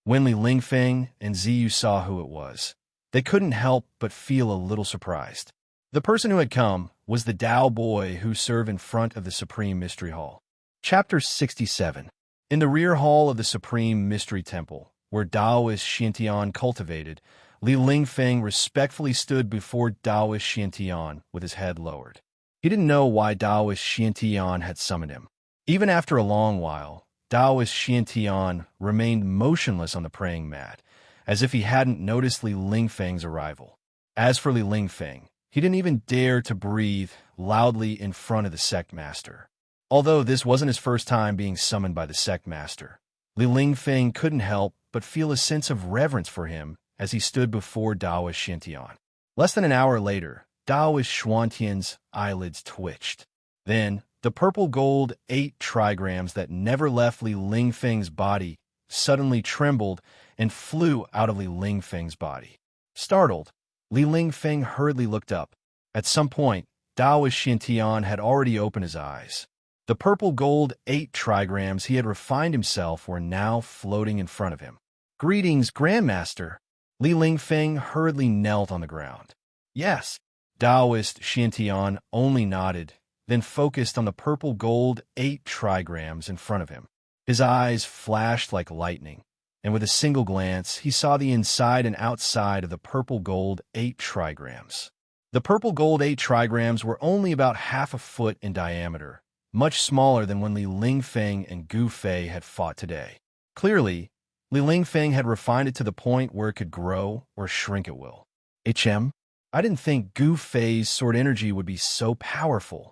When Li Lingfeng and Ziyu saw who it was, they couldn't help but feel a little surprised. The person who had come was the Dao boy who served in front of the Supreme Mystery Hall. Chapter 67. In the rear hall of the Supreme Mystery Temple, where Daoist Xiantian cultivated, Li Lingfeng respectfully stood before Daoist Xiantian with his head lowered. He didn't know why Daoist Xiantian had summoned him. Even after a long while, Daoist Xiantian remained motionless on the praying mat, as if he hadn't noticed Li Lingfeng's arrival. As for Li Lingfeng, he didn't even dare to breathe loudly in front of the sect master. Although this wasn't his first time being summoned by the sect master, Li Lingfeng couldn't help but feel a sense of reverence for him as he stood before Daoist Xiantian. Less than an hour later, Daoist Xuantian's eyelids twitched. Then, the purple gold 8 trigrams that never left Li Lingfeng's body suddenly trembled and flew out of Li Lingfeng's body. Startled, Li Lingfeng hurriedly looked up. At some point, Daoist Xiantian had already opened his eyes. The purple gold 8 trigrams he had refined himself were now floating in front of him. Greetings, Grandmaster. Li Lingfeng hurriedly knelt on the ground. Yes. Daoist Xiantian only nodded, then focused on the purple gold 8 trigrams in front of him. His eyes flashed like lightning, and with a single glance, he saw the inside and outside of the purple gold 8 trigrams. The purple gold 8 trigrams were only about half a foot in diameter, much smaller than when Li Lingfeng and Gu Fei had fought today. Clearly, Li Lingfeng had refined it to the point where it could grow or shrink at will. I didn't think Gu Fei's sword energy would be so powerful.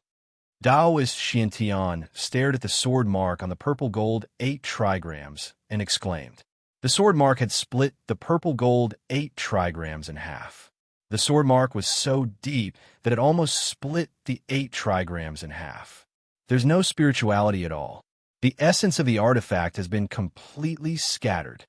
Daoist Xiantian stared at the sword mark on the purple gold 8 trigrams and exclaimed. The sword mark had split the purple gold 8 trigrams in half. The sword mark was so deep that it almost split the 8 trigrams in half. There's no spirituality at all. The essence of the artifact has been completely scattered.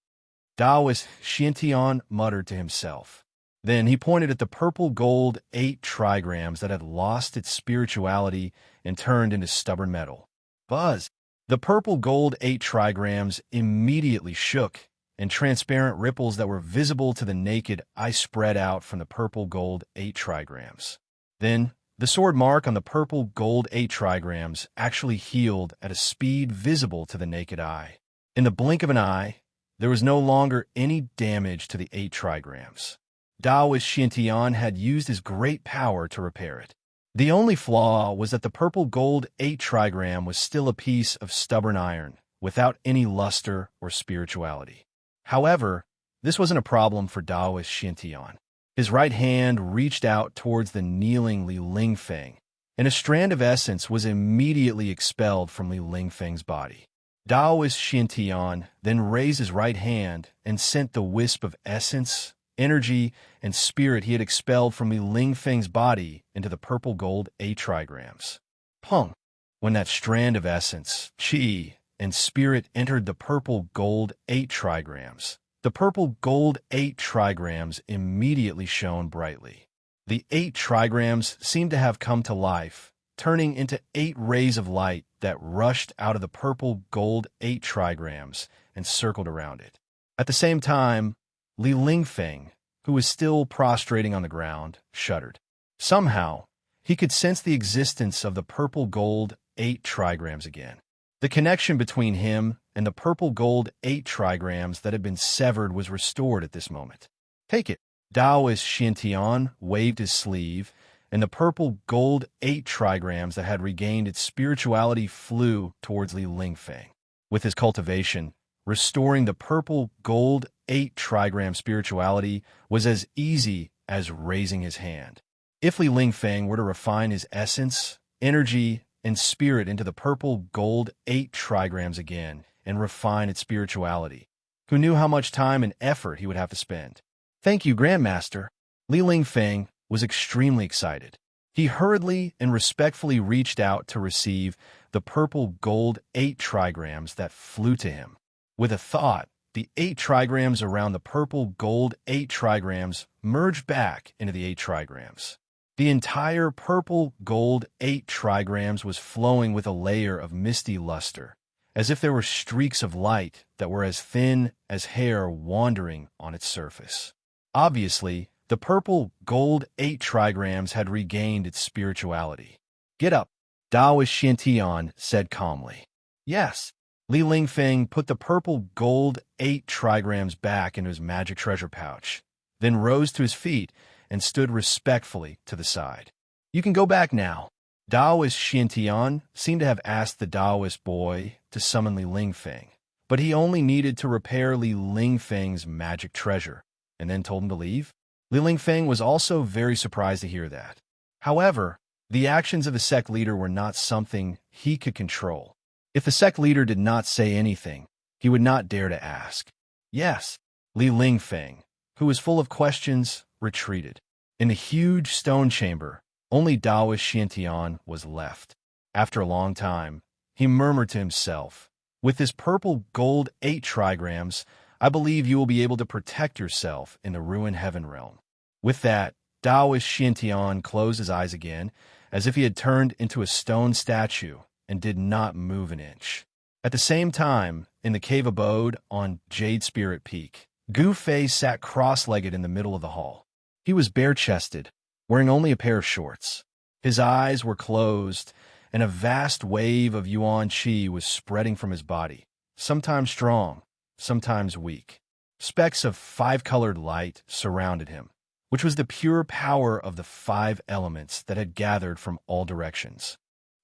Daoist Xiantian muttered to himself. Then he pointed at the purple gold 8 trigrams that had lost its spirituality and turned into stubborn metal. Buzz! The purple gold 8 trigrams immediately shook, and transparent ripples that were visible to the naked eye spread out from the purple gold 8 trigrams. Then, the sword mark on the purple gold 8 trigrams actually healed at a speed visible to the naked eye. In the blink of an eye, there was no longer any damage to the 8 trigrams. Daoist Xiantian had used his great power to repair it. The only flaw was that the purple gold 8 trigram was still a piece of stubborn iron, without any luster or spirituality. However, this wasn't a problem for Daoist Xiantian. His right hand reached out towards the kneeling Li Lingfeng, and a strand of essence was immediately expelled from Li Lingfeng's body. Daoist Xiantian then raised his right hand and sent the wisp of essence, energy, and spirit he had expelled from Li Lingfeng's body into the purple gold 8 trigrams. Pung! When that strand of essence, qi, and spirit entered the purple gold 8 trigrams, the purple gold 8 trigrams immediately shone brightly. The 8 trigrams seemed to have come to life, turning into 8 rays of light that rushed out of the purple gold 8 trigrams and circled around it. At the same time, Li Lingfeng, who was still prostrating on the ground, shuddered. Somehow, he could sense the existence of the purple gold 8 trigrams again. The connection between him and the purple gold 8 trigrams that had been severed was restored at this moment. Take it. Taoist Xiantian waved his sleeve, and the purple gold 8 trigrams that had regained its spirituality flew towards Li Lingfeng. With his cultivation, restoring the purple gold 8 trigram spirituality was as easy as raising his hand. If Li Lingfeng were to refine his essence, energy, and spirit into the purple gold 8 trigrams again and refine its spirituality, who knew how much time and effort he would have to spend? Thank you, Grandmaster. Li Lingfeng was extremely excited. He hurriedly and respectfully reached out to receive the purple gold 8 trigrams that flew to him. With a thought, the 8 trigrams around the purple gold 8 trigrams merged back into the 8 trigrams. The entire purple gold 8 trigrams was flowing with a layer of misty luster, as if there were streaks of light that were as thin as hair wandering on its surface. Obviously, the purple gold 8 trigrams had regained its spirituality. Get up, Taoist Xiantian said calmly. Yes. Li Lingfeng put the purple gold 8 trigrams back into his magic treasure pouch, then rose to his feet and stood respectfully to the side. You can go back now. Taoist Xiantian seemed to have asked the Taoist boy to summon Li Lingfeng, but he only needed to repair Li Lingfeng's magic treasure, and then told him to leave. Li Lingfeng was also very surprised to hear that. However, the actions of the sect leader were not something he could control. If the sect leader did not say anything, he would not dare to ask. Yes, Li Lingfeng, who was full of questions, retreated. In the huge stone chamber, only Taoist Xiantian was left. After a long time, he murmured to himself, with this purple gold 8 trigrams, I believe you will be able to protect yourself in the ruined heaven realm. With that, Taoist Xiantian closed his eyes again, as if he had turned into a stone statue, and did not move an inch. At the same time, in the cave abode on Jade Spirit Peak, Gu Fei sat cross-legged in the middle of the hall. He was bare-chested, wearing only a pair of shorts. His eyes were closed, and a vast wave of yuan qi was spreading from his body, sometimes strong, sometimes weak. Specks of 5-colored light surrounded him, which was the pure power of the 5 elements that had gathered from all directions.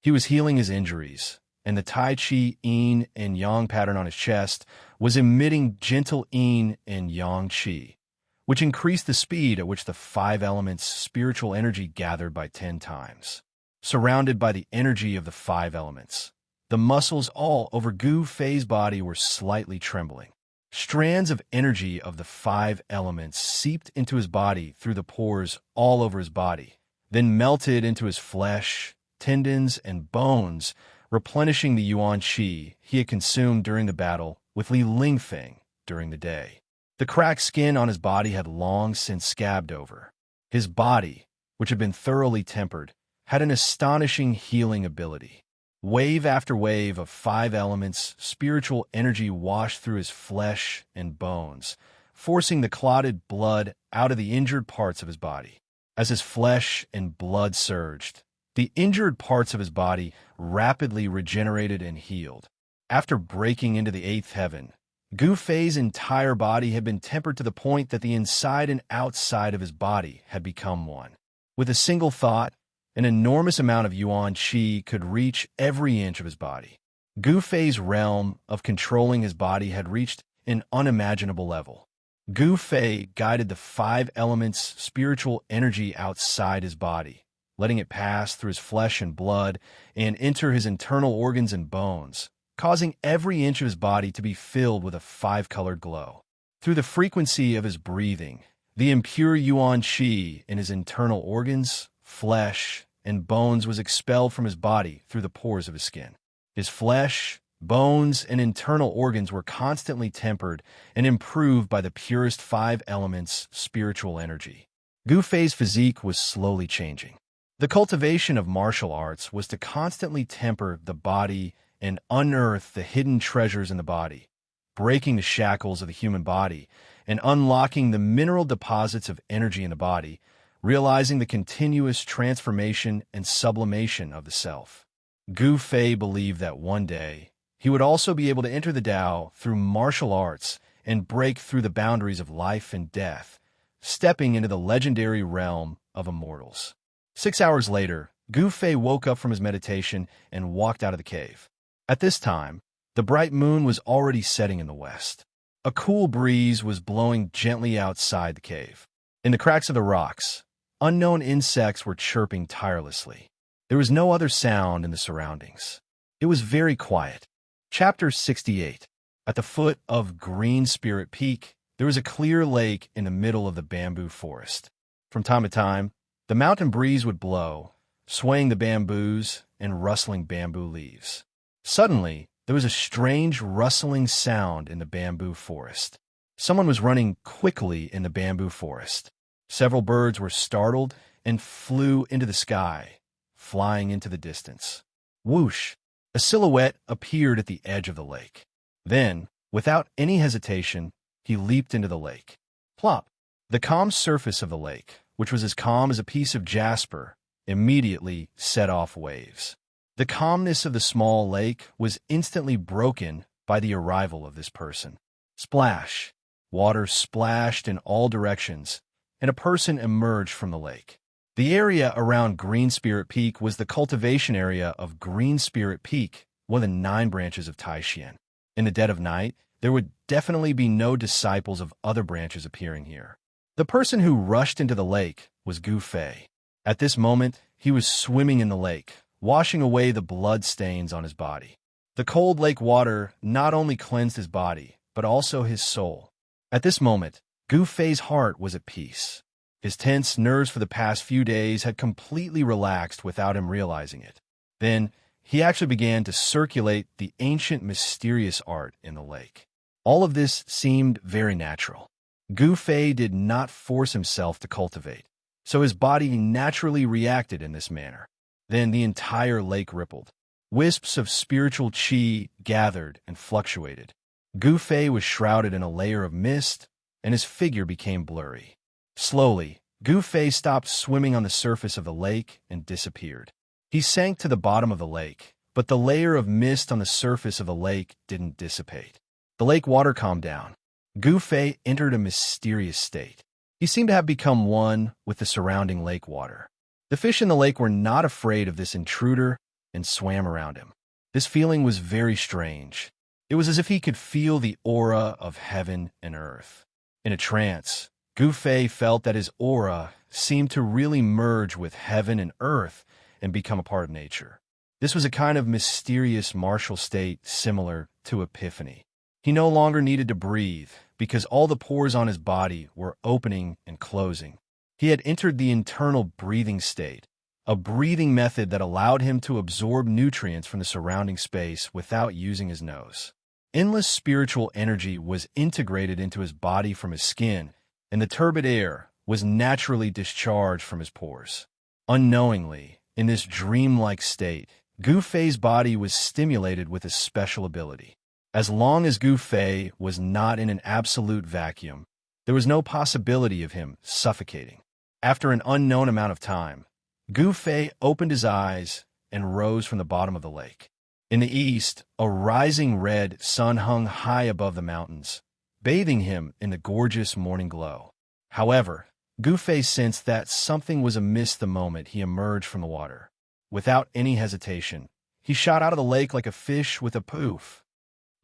He was healing his injuries, and the Tai Chi Yin and Yang pattern on his chest was emitting gentle Yin and Yang Qi, which increased the speed at which the 5 elements' spiritual energy gathered by 10 times. Surrounded by the energy of the 5 elements, the muscles all over Gu Fei's body were slightly trembling. Strands of energy of the 5 elements seeped into his body through the pores all over his body, then melted into his flesh, tendons, and bones, replenishing the yuan qi he had consumed during the battle with Li Lingfeng during the day. The cracked skin on his body had long since scabbed over. His body, which had been thoroughly tempered, had an astonishing healing ability. Wave after wave of 5 elements, spiritual energy washed through his flesh and bones, forcing the clotted blood out of the injured parts of his body. As his flesh and blood surged, the injured parts of his body rapidly regenerated and healed. After breaking into the 8th heaven, Gu Fei's entire body had been tempered to the point that the inside and outside of his body had become one. With a single thought, an enormous amount of yuan qi could reach every inch of his body. Gu Fei's realm of controlling his body had reached an unimaginable level. Gu Fei guided the 5 elements' spiritual energy outside his body, letting it pass through his flesh and blood and enter his internal organs and bones, causing every inch of his body to be filled with a 5-colored glow. Through the frequency of his breathing, the impure yuan qi in his internal organs, flesh, and bones was expelled from his body through the pores of his skin. His flesh, bones, and internal organs were constantly tempered and improved by the purest 5 elements' spiritual energy. Gu Fei's physique was slowly changing. The cultivation of martial arts was to constantly temper the body and unearth the hidden treasures in the body, breaking the shackles of the human body and unlocking the mineral deposits of energy in the body, realizing the continuous transformation and sublimation of the self. Gu Fei believed that one day he would also be able to enter the Tao through martial arts and break through the boundaries of life and death, stepping into the legendary realm of immortals. 6 hours later, Gu Fei woke up from his meditation and walked out of the cave. At this time, the bright moon was already setting in the west. A cool breeze was blowing gently outside the cave. In the cracks of the rocks, unknown insects were chirping tirelessly. There was no other sound in the surroundings. It was very quiet. Chapter 68. At the foot of Green Spirit Peak, there was a clear lake in the middle of the bamboo forest. From time to time, the mountain breeze would blow, swaying the bamboos and rustling bamboo leaves. Suddenly, there was a strange rustling sound in the bamboo forest. Someone was running quickly in the bamboo forest. Several birds were startled and flew into the sky, flying into the distance. Whoosh! A silhouette appeared at the edge of the lake. Then, without any hesitation, he leaped into the lake. Plop! The calm surface of the lake, which was as calm as a piece of jasper, immediately set off waves. The calmness of the small lake was instantly broken by the arrival of this person. Splash! Water splashed in all directions, and a person emerged from the lake. The area around Green Spirit Peak was the cultivation area of Green Spirit Peak, one of the 9 branches of Taishan. In the dead of night, there would definitely be no disciples of other branches appearing here. The person who rushed into the lake was Gu Fei. At this moment, he was swimming in the lake, washing away the blood stains on his body. The cold lake water not only cleansed his body, but also his soul. At this moment, Gu Fei's heart was at peace. His tense nerves for the past few days had completely relaxed without him realizing it. Then, he actually began to circulate the ancient mysterious art in the lake. All of this seemed very natural. Gu Fei did not force himself to cultivate, so his body naturally reacted in this manner. Then the entire lake rippled. Wisps of spiritual qi gathered and fluctuated. Gu Fei was shrouded in a layer of mist, and his figure became blurry. Slowly, Gu Fei stopped swimming on the surface of the lake and disappeared. He sank to the bottom of the lake, but the layer of mist on the surface of the lake didn't dissipate. The lake water calmed down. Gu Fei entered a mysterious state. He seemed to have become one with the surrounding lake water. The fish in the lake were not afraid of this intruder and swam around him. This feeling was very strange. It was as if he could feel the aura of heaven and earth. In a trance, Gu Fei felt that his aura seemed to really merge with heaven and earth and become a part of nature. This was a kind of mysterious martial state similar to epiphany. He no longer needed to breathe because all the pores on his body were opening and closing. He had entered the internal breathing state, a breathing method that allowed him to absorb nutrients from the surrounding space without using his nose. Endless spiritual energy was integrated into his body from his skin, and the turbid air was naturally discharged from his pores. Unknowingly, in this dreamlike state, Gu Fei's body was stimulated with a special ability. As long as Gu Fei was not in an absolute vacuum, there was no possibility of him suffocating. After an unknown amount of time, Gu Fei opened his eyes and rose from the bottom of the lake. In the east, a rising red sun hung high above the mountains, bathing him in the gorgeous morning glow. However, Gu Fei sensed that something was amiss the moment he emerged from the water. Without any hesitation, he shot out of the lake like a fish with a poof.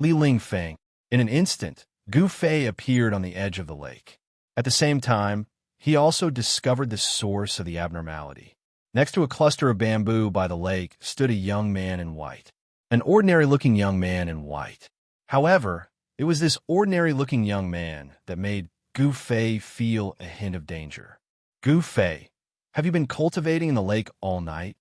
Li Lingfeng. In an instant, Gu Fei appeared on the edge of the lake. At the same time, he also discovered the source of the abnormality. Next to a cluster of bamboo by the lake stood a young man in white. An ordinary-looking young man in white. However, it was this ordinary-looking young man that made Gu Fei feel a hint of danger. Gu Fei, have you been cultivating in the lake all night?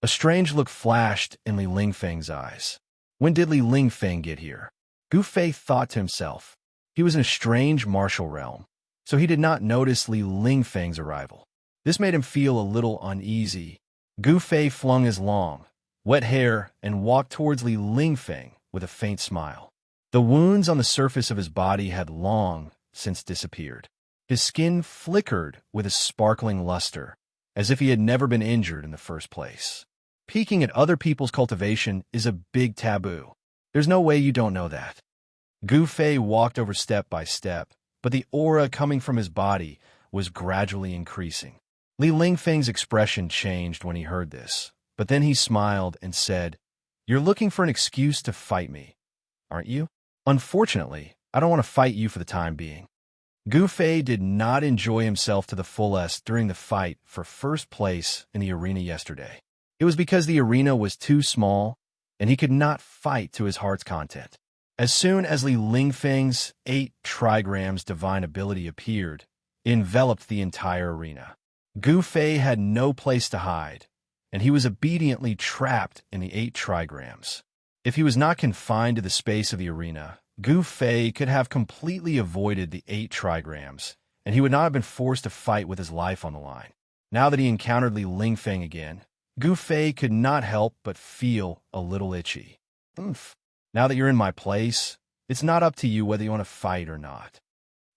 A strange look flashed in Li Lingfeng's eyes. When did Li Lingfeng get here? Gu Fei thought to himself. He was in a strange martial realm, so he did not notice Li Lingfeng's arrival. This made him feel a little uneasy. Gu Fei flung his long, wet hair and walked towards Li Lingfeng with a faint smile. The wounds on the surface of his body had long since disappeared. His skin flickered with a sparkling luster, as if he had never been injured in the first place. Peeking at other people's cultivation is a big taboo. There's no way you don't know that. Gu Fei walked over step by step, but the aura coming from his body was gradually increasing. Li Lingfeng's expression changed when he heard this, but then he smiled and said, "You're looking for an excuse to fight me, aren't you? Unfortunately, I don't want to fight you for the time being." Gu Fei did not enjoy himself to the fullest during the fight for first place in the arena yesterday. It was because the arena was too small, and he could not fight to his heart's content. As soon as Li Lingfeng's 8 trigrams divine ability appeared, it enveloped the entire arena. Gu Fei had no place to hide, and he was obediently trapped in the 8 trigrams. If he was not confined to the space of the arena, Gu Fei could have completely avoided the 8 trigrams, and he would not have been forced to fight with his life on the line. Now that he encountered Li Lingfeng again, Gu Fei could not help but feel a little itchy. Oomph. Now that you're in my place, it's not up to you whether you want to fight or not.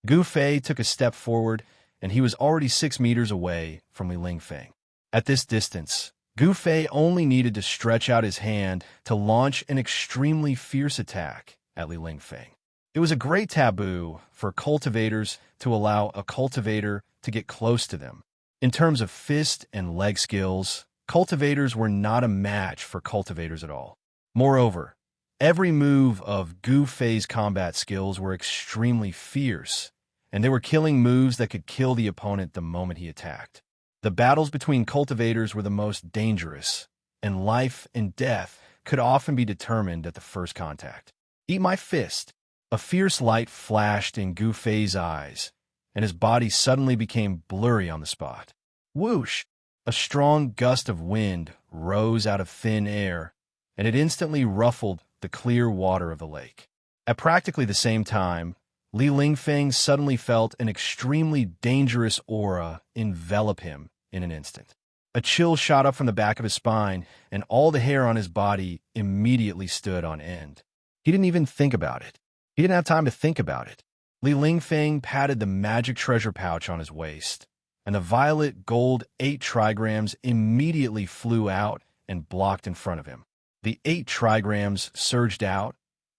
Gu Fei took a step forward, and he was already 6 meters away from Li Lingfeng. At this distance, Gu Fei only needed to stretch out his hand to launch an extremely fierce attack at Li Lingfeng. It was a great taboo for cultivators to allow a cultivator to get close to them. In terms of fist and leg skills, cultivators were not a match for cultivators at all. Moreover, every move of Gu Fei's combat skills were extremely fierce, and they were killing moves that could kill the opponent the moment he attacked. The battles between cultivators were the most dangerous, and life and death could often be determined at the first contact. "Eat my fist." A fierce light flashed in Gu Fei's eyes, and his body suddenly became blurry on the spot. Whoosh! A strong gust of wind rose out of thin air, and it instantly ruffled the clear water of the lake. At practically the same time, Li Lingfeng suddenly felt an extremely dangerous aura envelop him in an instant. A chill shot up from the back of his spine, and all the hair on his body immediately stood on end. He didn't even think about it. He didn't have time to think about it. Li Lingfeng patted the magic treasure pouch on his waist, and the violet gold 8 trigrams immediately flew out and blocked in front of him. The 8 trigrams surged out,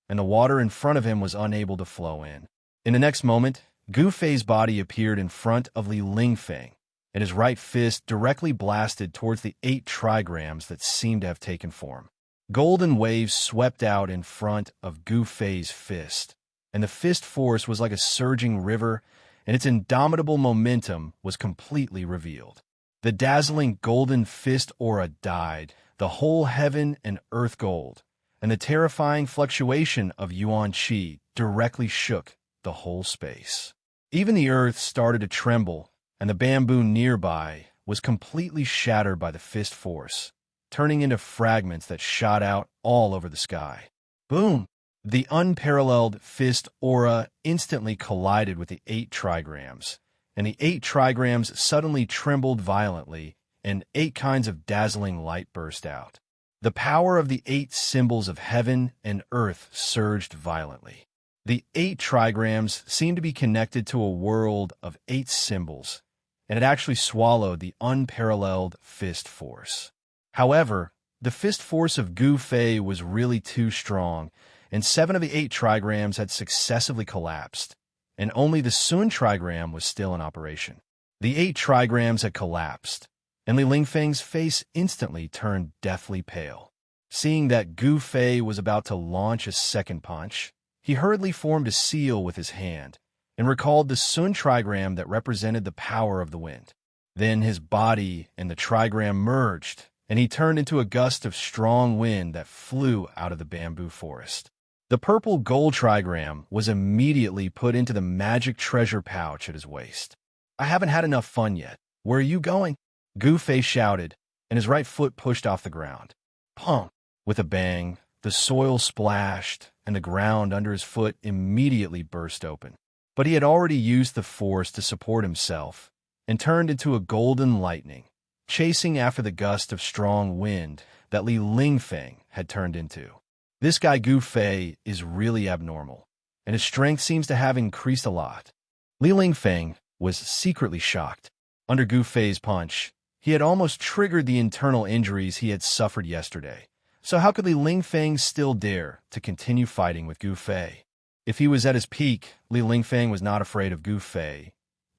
and the water in front of him was unable to flow in. In the next moment, Gu Fei's body appeared in front of Li Lingfeng, and his right fist directly blasted towards the 8 trigrams that seemed to have taken form. Golden waves swept out in front of Gu Fei's fist, and the fist force was like a surging river, and its indomitable momentum was completely revealed. The dazzling golden fist aura died, the whole heaven and earth gold, and the terrifying fluctuation of Yuan Qi directly shook the whole space. Even the earth started to tremble, and the bamboo nearby was completely shattered by the fist force, turning into fragments that shot out all over the sky. Boom! The unparalleled fist aura instantly collided with the 8 trigrams, and the 8 trigrams suddenly trembled violently, and 8 kinds of dazzling light burst out. The power of the 8 symbols of heaven and earth surged violently. The 8 trigrams seemed to be connected to a world of 8 symbols, and it actually swallowed the unparalleled fist force. However, the fist force of Gu Fei was really too strong, and 7 of the 8 trigrams had successively collapsed, and only the Sun trigram was still in operation. The 8 trigrams had collapsed, and Li Lingfeng's face instantly turned deathly pale. Seeing that Gu Fei was about to launch a second punch, he hurriedly formed a seal with his hand, and recalled the Sun trigram that represented the power of the wind. Then his body and the trigram merged, and he turned into a gust of strong wind that flew out of the bamboo forest. The purple gold trigram was immediately put into the magic treasure pouch at his waist. "I haven't had enough fun yet. Where are you going?" Gu Fei shouted, and his right foot pushed off the ground. Pump! With a bang, the soil splashed, and the ground under his foot immediately burst open. But he had already used the force to support himself, and turned into a golden lightning, chasing after the gust of strong wind that Li Lingfeng had turned into. This guy Gu Fei is really abnormal, and his strength seems to have increased a lot. Li Lingfeng was secretly shocked. Under Gu Fei's punch, he had almost triggered the internal injuries he had suffered yesterday. So how could Li Lingfeng still dare to continue fighting with Gu Fei? If he was at his peak, Li Lingfeng was not afraid of Gu Fei,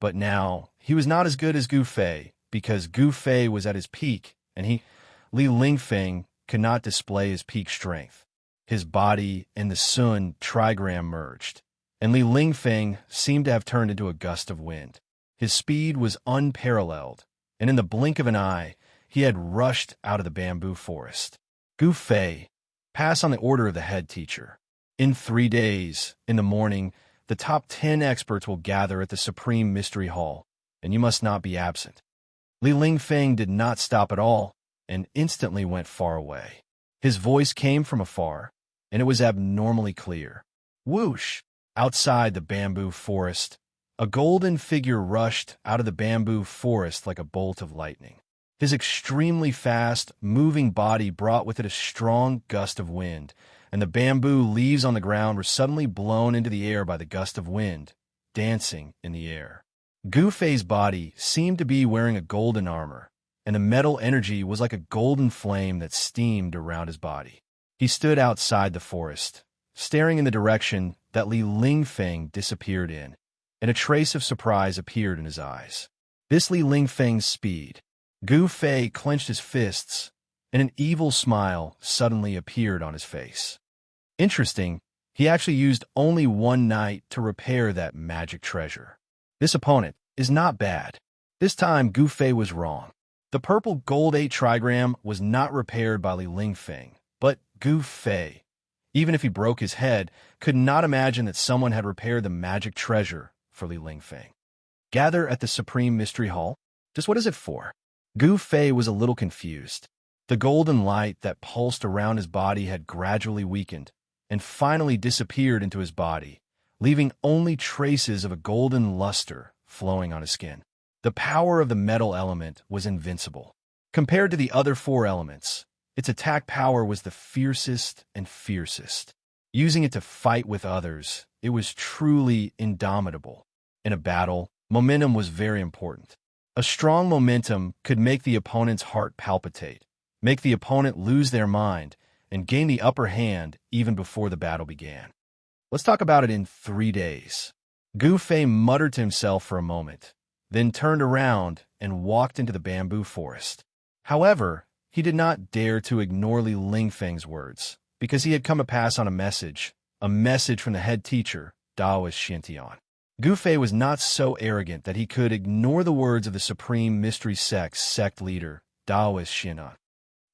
But now, he was not as good as Gu Fei, because Gu Fei was at his peak, and Li Lingfeng, could not display his peak strength. His body and the Sun trigram merged, and Li Lingfeng seemed to have turned into a gust of wind. His speed was unparalleled, and in the blink of an eye, he had rushed out of the bamboo forest. Gu Fei, pass on the order of the head teacher. In 3 days, in the morning, the top 10 experts will gather at the Supreme Mystery Hall, and you must not be absent. Li Lingfeng did not stop at all, and instantly went far away. His voice came from afar, and it was abnormally clear. Whoosh! Outside the bamboo forest, a golden figure rushed out of the bamboo forest like a bolt of lightning. His extremely fast, moving body brought with it a strong gust of wind, and the bamboo leaves on the ground were suddenly blown into the air by the gust of wind, dancing in the air. Gu Fei's body seemed to be wearing a golden armor, and the metal energy was like a golden flame that steamed around his body. He stood outside the forest, staring in the direction that Li Lingfeng disappeared in, and a trace of surprise appeared in his eyes. This Li Lingfeng's speed. Gu Fei clenched his fists, and an evil smile suddenly appeared on his face. Interesting, he actually used only one night to repair that magic treasure. This opponent is not bad. This time, Gu Fei was wrong. The purple gold 8 trigram was not repaired by Li Lingfeng, but Gu Fei, even if he broke his head, could not imagine that someone had repaired the magic treasure for Li Lingfeng. Gather at the Supreme Mystery Hall? Just what is it for? Gu Fei was a little confused. The golden light that pulsed around his body had gradually weakened and finally disappeared into his body, leaving only traces of a golden luster flowing on his skin. The power of the metal element was invincible. Compared to the other 4 elements, its attack power was the fiercest and fiercest. Using it to fight with others, it was truly indomitable. In a battle, momentum was very important. A strong momentum could make the opponent's heart palpitate, make the opponent lose their mind, and gain the upper hand even before the battle began. Let's talk about it in 3 days. Gu Fei muttered to himself for a moment, then turned around and walked into the bamboo forest. However, he did not dare to ignore Li Lingfeng's words, because he had come to pass on a message from the head teacher, Taoist Xiantian. Gu Fei was not so arrogant that he could ignore the words of the Supreme Mystery sect leader, Taoist Xiantian.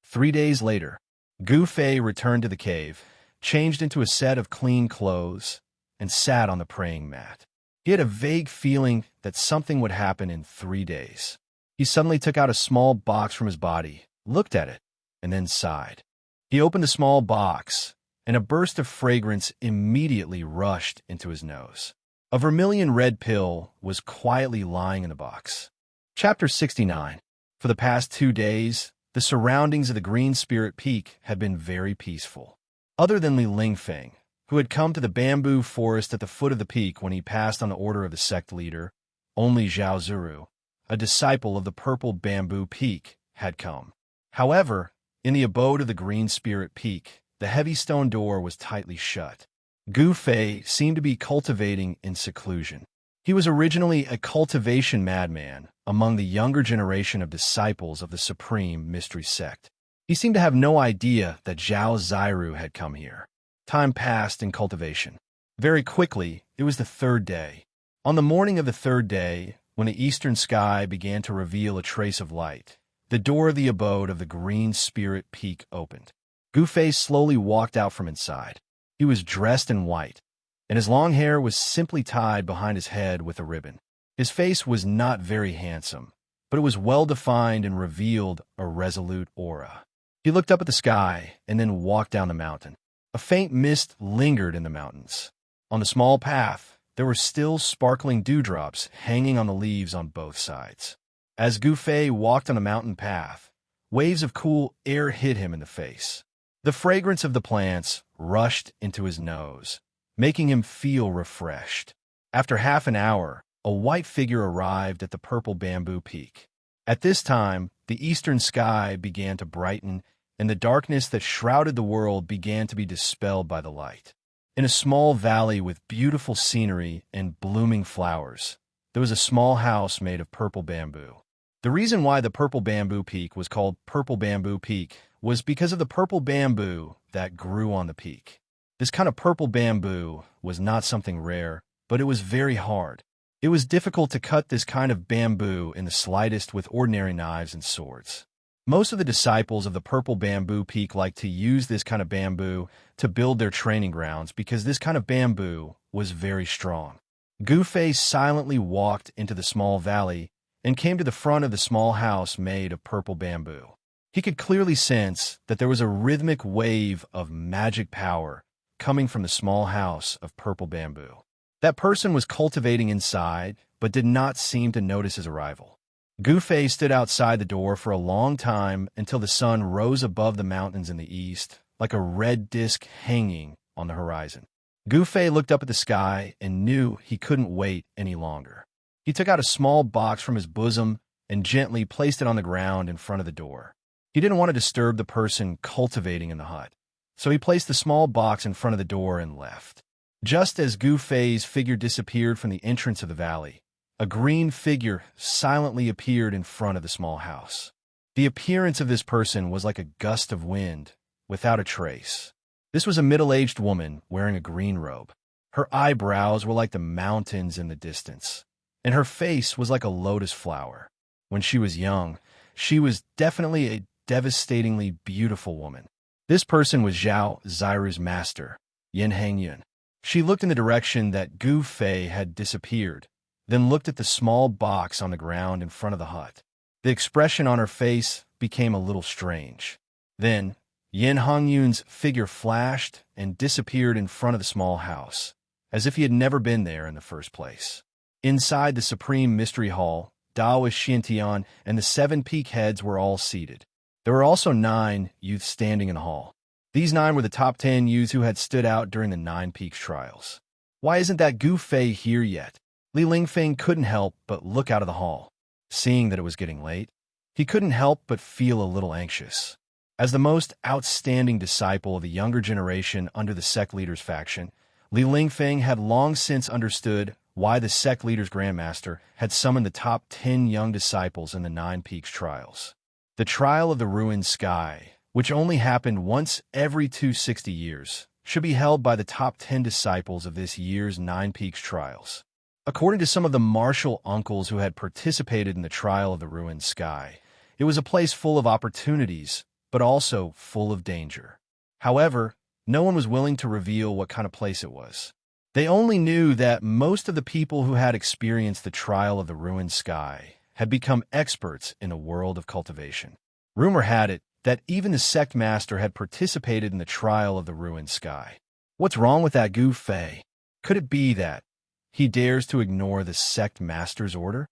3 days later, Gu Fei returned to the cave, changed into a set of clean clothes, and sat on the praying mat. He had a vague feeling that something would happen in 3 days. He suddenly took out a small box from his body, looked at it, and then sighed. He opened the small box, and a burst of fragrance immediately rushed into his nose. A vermilion red pill was quietly lying in the box. Chapter 69. For the past 2 days, the surroundings of the Green Spirit Peak had been very peaceful. Other than Li Lingfeng, who had come to the bamboo forest at the foot of the peak when he passed on the order of the sect leader, only Zhao Zuru, a disciple of the purple bamboo peak, had come. However, in the abode of the Green Spirit Peak, the heavy stone door was tightly shut. Gu Fei seemed to be cultivating in seclusion. He was originally a cultivation madman among the younger generation of disciples of the Supreme Mystery Sect. He seemed to have no idea that Zhao Ziru had come here. Time passed in cultivation. Very quickly, it was the 3rd day. On the morning of the 3rd day, when the eastern sky began to reveal a trace of light, the door of the abode of the Green Spirit Peak opened. Gu Fei slowly walked out from inside. He was dressed in white, and his long hair was simply tied behind his head with a ribbon. His face was not very handsome, but it was well-defined and revealed a resolute aura. He looked up at the sky and then walked down the mountain. A faint mist lingered in the mountains. On the small path, there were still sparkling dewdrops hanging on the leaves on both sides. As Gu Fei walked on the mountain path, waves of cool air hit him in the face. The fragrance of the plants rushed into his nose, making him feel refreshed. After half an hour, a white figure arrived at the purple bamboo peak. At this time, the eastern sky began to brighten, and the darkness that shrouded the world began to be dispelled by the light. In a small valley with beautiful scenery and blooming flowers, there was a small house made of purple bamboo. The reason why the purple bamboo peak was called Purple Bamboo Peak was because of the purple bamboo that grew on the peak. This kind of purple bamboo was not something rare, but it was very hard. It was difficult to cut this kind of bamboo in the slightest with ordinary knives and swords. Most of the disciples of the Purple Bamboo Peak liked to use this kind of bamboo to build their training grounds because this kind of bamboo was very strong. Gu Fei silently walked into the small valley and came to the front of the small house made of purple bamboo. He could clearly sense that there was a rhythmic wave of magic power coming from the small house of purple bamboo. That person was cultivating inside, but did not seem to notice his arrival. Gu Fei stood outside the door for a long time until the sun rose above the mountains in the east, like a red disk hanging on the horizon. Gu Fei looked up at the sky and knew he couldn't wait any longer. He took out a small box from his bosom and gently placed it on the ground in front of the door. He didn't want to disturb the person cultivating in the hut, so he placed the small box in front of the door and left. Just as Gu Fei's figure disappeared from the entrance of the valley, a green figure silently appeared in front of the small house. The appearance of this person was like a gust of wind, without a trace. This was a middle-aged woman wearing a green robe. Her eyebrows were like the mountains in the distance, and her face was like a lotus flower. When she was young, she was definitely a devastatingly beautiful woman. This person was Zhao Ziru's master, Yin Hangyun. She looked in the direction that Gu Fei had disappeared, then looked at the small box on the ground in front of the hut. The expression on her face became a little strange. Then, Yin Hangyun's figure flashed and disappeared in front of the small house, as if he had never been there in the first place. Inside the Supreme Mystery Hall, Daoist Xiantian and the 7 peak heads were all seated. There were also 9 youths standing in the hall. These 9 were the top 10 youths who had stood out during the 9 Peaks trials. Why isn't that Gu Fei here yet? Li Lingfeng couldn't help but look out of the hall. Seeing that it was getting late, he couldn't help but feel a little anxious. As the most outstanding disciple of the younger generation under the sect leader's faction, Li Lingfeng had long since understood why the sect leader's grandmaster had summoned the top 10 young disciples in the 9 Peaks trials. The trial of the ruined sky, which only happened once every 260 years, should be held by the top 10 disciples of this year's 9 Peaks trials. According to some of the martial uncles who had participated in the trial of the ruined sky, it was a place full of opportunities, but also full of danger. However, no one was willing to reveal what kind of place it was. They only knew that most of the people who had experienced the trial of the ruined sky had become experts in a world of cultivation. Rumor had it that even the sect master had participated in the trial of the ruined sky. What's wrong with that Gu Fei? Could it be that he dares to ignore the sect master's order?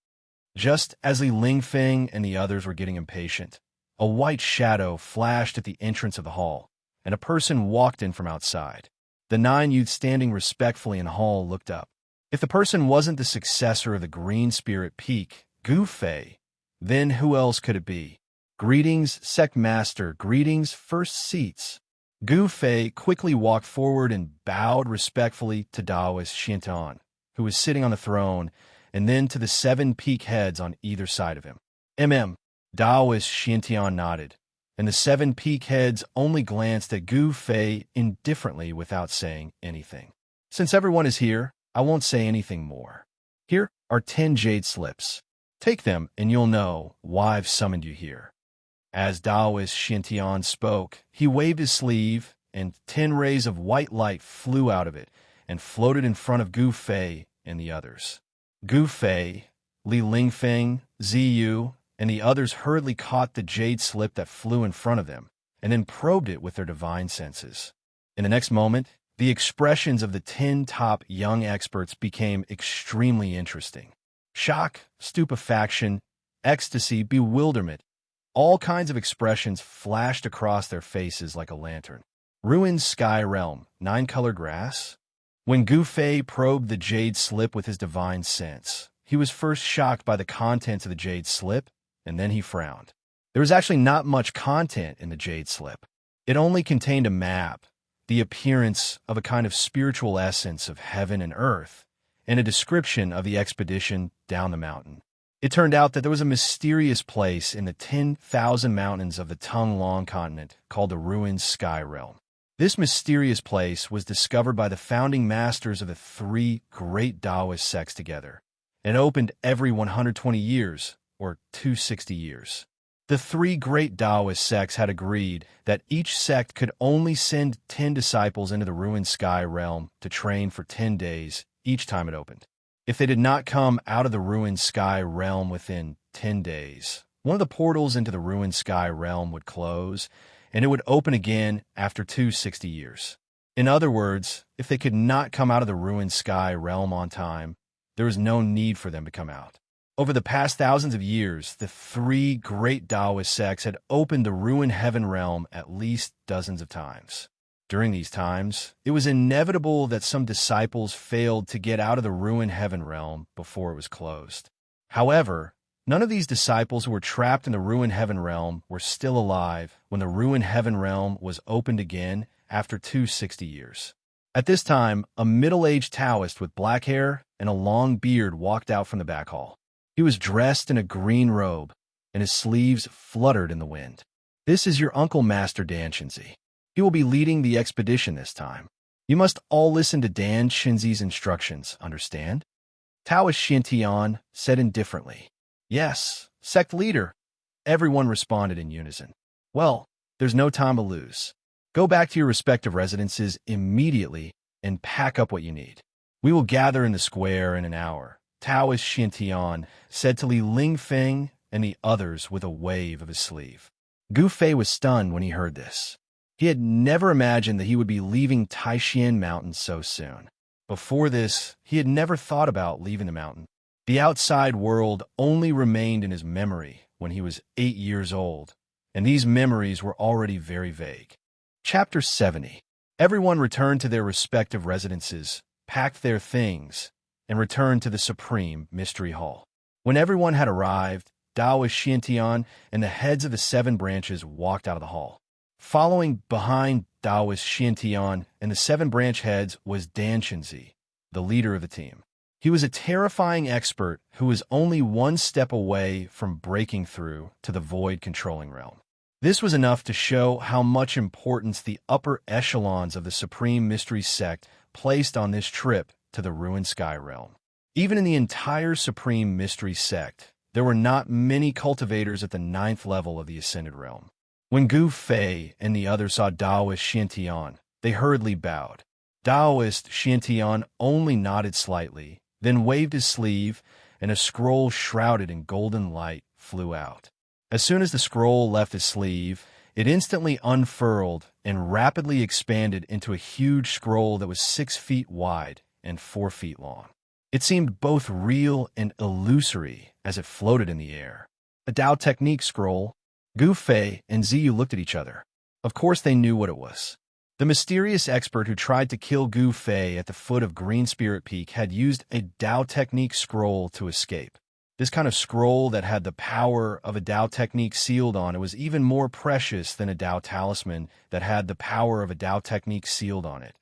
Just as Li Lingfeng and the others were getting impatient, a white shadow flashed at the entrance of the hall, and a person walked in from outside. The 9 youths standing respectfully in the hall looked up. If the person wasn't the successor of the Green Spirit Peak, Gu Fei, then who else could it be? Greetings, sect master, greetings, first seats. Gu Fei quickly walked forward and bowed respectfully to Daoist Xiantian, who was sitting on the throne, and then to the 7 peak heads on either side of him. Daoist Xiantian nodded, and the 7 peak heads only glanced at Gu Fei indifferently without saying anything. Since everyone is here, I won't say anything more. Here are 10 jade slips. Take them and you'll know why I've summoned you here. As Daoist Xiantian spoke, he waved his sleeve, and 10 rays of white light flew out of it and floated in front of Gu Fei and the others. Gu Fei, Li Lingfeng, Ziyu, and the others hurriedly caught the jade slip that flew in front of them, and then probed it with their divine senses. In the next moment, the expressions of the 10 top young experts became extremely interesting. Shock, stupefaction, ecstasy, bewilderment, all kinds of expressions flashed across their faces like a lantern. Ruined sky realm, 9-color grass? When Gu Fei probed the jade slip with his divine sense, he was first shocked by the contents of the jade slip, and then he frowned. There was actually not much content in the jade slip. It only contained a map, the appearance of a kind of spiritual essence of heaven and earth, and a description of the expedition down the mountain. It turned out that there was a mysterious place in the 10,000 mountains of the Tung-Long continent called the Ruined Sky Realm. This mysterious place was discovered by the founding masters of the three great Taoist sects together, and opened every 120 years, or 260 years. The three great Taoist sects had agreed that each sect could only send 10 disciples into the Ruined Sky Realm to train for 10 days each time it opened. If they did not come out of the Ruined Sky Realm within 10 days, one of the portals into the Ruined Sky Realm would close, and it would open again after 260 years. In other words, if they could not come out of the Ruined Sky Realm on time, there was no need for them to come out. Over the past thousands of years, the three great Taoist sects had opened the Ruined Heaven Realm at least dozens of times. During these times, it was inevitable that some disciples failed to get out of the Ruined Heaven Realm before it was closed. However, none of these disciples who were trapped in the Ruined Heaven Realm were still alive when the Ruined Heaven Realm was opened again after 260 years. At this time, a middle-aged Taoist with black hair and a long beard walked out from the back hall. He was dressed in a green robe, and his sleeves fluttered in the wind. "This is your uncle, Master Dan Shinzi. He will be leading the expedition this time. You must all listen to Dan Shinzi's instructions, understand?" Taoist Shintian said indifferently. "Yes, sect leader." Everyone responded in unison. "Well, there's no time to lose. Go back to your respective residences immediately and pack up what you need. We will gather in the square in an hour," Taoist Shintian said to Li Lingfeng and the others with a wave of his sleeve. Gu Fei was stunned when he heard this. He had never imagined that he would be leaving Taishan Mountain so soon. Before this, he had never thought about leaving the mountain. The outside world only remained in his memory when he was 8 years old, and these memories were already very vague. Chapter 70. Everyone returned to their respective residences, packed their things, and returned to the Supreme Mystery Hall. When everyone had arrived, Taoist Shintian and the heads of the 7 branches walked out of the hall. Following behind Taoist Shintian and the 7 branch heads was Dan Shinzi, the leader of the team. He was a terrifying expert who was only one step away from breaking through to the void controlling realm. This was enough to show how much importance the upper echelons of the Supreme Mystery Sect placed on this trip to the Ruined Sky Realm. Even in the entire Supreme Mystery Sect, there were not many cultivators at the 9th level of the Ascended Realm. When Gu Fei and the others saw Taoist Shintian, they hurriedly bowed. Taoist Shintian only nodded slightly, then waved his sleeve, and a scroll shrouded in golden light flew out. As soon as the scroll left his sleeve, it instantly unfurled and rapidly expanded into a huge scroll that was 6 feet wide and 4 feet long. It seemed both real and illusory as it floated in the air. A Tao Technique scroll. Gu Fei and Ziyu looked at each other. Of course they knew what it was. The mysterious expert who tried to kill Gu Fei at the foot of Green Spirit Peak had used a Tao Technique scroll to escape. This kind of scroll that had the power of a Tao Technique sealed on it was even more precious than a Tao Talisman that had the power of a Tao Technique sealed on it.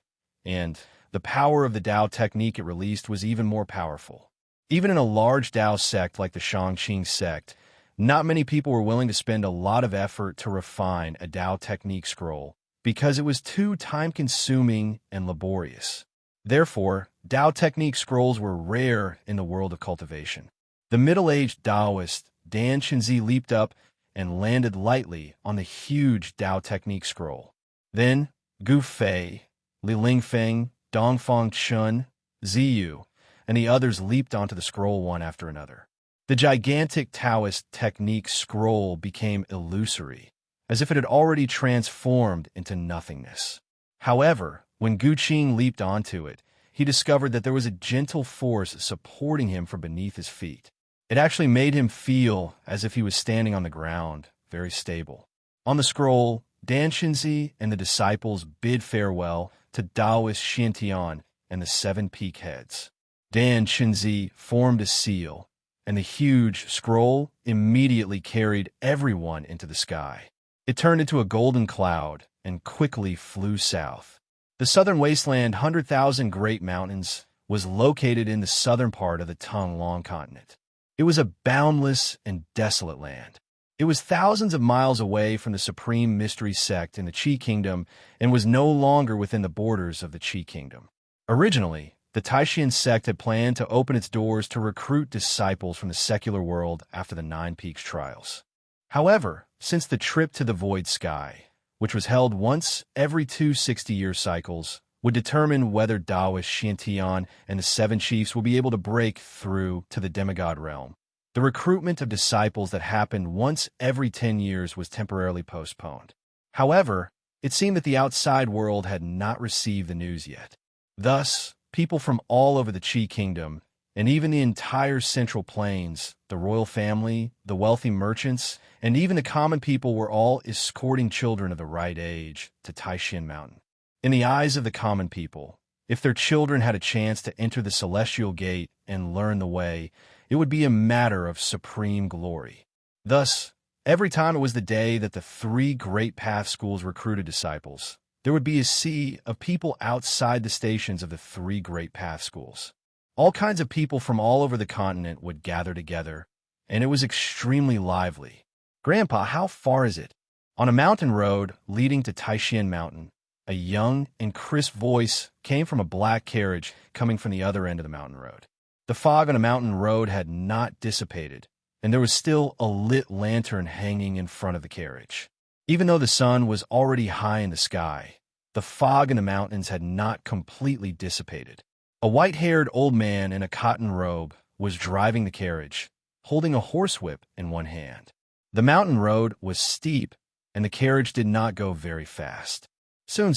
And the power of the Tao Technique it released was even more powerful. Even in a large Tao sect like the Shangqing sect, not many people were willing to spend a lot of effort to refine a Tao Technique scroll because it was too time-consuming and laborious. Therefore, Tao Technique scrolls were rare in the world of cultivation. The middle-aged Taoist Dan Shinzi leaped up and landed lightly on the huge Tao Technique scroll. Then, Gu Fei, Li Lingfeng, Dongfang Chun, Ziyu, and the others leaped onto the scroll one after another. The gigantic Taoist technique scroll became illusory, as if it had already transformed into nothingness. However, when Gu Qing leaped onto it, he discovered that there was a gentle force supporting him from beneath his feet. It actually made him feel as if he was standing on the ground, very stable. On the scroll, Dan Shinzi and the disciples bid farewell to Taoist Shintian and the 7 peak heads. Dan Shinzi formed a seal, and the huge scroll immediately carried everyone into the sky. It turned into a golden cloud and quickly flew south. The southern wasteland, 100,000 great mountains, was located in the southern part of the Tung Long continent. It was a boundless and desolate land. It was thousands of miles away from the supreme mystery sect in the Qi Kingdom and was no longer within the borders of the Qi Kingdom. Originally, the Taishan sect had planned to open its doors to recruit disciples from the secular world after the Nine Peaks trials. However, since the trip to the Void Sky, which was held once every 2 60-year cycles, would determine whether Taoist Xiantian and the Seven Chiefs will be able to break through to the demigod realm, the recruitment of disciples that happened once every 10 years was temporarily postponed. However, it seemed that the outside world had not received the news yet. Thus, people from all over the Qi Kingdom, and even the entire Central Plains, the royal family, the wealthy merchants, and even the common people were all escorting children of the right age to Taishan Mountain. In the eyes of the common people, if their children had a chance to enter the Celestial Gate and learn the way, it would be a matter of supreme glory. Thus, every time it was the day that the 3 Great Path schools recruited disciples, there would be a sea of people outside the stations of the 3 Great Path schools. All kinds of people from all over the continent would gather together, and it was extremely lively. "Grandpa, how far is it?" On a mountain road leading to Taishan Mountain, a young and crisp voice came from a black carriage coming from the other end of the mountain road. The fog on the mountain road had not dissipated, and there was still a lit lantern hanging in front of the carriage. Even though the sun was already high in the sky, the fog in the mountains had not completely dissipated. A white-haired old man in a cotton robe was driving the carriage, holding a horsewhip in one hand. The mountain road was steep, and the carriage did not go very fast. Soon,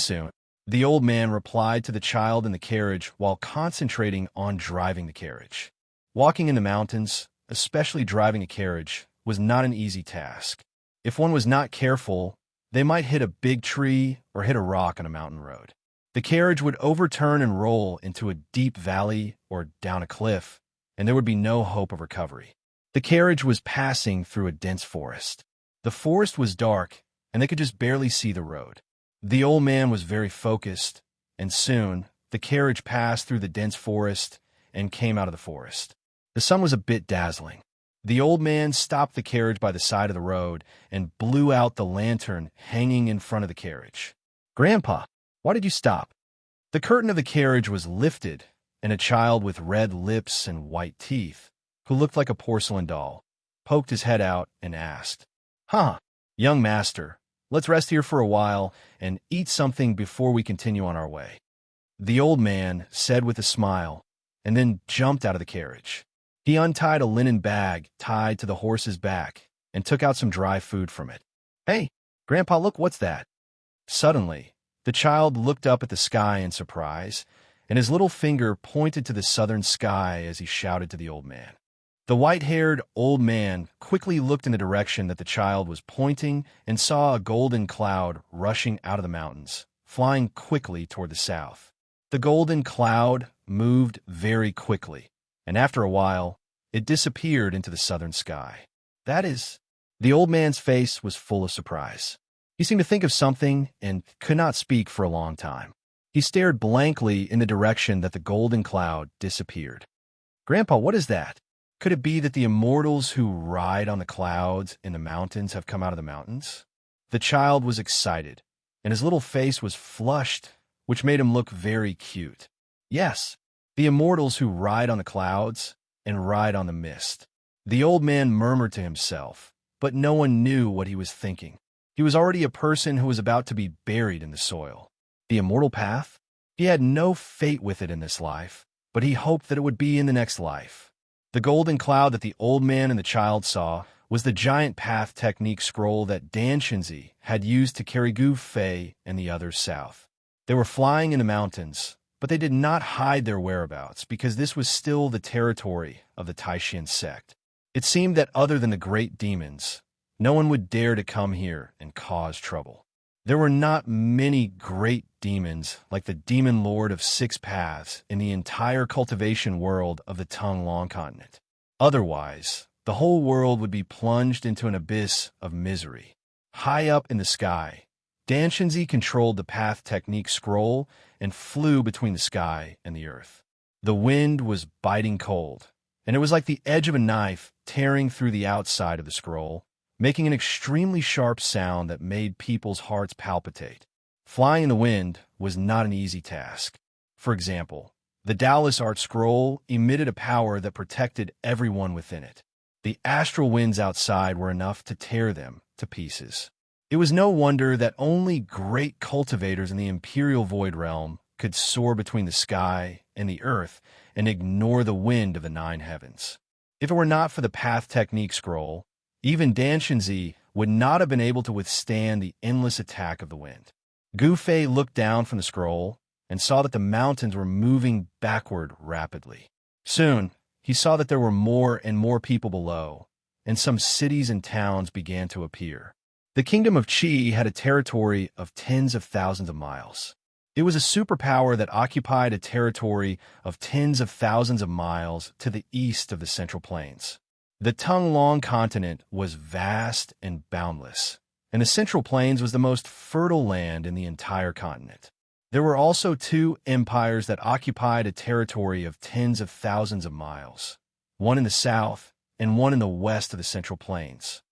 the old man replied to the child in the carriage while concentrating on driving the carriage. Walking in the mountains, especially driving a carriage, was not an easy task. If one was not careful, they might hit a big tree or hit a rock on a mountain road. The carriage would overturn and roll into a deep valley or down a cliff, and there would be no hope of recovery. The carriage was passing through a dense forest. The forest was dark, and they could just barely see the road. The old man was very focused, and soon the carriage passed through the dense forest and came out of the forest. The sun was a bit dazzling. The old man stopped the carriage by the side of the road and blew out the lantern hanging in front of the carriage. "Grandpa, why did you stop?" The curtain of the carriage was lifted, and a child with red lips and white teeth, who looked like a porcelain doll, poked his head out and asked, "Young master, let's rest here for a while and eat something before we continue on our way." The old man said with a smile, and then jumped out of the carriage. He untied a linen bag tied to the horse's back and took out some dry food from it. "Hey, Grandpa, look, what's that?" Suddenly, the child looked up at the sky in surprise, and his little finger pointed to the southern sky as he shouted to the old man. The white-haired old man quickly looked in the direction that the child was pointing and saw a golden cloud rushing out of the mountains, flying quickly toward the south. The golden cloud moved very quickly, and after a while, it disappeared into the southern sky. "That is—" The old man's face was full of surprise. He seemed to think of something and could not speak for a long time. He stared blankly in the direction that the golden cloud disappeared. "Grandpa, what is that? Could it be that the immortals who ride on the clouds in the mountains have come out of the mountains?" The child was excited, and his little face was flushed, which made him look very cute. "Yes, the immortals who ride on the clouds and ride on the mist." The old man murmured to himself, but no one knew what he was thinking. He was already a person who was about to be buried in the soil. The immortal path? He had no fate with it in this life, but he hoped that it would be in the next life. The golden cloud that the old man and the child saw was the giant path technique scroll that Dan Shinzi had used to carry Gu Fei and the others south. They were flying in the mountains, but they did not hide their whereabouts because this was still the territory of the Taishan sect. It seemed that other than the great demons, no one would dare to come here and cause trouble. There were not many great demons like the demon lord of 6 paths in the entire cultivation world of the Tung Long continent. Otherwise, the whole world would be plunged into an abyss of misery. High up in the sky, Dan Shinzi controlled the path technique scroll and flew between the sky and the earth. The wind was biting cold, and it was like the edge of a knife tearing through the outside of the scroll, making an extremely sharp sound that made people's hearts palpitate. Flying in the wind was not an easy task. For example, the Taoist art scroll emitted a power that protected everyone within it. The astral winds outside were enough to tear them to pieces. It was no wonder that only great cultivators in the Imperial Void Realm could soar between the sky and the earth and ignore the wind of the nine heavens. If it were not for the Path Technique scroll, even Danshinzi would not have been able to withstand the endless attack of the wind. Gu Fei looked down from the scroll and saw that the mountains were moving backward rapidly. Soon, he saw that there were more and more people below, and some cities and towns began to appear. The kingdom of Qi had a territory of tens of thousands of miles. It was a superpower that occupied a territory of tens of thousands of miles to the east of the Central Plains. The Tonglong continent was vast and boundless, and the Central Plains was the most fertile land in the entire continent. There were also two empires that occupied a territory of tens of thousands of miles, one in the south and one in the west of the Central Plains.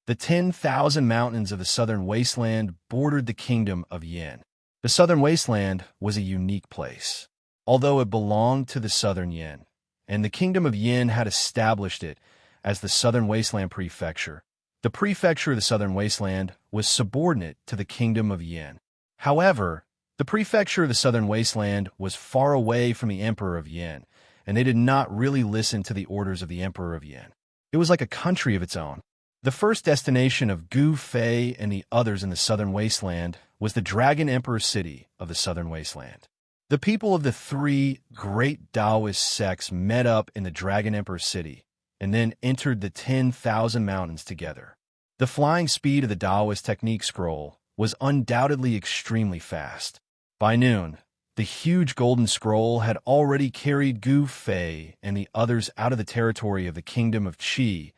The 10,000 mountains of the southern wasteland bordered the kingdom of Yin. The southern wasteland was a unique place, although it belonged to the southern Yin, and the kingdom of Yin had established it as the southern wasteland prefecture. The prefecture of the southern wasteland was subordinate to the kingdom of Yin. However, the prefecture of the southern wasteland was far away from the emperor of Yin, and they did not really listen to the orders of the emperor of Yin. It was like a country of its own. The first destination of Gu Fei and the others in the southern wasteland was the Dragon Emperor city of the southern wasteland. The people of the three great Taoist sects met up in the Dragon Emperor city and then entered the 10,000 mountains together. The flying speed of the Taoist technique scroll was undoubtedly extremely fast. By noon, the huge golden scroll had already carried Gu Fei and the others out of the territory of the kingdom of Qi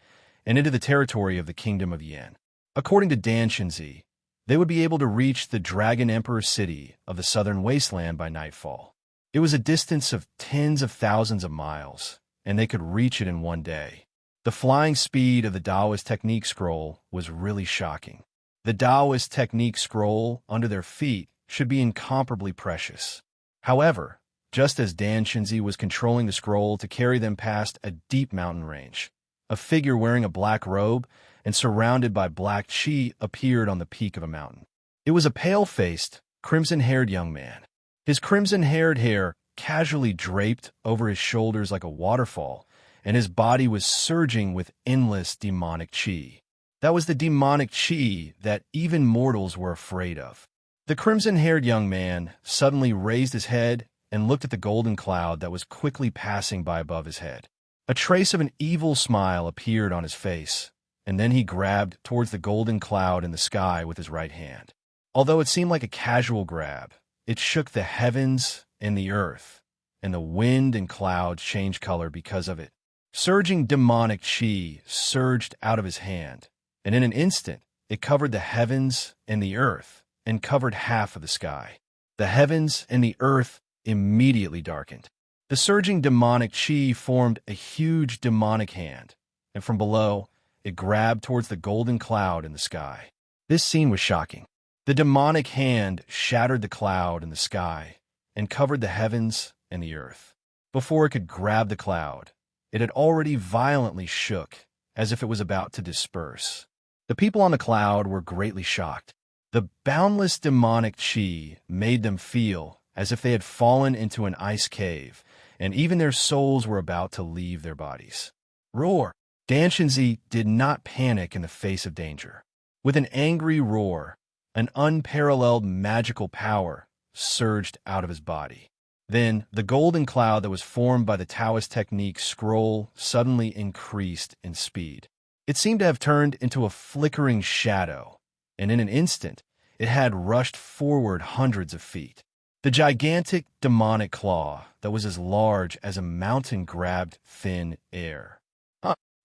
and into the territory of the kingdom of Yin. According to Danshinzi, they would be able to reach the Dragon Emperor city of the southern wasteland by nightfall. It was a distance of tens of thousands of miles, and they could reach it in one day. The flying speed of the Taoist technique scroll was really shocking. The Taoist technique scroll under their feet should be incomparably precious. However, just as Danshinzi was controlling the scroll to carry them past a deep mountain range, a figure wearing a black robe and surrounded by black qi appeared on the peak of a mountain. It was a pale-faced, crimson-haired young man. His crimson-haired hair casually draped over his shoulders like a waterfall, and his body was surging with endless demonic qi. That was the demonic qi that even mortals were afraid of. The crimson-haired young man suddenly raised his head and looked at the golden cloud that was quickly passing by above his head. A trace of an evil smile appeared on his face, and then he grabbed towards the golden cloud in the sky with his right hand. Although it seemed like a casual grab, it shook the heavens and the earth, and the wind and clouds changed color because of it. Surging demonic qi surged out of his hand, and in an instant, it covered the heavens and the earth, and covered half of the sky. The heavens and the earth immediately darkened. The surging demonic qi formed a huge demonic hand, and from below, it grabbed towards the golden cloud in the sky. This scene was shocking. The demonic hand shattered the cloud in the sky and covered the heavens and the earth. Before it could grab the cloud, it had already violently shook, as if it was about to disperse. The people on the cloud were greatly shocked. The boundless demonic qi made them feel as if they had fallen into an ice cave, and even their souls were about to leave their bodies. Roar! Danshinzi did not panic in the face of danger. With an angry roar, an unparalleled magical power surged out of his body. Then, the golden cloud that was formed by the Taoist technique scroll suddenly increased in speed. It seemed to have turned into a flickering shadow, and in an instant, it had rushed forward hundreds of feet. The gigantic demonic claw that was as large as a mountain grabbed thin air.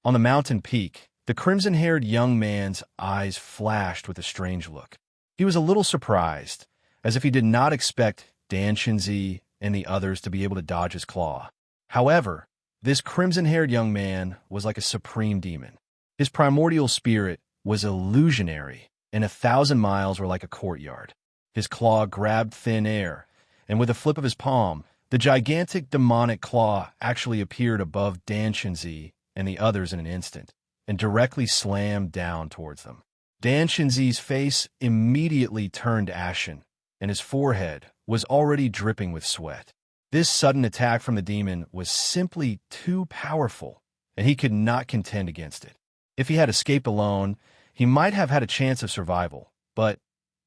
On the mountain peak, the crimson-haired young man's eyes flashed with a strange look. He was a little surprised, as if he did not expect Danshinzi and the others to be able to dodge his claw. However, this crimson-haired young man was like a supreme demon. His primordial spirit was illusionary, and 1,000 miles were like a courtyard. His claw grabbed thin air, and with a flip of his palm, the gigantic demonic claw actually appeared above Dan Shinzi and the others in an instant, and directly slammed down towards them. Dan Shinzi's face immediately turned ashen, and his forehead was already dripping with sweat. This sudden attack from the demon was simply too powerful, and he could not contend against it. If he had escaped alone, he might have had a chance of survival, but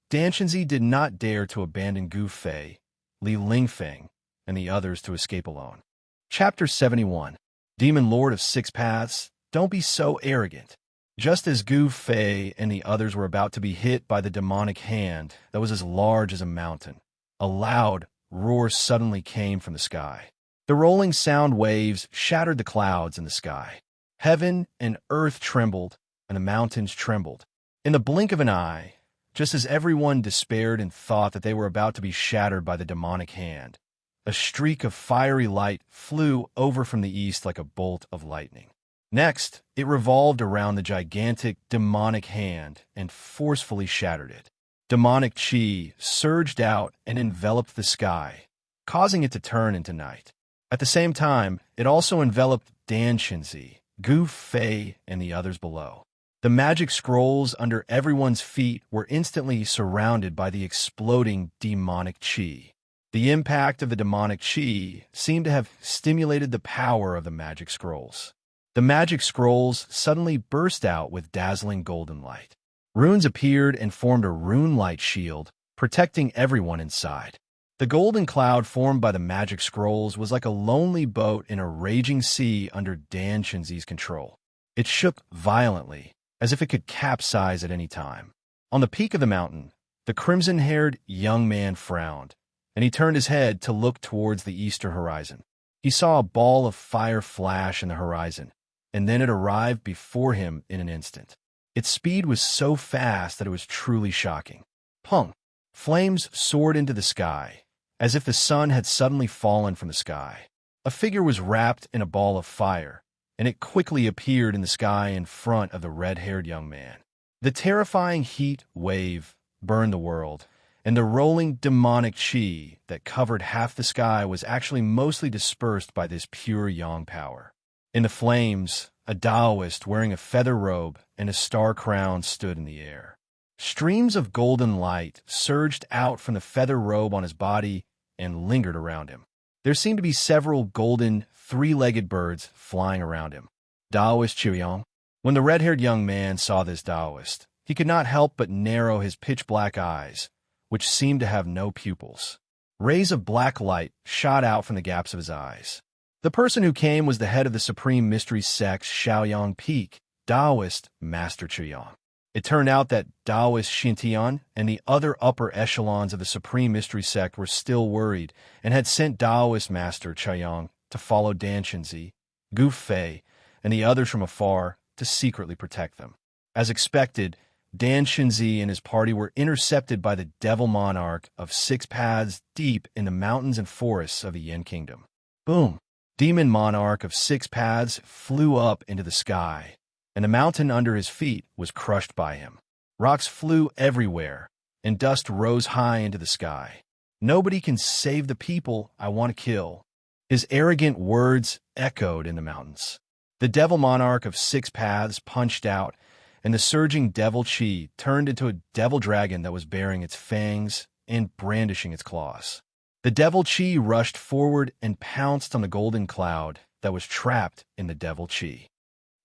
Dan Shinzi did not dare to abandon Gu Fei, Li Lingfeng, and the others to escape alone. Chapter 71. Demon Lord of Six Paths, don't be so arrogant. Just as Gu Fei and the others were about to be hit by the demonic hand that was as large as a mountain, a loud roar suddenly came from the sky. The rolling sound waves shattered the clouds in the sky. Heaven and earth trembled, and the mountains trembled. In the blink of an eye, just as everyone despaired and thought that they were about to be shattered by the demonic hand, a streak of fiery light flew over from the east like a bolt of lightning. Next, it revolved around the gigantic demonic hand and forcefully shattered it. Demonic chi surged out and enveloped the sky, causing it to turn into night. At the same time, it also enveloped Dan Shinzi, Gu Fei, and the others below. The magic scrolls under everyone's feet were instantly surrounded by the exploding demonic chi. The impact of the demonic chi seemed to have stimulated the power of the magic scrolls. The magic scrolls suddenly burst out with dazzling golden light. Runes appeared and formed a rune light shield, protecting everyone inside. The golden cloud formed by the magic scrolls was like a lonely boat in a raging sea under Dan Shinzi's control. It shook violently, as if it could capsize at any time. On the peak of the mountain, the crimson-haired young man frowned, and he turned his head to look towards the eastern horizon. He saw a ball of fire flash in the horizon, and then it arrived before him in an instant. Its speed was so fast that it was truly shocking. Pung! Flames soared into the sky, as if the sun had suddenly fallen from the sky. A figure was wrapped in a ball of fire, and it quickly appeared in the sky in front of the red-haired young man. The terrifying heat wave burned the world, and the rolling demonic chi that covered half the sky was actually mostly dispersed by this pure yang power. In the flames, a Taoist wearing a feather robe and a star crown stood in the air. Streams of golden light surged out from the feather robe on his body and lingered around him. There seemed to be several golden, three-legged birds flying around him. Taoist Chuyang. When the red-haired young man saw this Taoist, he could not help but narrow his pitch-black eyes, which seemed to have no pupils. Rays of black light shot out from the gaps of his eyes. The person who came was the head of the Supreme Mystery Sect's Shaoyang Peak, Taoist Master Chuyang. It turned out that Taoist Xintian and the other upper echelons of the Supreme Mystery Sect were still worried and had sent Taoist Master Chuyang to follow Dan Shinzi, Gu Fei, and the others from afar to secretly protect them. As expected, Dan Shinzi and his party were intercepted by the Devil Monarch of Six Paths deep in the mountains and forests of the Yin Kingdom. Boom! Demon Monarch of Six Paths flew up into the sky, and the mountain under his feet was crushed by him. Rocks flew everywhere, and dust rose high into the sky. Nobody can save the people I want to kill. His arrogant words echoed in the mountains. The Devil Monarch of Six Paths punched out, and the surging devil chi turned into a devil dragon that was baring its fangs and brandishing its claws. The devil chi rushed forward and pounced on the golden cloud that was trapped in the devil chi.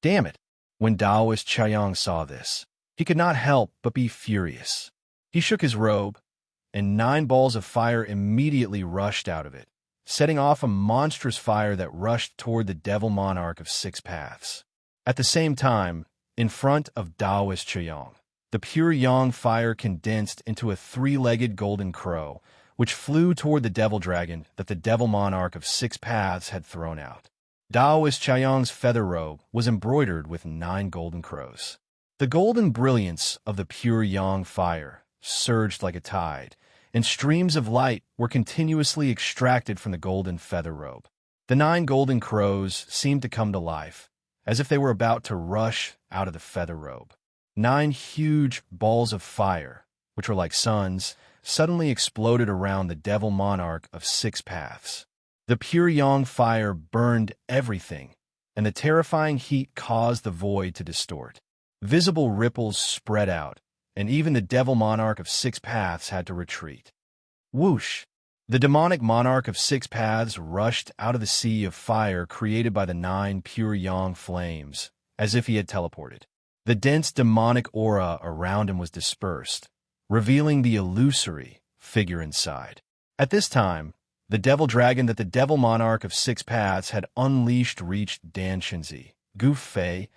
Damn it! When Taoist Chuyang saw this, he could not help but be furious. He shook his robe, and 9 balls of fire immediately rushed out of it, setting off a monstrous fire that rushed toward the Devil Monarch of Six Paths. At the same time, in front of Taoist Chuyang, the pure yang fire condensed into a 3-legged golden crow, which flew toward the devil dragon that the Devil Monarch of Six Paths had thrown out. Taoist Chuyang's feather robe was embroidered with 9 golden crows. The golden brilliance of the pure yang fire surged like a tide, and streams of light were continuously extracted from the golden feather robe. The 9 golden crows seemed to come to life, as if they were about to rush out of the feather robe. 9 huge balls of fire, which were like suns, suddenly exploded around the devil monarch of 6 paths. The pure yang fire burned everything, and the terrifying heat caused the void to distort. Visible ripples spread out, and even the devil monarch of 6 paths had to retreat. Whoosh! The demonic monarch of 6 paths rushed out of the sea of fire created by the 9 pure yang flames, as if he had teleported. The dense demonic aura around him was dispersed, revealing the illusory figure inside. At this time, the devil dragon that the devil monarch of 6 paths had unleashed reached Dan Shinzi, Gu Fei,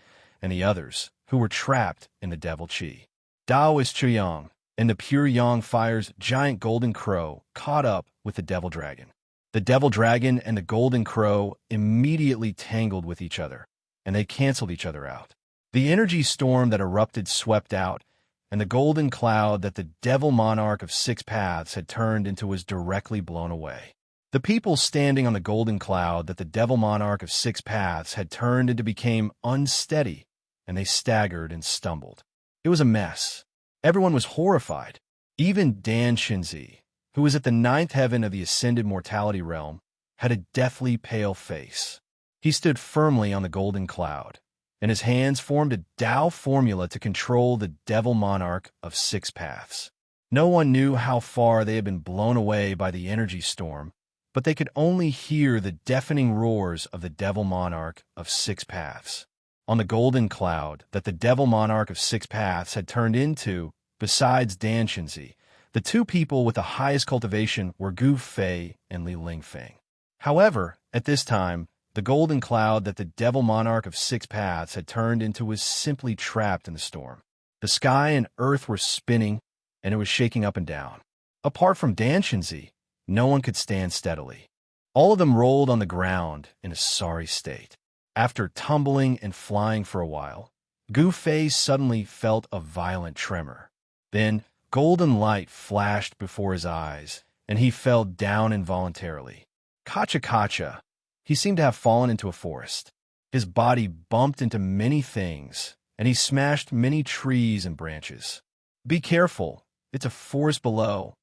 and the others, who were trapped in the devil chi. Daoist Chuyang and the pure yang fire's giant golden crow caught up with the devil dragon. The devil dragon and the golden crow immediately tangled with each other, and they canceled each other out. The energy storm that erupted swept out, and the golden cloud that the devil monarch of 6 paths had turned into was directly blown away. The people standing on the golden cloud that the devil monarch of 6 paths had turned into became unsteady, and they staggered and stumbled. It was a mess. Everyone was horrified. Even Dan Shinzi, who was at the 9th heaven of the ascended mortality realm, had a deathly pale face. He stood firmly on the golden cloud, and his hands formed a Tao formula to control the devil monarch of 6 paths. No one knew how far they had been blown away by the energy storm, but they could only hear the deafening roars of the devil monarch of 6 paths. On the golden cloud that the devil monarch of 6 paths had turned into, besides Dan Shinzi, the 2 people with the highest cultivation were Gu Fei and Li Lingfeng. However, at this time, the golden cloud that the devil monarch of 6 paths had turned into was simply trapped in the storm. The sky and earth were spinning, and it was shaking up and down. Apart from Dan Shinzi, no one could stand steadily. All of them rolled on the ground in a sorry state. After tumbling and flying for a while, Gu Fei suddenly felt a violent tremor. Then, golden light flashed before his eyes, and he fell down involuntarily. Kacha! He seemed to have fallen into a forest. His body bumped into many things, and he smashed many trees and branches. Be careful, it's a forest below.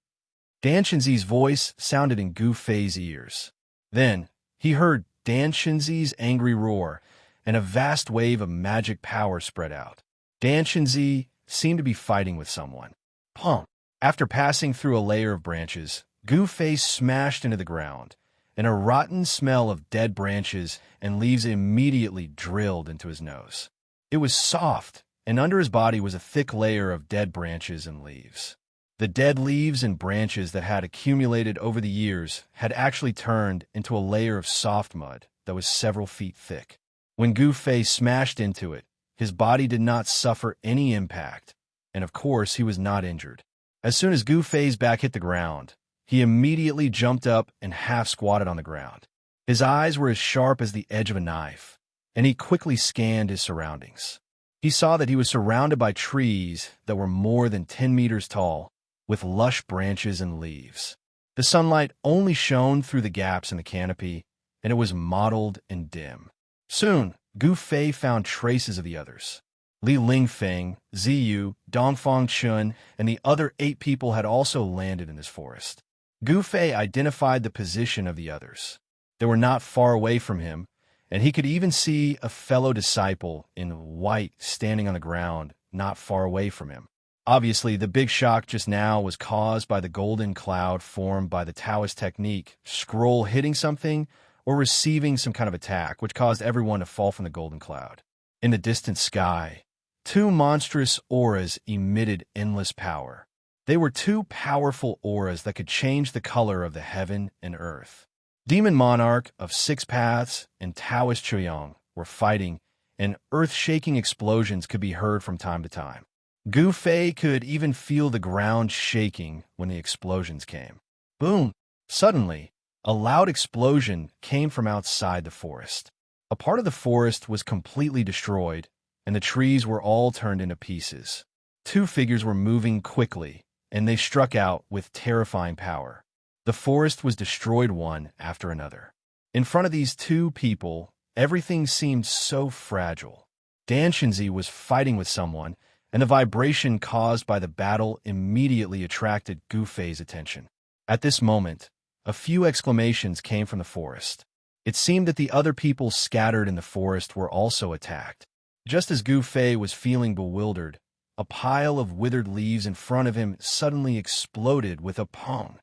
Dan Shinzi's voice sounded in Gu Fei's ears. Then, he heard Dan Shinzi's angry roar, and a vast wave of magic power spread out. Dan Shinzi seemed to be fighting with someone. Pump! After passing through a layer of branches, Gu Fei smashed into the ground, and a rotten smell of dead branches and leaves immediately drilled into his nose. It was soft, and under his body was a thick layer of dead branches and leaves. The dead leaves and branches that had accumulated over the years had actually turned into a layer of soft mud that was several feet thick. When Gu Fei smashed into it, his body did not suffer any impact, and of course he was not injured. As soon as Gu Fei's back hit the ground, he immediately jumped up and half-squatted on the ground. His eyes were as sharp as the edge of a knife, and he quickly scanned his surroundings. He saw that he was surrounded by trees that were more than 10 meters tall, with lush branches and leaves. The sunlight only shone through the gaps in the canopy, and it was mottled and dim. Soon, Gu Fei found traces of the others. Li Lingfeng, Ziyu, Dongfang Chun, and the other 8 people had also landed in this forest. Gu Fei identified the position of the others. They were not far away from him, and he could even see a fellow disciple in white standing on the ground not far away from him. Obviously, the big shock just now was caused by the golden cloud formed by the Taoist technique, scroll hitting something or receiving some kind of attack, which caused everyone to fall from the golden cloud. In the distant sky, 2 monstrous auras emitted endless power. They were 2 powerful auras that could change the color of the heaven and earth. Demon Monarch of 6 Paths and Taoist Chuyang were fighting, and earth-shaking explosions could be heard from time to time. Gu Fei could even feel the ground shaking when the explosions came. Boom! Suddenly, a loud explosion came from outside the forest. A part of the forest was completely destroyed, and the trees were all turned into pieces. 2 figures were moving quickly, and they struck out with terrifying power. The forest was destroyed one after another. In front of these two people, everything seemed so fragile. Danshinzi was fighting with someone, and the vibration caused by the battle immediately attracted Gu Fei's attention. At this moment, a few exclamations came from the forest. It seemed that the other people scattered in the forest were also attacked. Just as Gu Fei was feeling bewildered, a pile of withered leaves in front of him suddenly exploded with a pong.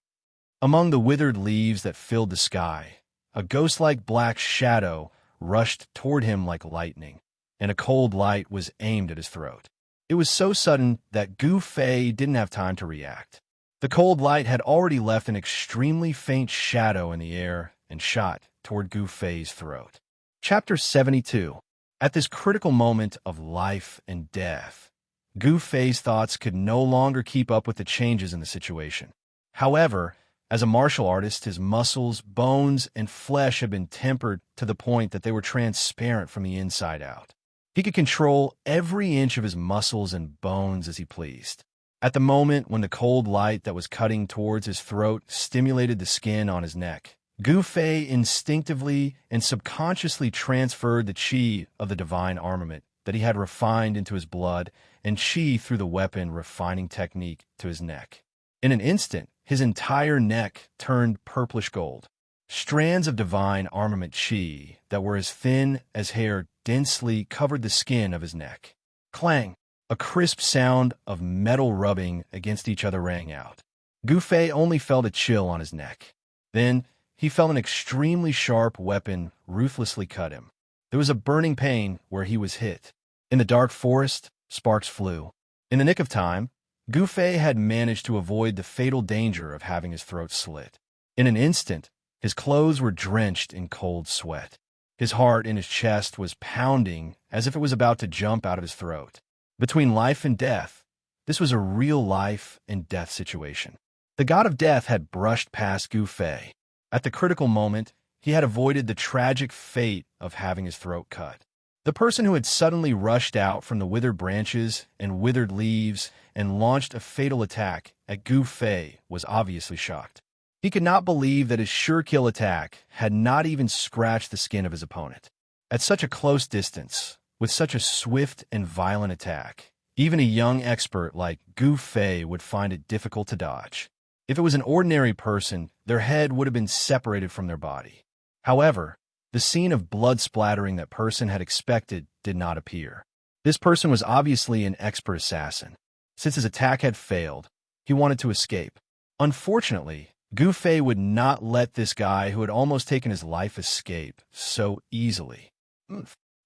Among the withered leaves that filled the sky, a ghost-like black shadow rushed toward him like lightning, and a cold light was aimed at his throat. It was so sudden that Gu Fei didn't have time to react. The cold light had already left an extremely faint shadow in the air and shot toward Gu Fei's throat. Chapter 72. At this critical moment of life and death, Gu Fei's thoughts could no longer keep up with the changes in the situation. However, as a martial artist, his muscles, bones, and flesh had been tempered to the point that they were transparent from the inside out. He could control every inch of his muscles and bones as he pleased. At the moment when the cold light that was cutting towards his throat stimulated the skin on his neck, Gu Fei instinctively and subconsciously transferred the qi of the divine armament that he had refined into his blood and qi through the weapon refining technique to his neck. In an instant, his entire neck turned purplish gold. Strands of divine armament qi that were as thin as hair densely covered the skin of his neck. Clang! A crisp sound of metal rubbing against each other rang out. Gu Fei only felt a chill on his neck. Then, he felt an extremely sharp weapon ruthlessly cut him. There was a burning pain where he was hit. In the dark forest, sparks flew. In the nick of time, Gu Fei had managed to avoid the fatal danger of having his throat slit. In an instant, his clothes were drenched in cold sweat. His heart in his chest was pounding as if it was about to jump out of his throat. Between life and death, this was a real life and death situation. The god of death had brushed past Gu Fei. At the critical moment, he had avoided the tragic fate of having his throat cut. The person who had suddenly rushed out from the withered branches and withered leaves and launched a fatal attack at Gu Fei was obviously shocked. He could not believe that his sure-kill attack had not even scratched the skin of his opponent. At such a close distance, with such a swift and violent attack, even a young expert like Gu Fei would find it difficult to dodge. If it was an ordinary person, their head would have been separated from their body. However, the scene of blood splattering that person had expected did not appear. This person was obviously an expert assassin. Since his attack had failed, he wanted to escape. Unfortunately, Gu Fei would not let this guy who had almost taken his life escape so easily.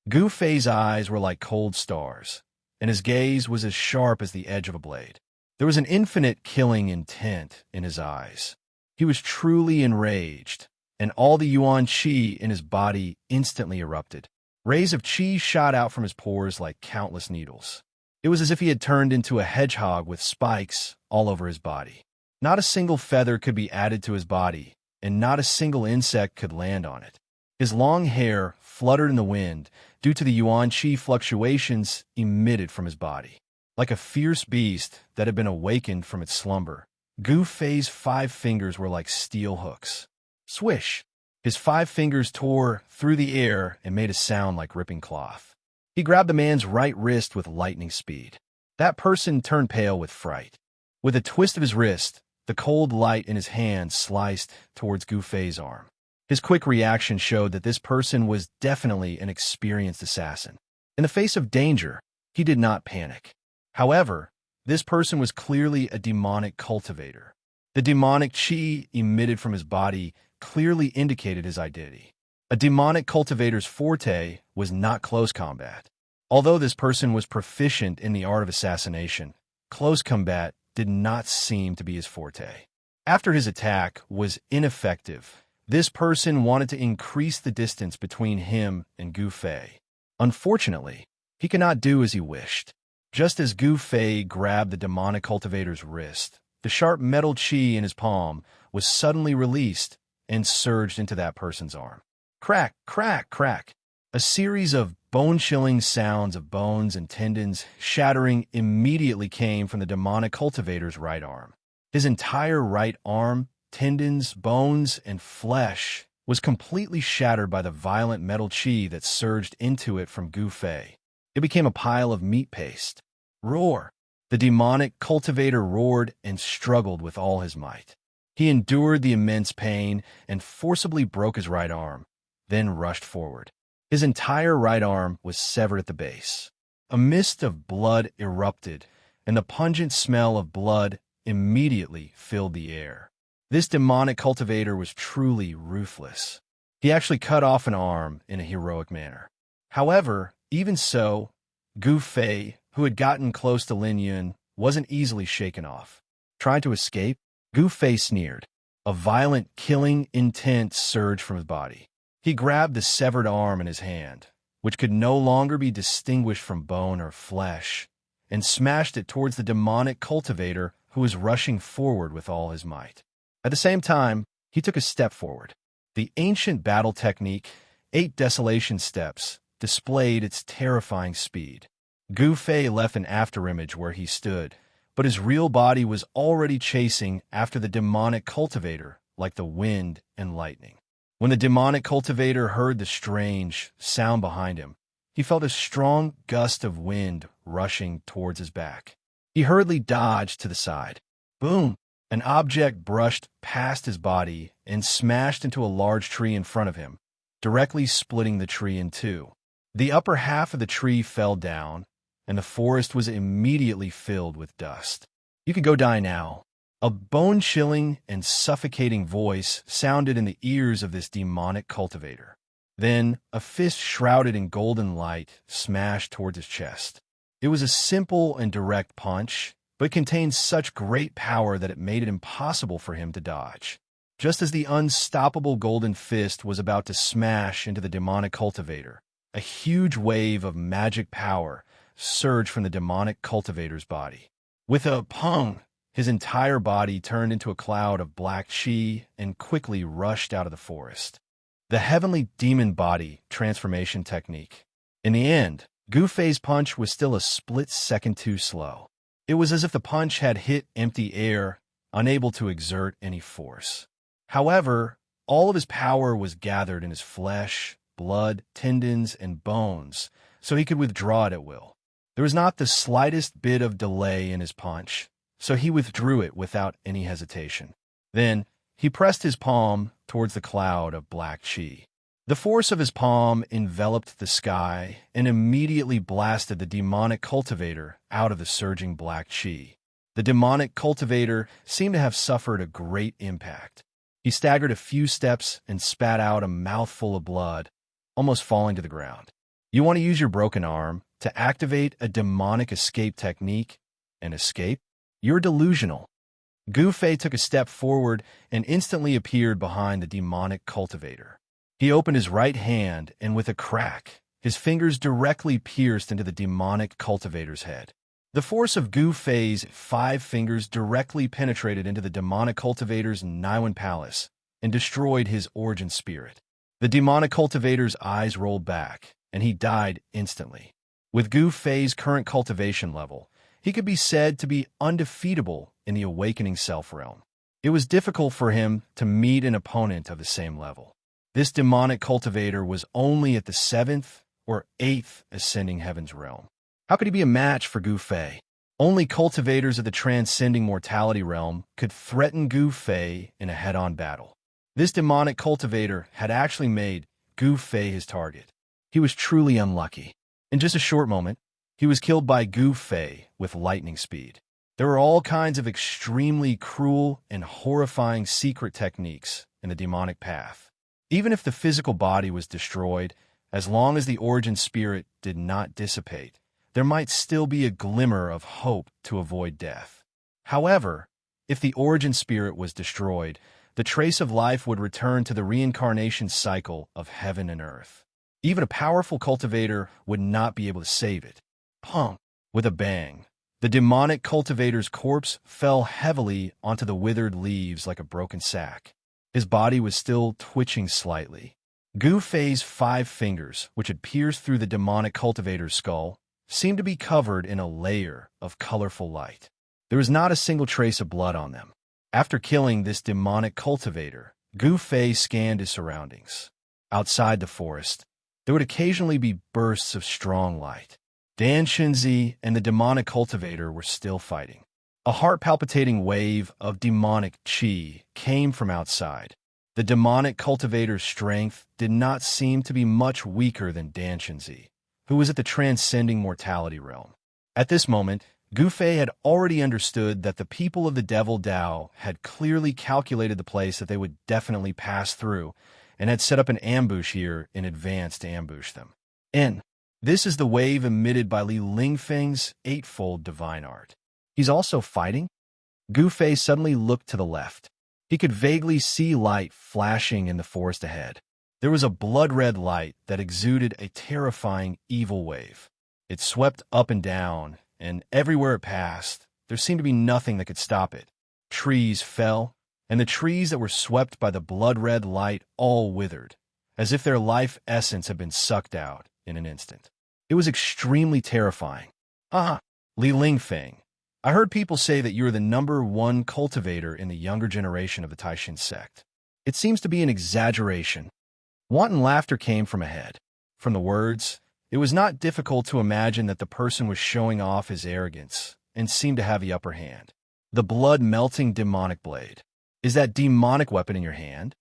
Gu Fei's eyes were like cold stars, and his gaze was as sharp as the edge of a blade. There was an infinite killing intent in his eyes. He was truly enraged, and all the yuan qi in his body instantly erupted. Rays of qi shot out from his pores like countless needles. It was as if he had turned into a hedgehog with spikes all over his body. Not a single feather could be added to his body, and not a single insect could land on it. His long hair fluttered in the wind due to the yuan qi fluctuations emitted from his body. Like a fierce beast that had been awakened from its slumber, Gu Fei's 5 fingers were like steel hooks. Swish! His 5 fingers tore through the air and made a sound like ripping cloth. He grabbed the man's right wrist with lightning speed. That person turned pale with fright. With a twist of his wrist, the cold light in his hand sliced towards Gu Fei's arm. His quick reaction showed that this person was definitely an experienced assassin. In the face of danger, he did not panic. However, this person was clearly a demonic cultivator. The demonic qi emitted from his body clearly indicated his identity. A demonic cultivator's forte was not close combat. Although this person was proficient in the art of assassination, close combat did not seem to be his forte. After his attack was ineffective, this person wanted to increase the distance between him and Gu Fei. Unfortunately, he could not do as he wished. Just as Gu Fei grabbed the demonic cultivator's wrist, the sharp metal qi in his palm was suddenly released and surged into that person's arm. Crack, crack, crack. A series of bone-chilling sounds of bones and tendons shattering immediately came from the demonic cultivator's right arm. His entire right arm, tendons, bones, and flesh was completely shattered by the violent metal chi that surged into it from Gu Fei. It became a pile of meat paste. Roar! The demonic cultivator roared and struggled with all his might. He endured the immense pain and forcibly broke his right arm, then rushed forward. His entire right arm was severed at the base. A mist of blood erupted, and the pungent smell of blood immediately filled the air. This demonic cultivator was truly ruthless. He actually cut off an arm in a heroic manner. However, even so, Gu Fei, who had gotten close to Lin Yun, wasn't easily shaken off. Trying to escape, Gu Fei sneered. A violent, killing intent surged from his body. He grabbed the severed arm in his hand, which could no longer be distinguished from bone or flesh, and smashed it towards the demonic cultivator who was rushing forward with all his might. At the same time, he took a step forward. The ancient battle technique, 8 desolation steps, displayed its terrifying speed. Gu Fei left an afterimage where he stood, but his real body was already chasing after the demonic cultivator like the wind and lightning. When the demonic cultivator heard the strange sound behind him, he felt a strong gust of wind rushing towards his back. He hurriedly dodged to the side. Boom! An object brushed past his body and smashed into a large tree in front of him, directly splitting the tree in two. The upper half of the tree fell down, and the forest was immediately filled with dust. "You can go die now." A bone-chilling and suffocating voice sounded in the ears of this demonic cultivator. Then, a fist shrouded in golden light smashed towards his chest. It was a simple and direct punch, but contained such great power that it made it impossible for him to dodge. Just as the unstoppable golden fist was about to smash into the demonic cultivator, a huge wave of magic power surged from the demonic cultivator's body. With a pong, his entire body turned into a cloud of black chi and quickly rushed out of the forest. The heavenly demon body transformation technique. In the end, Gu Fei's punch was still a split second too slow. It was as if the punch had hit empty air, unable to exert any force. However, all of his power was gathered in his flesh, blood, tendons, and bones, so he could withdraw it at will. There was not the slightest bit of delay in his punch, so he withdrew it without any hesitation. Then, he pressed his palm towards the cloud of black chi. The force of his palm enveloped the sky and immediately blasted the demonic cultivator out of the surging black chi. The demonic cultivator seemed to have suffered a great impact. He staggered a few steps and spat out a mouthful of blood, almost falling to the ground. You want to use your broken arm to activate a demonic escape technique and escape? You're delusional. Gu Fei took a step forward and instantly appeared behind the demonic cultivator. He opened his right hand, and with a crack, his fingers directly pierced into the demonic cultivator's head. The force of Gu Fei's 5 fingers directly penetrated into the demonic cultivator's Naiwan palace and destroyed his origin spirit. The demonic cultivator's eyes rolled back, and he died instantly. With Gu Fei's current cultivation level, he could be said to be undefeatable in the awakening self realm. It was difficult for him to meet an opponent of the same level. This demonic cultivator was only at the 7th or 8th ascending heavens realm. How could he be a match for Gu Fei? Only cultivators of the transcending mortality realm could threaten Gu Fei in a head-on battle. This demonic cultivator had actually made Gu Fei his target. He was truly unlucky. In just a short moment, he was killed by Gu Fei with lightning speed. There were all kinds of extremely cruel and horrifying secret techniques in the demonic path. Even if the physical body was destroyed, as long as the origin spirit did not dissipate, there might still be a glimmer of hope to avoid death. However, if the origin spirit was destroyed, the trace of life would return to the reincarnation cycle of heaven and earth. Even a powerful cultivator would not be able to save it. Pong! With a bang, the demonic cultivator's corpse fell heavily onto the withered leaves like a broken sack. His body was still twitching slightly. Gu Fei's 5 fingers, which had pierced through the demonic cultivator's skull, seemed to be covered in a layer of colorful light. There was not a single trace of blood on them. After killing this demonic cultivator, Gu Fei scanned his surroundings. Outside the forest, there would occasionally be bursts of strong light. Dan Shinzi and the demonic cultivator were still fighting. A heart-palpitating wave of demonic qi came from outside. The demonic cultivator's strength did not seem to be much weaker than Dan Shinzi, who was at the transcending mortality realm. At this moment, Gu Fei had already understood that the people of the Devil Dao had clearly calculated the place that they would definitely pass through and had set up an ambush here in advance to ambush them. This is the wave emitted by Li Lingfeng's eightfold divine art. He's also fighting? Gu Fei suddenly looked to the left. He could vaguely see light flashing in the forest ahead. There was a blood-red light that exuded a terrifying evil wave. It swept up and down, and everywhere it passed, there seemed to be nothing that could stop it. Trees fell, and the trees that were swept by the blood-red light all withered, as if their life essence had been sucked out in an instant. It was extremely terrifying. Li Lingfeng, I heard people say that you are the #1 cultivator in the younger generation of the Taishin sect. It seems to be an exaggeration. Wanton laughter came from ahead. From the words, it was not difficult to imagine that the person was showing off his arrogance and seemed to have the upper hand. The blood-melting demonic blade. Is that demonic weapon in your hand?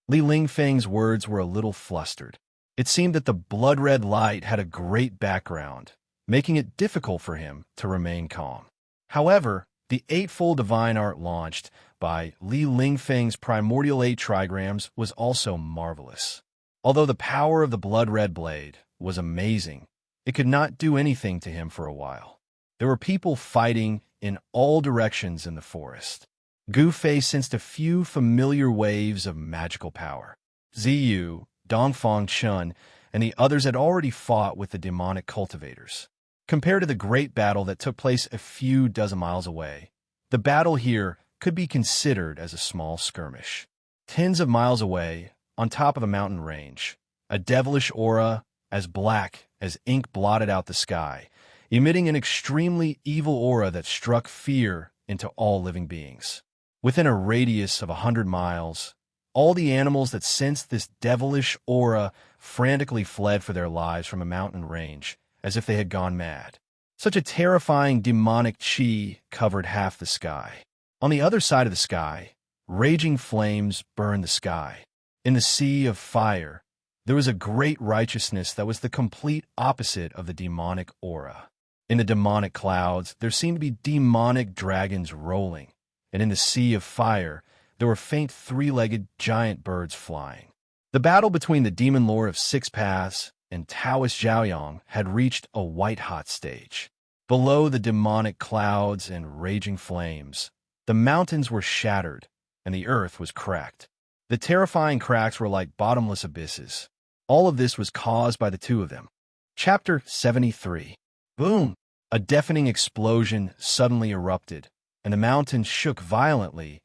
Li Lingfeng's words were a little flustered. It seemed that the blood-red light had a great background, making it difficult for him to remain calm. However, the eightfold divine art launched by Li Lingfeng's primordial 8 trigrams was also marvelous. Although the power of the blood-red blade was amazing, it could not do anything to him for a while. There were people fighting in all directions in the forest. Gu Fei sensed a few familiar waves of magical power. Ziyu, Dongfang Chun, and the others had already fought with the demonic cultivators. Compared to the great battle that took place a few dozen miles away, the battle here could be considered as a small skirmish. Tens of miles away, on top of a mountain range, a devilish aura as black as ink blotted out the sky, emitting an extremely evil aura that struck fear into all living beings. Within a radius of 100 miles, all the animals that sensed this devilish aura frantically fled for their lives from a mountain range, as if they had gone mad. Such a terrifying demonic qi covered half the sky. On the other side of the sky, raging flames burned the sky. In the sea of fire, there was a great righteousness that was the complete opposite of the demonic aura. In the demonic clouds, there seemed to be demonic dragons rolling, and in the sea of fire, there were faint 3-legged giant birds flying. The battle between the demon lord of 6 paths and Taoist Zhaoyang had reached a white-hot stage. Below the demonic clouds and raging flames, the mountains were shattered, and the earth was cracked. The terrifying cracks were like bottomless abysses. All of this was caused by the two of them. Chapter 73. Boom! A deafening explosion suddenly erupted, and the mountains shook violently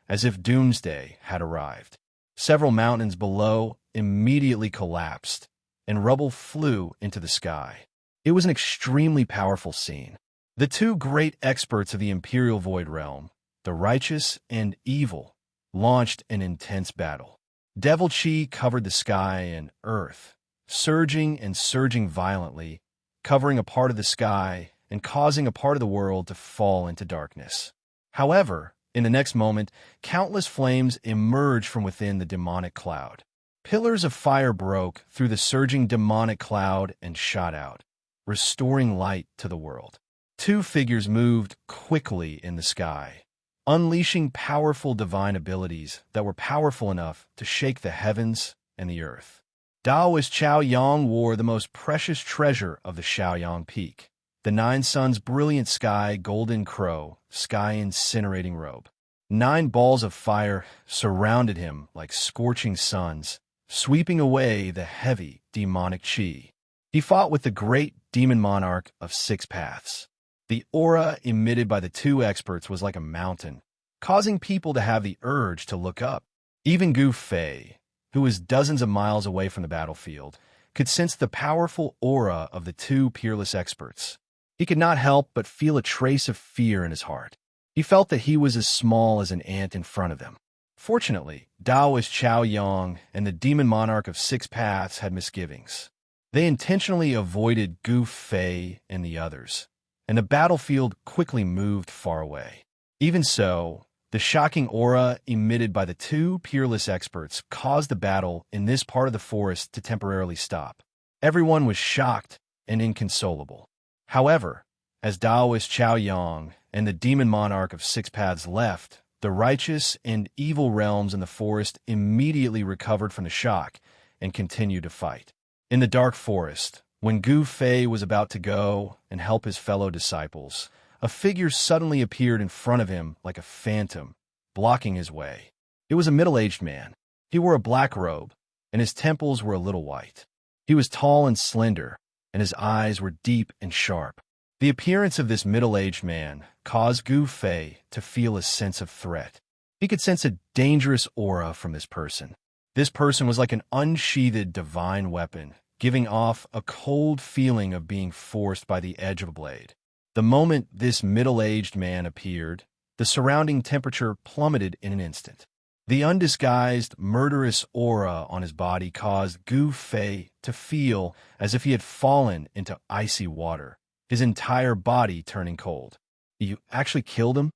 as if doomsday had arrived. Several mountains below immediately collapsed, and rubble flew into the sky. It was an extremely powerful scene. The two great experts of the Imperial Void Realm, the righteous and evil, launched an intense battle. Devil Chi covered the sky and earth, surging and surging violently, covering a part of the sky and causing a part of the world to fall into darkness. However, in the next moment, countless flames emerged from within the demonic cloud. Pillars of fire broke through the surging demonic cloud and shot out, restoring light to the world. Two figures moved quickly in the sky, unleashing powerful divine abilities that were powerful enough to shake the heavens and the earth. Daoist Chaoyang wore the most precious treasure of the Shaoyang Peak, the 9 Suns' brilliant sky golden crow, sky incinerating robe. 9 balls of fire surrounded him like scorching suns, sweeping away the heavy demonic qi. He fought with the great demon monarch of 6 paths. The aura emitted by the two experts was like a mountain, causing people to have the urge to look up. Even Gu Fei, who was dozens of miles away from the battlefield, could sense the powerful aura of the two peerless experts. He could not help but feel a trace of fear in his heart. He felt that he was as small as an ant in front of them. Fortunately, Daoist Chao Yang and the demon monarch of Six Paths had misgivings. They intentionally avoided Gu Fei and the others, and the battlefield quickly moved far away. Even so, the shocking aura emitted by the two peerless experts caused the battle in this part of the forest to temporarily stop. Everyone was shocked and inconsolable. However, as Daoist Chao Yang and the demon monarch of Six Paths left, the righteous and evil realms in the forest immediately recovered from the shock and continued to fight. In the dark forest, when Gu Fei was about to go and help his fellow disciples, a figure suddenly appeared in front of him like a phantom, blocking his way. It was a middle-aged man. He wore a black robe, and his temples were a little white. He was tall and slender, and his eyes were deep and sharp. The appearance of this middle-aged man caused Gu Fei to feel a sense of threat. He could sense a dangerous aura from this person. This person was like an unsheathed divine weapon, giving off a cold feeling of being forced by the edge of a blade. The moment this middle-aged man appeared, the surrounding temperature plummeted in an instant. The undisguised, murderous aura on his body caused Gu Fei to feel as if he had fallen into icy water, his entire body turning cold. "You actually killed him?"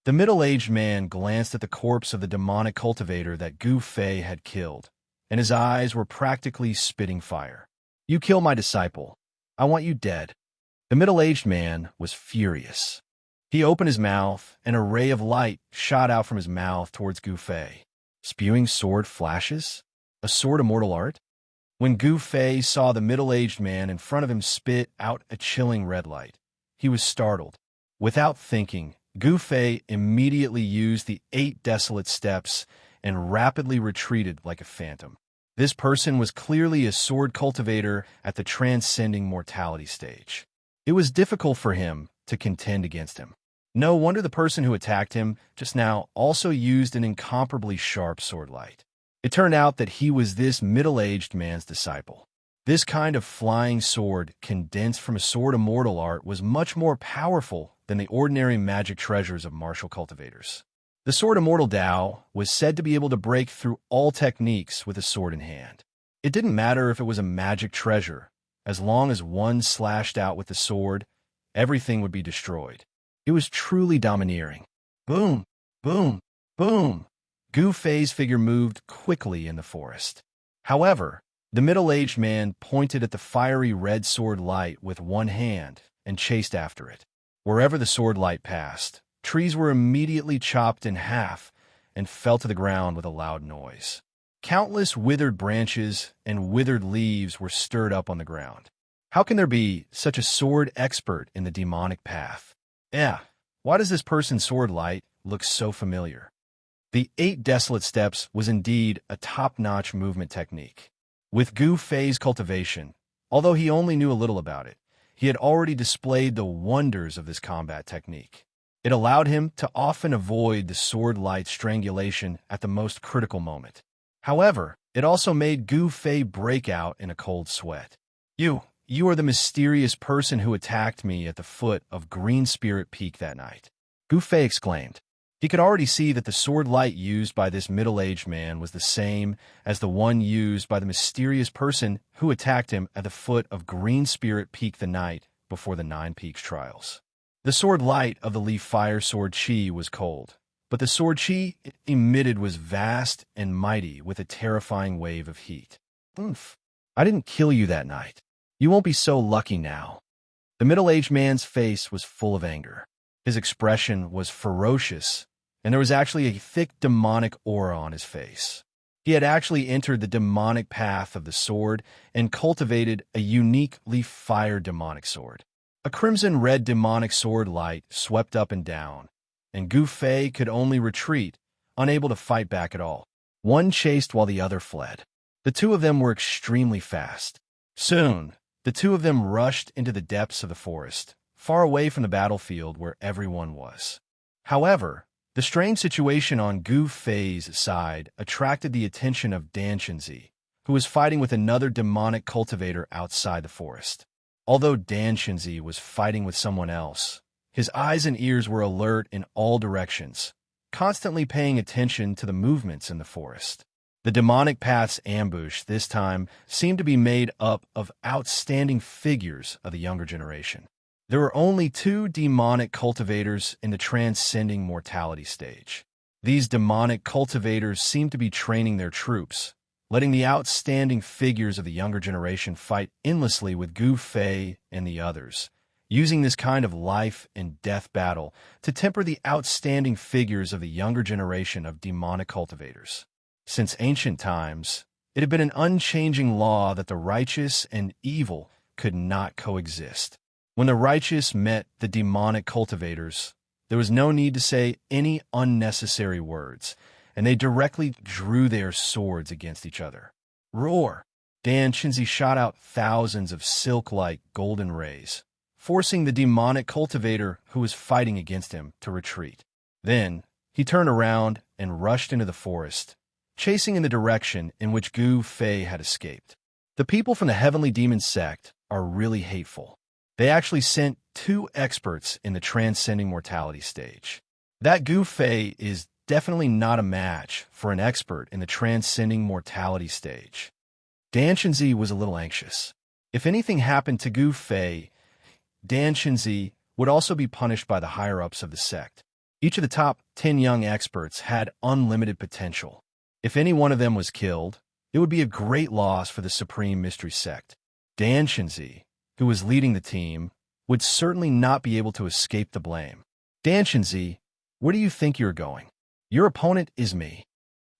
The middle-aged man glanced at the corpse of the demonic cultivator that Gu Fei had killed, and his eyes were practically spitting fire. "You killed my disciple. I want you dead." The middle-aged man was furious. He opened his mouth, and a ray of light shot out from his mouth towards Gu Fei. Spewing sword flashes? A sword immortal art? When Gu Fei saw the middle-aged man in front of him spit out a chilling red light, he was startled. Without thinking, Gu Fei immediately used the 8 desolate steps and rapidly retreated like a phantom. This person was clearly a sword cultivator at the transcending mortality stage. It was difficult for him to contend against him. No wonder the person who attacked him just now also used an incomparably sharp sword light. It turned out that he was this middle-aged man's disciple. This kind of flying sword, condensed from a sword immortal art, was much more powerful than the ordinary magic treasures of martial cultivators. The sword immortal Dao was said to be able to break through all techniques with a sword in hand. It didn't matter if it was a magic treasure. As long as one slashed out with the sword, everything would be destroyed. It was truly domineering. Boom, boom, boom. Gu Fei's figure moved quickly in the forest. However, the middle-aged man pointed at the fiery red sword light with one hand and chased after it. Wherever the sword light passed, trees were immediately chopped in half and fell to the ground with a loud noise. Countless withered branches and withered leaves were stirred up on the ground. How can there be such a sword expert in the demonic path? Why does this person's sword light look so familiar? The 8 desolate steps was indeed a top-notch movement technique. With Gu Fei's cultivation, although he only knew a little about it, he had already displayed the wonders of this combat technique. It allowed him to often avoid the sword light strangulation at the most critical moment. However, it also made Gu Fei break out in a cold sweat. You are the mysterious person who attacked me at the foot of Green Spirit Peak that night," Gu Fei exclaimed. He could already see that the sword light used by this middle-aged man was the same as the one used by the mysterious person who attacked him at the foot of Green Spirit Peak the night before the 9 Peaks trials. The sword light of the Leaf Fire Sword Chi was cold, but the sword chi it emitted was vast and mighty with a terrifying wave of heat. "Oomph. I didn't kill you that night. You won't be so lucky now." The middle-aged man's face was full of anger. His expression was ferocious, and there was actually a thick demonic aura on his face. He had actually entered the demonic path of the sword and cultivated a unique leaf fire demonic sword. A crimson-red demonic sword light swept up and down, and Gu Fei could only retreat, unable to fight back at all. One chased while the other fled. The two of them were extremely fast. Soon, the two of them rushed into the depths of the forest, far away from the battlefield where everyone was. However, the strange situation on Gu Fei's side attracted the attention of Dan Shenzi, who was fighting with another demonic cultivator outside the forest. Although Dan Shenzi was fighting with someone else, his eyes and ears were alert in all directions, constantly paying attention to the movements in the forest. The demonic path's ambush this time seemed to be made up of outstanding figures of the younger generation. There were only 2 demonic cultivators in the transcending mortality stage. These demonic cultivators seemed to be training their troops, letting the outstanding figures of the younger generation fight endlessly with Gu Fei and the others, using this kind of life and death battle to temper the outstanding figures of the younger generation of demonic cultivators. Since ancient times, it had been an unchanging law that the righteous and evil could not coexist. When the righteous met the demonic cultivators, there was no need to say any unnecessary words, and they directly drew their swords against each other. Roar! Dan Chinzi shot out thousands of silk-like golden rays, forcing the demonic cultivator who was fighting against him to retreat. Then, he turned around and rushed into the forest, chasing in the direction in which Gu Fei had escaped. The people from the Heavenly Demon sect are really hateful. They actually sent 2 experts in the transcending mortality stage. That Gu Fei is definitely not a match for an expert in the transcending mortality stage. Dan Chenzi was a little anxious. If anything happened to Gu Fei, Dan Chenzi would also be punished by the higher-ups of the sect. Each of the top 10 young experts had unlimited potential. If any one of them was killed, it would be a great loss for the Supreme Mystery Sect. Dan Chenzi, who was leading the team, would certainly not be able to escape the blame. Dan Chenzi, where do you think you're going? Your opponent is me.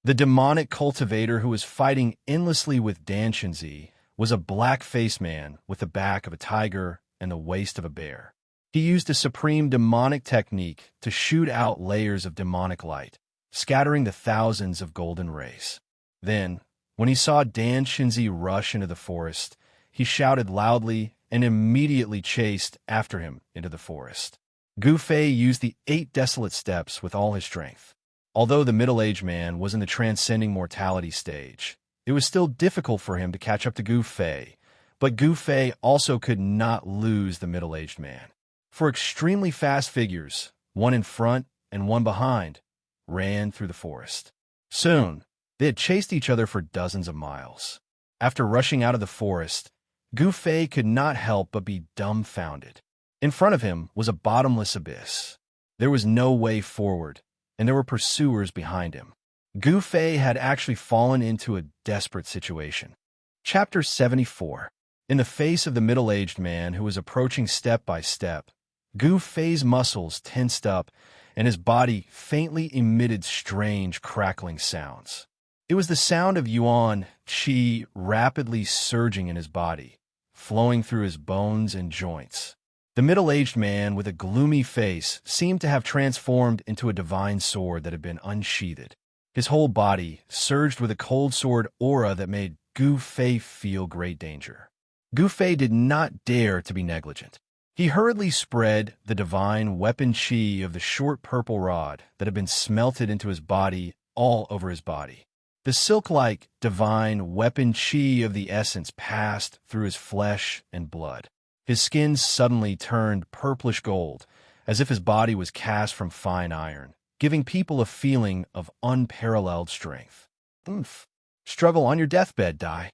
The demonic cultivator who was fighting endlessly with Dan Chenzi was a black-faced man with the back of a tiger and the waist of a bear. He used a supreme demonic technique to shoot out layers of demonic light, scattering the thousands of golden rays. Then, when he saw Dan Chenzi rush into the forest, he shouted loudly and immediately chased after him into the forest. Gu Fei used the 8 desolate steps with all his strength. Although the middle-aged man was in the transcending mortality stage, it was still difficult for him to catch up to Gu Fei, but Gu Fei also could not lose the middle-aged man. 4 extremely fast figures, one in front and one behind, ran through the forest. Soon, they had chased each other for dozens of miles. After rushing out of the forest, Gu Fei could not help but be dumbfounded. In front of him was a bottomless abyss. There was no way forward, and there were pursuers behind him. Gu Fei had actually fallen into a desperate situation. Chapter 74. In the face of the middle-aged man who was approaching step by step, Gu Fei's muscles tensed up and his body faintly emitted strange crackling sounds. It was the sound of yuan qi rapidly surging in his body, flowing through his bones and joints. The middle-aged man with a gloomy face seemed to have transformed into a divine sword that had been unsheathed. His whole body surged with a cold sword aura that made Gu Fei feel great danger. Gu Fei did not dare to be negligent. He hurriedly spread the divine weapon qi of the short purple rod that had been smelted into his body all over his body. The silk-like divine weapon qi of the essence passed through his flesh and blood. His skin suddenly turned purplish gold, as if his body was cast from fine iron, giving people a feeling of unparalleled strength. Oomph. Struggle on your deathbed, Dai.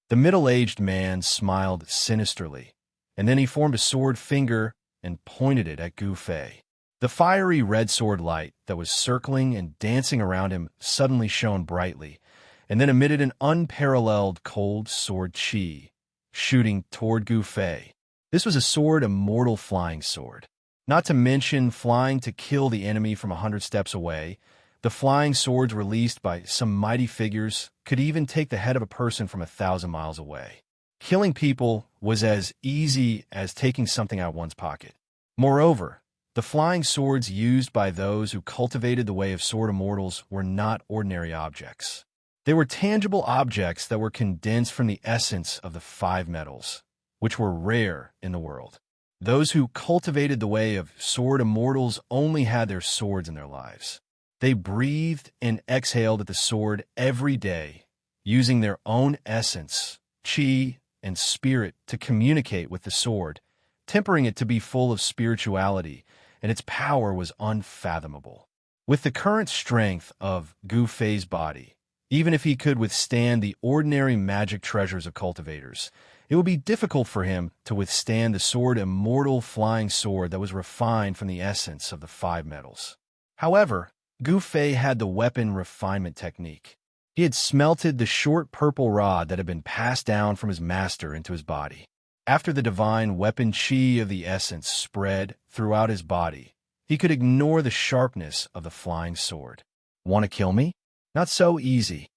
The middle-aged man smiled sinisterly, and then he formed a sword finger and pointed it at Gu Fei. The fiery red sword light that was circling and dancing around him suddenly shone brightly, and then emitted an unparalleled cold sword qi, shooting toward Gu Fei. This was a sword, a mortal flying sword. Not to mention flying to kill the enemy from 100 steps away, the flying swords released by some mighty figures could even take the head of a person from 1,000 miles away. Killing people was as easy as taking something out of one's pocket. Moreover, the flying swords used by those who cultivated the way of sword immortals were not ordinary objects. They were tangible objects that were condensed from the essence of the 5 metals, which were rare in the world. Those who cultivated the way of sword immortals only had their swords in their lives. They breathed and exhaled at the sword every day, using their own essence, qi, and spirit to communicate with the sword, tempering it to be full of spirituality, and its power was unfathomable. With the current strength of Gu Fei's body, even if he could withstand the ordinary magic treasures of cultivators, it would be difficult for him to withstand the immortal flying sword that was refined from the essence of the 5 metals. However, Gu Fei had the weapon refinement technique. He had smelted the short purple rod that had been passed down from his master into his body. After the divine weapon qi of the essence spread throughout his body, he could ignore the sharpness of the flying sword. Want to kill me? Not so easy.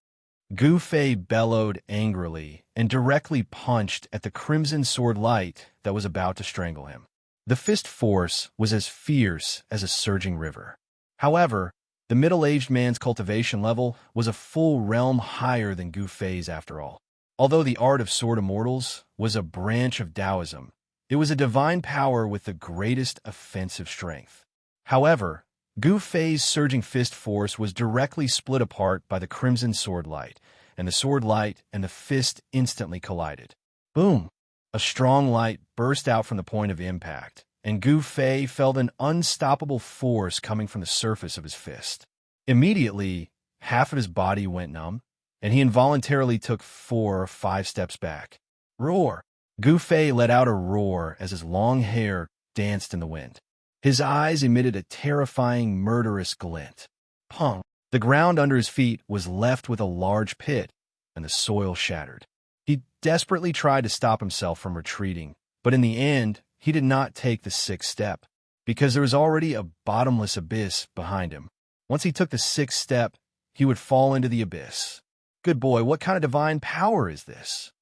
Gu Fei bellowed angrily and directly punched at the crimson sword light that was about to strangle him. The fist force was as fierce as a surging river. However, the middle-aged man's cultivation level was a full realm higher than Gu Fei's after all. Although the art of sword immortals was a branch of Taoism, it was a divine power with the greatest offensive strength. However, Gu Fei's surging fist force was directly split apart by the crimson sword light, and the sword light and the fist instantly collided. Boom! A strong light burst out from the point of impact, and Gu Fei felt an unstoppable force coming from the surface of his fist. Immediately, half of his body went numb, and he involuntarily took 4 or 5 steps back. Roar! Gu Fei let out a roar as his long hair danced in the wind. His eyes emitted a terrifying, murderous glint. Pong! The ground under his feet was left with a large pit, and the soil shattered. He desperately tried to stop himself from retreating, but in the end, he did not take the 6th step, because there was already a bottomless abyss behind him. Once he took the 6th step, he would fall into the abyss. Good boy, what kind of divine power is this?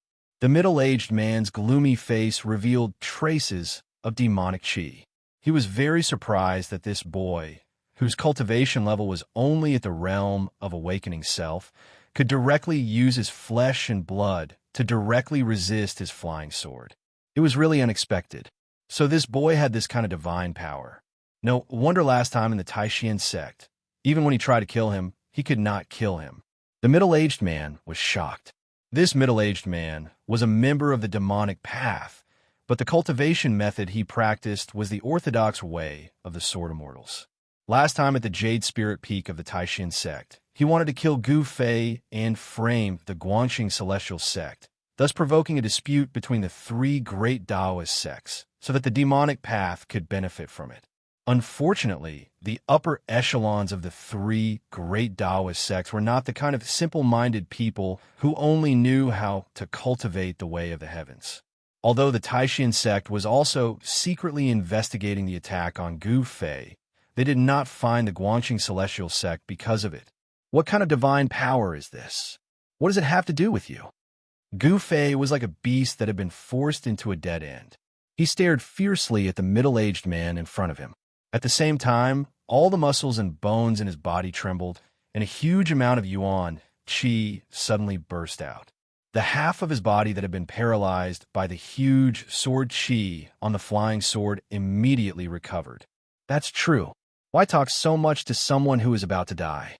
The middle-aged man's gloomy face revealed traces of demonic qi. He was very surprised that this boy, whose cultivation level was only at the realm of awakening self, could directly use his flesh and blood to directly resist his flying sword. It was really unexpected. So this boy had this kind of divine power. No wonder last time in the Taishan sect, even when he tried to kill him, he could not kill him. The middle-aged man was shocked. This middle-aged man was a member of the demonic path, but the cultivation method he practiced was the orthodox way of the sword immortals. Last time at the Jade Spirit Peak of the Taishan sect, he wanted to kill Gu Fei and frame the Guangxing Celestial sect, thus provoking a dispute between the 3 great Taoist sects, so that the demonic path could benefit from it. Unfortunately, the upper echelons of the 3 great Taoist sects were not the kind of simple-minded people who only knew how to cultivate the way of the heavens. Although the Taishan sect was also secretly investigating the attack on Gu Fei, they did not find the Guangxing Celestial sect because of it. What kind of divine power is this? What does it have to do with you? Gu Fei was like a beast that had been forced into a dead end. He stared fiercely at the middle-aged man in front of him. At the same time, all the muscles and bones in his body trembled, and a huge amount of yuan, qi, suddenly burst out. The half of his body that had been paralyzed by the huge sword qi on the flying sword immediately recovered. That's true. Why talk so much to someone who is about to die?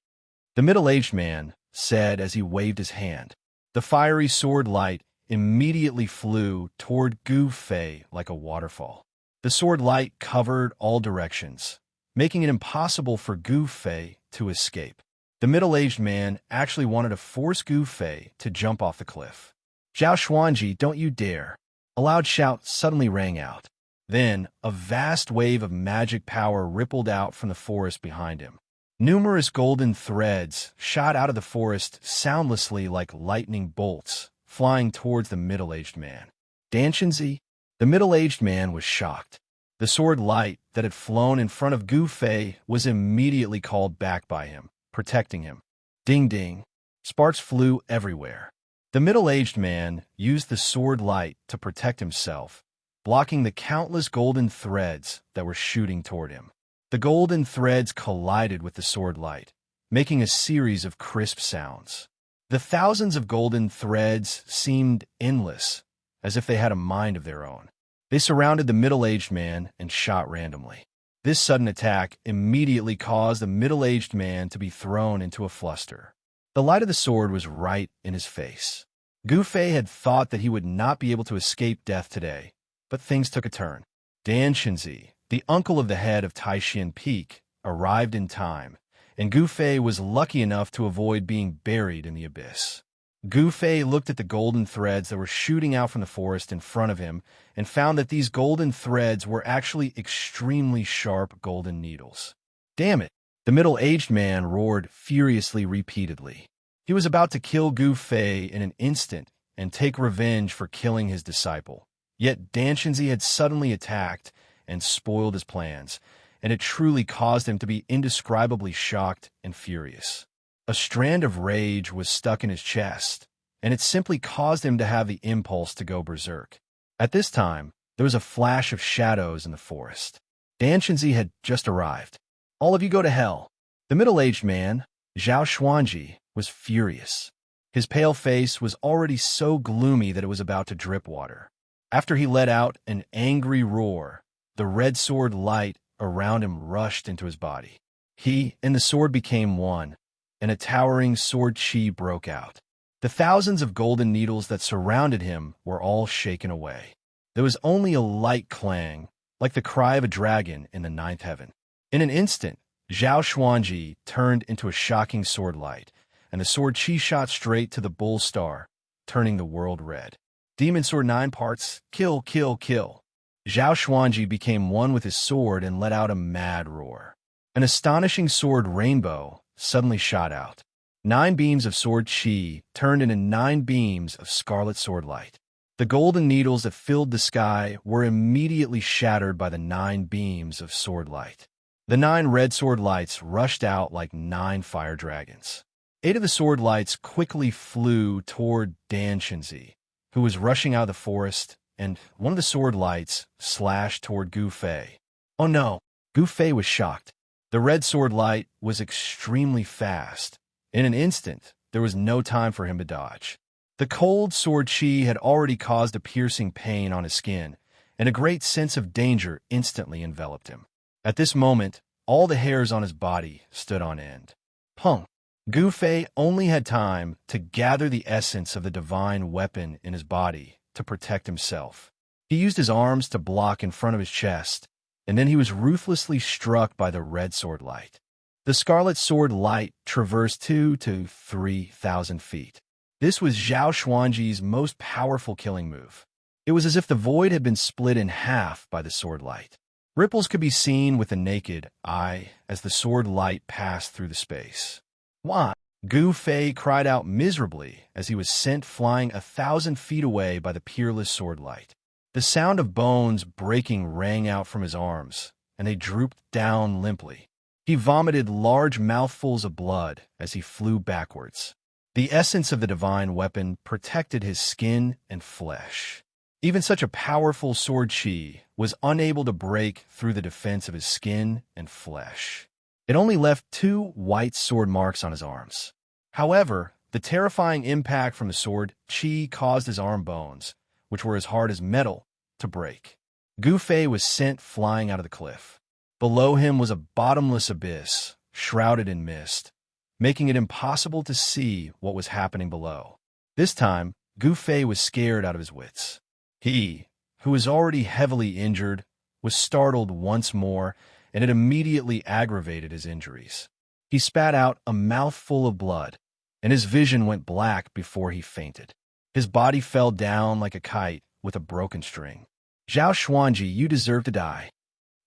The middle-aged man said as he waved his hand. The fiery sword light immediately flew toward Gu Fei like a waterfall. The sword light covered all directions, making it impossible for Gu Fei to escape. The middle-aged man actually wanted to force Gu Fei to jump off the cliff. "Zhao Xuanji, don't you dare!" A loud shout suddenly rang out. Then, a vast wave of magic power rippled out from the forest behind him. Numerous golden threads shot out of the forest soundlessly like lightning bolts, flying towards the middle-aged man. Danshanzi? The middle-aged man was shocked. The sword light that had flown in front of Gu Fei was immediately called back by him, protecting him. Ding-ding. Sparks flew everywhere. The middle-aged man used the sword light to protect himself, blocking the countless golden threads that were shooting toward him. The golden threads collided with the sword light, making a series of crisp sounds. The thousands of golden threads seemed endless, as if they had a mind of their own. They surrounded the middle-aged man and shot randomly. This sudden attack immediately caused the middle-aged man to be thrown into a fluster. The light of the sword was right in his face. Gu Fei had thought that he would not be able to escape death today, but things took a turn. Dan Shinzi, the uncle of the head of Taishan Peak, arrived in time, and Gu Fei was lucky enough to avoid being buried in the abyss. Gu Fei looked at the golden threads that were shooting out from the forest in front of him and found that these golden threads were actually extremely sharp golden needles. Damn it! The middle-aged man roared furiously repeatedly. He was about to kill Gu Fei in an instant and take revenge for killing his disciple. Yet Danshenzi had suddenly attacked and spoiled his plans, and it truly caused him to be indescribably shocked and furious. A strand of rage was stuck in his chest, and it simply caused him to have the impulse to go berserk. At this time, there was a flash of shadows in the forest. Danshenzi had just arrived. "All of you go to hell." The middle-aged man, Zhao Xuanji, was furious. His pale face was already so gloomy that it was about to drip water. After he let out an angry roar, the red sword light around him rushed into his body. He and the sword became one, and a towering sword chi broke out. The thousands of golden needles that surrounded him were all shaken away. There was only a light clang, like the cry of a dragon in the ninth heaven. In an instant, Zhao Xuanji turned into a shocking sword light, and the sword chi shot straight to the bull star, turning the world red. Demon Sword 9 parts, kill, kill, kill. Zhao Xuanji became one with his sword and let out a mad roar. An astonishing sword rainbow suddenly shot out. 9 beams of sword chi turned into 9 beams of scarlet sword light. The golden needles that filled the sky were immediately shattered by the 9 beams of sword light. The 9 red sword lights rushed out like 9 fire dragons. 8 of the sword lights quickly flew toward Danshenzi, who was rushing out of the forest, and one of the sword lights slashed toward Gu Fei. Oh no! Gu Fei was shocked. The red sword light was extremely fast. In an instant, there was no time for him to dodge. The cold sword chi had already caused a piercing pain on his skin, and a great sense of danger instantly enveloped him. At this moment, all the hairs on his body stood on end. Pung! Gu Fei only had time to gather the essence of the divine weapon in his body to protect himself. He used his arms to block in front of his chest, and then he was ruthlessly struck by the red sword light. The scarlet sword light traversed 2,000 to 3,000 feet. This was Zhao Xuanji's most powerful killing move. It was as if the void had been split in half by the sword light. Ripples could be seen with the naked eye as the sword light passed through the space. Why? Gu Fei cried out miserably as he was sent flying 1,000 feet away by the peerless sword light. The sound of bones breaking rang out from his arms, and they drooped down limply. He vomited large mouthfuls of blood as he flew backwards. The essence of the divine weapon protected his skin and flesh. Even such a powerful sword chi was unable to break through the defense of his skin and flesh. It only left 2 white sword marks on his arms. However, the terrifying impact from the sword chi caused his arm bones, which were as hard as metal, to break. Gu Fei was sent flying out of the cliff. Below him was a bottomless abyss, shrouded in mist, making it impossible to see what was happening below. This time, Gu Fei was scared out of his wits. He, who was already heavily injured, was startled once more, and it immediately aggravated his injuries. He spat out a mouthful of blood, and his vision went black before he fainted. His body fell down like a kite with a broken string. Zhao Xuanji, you deserve to die.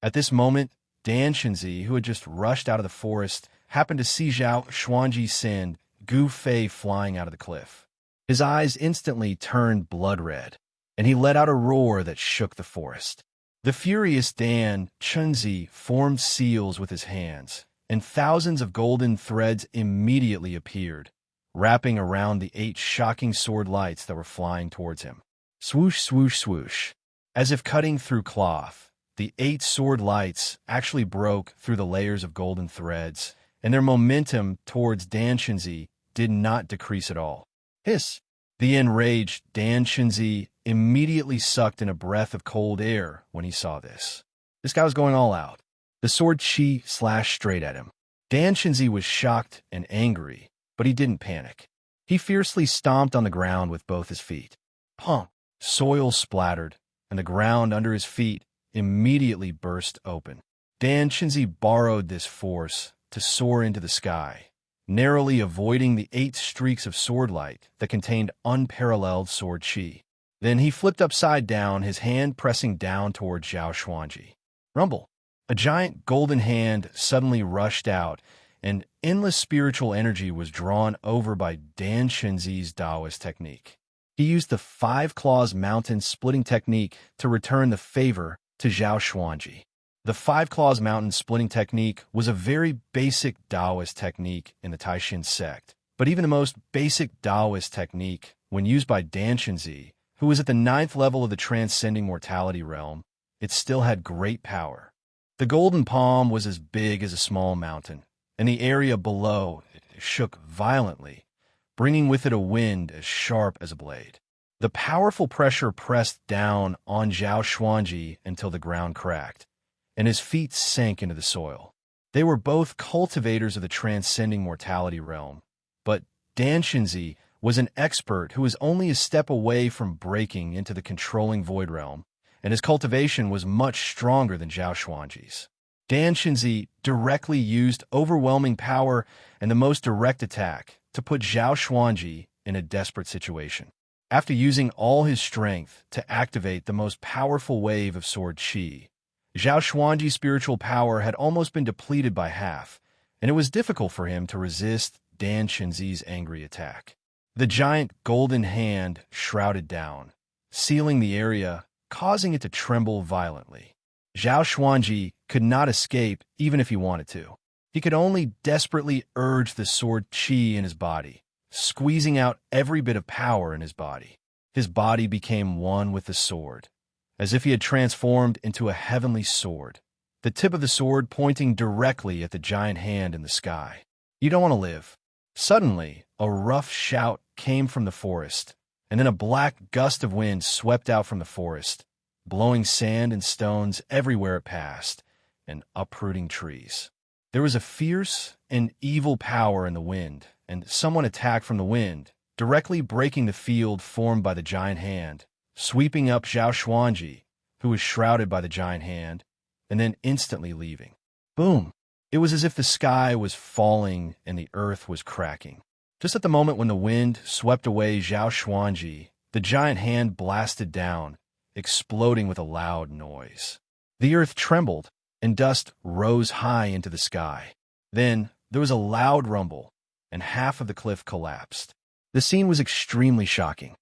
At this moment, Danshenzi, who had just rushed out of the forest, happened to see Zhao Xuanji send Gu Fei flying out of the cliff. His eyes instantly turned blood red, and he let out a roar that shook the forest. The furious Dan Chunzi formed seals with his hands, and thousands of golden threads immediately appeared, wrapping around the 8 shocking sword lights that were flying towards him. Swoosh, swoosh, swoosh. As if cutting through cloth, the 8 sword lights actually broke through the layers of golden threads, and their momentum towards Danshenzi did not decrease at all. Hiss! The enraged Danshenzi immediately sucked in a breath of cold air when he saw this. This guy was going all out. The sword chi slashed straight at him. Danshenzi was shocked and angry, but he didn't panic. He fiercely stomped on the ground with both his feet. Punk! Soil splattered, and the ground under his feet immediately burst open. Danshenzi borrowed this force to soar into the sky, narrowly avoiding the 8 streaks of sword light that contained unparalleled sword chi. Then he flipped upside down, his hand pressing down toward Zhao Xuanji. Rumble! A giant golden hand suddenly rushed out, and endless spiritual energy was drawn over by Dan Shenzi's Taoist technique. He used the 5 claws mountain splitting technique to return the favor to Zhao Xuanji. The 5 claws mountain splitting technique was a very basic Taoist technique in the Taishin sect, but even the most basic Taoist technique, when used by Dan Shenzi, who was at the 9th level of the transcending mortality realm, it still had great power. The golden palm was as big as a small mountain, and the area below shook violently, bringing with it a wind as sharp as a blade. The powerful pressure pressed down on Zhao Xuanji until the ground cracked, and his feet sank into the soil. They were both cultivators of the transcending mortality realm, but Dan Shenzi was an expert who was only a step away from breaking into the controlling void realm, and his cultivation was much stronger than Zhao Xuanji's. Dan Shenzi directly used overwhelming power and the most direct attack to put Zhao Xuanji in a desperate situation. After using all his strength to activate the most powerful wave of sword chi, Zhao Xuanji's spiritual power had almost been depleted by half, and it was difficult for him to resist Dan Shenzi's angry attack. The giant golden hand shrouded down, sealing the area, causing it to tremble violently. Zhao Xuanji could not escape even if he wanted to. He could only desperately urge the sword chi in his body, squeezing out every bit of power in his body. His body became one with the sword, as if he had transformed into a heavenly sword, the tip of the sword pointing directly at the giant hand in the sky. You don't want to live. Suddenly, a rough shout came from the forest, and then a black gust of wind swept out from the forest, blowing sand and stones everywhere it passed, and uprooting trees. There was a fierce and evil power in the wind, and someone attacked from the wind, directly breaking the field formed by the giant hand, sweeping up Zhao Xuanji, who was shrouded by the giant hand, and then instantly leaving. Boom! It was as if the sky was falling and the earth was cracking. Just at the moment when the wind swept away Zhao Xuanji, the giant hand blasted down, exploding with a loud noise. The earth trembled, and dust rose high into the sky. Then there was a loud rumble, and half of the cliff collapsed. The scene was extremely shocking.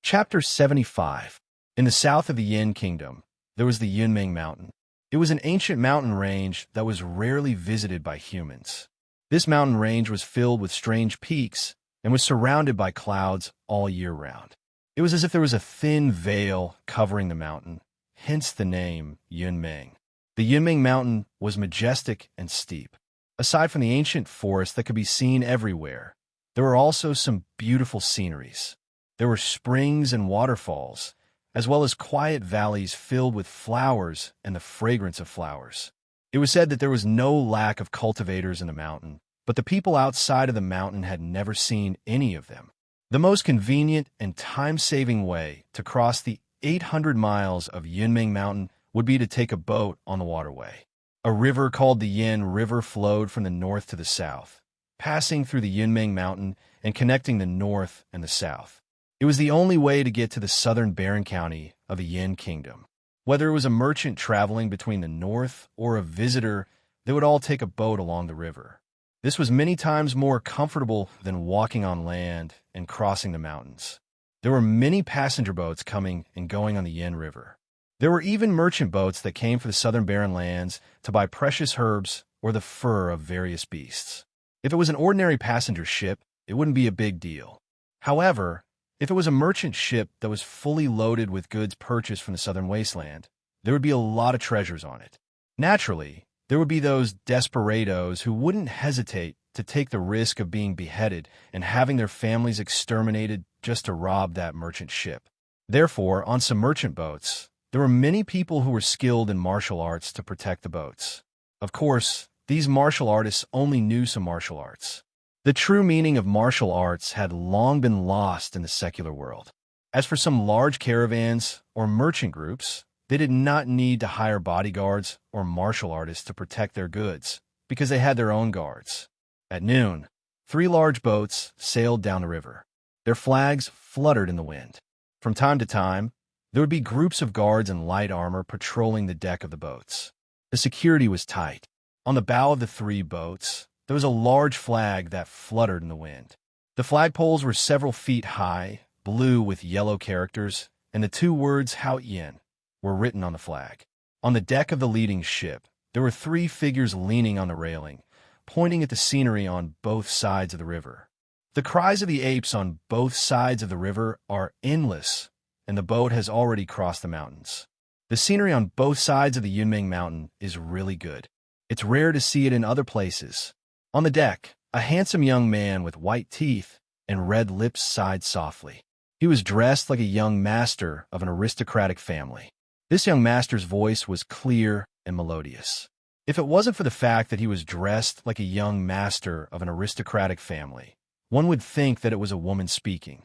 Chapter 75. In the south of the Yin Kingdom, there was the Yunmeng Mountain. It was an ancient mountain range that was rarely visited by humans. This mountain range was filled with strange peaks and was surrounded by clouds all year round. It was as if there was a thin veil covering the mountain, hence the name Yunmeng. The Yunmeng Mountain was majestic and steep. Aside from the ancient forest that could be seen everywhere, there were also some beautiful sceneries. There were springs and waterfalls, as well as quiet valleys filled with flowers and the fragrance of flowers. It was said that there was no lack of cultivators in the mountain, but the people outside of the mountain had never seen any of them. The most convenient and time-saving way to cross the 800 miles of Yunmeng Mountain would be to take a boat on the waterway. A river called the Yin River flowed from the north to the south, passing through the Yunmeng Mountain and connecting the north and the south. It was the only way to get to the southern Barren County of the Yin Kingdom. Whether it was a merchant traveling between the north or a visitor, they would all take a boat along the river. This was many times more comfortable than walking on land and crossing the mountains. There were many passenger boats coming and going on the Yin River. There were even merchant boats that came for the southern barren lands to buy precious herbs or the fur of various beasts. If it was an ordinary passenger ship, it wouldn't be a big deal. However, if it was a merchant ship that was fully loaded with goods purchased from the southern wasteland, there would be a lot of treasures on it. Naturally, there would be those desperados who wouldn't hesitate to take the risk of being beheaded and having their families exterminated just to rob that merchant ship. Therefore, on some merchant boats, there were many people who were skilled in martial arts to protect the boats. Of course, these martial artists only knew some martial arts. The true meaning of martial arts had long been lost in the secular world. As for some large caravans or merchant groups, they did not need to hire bodyguards or martial artists to protect their goods, because they had their own guards. At noon, 3 large boats sailed down the river. Their flags fluttered in the wind. From time to time, there would be groups of guards in light armor patrolling the deck of the boats. The security was tight. On the bow of the 3 boats, there was a large flag that fluttered in the wind. The flagpoles were several feet high, blue with yellow characters, and the 2 words Hao Yin were written on the flag. On the deck of the leading ship, there were 3 figures leaning on the railing, pointing at the scenery on both sides of the river. The cries of the apes on both sides of the river are endless, and the boat has already crossed the mountains. The scenery on both sides of the Yunming Mountain is really good. It's rare to see it in other places. On the deck, a handsome young man with white teeth and red lips sighed softly. He was dressed like a young master of an aristocratic family. This young master's voice was clear and melodious. If it wasn't for the fact that he was dressed like a young master of an aristocratic family, one would think that it was a woman speaking.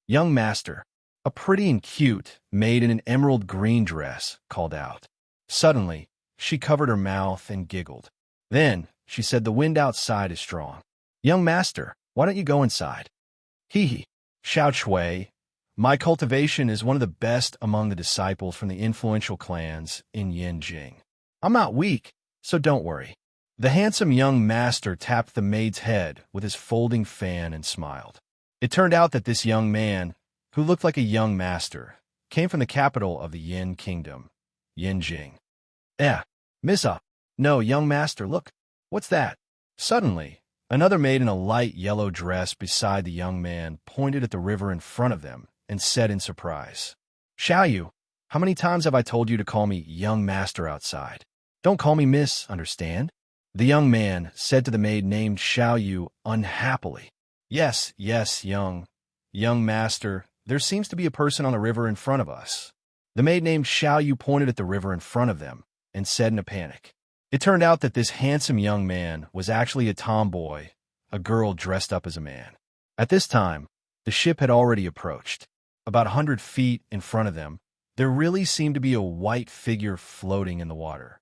Young master, a pretty and cute maid in an emerald green dress, called out. Suddenly, she covered her mouth and giggled. Then, she said, "The wind outside is strong. Young master, why don't you go inside?" Hee hee, Xiao Chui. My cultivation is one of the best among the disciples from the influential clans in Yanjing. I'm not weak, so don't worry. The handsome young master tapped the maid's head with his folding fan and smiled. It turned out that this young man, who looked like a young master, came from the capital of the Yin Kingdom, Yanjing. Missa. No, young master, look. What's that? Suddenly, another maid in a light yellow dress beside the young man pointed at the river in front of them and said in surprise, "Xiaoyu, how many times have I told you to call me young master outside? Don't call me miss, understand?" The young man said to the maid named Xiaoyu unhappily, Yes, young master, there seems to be a person on the river in front of us." The maid named Xiaoyu pointed at the river in front of them and said in a panic. It turned out that this handsome young man was actually a tomboy, a girl dressed up as a man. At this time, the ship had already approached. About 100 feet in front of them, there really seemed to be a white figure floating in the water.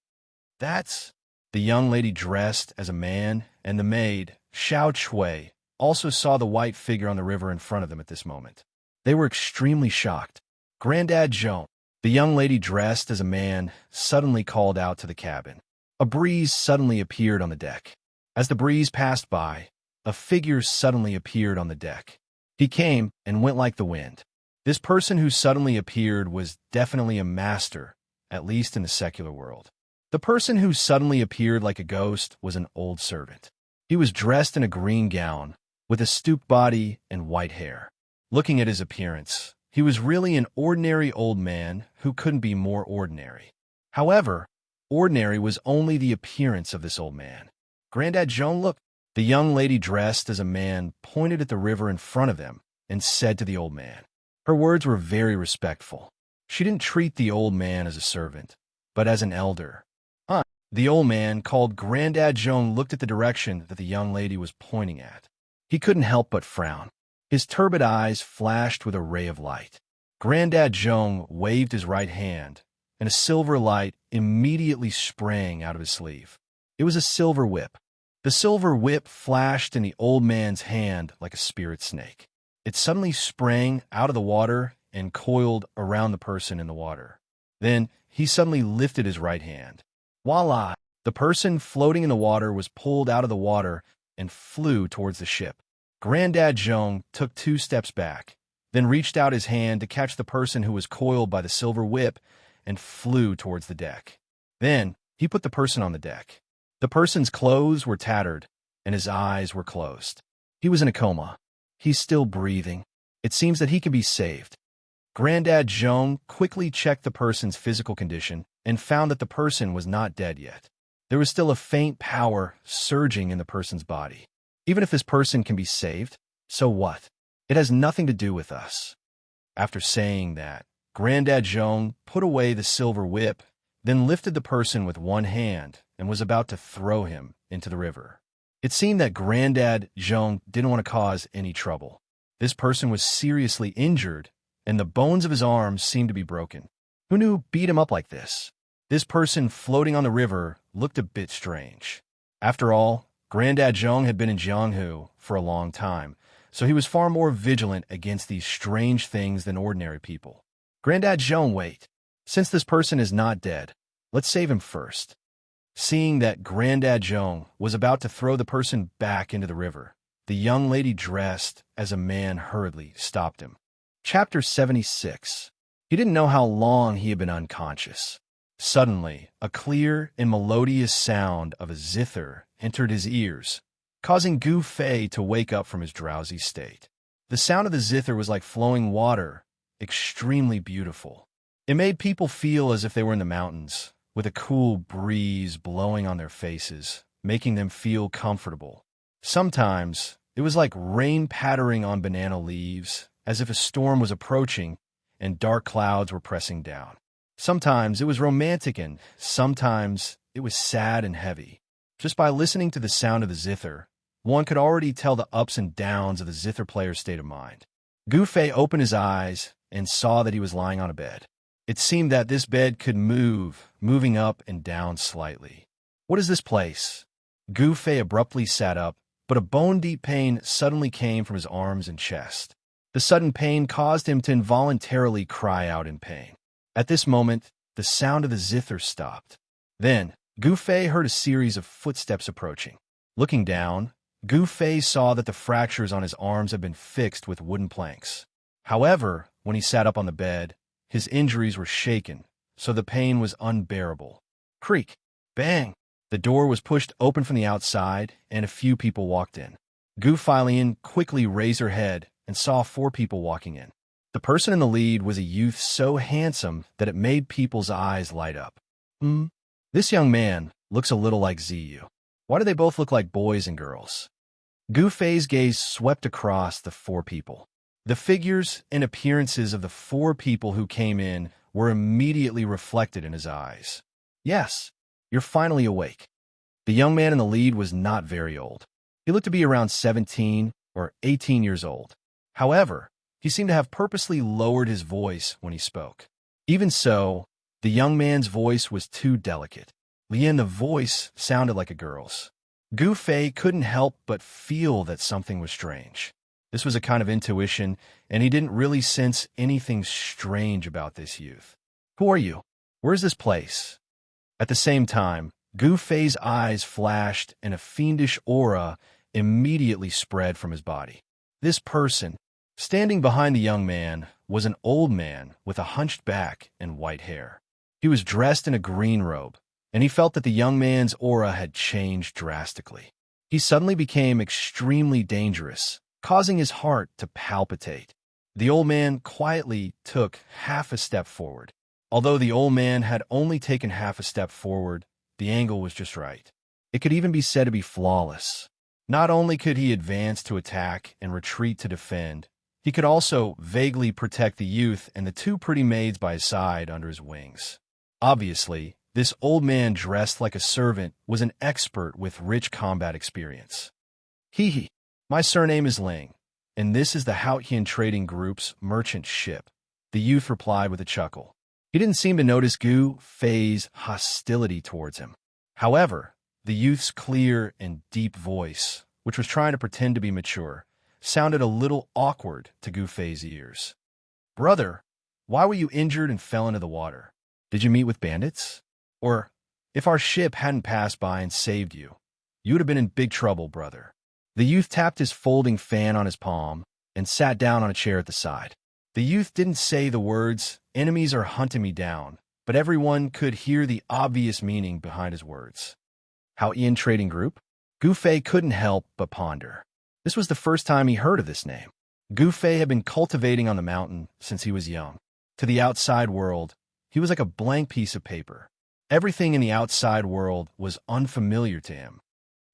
That's the young lady dressed as a man, and the maid, Xiao Chui, also saw the white figure on the river in front of them at this moment. They were extremely shocked. Granddad Zhong, the young lady dressed as a man, suddenly called out to the cabin. A breeze suddenly appeared on the deck. As the breeze passed by, a figure suddenly appeared on the deck. He came and went like the wind. This person who suddenly appeared was definitely a master, at least in the secular world. The person who suddenly appeared like a ghost was an old servant. He was dressed in a green gown, with a stooped body and white hair. Looking at his appearance, he was really an ordinary old man who couldn't be more ordinary. However, ordinary was only the appearance of this old man. Granddad Zhong looked. The young lady dressed as a man pointed at the river in front of them and said to the old man. Her words were very respectful. She didn't treat the old man as a servant, but as an elder. The old man, called Granddad Zhong, looked at the direction that the young lady was pointing at. He couldn't help but frown. His turbid eyes flashed with a ray of light. Granddad Zhong waved his right hand, and a silver light immediately sprang out of his sleeve. It was a silver whip. The silver whip flashed in the old man's hand like a spirit snake. It suddenly sprang out of the water and coiled around the person in the water. Then he suddenly lifted his right hand. Voila! The person floating in the water was pulled out of the water and flew towards the ship. Granddad Zhong took 2 steps back, then reached out his hand to catch the person who was coiled by the silver whip and flew towards the deck. Then he put the person on the deck. The person's clothes were tattered, and his eyes were closed. He was in a coma. He's still breathing. It seems that he can be saved. Granddad Zhong quickly checked the person's physical condition and found that the person was not dead yet. There was still a faint power surging in the person's body. Even if this person can be saved, so what? It has nothing to do with us. After saying that, Granddad Zhong put away the silver whip, then lifted the person with one hand and was about to throw him into the river. It seemed that Granddad Zhong didn't want to cause any trouble. This person was seriously injured, and the bones of his arms seemed to be broken. Who knew beat him up like this? This person floating on the river looked a bit strange. After all, Granddad Zhong had been in Jianghu for a long time, so he was far more vigilant against these strange things than ordinary people. Granddad Zhong, wait. Since this person is not dead, let's save him first. Seeing that Granddad Zhong was about to throw the person back into the river, the young lady dressed as a man hurriedly stopped him. Chapter 76. He didn't know how long he had been unconscious. Suddenly, a clear and melodious sound of a zither entered his ears, causing Gu Fei to wake up from his drowsy state. The sound of the zither was like flowing water, extremely beautiful. It made people feel as if they were in the mountains, with a cool breeze blowing on their faces, making them feel comfortable. Sometimes, it was like rain pattering on banana leaves, as if a storm was approaching and dark clouds were pressing down. Sometimes it was romantic and sometimes it was sad and heavy. Just by listening to the sound of the zither, one could already tell the ups and downs of the zither player's state of mind. Gu Fei opened his eyes and saw that he was lying on a bed. It seemed that this bed could move, moving up and down slightly. What is this place? Gu Fei abruptly sat up, but a bone-deep pain suddenly came from his arms and chest. The sudden pain caused him to involuntarily cry out in pain. At this moment, the sound of the zither stopped. Then, Gu Fei heard a series of footsteps approaching. Looking down, Gu Fei saw that the fractures on his arms had been fixed with wooden planks. However, when he sat up on the bed, his injuries were shaken, so the pain was unbearable. Creak! Bang! The door was pushed open from the outside, and a few people walked in. Gu Feilian quickly raised her head and saw 4 people walking in. The person in the lead was a youth so handsome that it made people's eyes light up. This young man looks a little like Ziyu. Why do they both look like boys and girls? Gu Fei's gaze swept across the 4 people. The figures and appearances of the 4 people who came in were immediately reflected in his eyes. Yes, you're finally awake. The young man in the lead was not very old. He looked to be around 17 or 18 years old. However, he seemed to have purposely lowered his voice when he spoke. Even so, the young man's voice was too delicate. The voice sounded like a girl's. Gu Fei couldn't help but feel that something was strange. This was a kind of intuition, and he didn't really sense anything strange about this youth. Who are you? Where's this place? At the same time, Gu Fei's eyes flashed, and a fiendish aura immediately spread from his body. This person, standing behind the young man, was an old man with a hunched back and white hair. He was dressed in a green robe, and he felt that the young man's aura had changed drastically. He suddenly became extremely dangerous, causing his heart to palpitate. The old man quietly took half a step forward. Although the old man had only taken half a step forward, the angle was just right. It could even be said to be flawless. Not only could he advance to attack and retreat to defend, he could also vaguely protect the youth and the 2 pretty maids by his side under his wings. Obviously, this old man dressed like a servant was an expert with rich combat experience. Hee. My surname is Ling, and this is the Haotian Trading Group's merchant ship, the youth replied with a chuckle. He didn't seem to notice Gu Fei's hostility towards him. However, the youth's clear and deep voice, which was trying to pretend to be mature, sounded a little awkward to Gu Fei's ears. Brother, why were you injured and fell into the water? Did you meet with bandits? Or, if our ship hadn't passed by and saved you, you would have been in big trouble, brother. The youth tapped his folding fan on his palm and sat down on a chair at the side. The youth didn't say the words, "Enemies are hunting me down," but everyone could hear the obvious meaning behind his words. Haotian Trading Group? Gu Fei couldn't help but ponder. This was the first time he heard of this name. Gu Fei had been cultivating on the mountain since he was young. To the outside world, he was like a blank piece of paper. Everything in the outside world was unfamiliar to him.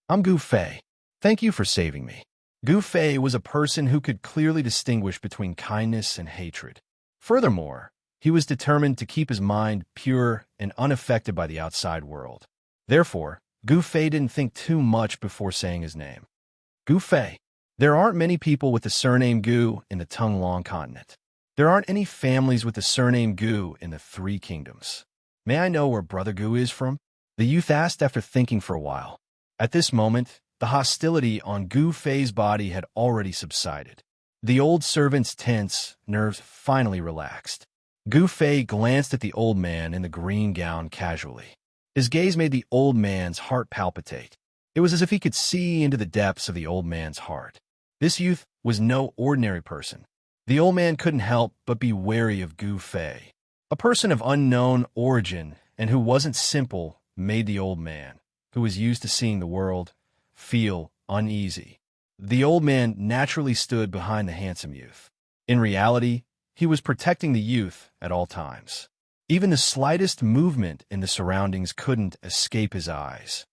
I'm Gu Fei. Thank you for saving me. Gu Fei was a person who could clearly distinguish between kindness and hatred. Furthermore, he was determined to keep his mind pure and unaffected by the outside world. Therefore, Gu Fei didn't think too much before saying his name. Gu Fei. There aren't many people with the surname Gu in the Tonglong continent. There aren't any families with the surname Gu in the 3 kingdoms. May I know where Brother Gu is from? The youth asked after thinking for a while. At this moment, the hostility on Gu Fei's body had already subsided. The old servant's tense nerves finally relaxed. Gu Fei glanced at the old man in the green gown casually. His gaze made the old man's heart palpitate. It was as if he could see into the depths of the old man's heart. This youth was no ordinary person. The old man couldn't help but be wary of Gu Fei. A person of unknown origin and who wasn't simple made the old man, who was used to seeing the world, feel uneasy. The old man naturally stood behind the handsome youth. In reality, he was protecting the youth at all times. Even the slightest movement in the surroundings couldn't escape his eyes.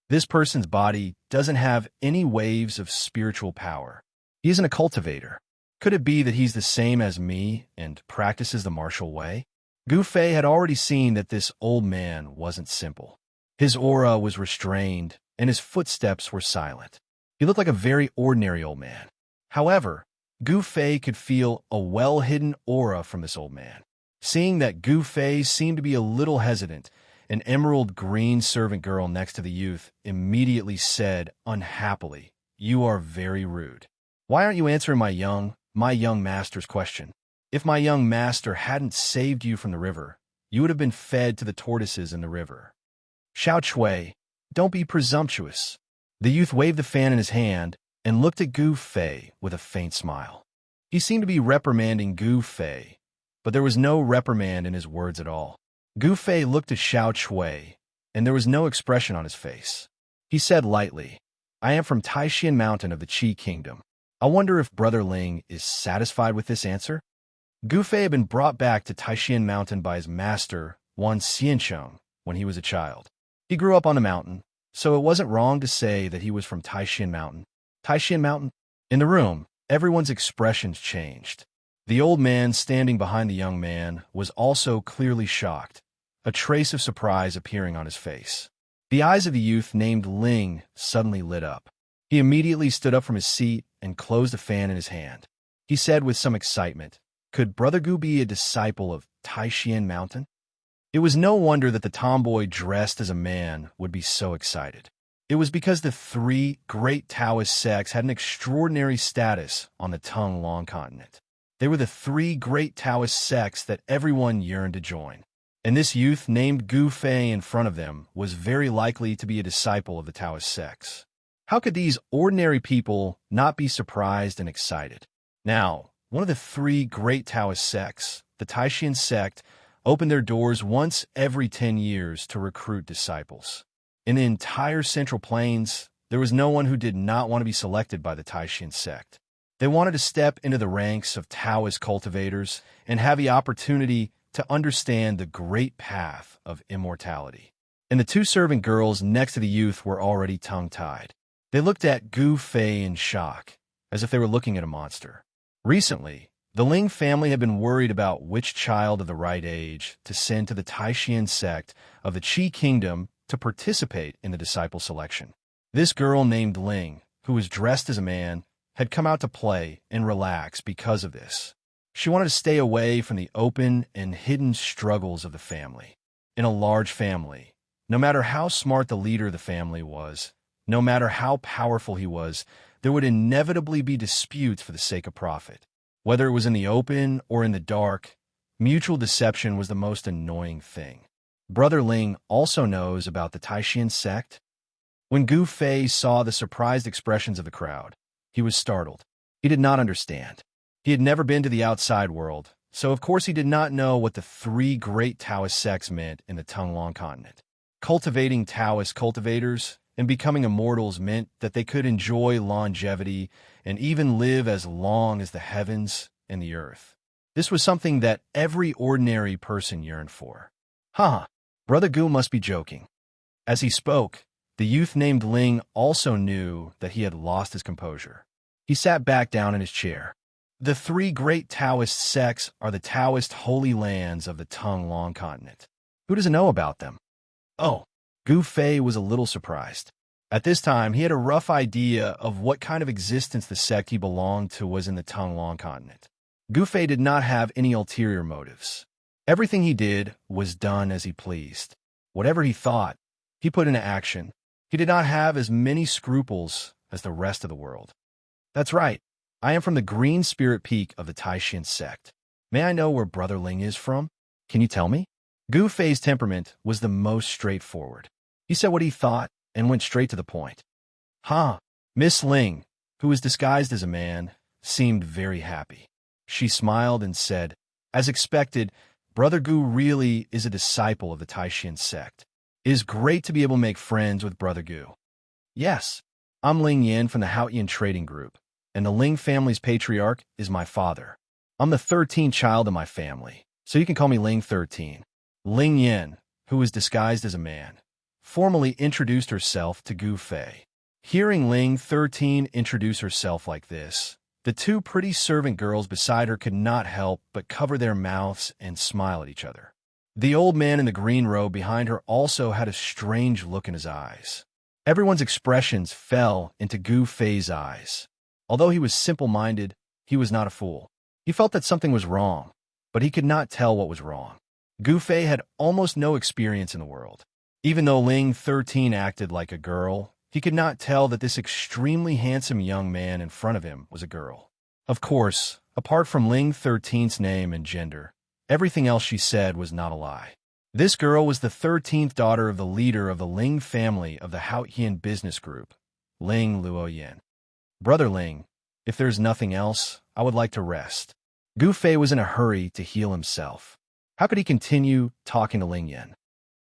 This person's body doesn't have any waves of spiritual power. He isn't a cultivator. Could it be that he's the same as me and practices the martial way? Gu Fei had already seen that this old man wasn't simple. His aura was restrained, and his footsteps were silent. He looked like a very ordinary old man. However, Gu Fei could feel a well-hidden aura from this old man. Seeing that Gu Fei seemed to be a little hesitant, an emerald green servant girl next to the youth immediately said unhappily, "You are very rude. Why aren't you answering my young master's question? If my young master hadn't saved you from the river, you would have been fed to the tortoises in the river." "Xiao Chui, don't be presumptuous." The youth waved the fan in his hand and looked at Gu Fei with a faint smile. He seemed to be reprimanding Gu Fei, but there was no reprimand in his words at all. Gu Fei looked at Xiao Chui, and there was no expression on his face. He said lightly, "I am from Taishan Mountain of the Qi Kingdom. I wonder if Brother Ling is satisfied with this answer?" Gu Fei had been brought back to Taishan Mountain by his master, Wan Xiancheng, when he was a child. He grew up on the mountain, so it wasn't wrong to say that he was from Taishan Mountain. Taishan Mountain? In the room, everyone's expressions changed. The old man standing behind the young man was also clearly shocked, a trace of surprise appearing on his face. The eyes of the youth named Ling suddenly lit up. He immediately stood up from his seat and closed the fan in his hand. He said with some excitement, "Could Brother Gu be a disciple of Taishan Mountain?" It was no wonder that the tomboy dressed as a man would be so excited. It was because the three great Taoist sects had an extraordinary status on the Tung Long continent. They were the three great Taoist sects that everyone yearned to join. And this youth named Gu Fei in front of them was very likely to be a disciple of the Taoist sects. How could these ordinary people not be surprised and excited? Now, one of the three great Taoist sects, the Taishan sect, opened their doors once every 10 years to recruit disciples. In the entire Central Plains, there was no one who did not want to be selected by the Taishan sect. They wanted to step into the ranks of Taoist cultivators and have the opportunity to understand the great path of immortality. And the two servant girls next to the youth were already tongue-tied. They looked at Gu Fei in shock, as if they were looking at a monster. Recently, the Ling family had been worried about which child of the right age to send to the Taishan sect of the Qi Kingdom to participate in the disciple selection. This girl named Ling, who was dressed as a man, had come out to play and relax because of this. She wanted to stay away from the open and hidden struggles of the family. In a large family, no matter how smart the leader of the family was, no matter how powerful he was, there would inevitably be disputes for the sake of profit. Whether it was in the open or in the dark, mutual deception was the most annoying thing. Brother Ling also knows about the Taishan sect. When Gu Fei saw the surprised expressions of the crowd, he was startled. He did not understand. He had never been to the outside world, so of course he did not know what the three great Taoist sects meant in the Tung Long continent. Cultivating Taoist cultivators and becoming immortals meant that they could enjoy longevity and even live as long as the heavens and the earth. This was something that every ordinary person yearned for. Brother Gu must be joking. As he spoke, the youth named Ling also knew that he had lost his composure. He sat back down in his chair. The three great Taoist sects are the Taoist holy lands of the Tung Long continent. Who doesn't know about them? Oh, Gu Fei was a little surprised. At this time, he had a rough idea of what kind of existence the sect he belonged to was in the Tung Long continent. Gu Fei did not have any ulterior motives. Everything he did was done as he pleased. Whatever he thought, he put into action. He did not have as many scruples as the rest of the world. That's right. I am from the Green Spirit Peak of the Taishan sect. May I know where Brother Ling is from? Can you tell me? Gu Fei's temperament was the most straightforward. He said what he thought and went straight to the point. Huh. Miss Ling, who was disguised as a man, seemed very happy. She smiled and said, as expected, Brother Gu really is a disciple of the Taishan sect. It is great to be able to make friends with Brother Gu. Yes, I'm Ling Yin from the Haotian Trading Group, and the Ling family's patriarch is my father. I'm the 13th child of my family, so you can call me Ling 13. Ling Yin, who was disguised as a man, formally introduced herself to Gu Fei. Hearing Ling 13 introduce herself like this, the two pretty servant girls beside her could not help but cover their mouths and smile at each other. The old man in the green robe behind her also had a strange look in his eyes. Everyone's expressions fell into Gu Fei's eyes. Although he was simple-minded, he was not a fool. He felt that something was wrong, but he could not tell what was wrong. Gu Fei had almost no experience in the world. Even though Ling 13 acted like a girl, he could not tell that this extremely handsome young man in front of him was a girl. Of course, apart from Ling 13's name and gender, everything else she said was not a lie. This girl was the 13th daughter of the leader of the Ling family of the Haotian business group, Ling Luoyin. Brother Ling, if there's nothing else, I would like to rest. Gu Fei was in a hurry to heal himself. How could he continue talking to Ling Yin?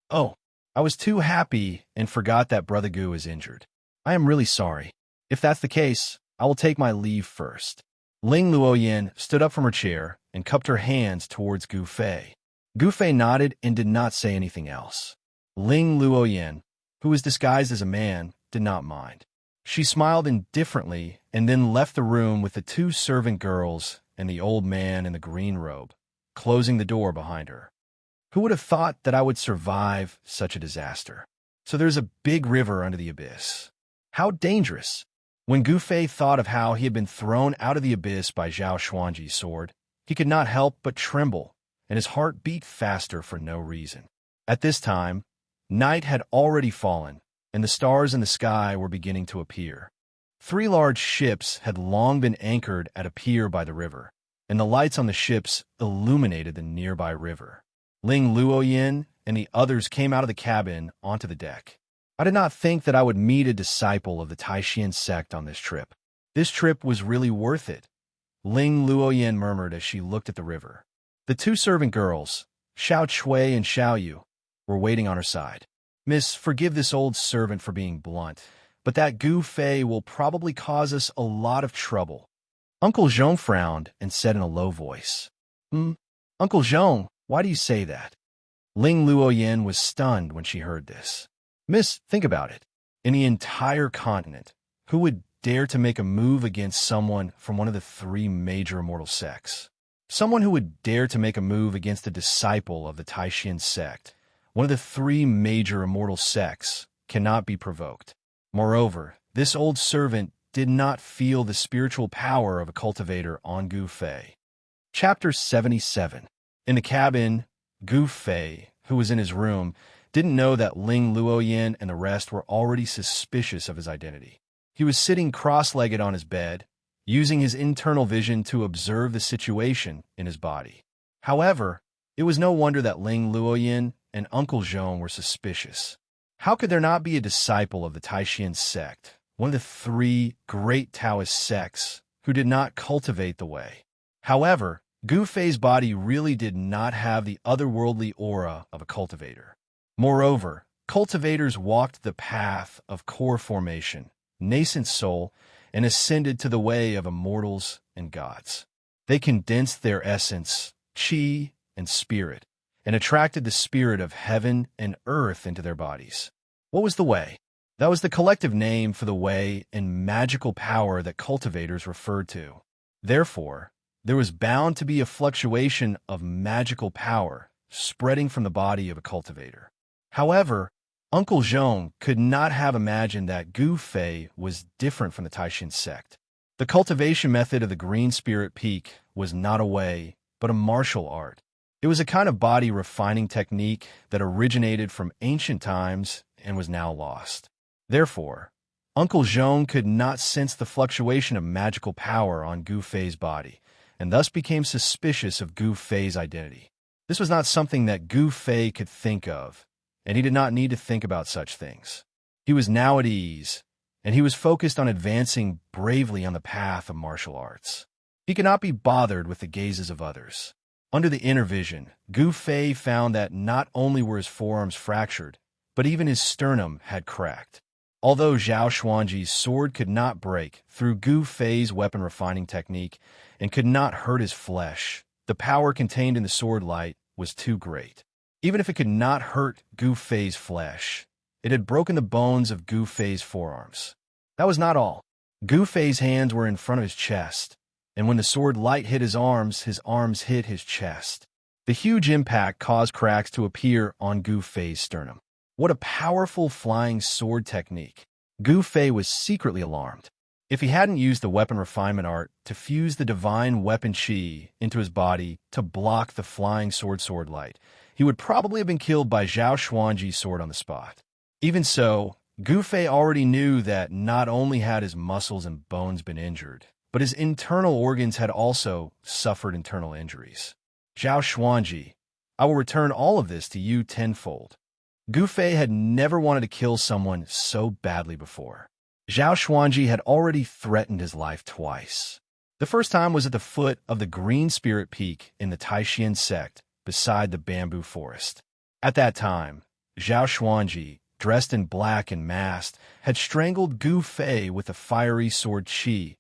Oh, I was too happy and forgot that Brother Gu is injured. I am really sorry. If that's the case, I will take my leave first. Ling Luoyin stood up from her chair and cupped her hands towards Gu Fei. Gu Fei nodded and did not say anything else. Ling Luoyin, who was disguised as a man, did not mind. She smiled indifferently and then left the room with the two servant girls and the old man in the green robe, closing the door behind her. Who would have thought that I would survive such a disaster? So there's a big river under the abyss. How dangerous! When Gu Fei thought of how he had been thrown out of the abyss by Zhao Xuanji's sword, he could not help but tremble, and his heart beat faster for no reason. At this time, night had already fallen, and the stars in the sky were beginning to appear. 3 large ships had long been anchored at a pier by the river, and the lights on the ships illuminated the nearby river. Ling Luoyin and the others came out of the cabin onto the deck. I did not think that I would meet a disciple of the Taishan sect on this trip. This trip was really worth it, Ling Luoyin murmured as she looked at the river. The 2 servant girls, Xiao Chui and Xiao Yu, were waiting on her side. Miss, forgive this old servant for being blunt, but that Gu Fei will probably cause us a lot of trouble. Uncle Zhong frowned and said in a low voice, Uncle Zhong, why do you say that? Ling Luoyin was stunned when she heard this. Miss, think about it. In the entire continent, who would dare to make a move against someone from one of the 3 major immortal sects? Someone who would dare to make a move against a disciple of the Taishan sect, one of the 3 major immortal sects, cannot be provoked. Moreover, this old servant did not feel the spiritual power of a cultivator on Gu Fei. Chapter 77. In the cabin, Gu Fei, who was in his room, didn't know that Ling Luoyin and the rest were already suspicious of his identity. He was sitting cross-legged on his bed, using his internal vision to observe the situation in his body. However, it was no wonder that Ling Luoyin and Uncle Zhong were suspicious. How could there not be a disciple of the Taishan sect, one of the 3 great Taoist sects, who did not cultivate the way? However, Gu Fei's body really did not have the otherworldly aura of a cultivator. Moreover, cultivators walked the path of core formation, nascent soul, and ascended to the way of immortals and gods. They condensed their essence, qi, and spirit, and attracted the spirit of heaven and earth into their bodies. What was the way? That was the collective name for the way and magical power that cultivators referred to. Therefore, there was bound to be a fluctuation of magical power spreading from the body of a cultivator. However, Uncle Zhong could not have imagined that Gu Fei was different from the Taishan sect. The cultivation method of the Green Spirit Peak was not a way, but a martial art. It was a kind of body refining technique that originated from ancient times and was now lost. Therefore, Uncle Zhong could not sense the fluctuation of magical power on Gu Fei's body, and thus became suspicious of Gu Fei's identity. This was not something that Gu Fei could think of, and he did not need to think about such things. He was now at ease, and he was focused on advancing bravely on the path of martial arts. He could not be bothered with the gazes of others. Under the inner vision, Gu Fei found that not only were his forearms fractured, but even his sternum had cracked. Although Zhao Xuanji's sword could not break through Gu Fei's weapon refining technique and could not hurt his flesh, the power contained in the sword light was too great. Even if it could not hurt Gu Fei's flesh, it had broken the bones of Gu Fei's forearms. That was not all. Gu Fei's hands were in front of his chest, and when the sword light hit his arms hit his chest. The huge impact caused cracks to appear on Gu Fei's sternum. What a powerful flying sword technique! Gu Fei was secretly alarmed. If he hadn't used the weapon refinement art to fuse the divine weapon qi into his body to block the flying sword light, he would probably have been killed by Zhao Xuanji's sword on the spot. Even so, Gu Fei already knew that not only had his muscles and bones been injured, but his internal organs had also suffered internal injuries. Zhao Xuanji, I will return all of this to you tenfold. Gu Fei had never wanted to kill someone so badly before. Zhao Xuanji had already threatened his life twice. The first time was at the foot of the Green Spirit Peak in the Taishan sect, beside the bamboo forest. At that time, Zhao Xuanji, dressed in black and masked, had strangled Gu Fei with the fiery sword qi,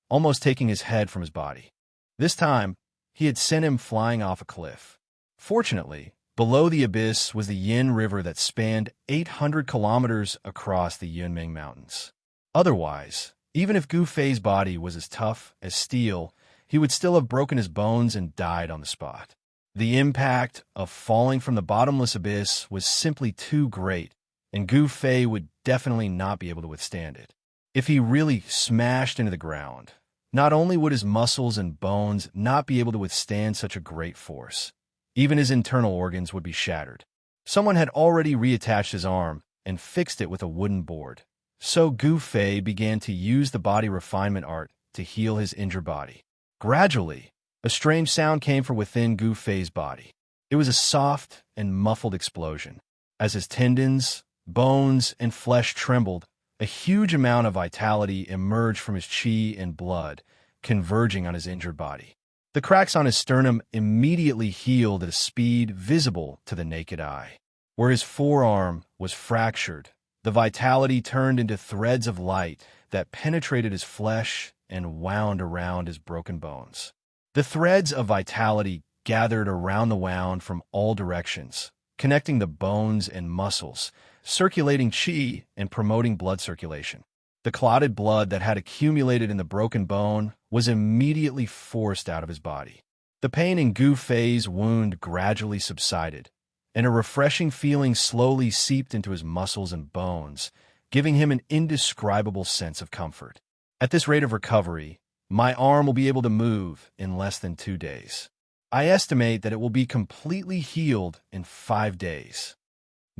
almost taking his head from his body. This time, he had sent him flying off a cliff. Fortunately, below the abyss was the Yin River that spanned 800 kilometers across the Yunming Mountains. Otherwise, even if Gu Fei's body was as tough as steel, he would still have broken his bones and died on the spot. The impact of falling from the bottomless abyss was simply too great, and Gu Fei would definitely not be able to withstand it. If he really smashed into the ground, not only would his muscles and bones not be able to withstand such a great force, even his internal organs would be shattered. Someone had already reattached his arm and fixed it with a wooden board. So Gu Fei began to use the body refinement art to heal his injured body. Gradually, a strange sound came from within Gu Fei's body. It was a soft and muffled explosion. As his tendons, bones, and flesh trembled, a huge amount of vitality emerged from his qi and blood, converging on his injured body. The cracks on his sternum immediately healed at a speed visible to the naked eye. Where his forearm was fractured, the vitality turned into threads of light that penetrated his flesh and wound around his broken bones. The threads of vitality gathered around the wound from all directions, connecting the bones and muscles, circulating qi and promoting blood circulation. The clotted blood that had accumulated in the broken bone was immediately forced out of his body. The pain in Gu Fei's wound gradually subsided, and a refreshing feeling slowly seeped into his muscles and bones, giving him an indescribable sense of comfort. At this rate of recovery, my arm will be able to move in less than 2 days. I estimate that it will be completely healed in 5 days.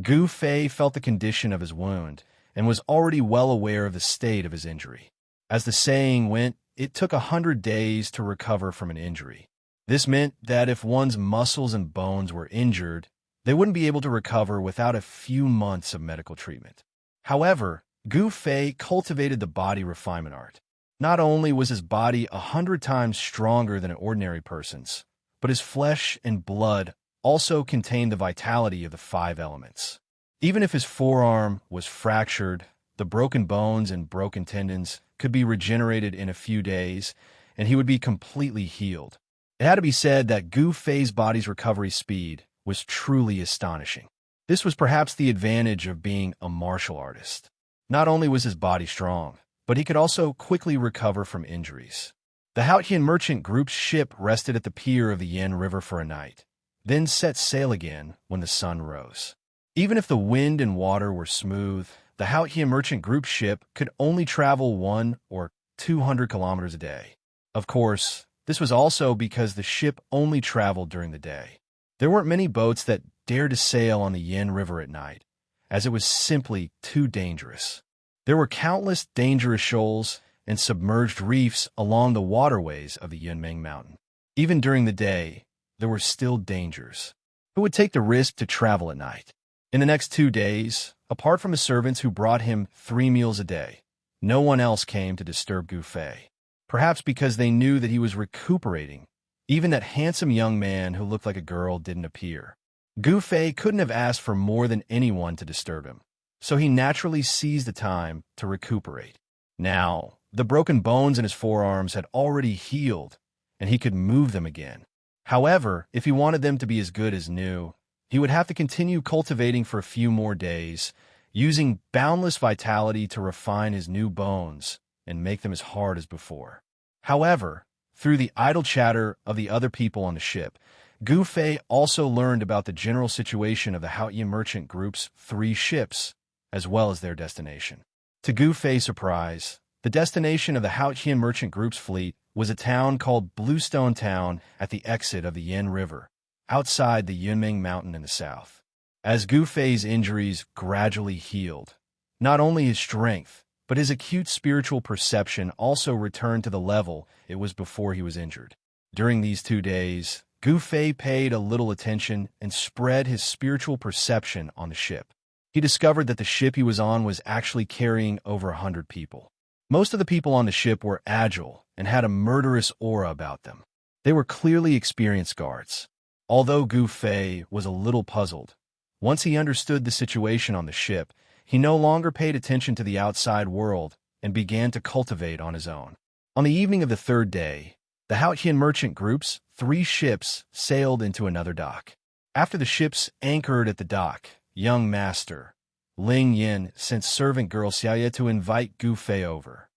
Gu Fei felt the condition of his wound and was already well aware of the state of his injury. As the saying went, it took 100 days to recover from an injury. This meant that if one's muscles and bones were injured, they wouldn't be able to recover without a few months of medical treatment. However, Gu Fei cultivated the body refinement art. Not only was his body 100 times stronger than an ordinary person's, but his flesh and blood also contained the vitality of the 5 elements. Even if his forearm was fractured, the broken bones and broken tendons could be regenerated in a few days, and he would be completely healed. It had to be said that Gu Fei's body's recovery speed was truly astonishing. This was perhaps the advantage of being a martial artist. Not only was his body strong, but he could also quickly recover from injuries. The Haotian merchant group's ship rested at the pier of the Yin River for a night, then set sail again when the sun rose. Even if the wind and water were smooth, the Haotian merchant group ship could only travel 100 or 200 kilometers a day. Of course, this was also because the ship only traveled during the day. There weren't many boats that dared to sail on the Yin River at night, as it was simply too dangerous. There were countless dangerous shoals and submerged reefs along the waterways of the Yunmeng Mountain. Even during the day, there were still dangers. Who would take the risk to travel at night? In the next 2 days, apart from his servants who brought him 3 meals a day, no one else came to disturb Gu Fei. Perhaps because they knew that he was recuperating. Even that handsome young man who looked like a girl didn't appear. Gu Fei couldn't have asked for more than anyone to disturb him, so he naturally seized the time to recuperate. Now, the broken bones in his forearms had already healed, and he could move them again. However, if he wanted them to be as good as new, he would have to continue cultivating for a few more days, using boundless vitality to refine his new bones and make them as hard as before. However, through the idle chatter of the other people on the ship, Gu Fei also learned about the general situation of the Haotian merchant group's 3 ships, as well as their destination. To Gu Fei's surprise, the destination of the Haotian merchant group's fleet was a town called Bluestone Town at the exit of the Yen River, outside the Yunmeng Mountain in the south. As Gu Fei's injuries gradually healed, not only his strength, but his acute spiritual perception also returned to the level it was before he was injured. During these 2 days, Gu Fei paid a little attention and spread his spiritual perception on the ship. He discovered that the ship he was on was actually carrying over 100 people. Most of the people on the ship were agile and had a murderous aura about them. They were clearly experienced guards. Although Gu Fei was a little puzzled, once he understood the situation on the ship, he no longer paid attention to the outside world and began to cultivate on his own. On the evening of the 3rd day, the Haotian merchant group's 3 ships sailed into another dock. After the ships anchored at the dock, young master Ling Yin sent servant girl Xiaoye to invite Gu Fei over.